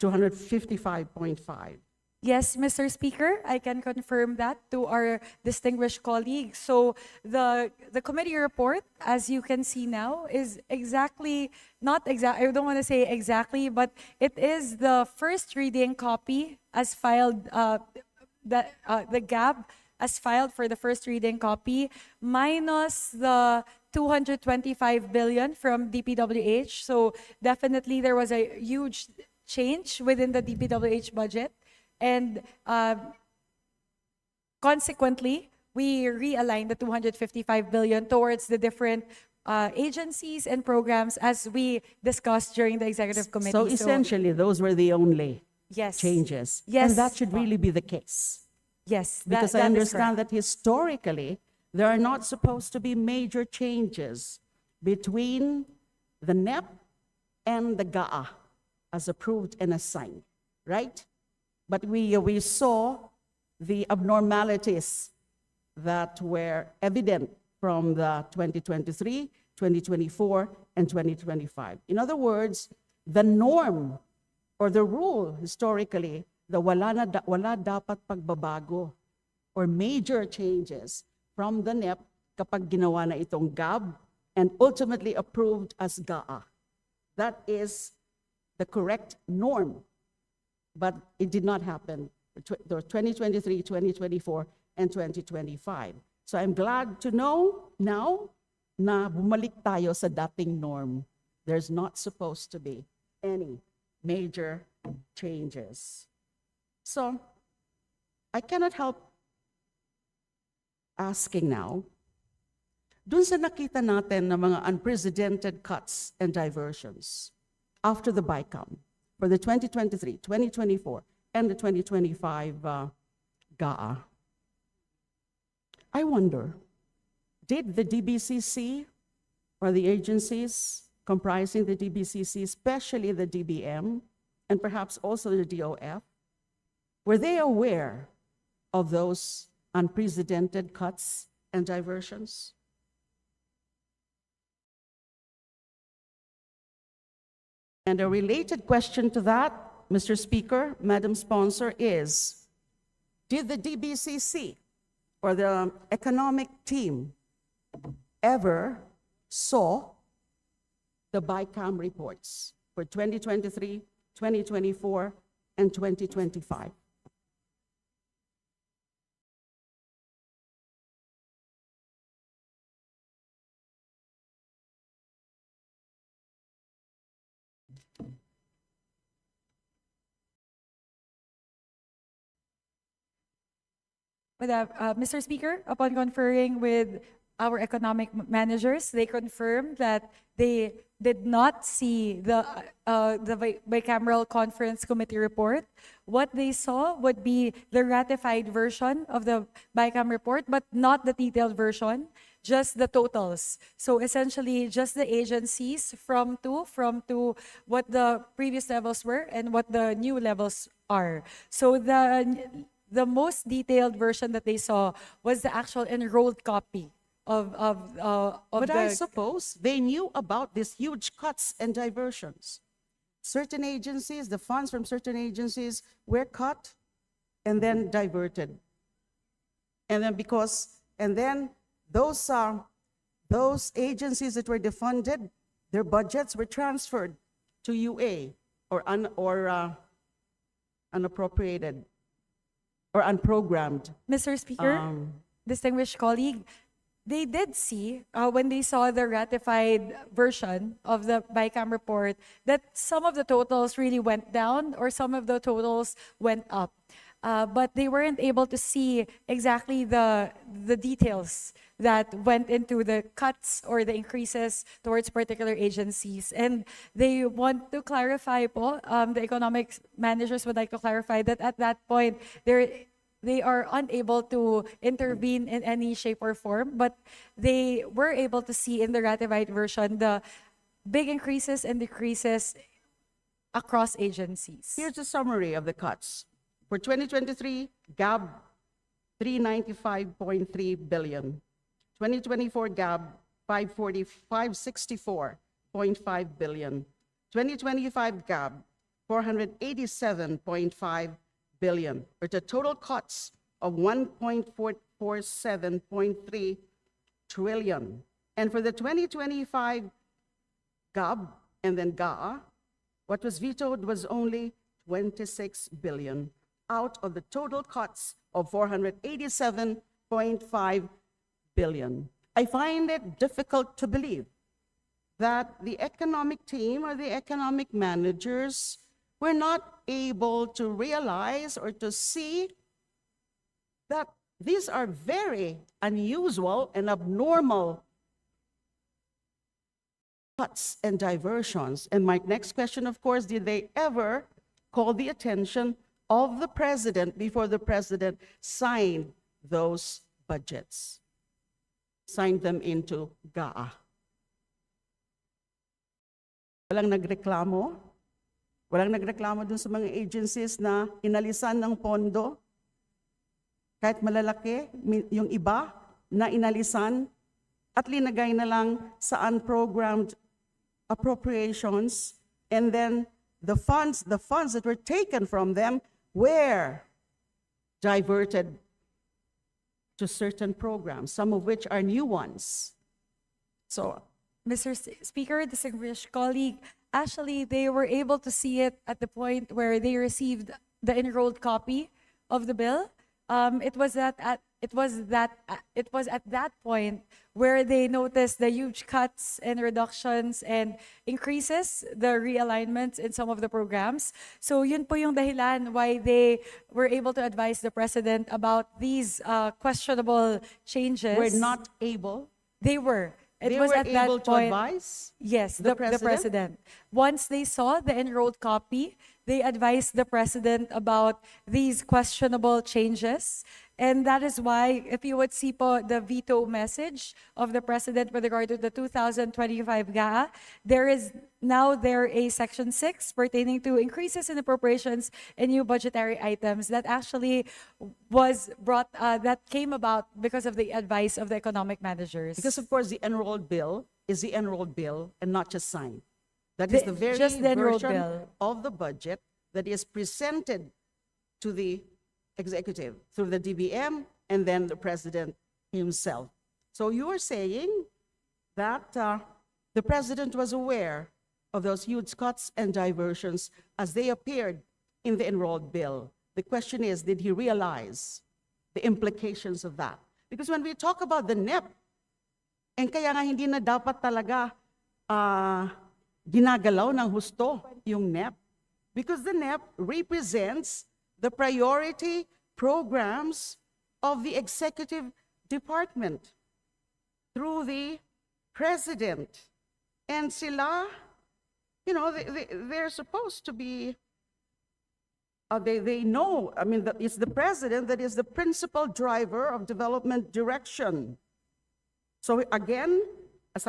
255.5? Yes, Mr. Speaker, I can confirm that to our distinguished colleagues. So the committee report, as you can see now, is exactly, not exact, I don't want to say exactly, but it is the first reading copy as filed, the GAB as filed for the first reading copy, minus the 225 billion from DPWH. So definitely there was a huge change within the DPWH budget. And consequently, we realigned the 255 billion towards the different agencies and programs as we discussed during the executive committee. So essentially, those were the only changes. Yes. And that should really be the case. Yes, Because that I is understand correct. that historically, there are not supposed to be major changes between the NEP and the GAA as approved and assigned, right? But we saw the abnormalities that were evident from the 2023, 2024, and 2025. In other words, the norm or the rule historically, the wala dapat pagbabago or major changes from the NEP kapag ginawa na itong GAB and ultimately approved as GAA. That is the correct norm. But it did not happen. The 2023, 2024, and 2025. So I'm glad to know now na bumalik tayo sa dating norm. There's not supposed to be any major changes. So I cannot help asking now, dun sa nakita natin na mga unprecedented cuts and diversions after the BICAM for the 2023, 2024, and the 2025 GAA, I wonder, did the DBCC or the agencies comprising the DBCC, especially the DBM, and perhaps also the DOF, were they aware of those unprecedented cuts and diversions? And a related question to that, Mr. Speaker, Madam Sponsor, is, did the DBCC or the economic team ever saw the BICAM reports for 2023, 2024, and 2025? Mr. Speaker, upon conferring with our economic managers, they confirmed that they did not see the bicameral conference committee report. What they saw would be the ratified version of the BICAM report, but not the detailed version, just the totals. So essentially, just the agencies from to what the previous levels were and what the new levels are. So the most detailed version that they saw was the actual enrolled copy of But the... I suppose they knew about these huge cuts and diversions. Certain agencies, the funds from certain agencies were cut and then diverted. And then those agencies that were defunded, their budgets were transferred to UA or unappropriated or unprogrammed. Mr. Speaker, distinguished colleague, they did see, when they saw the ratified version of the BICAM report, that some of the totals really went down or some of the totals went up. But they weren't able to see exactly the details that went into the cuts or the increases towards particular agencies. And they want to clarify po, the economic managers would like to clarify that at that point, they are unable to intervene in any shape or form, but they were able to see in the ratified version the big increases and decreases across agencies. Here's a summary of the cuts. For 2023, GAB, 395.3 billion. 2024 GAB, 564.5 billion. 2025 GAB, 487.5 billion, or the total cuts of 1.447.3 trillion. And for the 2025 GAB and then GAA, what was vetoed was only 26 billion out of the total cuts of 487.5 billion. I find it difficult to believe that the economic team or the economic managers were not able to realize or to see that these are very unusual and abnormal cuts and diversions. And my next question, of course, did they ever call the attention of the president before the president signed those budgets, signed them into GAA? Walang nagreklamo? Walang nagreklamo dun sa mga agencies na inalisan ng pondo? Kahit malalaki, yung iba na inalisan at linagay na lang sa unprogrammed appropriations, and then the funds that were taken from them were diverted to certain programs, some of which are new ones. So, Mr. Speaker, distinguished colleague, actually, they were able to see it at the point where they received the enrolled copy of the bill. it was at that point where they noticed the huge cuts and reductions and increases, the realignments in some of the programs. So yun po yung dahilan why they were able to advise the president about these questionable changes. We're not able. They were. It They was were at that able to point. advise Yes, the the president. Once they saw the enrolled copy, they advised the president about these questionable changes. And that is why, if you would see po the veto message of the president with regard to the 2025 GAA, there is now a section 6 pertaining to increases in appropriations and new budgetary items that actually was brought, that came about because of the advice of the economic managers. Because of course the enrolled bill is the enrolled bill and not just signed. That is the very just the enrolled version bill. of the budget that is presented to the executive through the DBM and then the president himself. So you are saying that the president was aware of those huge cuts and diversions as they appeared in the enrolled bill. The question is, did he realize the implications of that? Because when we talk about the NEP, and kaya nga hindi na dapat talaga ginagalaw ng husto yung NEP. Because the NEP represents the priority programs of the executive department through the president. And sila, you know, they're supposed to be, they know, I mean, it's the president that is the principal driver of development direction. So again, as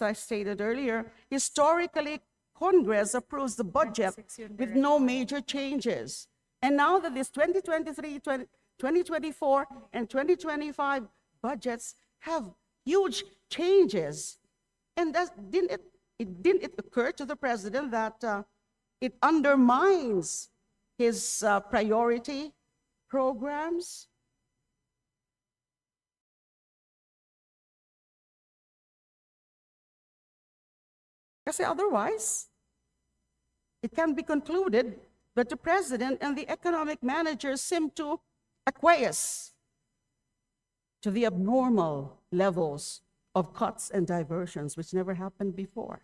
I stated earlier, historically, Congress approves the budget with no major changes. And now that this 2023, 2024, and 2025 budgets have huge changes, and didn't it occur to the president that it undermines his priority programs? Kasi otherwise, it can be concluded that the president and the economic managers seem to acquiesce to the abnormal levels of cuts and diversions, which never happened before.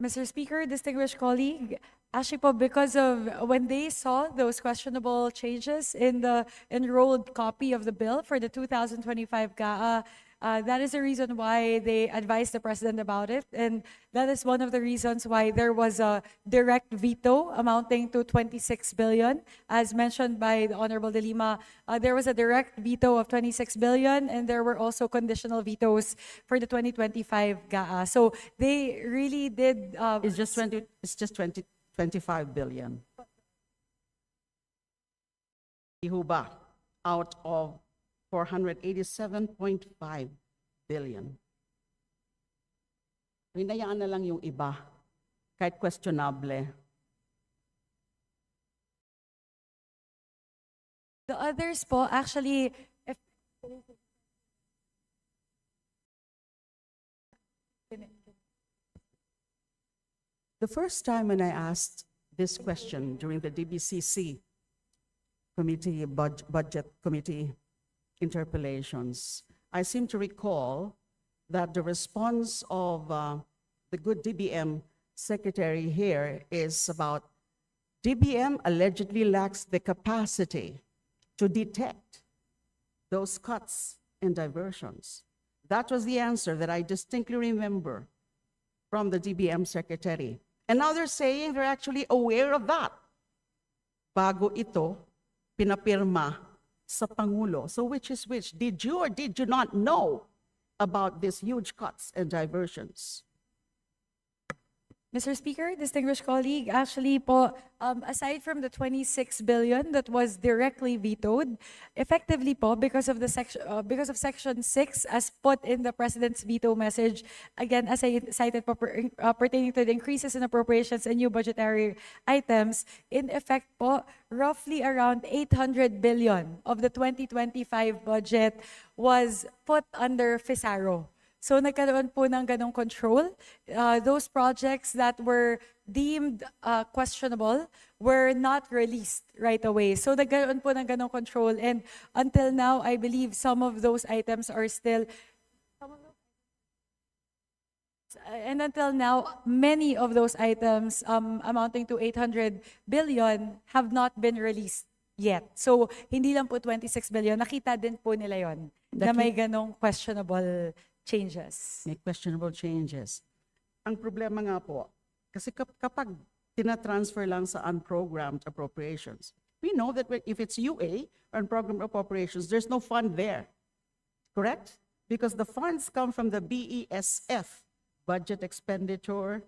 Mr. Speaker, distinguished colleague, actually po, because of when they saw those questionable changes in the enrolled copy of the bill for the 2025 GAA, that is the reason why they advised the president about it. And that is one of the reasons why there was a direct veto amounting to 26 billion. As mentioned by the Honorable De Lima, there was a direct veto of 26 billion, and there were also conditional vetoes for the 2025 GAA. So they really did... It's just 25 billion. Ihuba, out of 487.5 billion. Hinayaan na lang yung iba, kahit questionable. The others po, actually, if The first time when I asked this question during the DBCC committee, budget committee interpellations, I seem to recall that the response of the good DBM secretary here is about DBM allegedly lacks the capacity to detect those cuts and diversions. That was the answer that I distinctly remember from the DBM secretary. And now they're saying they're actually aware of that. Bago ito, pinapirma sa Pangulo. So which is which? Did you or did you not know about these huge cuts and diversions? Mr. Speaker, distinguished colleague, actually po, aside from the 26 billion that was directly vetoed, effectively po, because of Section 6 as put in the President's veto message, again, as I cited po, pertaining to the increases in appropriations and new budgetary items, in effect po, roughly around 800 billion of the 2025 budget was put under FISARO. So nagkaroon po ng ganong control. Those projects that were deemed questionable were not released right away. So nagkaroon po ng ganong control, and until now, I believe some of those items are still and until now, many of those items amounting to 800 billion have not been released yet. So hindi lang po 26 billion, nakita din po nila yon na may ganong questionable changes. May questionable changes. Ang problema nga po, kasi kapag tina-transfer lang sa unprogrammed appropriations, we know that if it's UA or unprogrammed appropriations, there's no fund there. Correct? Because the funds come from the BESF, Budget Expenditure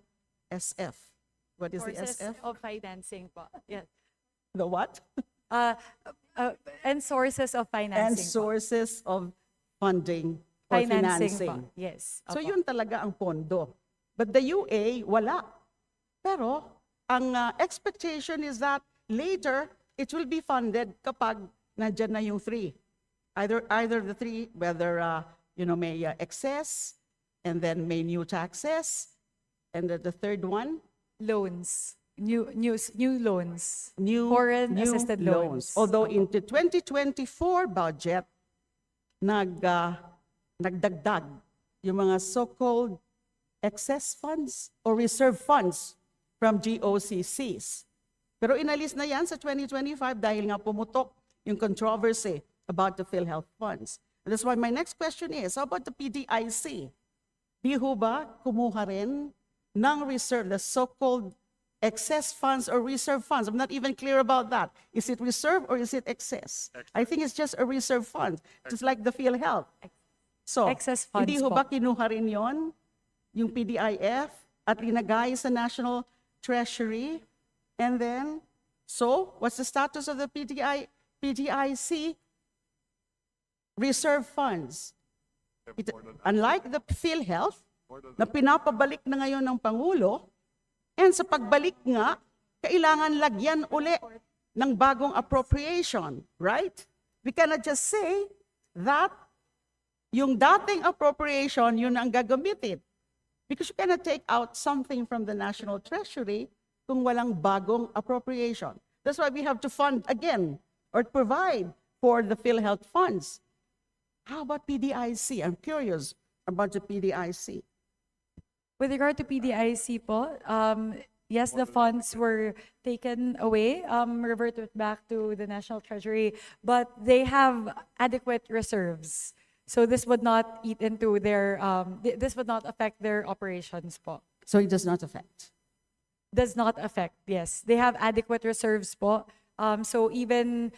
SF. What is Sources the SF? of financing po. Yes. The what? And sources of financing And po. sources of funding or financing. Po. Yes. So Opo. yun talaga ang pondo. But the UA, wala. Pero ang expectation is that later, it will be funded kapag nandyan na yung three. Either the three, whether may excess, and then may new taxes, and the third one, Loans. New loans. new Foreign assisted loans. Although in the 2024 budget, nagdagdag yung mga so-called excess funds or reserve funds from GOCCs. Pero inalis na yan sa 2025 dahil nga pumutok yung controversy about the PhilHealth funds. And that's why my next question is, how about the PDIC? Di ho ba kumuha rin ng reserve, the so-called excess funds or reserve funds? I'm not even clear about that. Is it reserve or is it excess? I think it's just a reserve fund, just like the PhilHealth. So, Excess funds hindi ho po. ba kinuha rin yon, yung PDIF, at linagay sa National Treasury? And then, so, what's the status of the PDIC reserve funds? Unlike the PhilHealth, na pinapabalik na ngayon ng Pangulo, and sa pagbalik nga, kailangan lagyan uli ng bagong appropriation, right? We cannot just say that yung dating appropriation, yun ang gagamitin. Because you cannot take out something from the National Treasury kung walang bagong appropriation. That's why we have to fund again or provide for the PhilHealth funds. How about PDIC? I'm curious about the PDIC. With regard to PDIC po, yes, the funds were taken away, reverted back to the National Treasury, but they have adequate reserves. So this would not eat into their, this would not affect their operations po. So it does not affect. Does not affect, yes. They have adequate reserves po. So even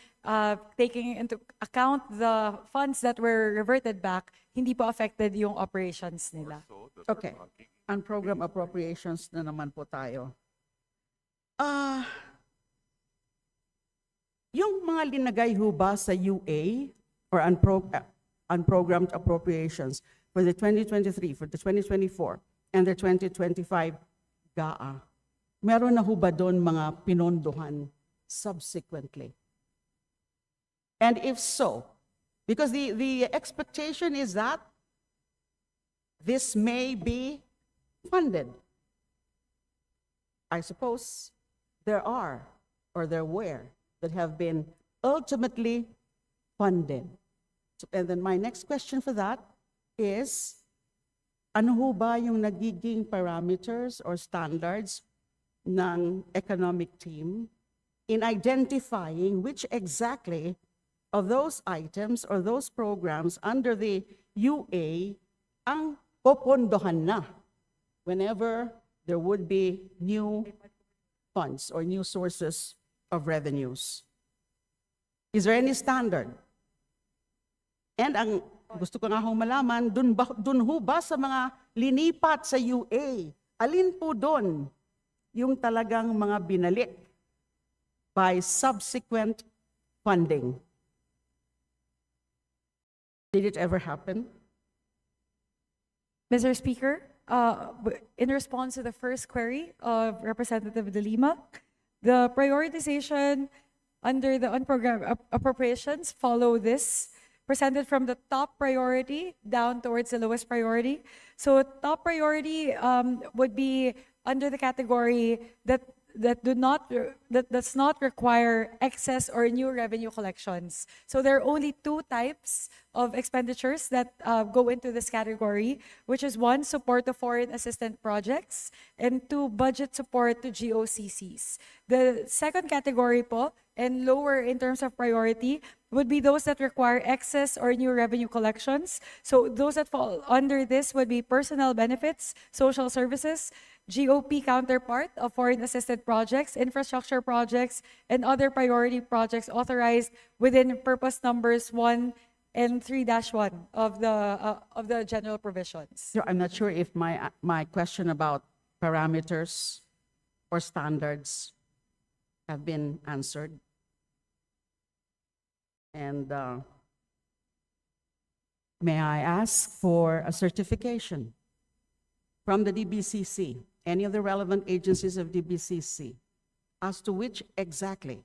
taking into account the funds that were reverted back, hindi po affected yung operations nila. Okay. Unprogrammed appropriations na naman po tayo. Yung mga linagay ho ba sa UA or unprogrammed appropriations for the 2023, for the 2024, and the 2025 GAA, meron na ho ba doon mga pinondohan subsequently? And if so, because the expectation is that this may be funded. I suppose there are, or there were, that have been ultimately funded. So, and then my next question for that is, ano ho ba yung nagiging parameters or standards ng economic team in identifying which exactly of those items or those programs under the UA ang popondohan na whenever there would be new funds or new sources of revenues? Is there any standard? And ang gusto ko nga hong malaman, dun ho ba sa mga linipat sa UA, alin po dun yung talagang mga binalik by subsequent funding? Did it ever happen? Mr. Speaker, in response to the first query of Representative De Lima, the prioritization under the unprogrammed appropriations follow this presented from the top priority down towards the lowest priority. So top priority would be under the category that does not require excess or new revenue collections. So there are only two types of expenditures that go into this category, which is one, support to foreign assistance projects, and two, budget support to GOCCs. The second category po, and lower in terms of priority, would be those that require excess or new revenue collections. So those that fall under this would be personnel benefits, social services, GOP counterpart of foreign assisted projects, infrastructure projects, and other priority projects authorized within purpose numbers 1 and 3-1 of the general provisions. So I'm not sure if my question about parameters or standards have been answered. And may I ask for a certification from the DBCC, any of the relevant agencies of DBCC, as to which exactly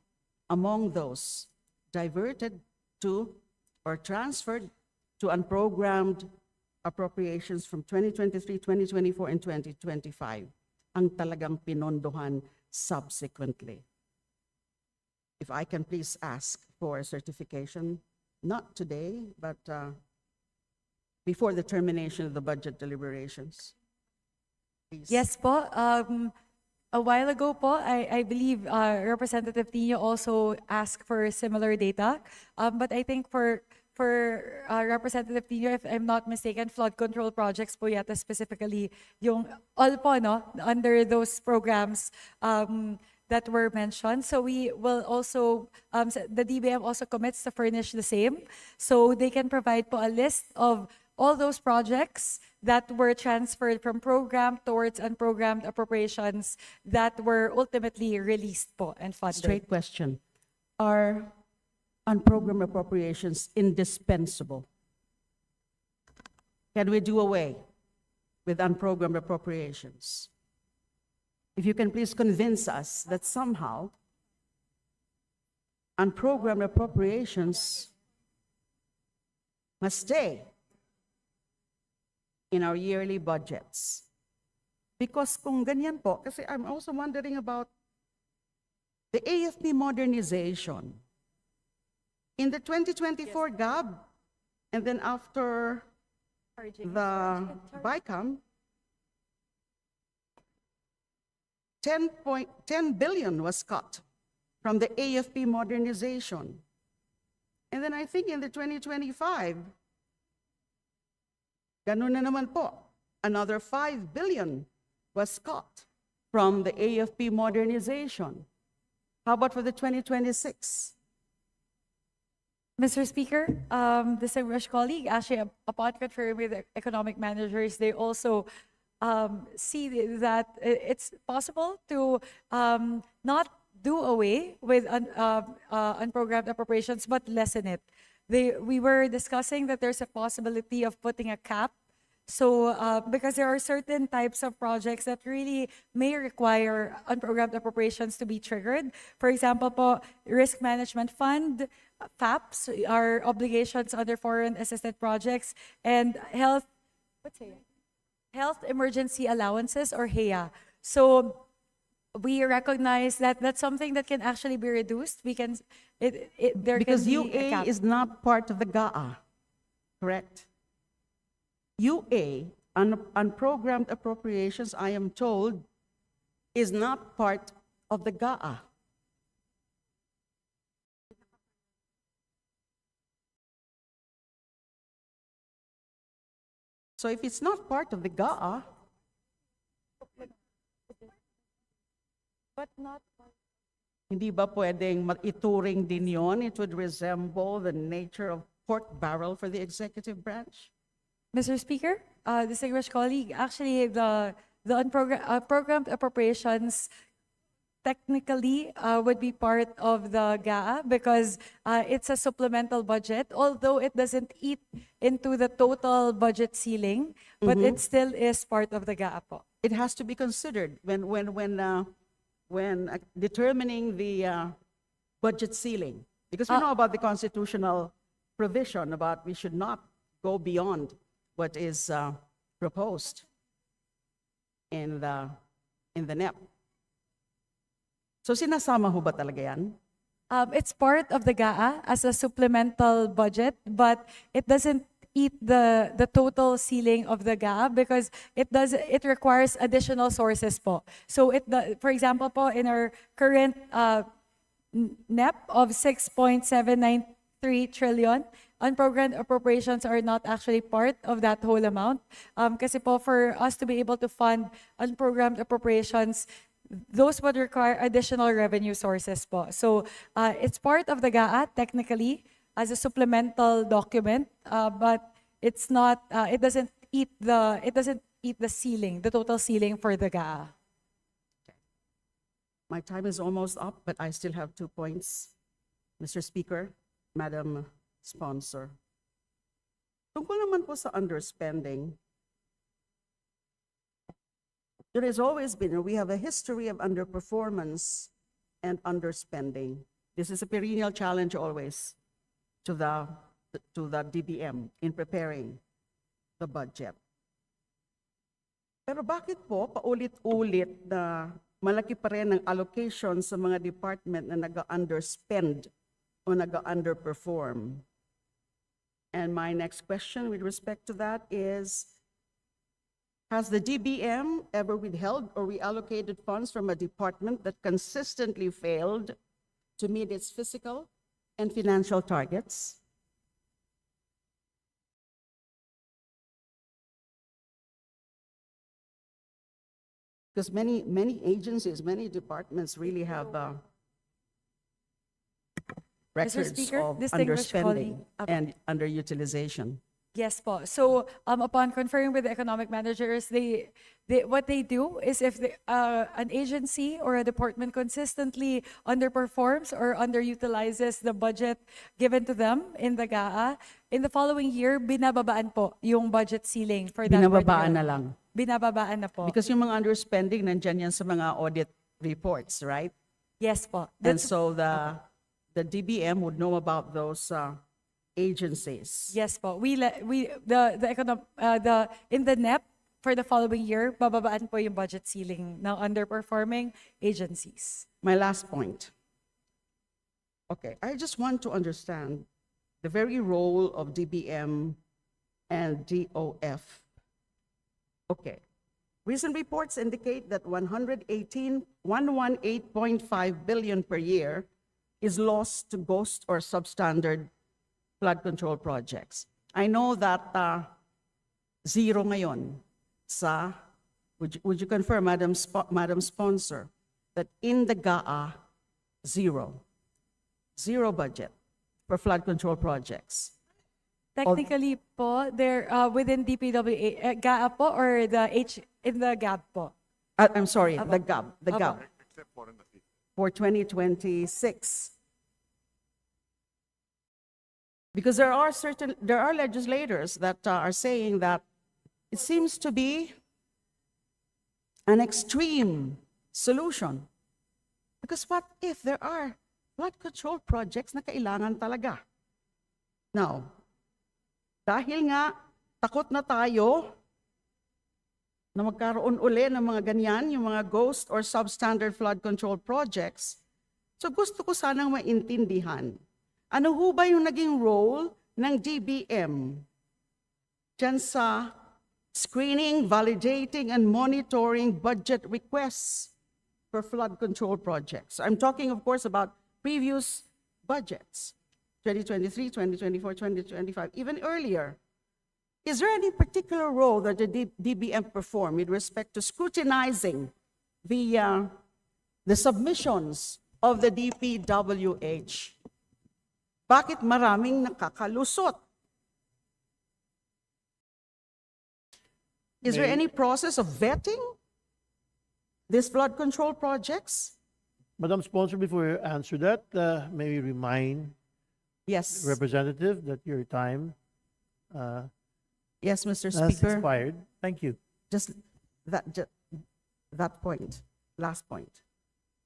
among those diverted to or transferred to unprogrammed appropriations from 2023, 2024, and 2025 ang talagang pinondohan subsequently. If I can please ask for a certification, not today, but before the termination of the budget deliberations. Please. Yes po. A while ago po, I believe Representative Tino also asked for similar data. But I think for Representative Tino, if I'm not mistaken, flood control projects po yata specifically yung all po, no, under those programs that were mentioned. So we will also, the DBM also commits to furnish the same. So they can provide po a list of all those projects that were transferred from program towards unprogrammed appropriations that were ultimately released po and funded. Straight question. Are unprogrammed appropriations indispensable? Can we do away with unprogrammed appropriations? If you can please convince us that somehow unprogrammed appropriations must stay in our yearly budgets. Because kung ganyan po, kasi I'm also wondering about the AFP modernization. In the 2024 GAB, and then after the BICAM, 10 billion was cut from the AFP modernization. And then I think in the 2025, ganun na naman po, another 5 billion was cut from the AFP modernization. How about for the 2026? Mr. Speaker, distinguished colleague, actually, upon conferring with the economic managers, they also see that it's possible to not do away with unprogrammed appropriations, but lessen it. We were discussing that there's a possibility of putting a cap. So, because there are certain types of projects that really may require unprogrammed appropriations to be triggered. For example, po, risk management fund, FAPs, are obligations under foreign assisted projects, and health emergency allowances, or HEA. So we recognize that that's something that can actually be reduced. We can, there Because can be a UA cap. is not part of the GAA, correct? UA, unprogrammed appropriations, I am told, is not part of the GAA. So if it's not part of the GAA, But not hindi ba pwedeng ituring din yon? It would resemble the nature of pork barrel for the executive branch? Mr. Speaker, distinguished colleague, actually the programmed appropriations technically would be part of the GAA because it's a supplemental budget, although it doesn't eat into the total budget ceiling, but it still is part of the GAA po. It has to be considered when determining the budget ceiling, because we know about the constitutional provision about we should not go beyond what is proposed in the NEP. So sinasama ho ba talaga yan? It's part of the GAA as a supplemental budget, but it doesn't eat the total ceiling of the GAA because it requires additional sources po. So for example po, in our current NEP of 6.793 trillion, unprogrammed appropriations are not actually part of that whole amount. Kasi po, for us to be able to fund unprogrammed appropriations, those would require additional revenue sources po. So it's part of the GAA technically as a supplemental document, but it's not. It doesn't eat the ceiling, the total ceiling for the GAA. My time is almost up, but I still have 2 points. Mr. Speaker, Madam Sponsor. Tungkol naman po sa underspending, there has always been, we have a history of underperformance and underspending. This is a perennial challenge always to the DBM in preparing the budget. Pero bakit po paulit-ulit na malaki pa rin ang allocation sa mga department na nag-underspend o nag-underperform? And my next question with respect to that is, has the DBM ever withheld or reallocated funds from a department that consistently failed to meet its fiscal and financial targets? Because many agencies, many departments really have records Speaker, of distinguished underspending colleague, and underutilization. Yes po. So upon conferring with the economic managers, what they do is if an agency or a department consistently underperforms or underutilizes the budget given to them in the GAA, in the following year, binababaan po yung budget ceiling for that Binababaan particular- na lang. Binababaan na po. Because yung mga underspending, nandyan yan sa mga audit reports, right? Yes po. And so the DBM would know about those agencies. Yes po. In the NEP for the following year, bababaan po yung budget ceiling ng underperforming agencies. My last point. Okay, I just want to understand the very role of DBM and DOF. Okay. Recent reports indicate that 118.5 billion per year is lost to ghost or substandard flood control projects. I know that zero ngayon sa, would you confirm, Madam Sponsor, that in the GAA, zero budget for flood control projects? Technically po, they're within DPWA, GAA po or in the GAB po? I'm sorry, the GAB. For 2026. Because there are legislators that are saying that it seems to be an extreme solution. Because what if there are flood control projects na kailangan talaga? Now, dahil nga takot na tayo na magkaroon uli ng mga ganyan, yung mga ghost or substandard flood control projects, so gusto ko sanang maintindihan, ano ho ba yung naging role ng DBM dyan sa screening, validating, and monitoring budget requests for flood control projects? I'm talking, of course, about previous budgets, 2023, 2024, 2025, even earlier. Is there any particular role that the DBM performed with respect to scrutinizing the submissions of the DPWH? Bakit maraming nakakalusot? Is there any process of vetting these flood control projects? Madam Sponsor, before you answer that, may we remind Yes. Representative that your time Yes, Mr. has Speaker. expired. Thank you. Just that point, last point.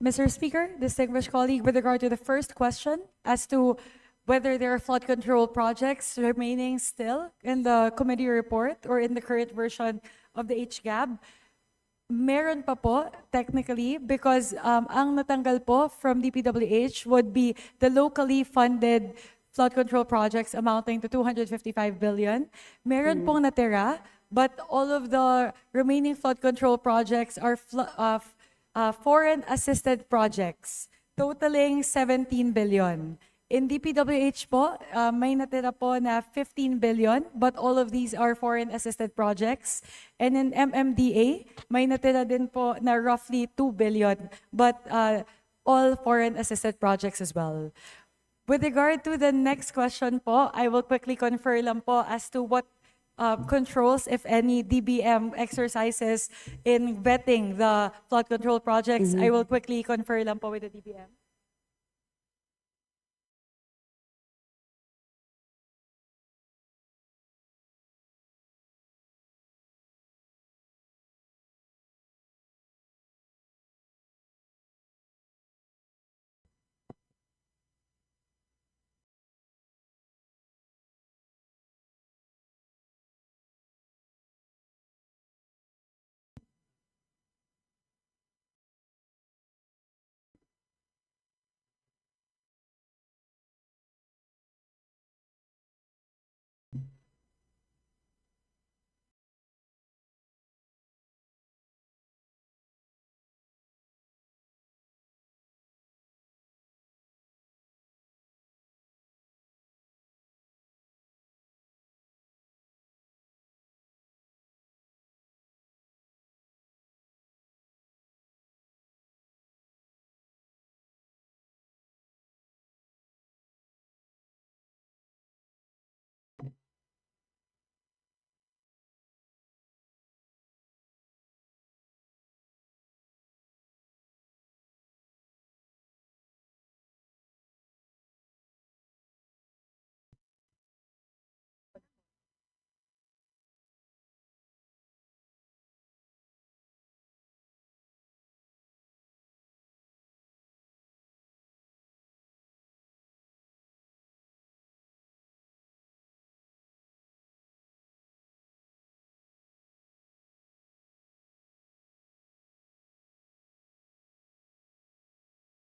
Mr. Speaker, distinguished colleague, with regard to the first question as to whether there are flood control projects remaining still in the committee report or in the current version of the HGAB. Meron pa po, technically, because ang natanggal po from DPWH would be the locally funded flood control projects amounting to 255 billion. Meron pong natira, but all of the remaining flood control projects are foreign-assisted projects, totaling 17 billion. In DPWH po, may natira po na 15 billion, but all of these are foreign-assisted projects. And in MMDA, may natira din po na roughly 2 billion, but all foreign-assisted projects as well. With regard to the next question po, I will quickly confer lang po as to what controls, if any, DBM exercises in vetting the flood control projects. I will quickly confer lang po with the DBM.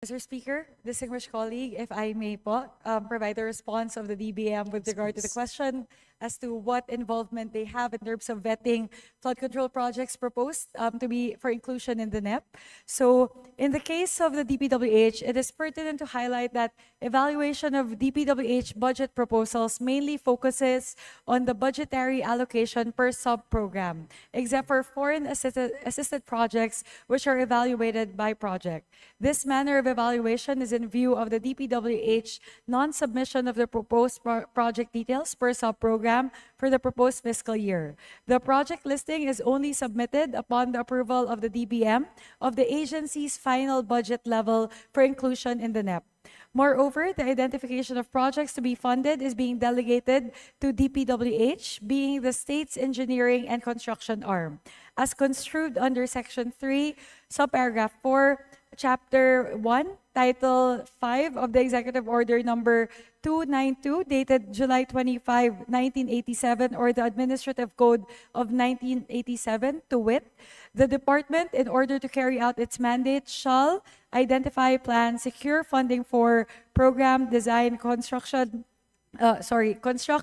Mr. Speaker, distinguished colleague, if I may po, provide a response of the DBM with regard to the question as to what involvement they have in terms of vetting flood control projects proposed to be for inclusion in the NEP. So in the case of the DPWH, it is pertinent to highlight that evaluation of DPWH budget proposals mainly focuses on the budgetary allocation per sub-program, except for foreign assisted projects which are evaluated by project. This manner of evaluation is in view of the DPWH non-submission of the proposed project details per sub-program for the proposed fiscal year. The project listing is only submitted upon the approval of the DBM of the agency's final budget level for inclusion in the NEP. Moreover, the identification of projects to be funded is being delegated to DPWH, being the state's engineering and construction arm, as construed under Section 3, subparagraph 4, Chapter 1, Title 5 of the Executive Order Number 292, dated July 25, 1987, or the Administrative Code of 1987, to wit, the department, in order to carry out its mandate, shall identify, plan, secure funding for program, design, construct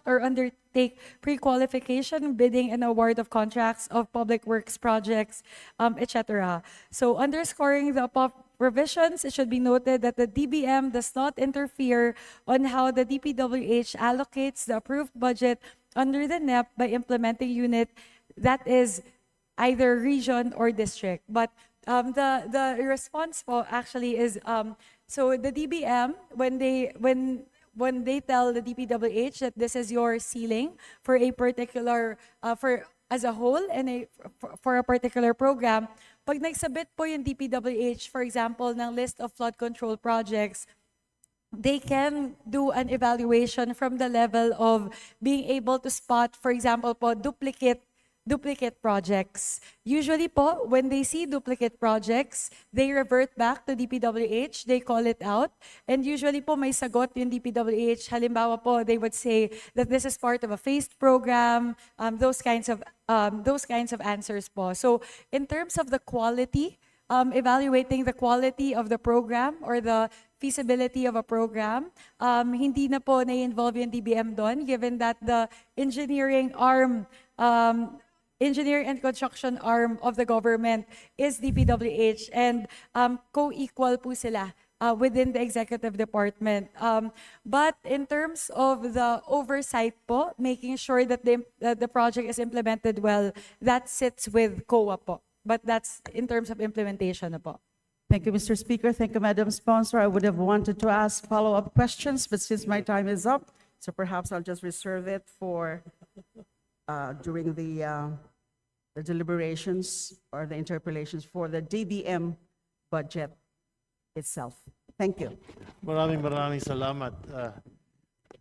or undertake pre-qualification, bidding, and award of contracts of public works projects, etc. So underscoring the above revisions, it should be noted that the DBM does not interfere on how the DPWH allocates the approved budget under the NEP by implementing unit that is either region or district. But the response po actually is, so the DBM, when they tell the DPWH that this is your ceiling for a particular, as a whole and for a particular program, pag nagsabit po yung DPWH, for example, ng list of flood control projects, they can do an evaluation from the level of being able to spot, for example po, duplicate duplicate projects. Usually po, when they see duplicate projects, they revert back to DPWH, they call it out, and usually po may sagot yung DPWH. Halimbawa po, they would say that this is part of a phased program, those kinds of answers po. So in terms of the quality, evaluating the quality of the program or the feasibility of a program, hindi na po na-involve yung DBM doon, given that the engineering and construction arm of the government is DPWH, and co-equal po sila within the executive department. But in terms of the oversight po, making sure that the project is implemented well, that sits with COA po. But that's in terms of implementation na po. Thank you, Mr. Speaker. Thank you, Madam Sponsor. I would have wanted to ask follow-up questions, but since my time is up, so perhaps I'll just reserve it for during the deliberations or the interpellations for the DBM budget itself. Thank you. Maraming salamat,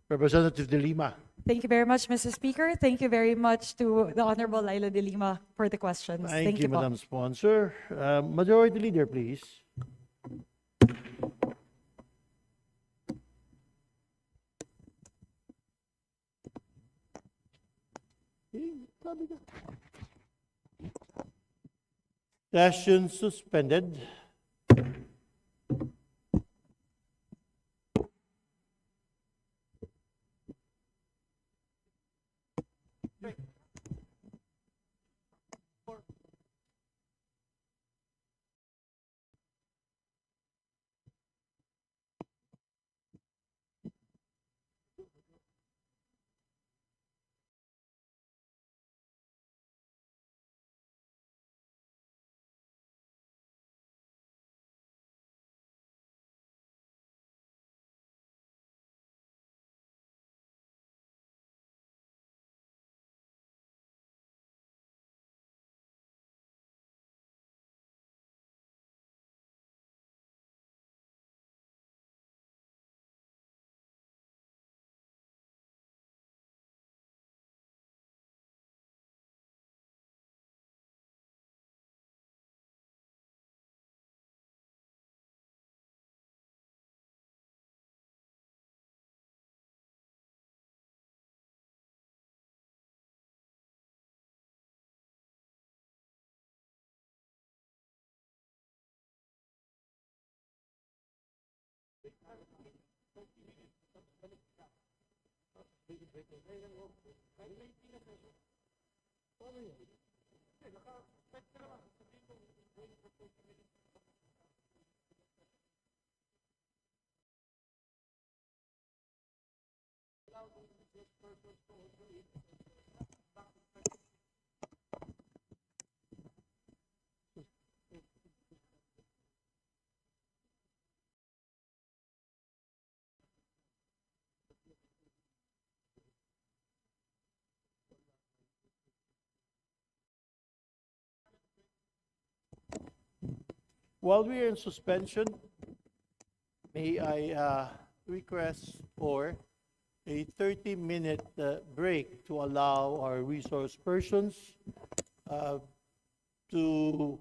Representative De Lima. Thank you very much, Mr. Speaker. Thank you very much to the Honorable Laila De Lima for the questions. Thank you, po. Madam Sponsor. Majority Leader, please. Session suspended. While we are in suspension, may I request for a 30-minute break to allow our resource persons to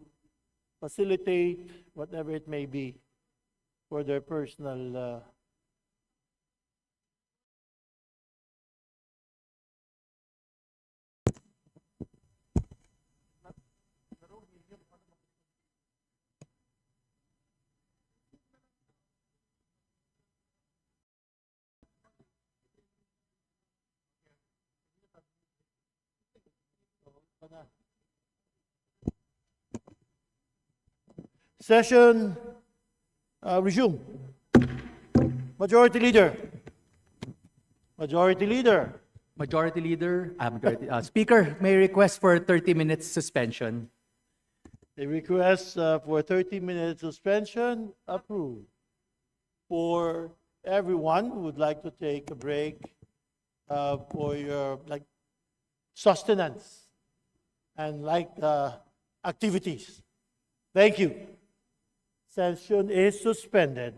facilitate whatever it may be for their personal Session resume. Majority Leader. Majority Leader. Speaker, may request for 30 minutes suspension. A request for 30 minutes suspension approved. For everyone who would like to take a break for your sustenance and activities. Thank you. Session is suspended.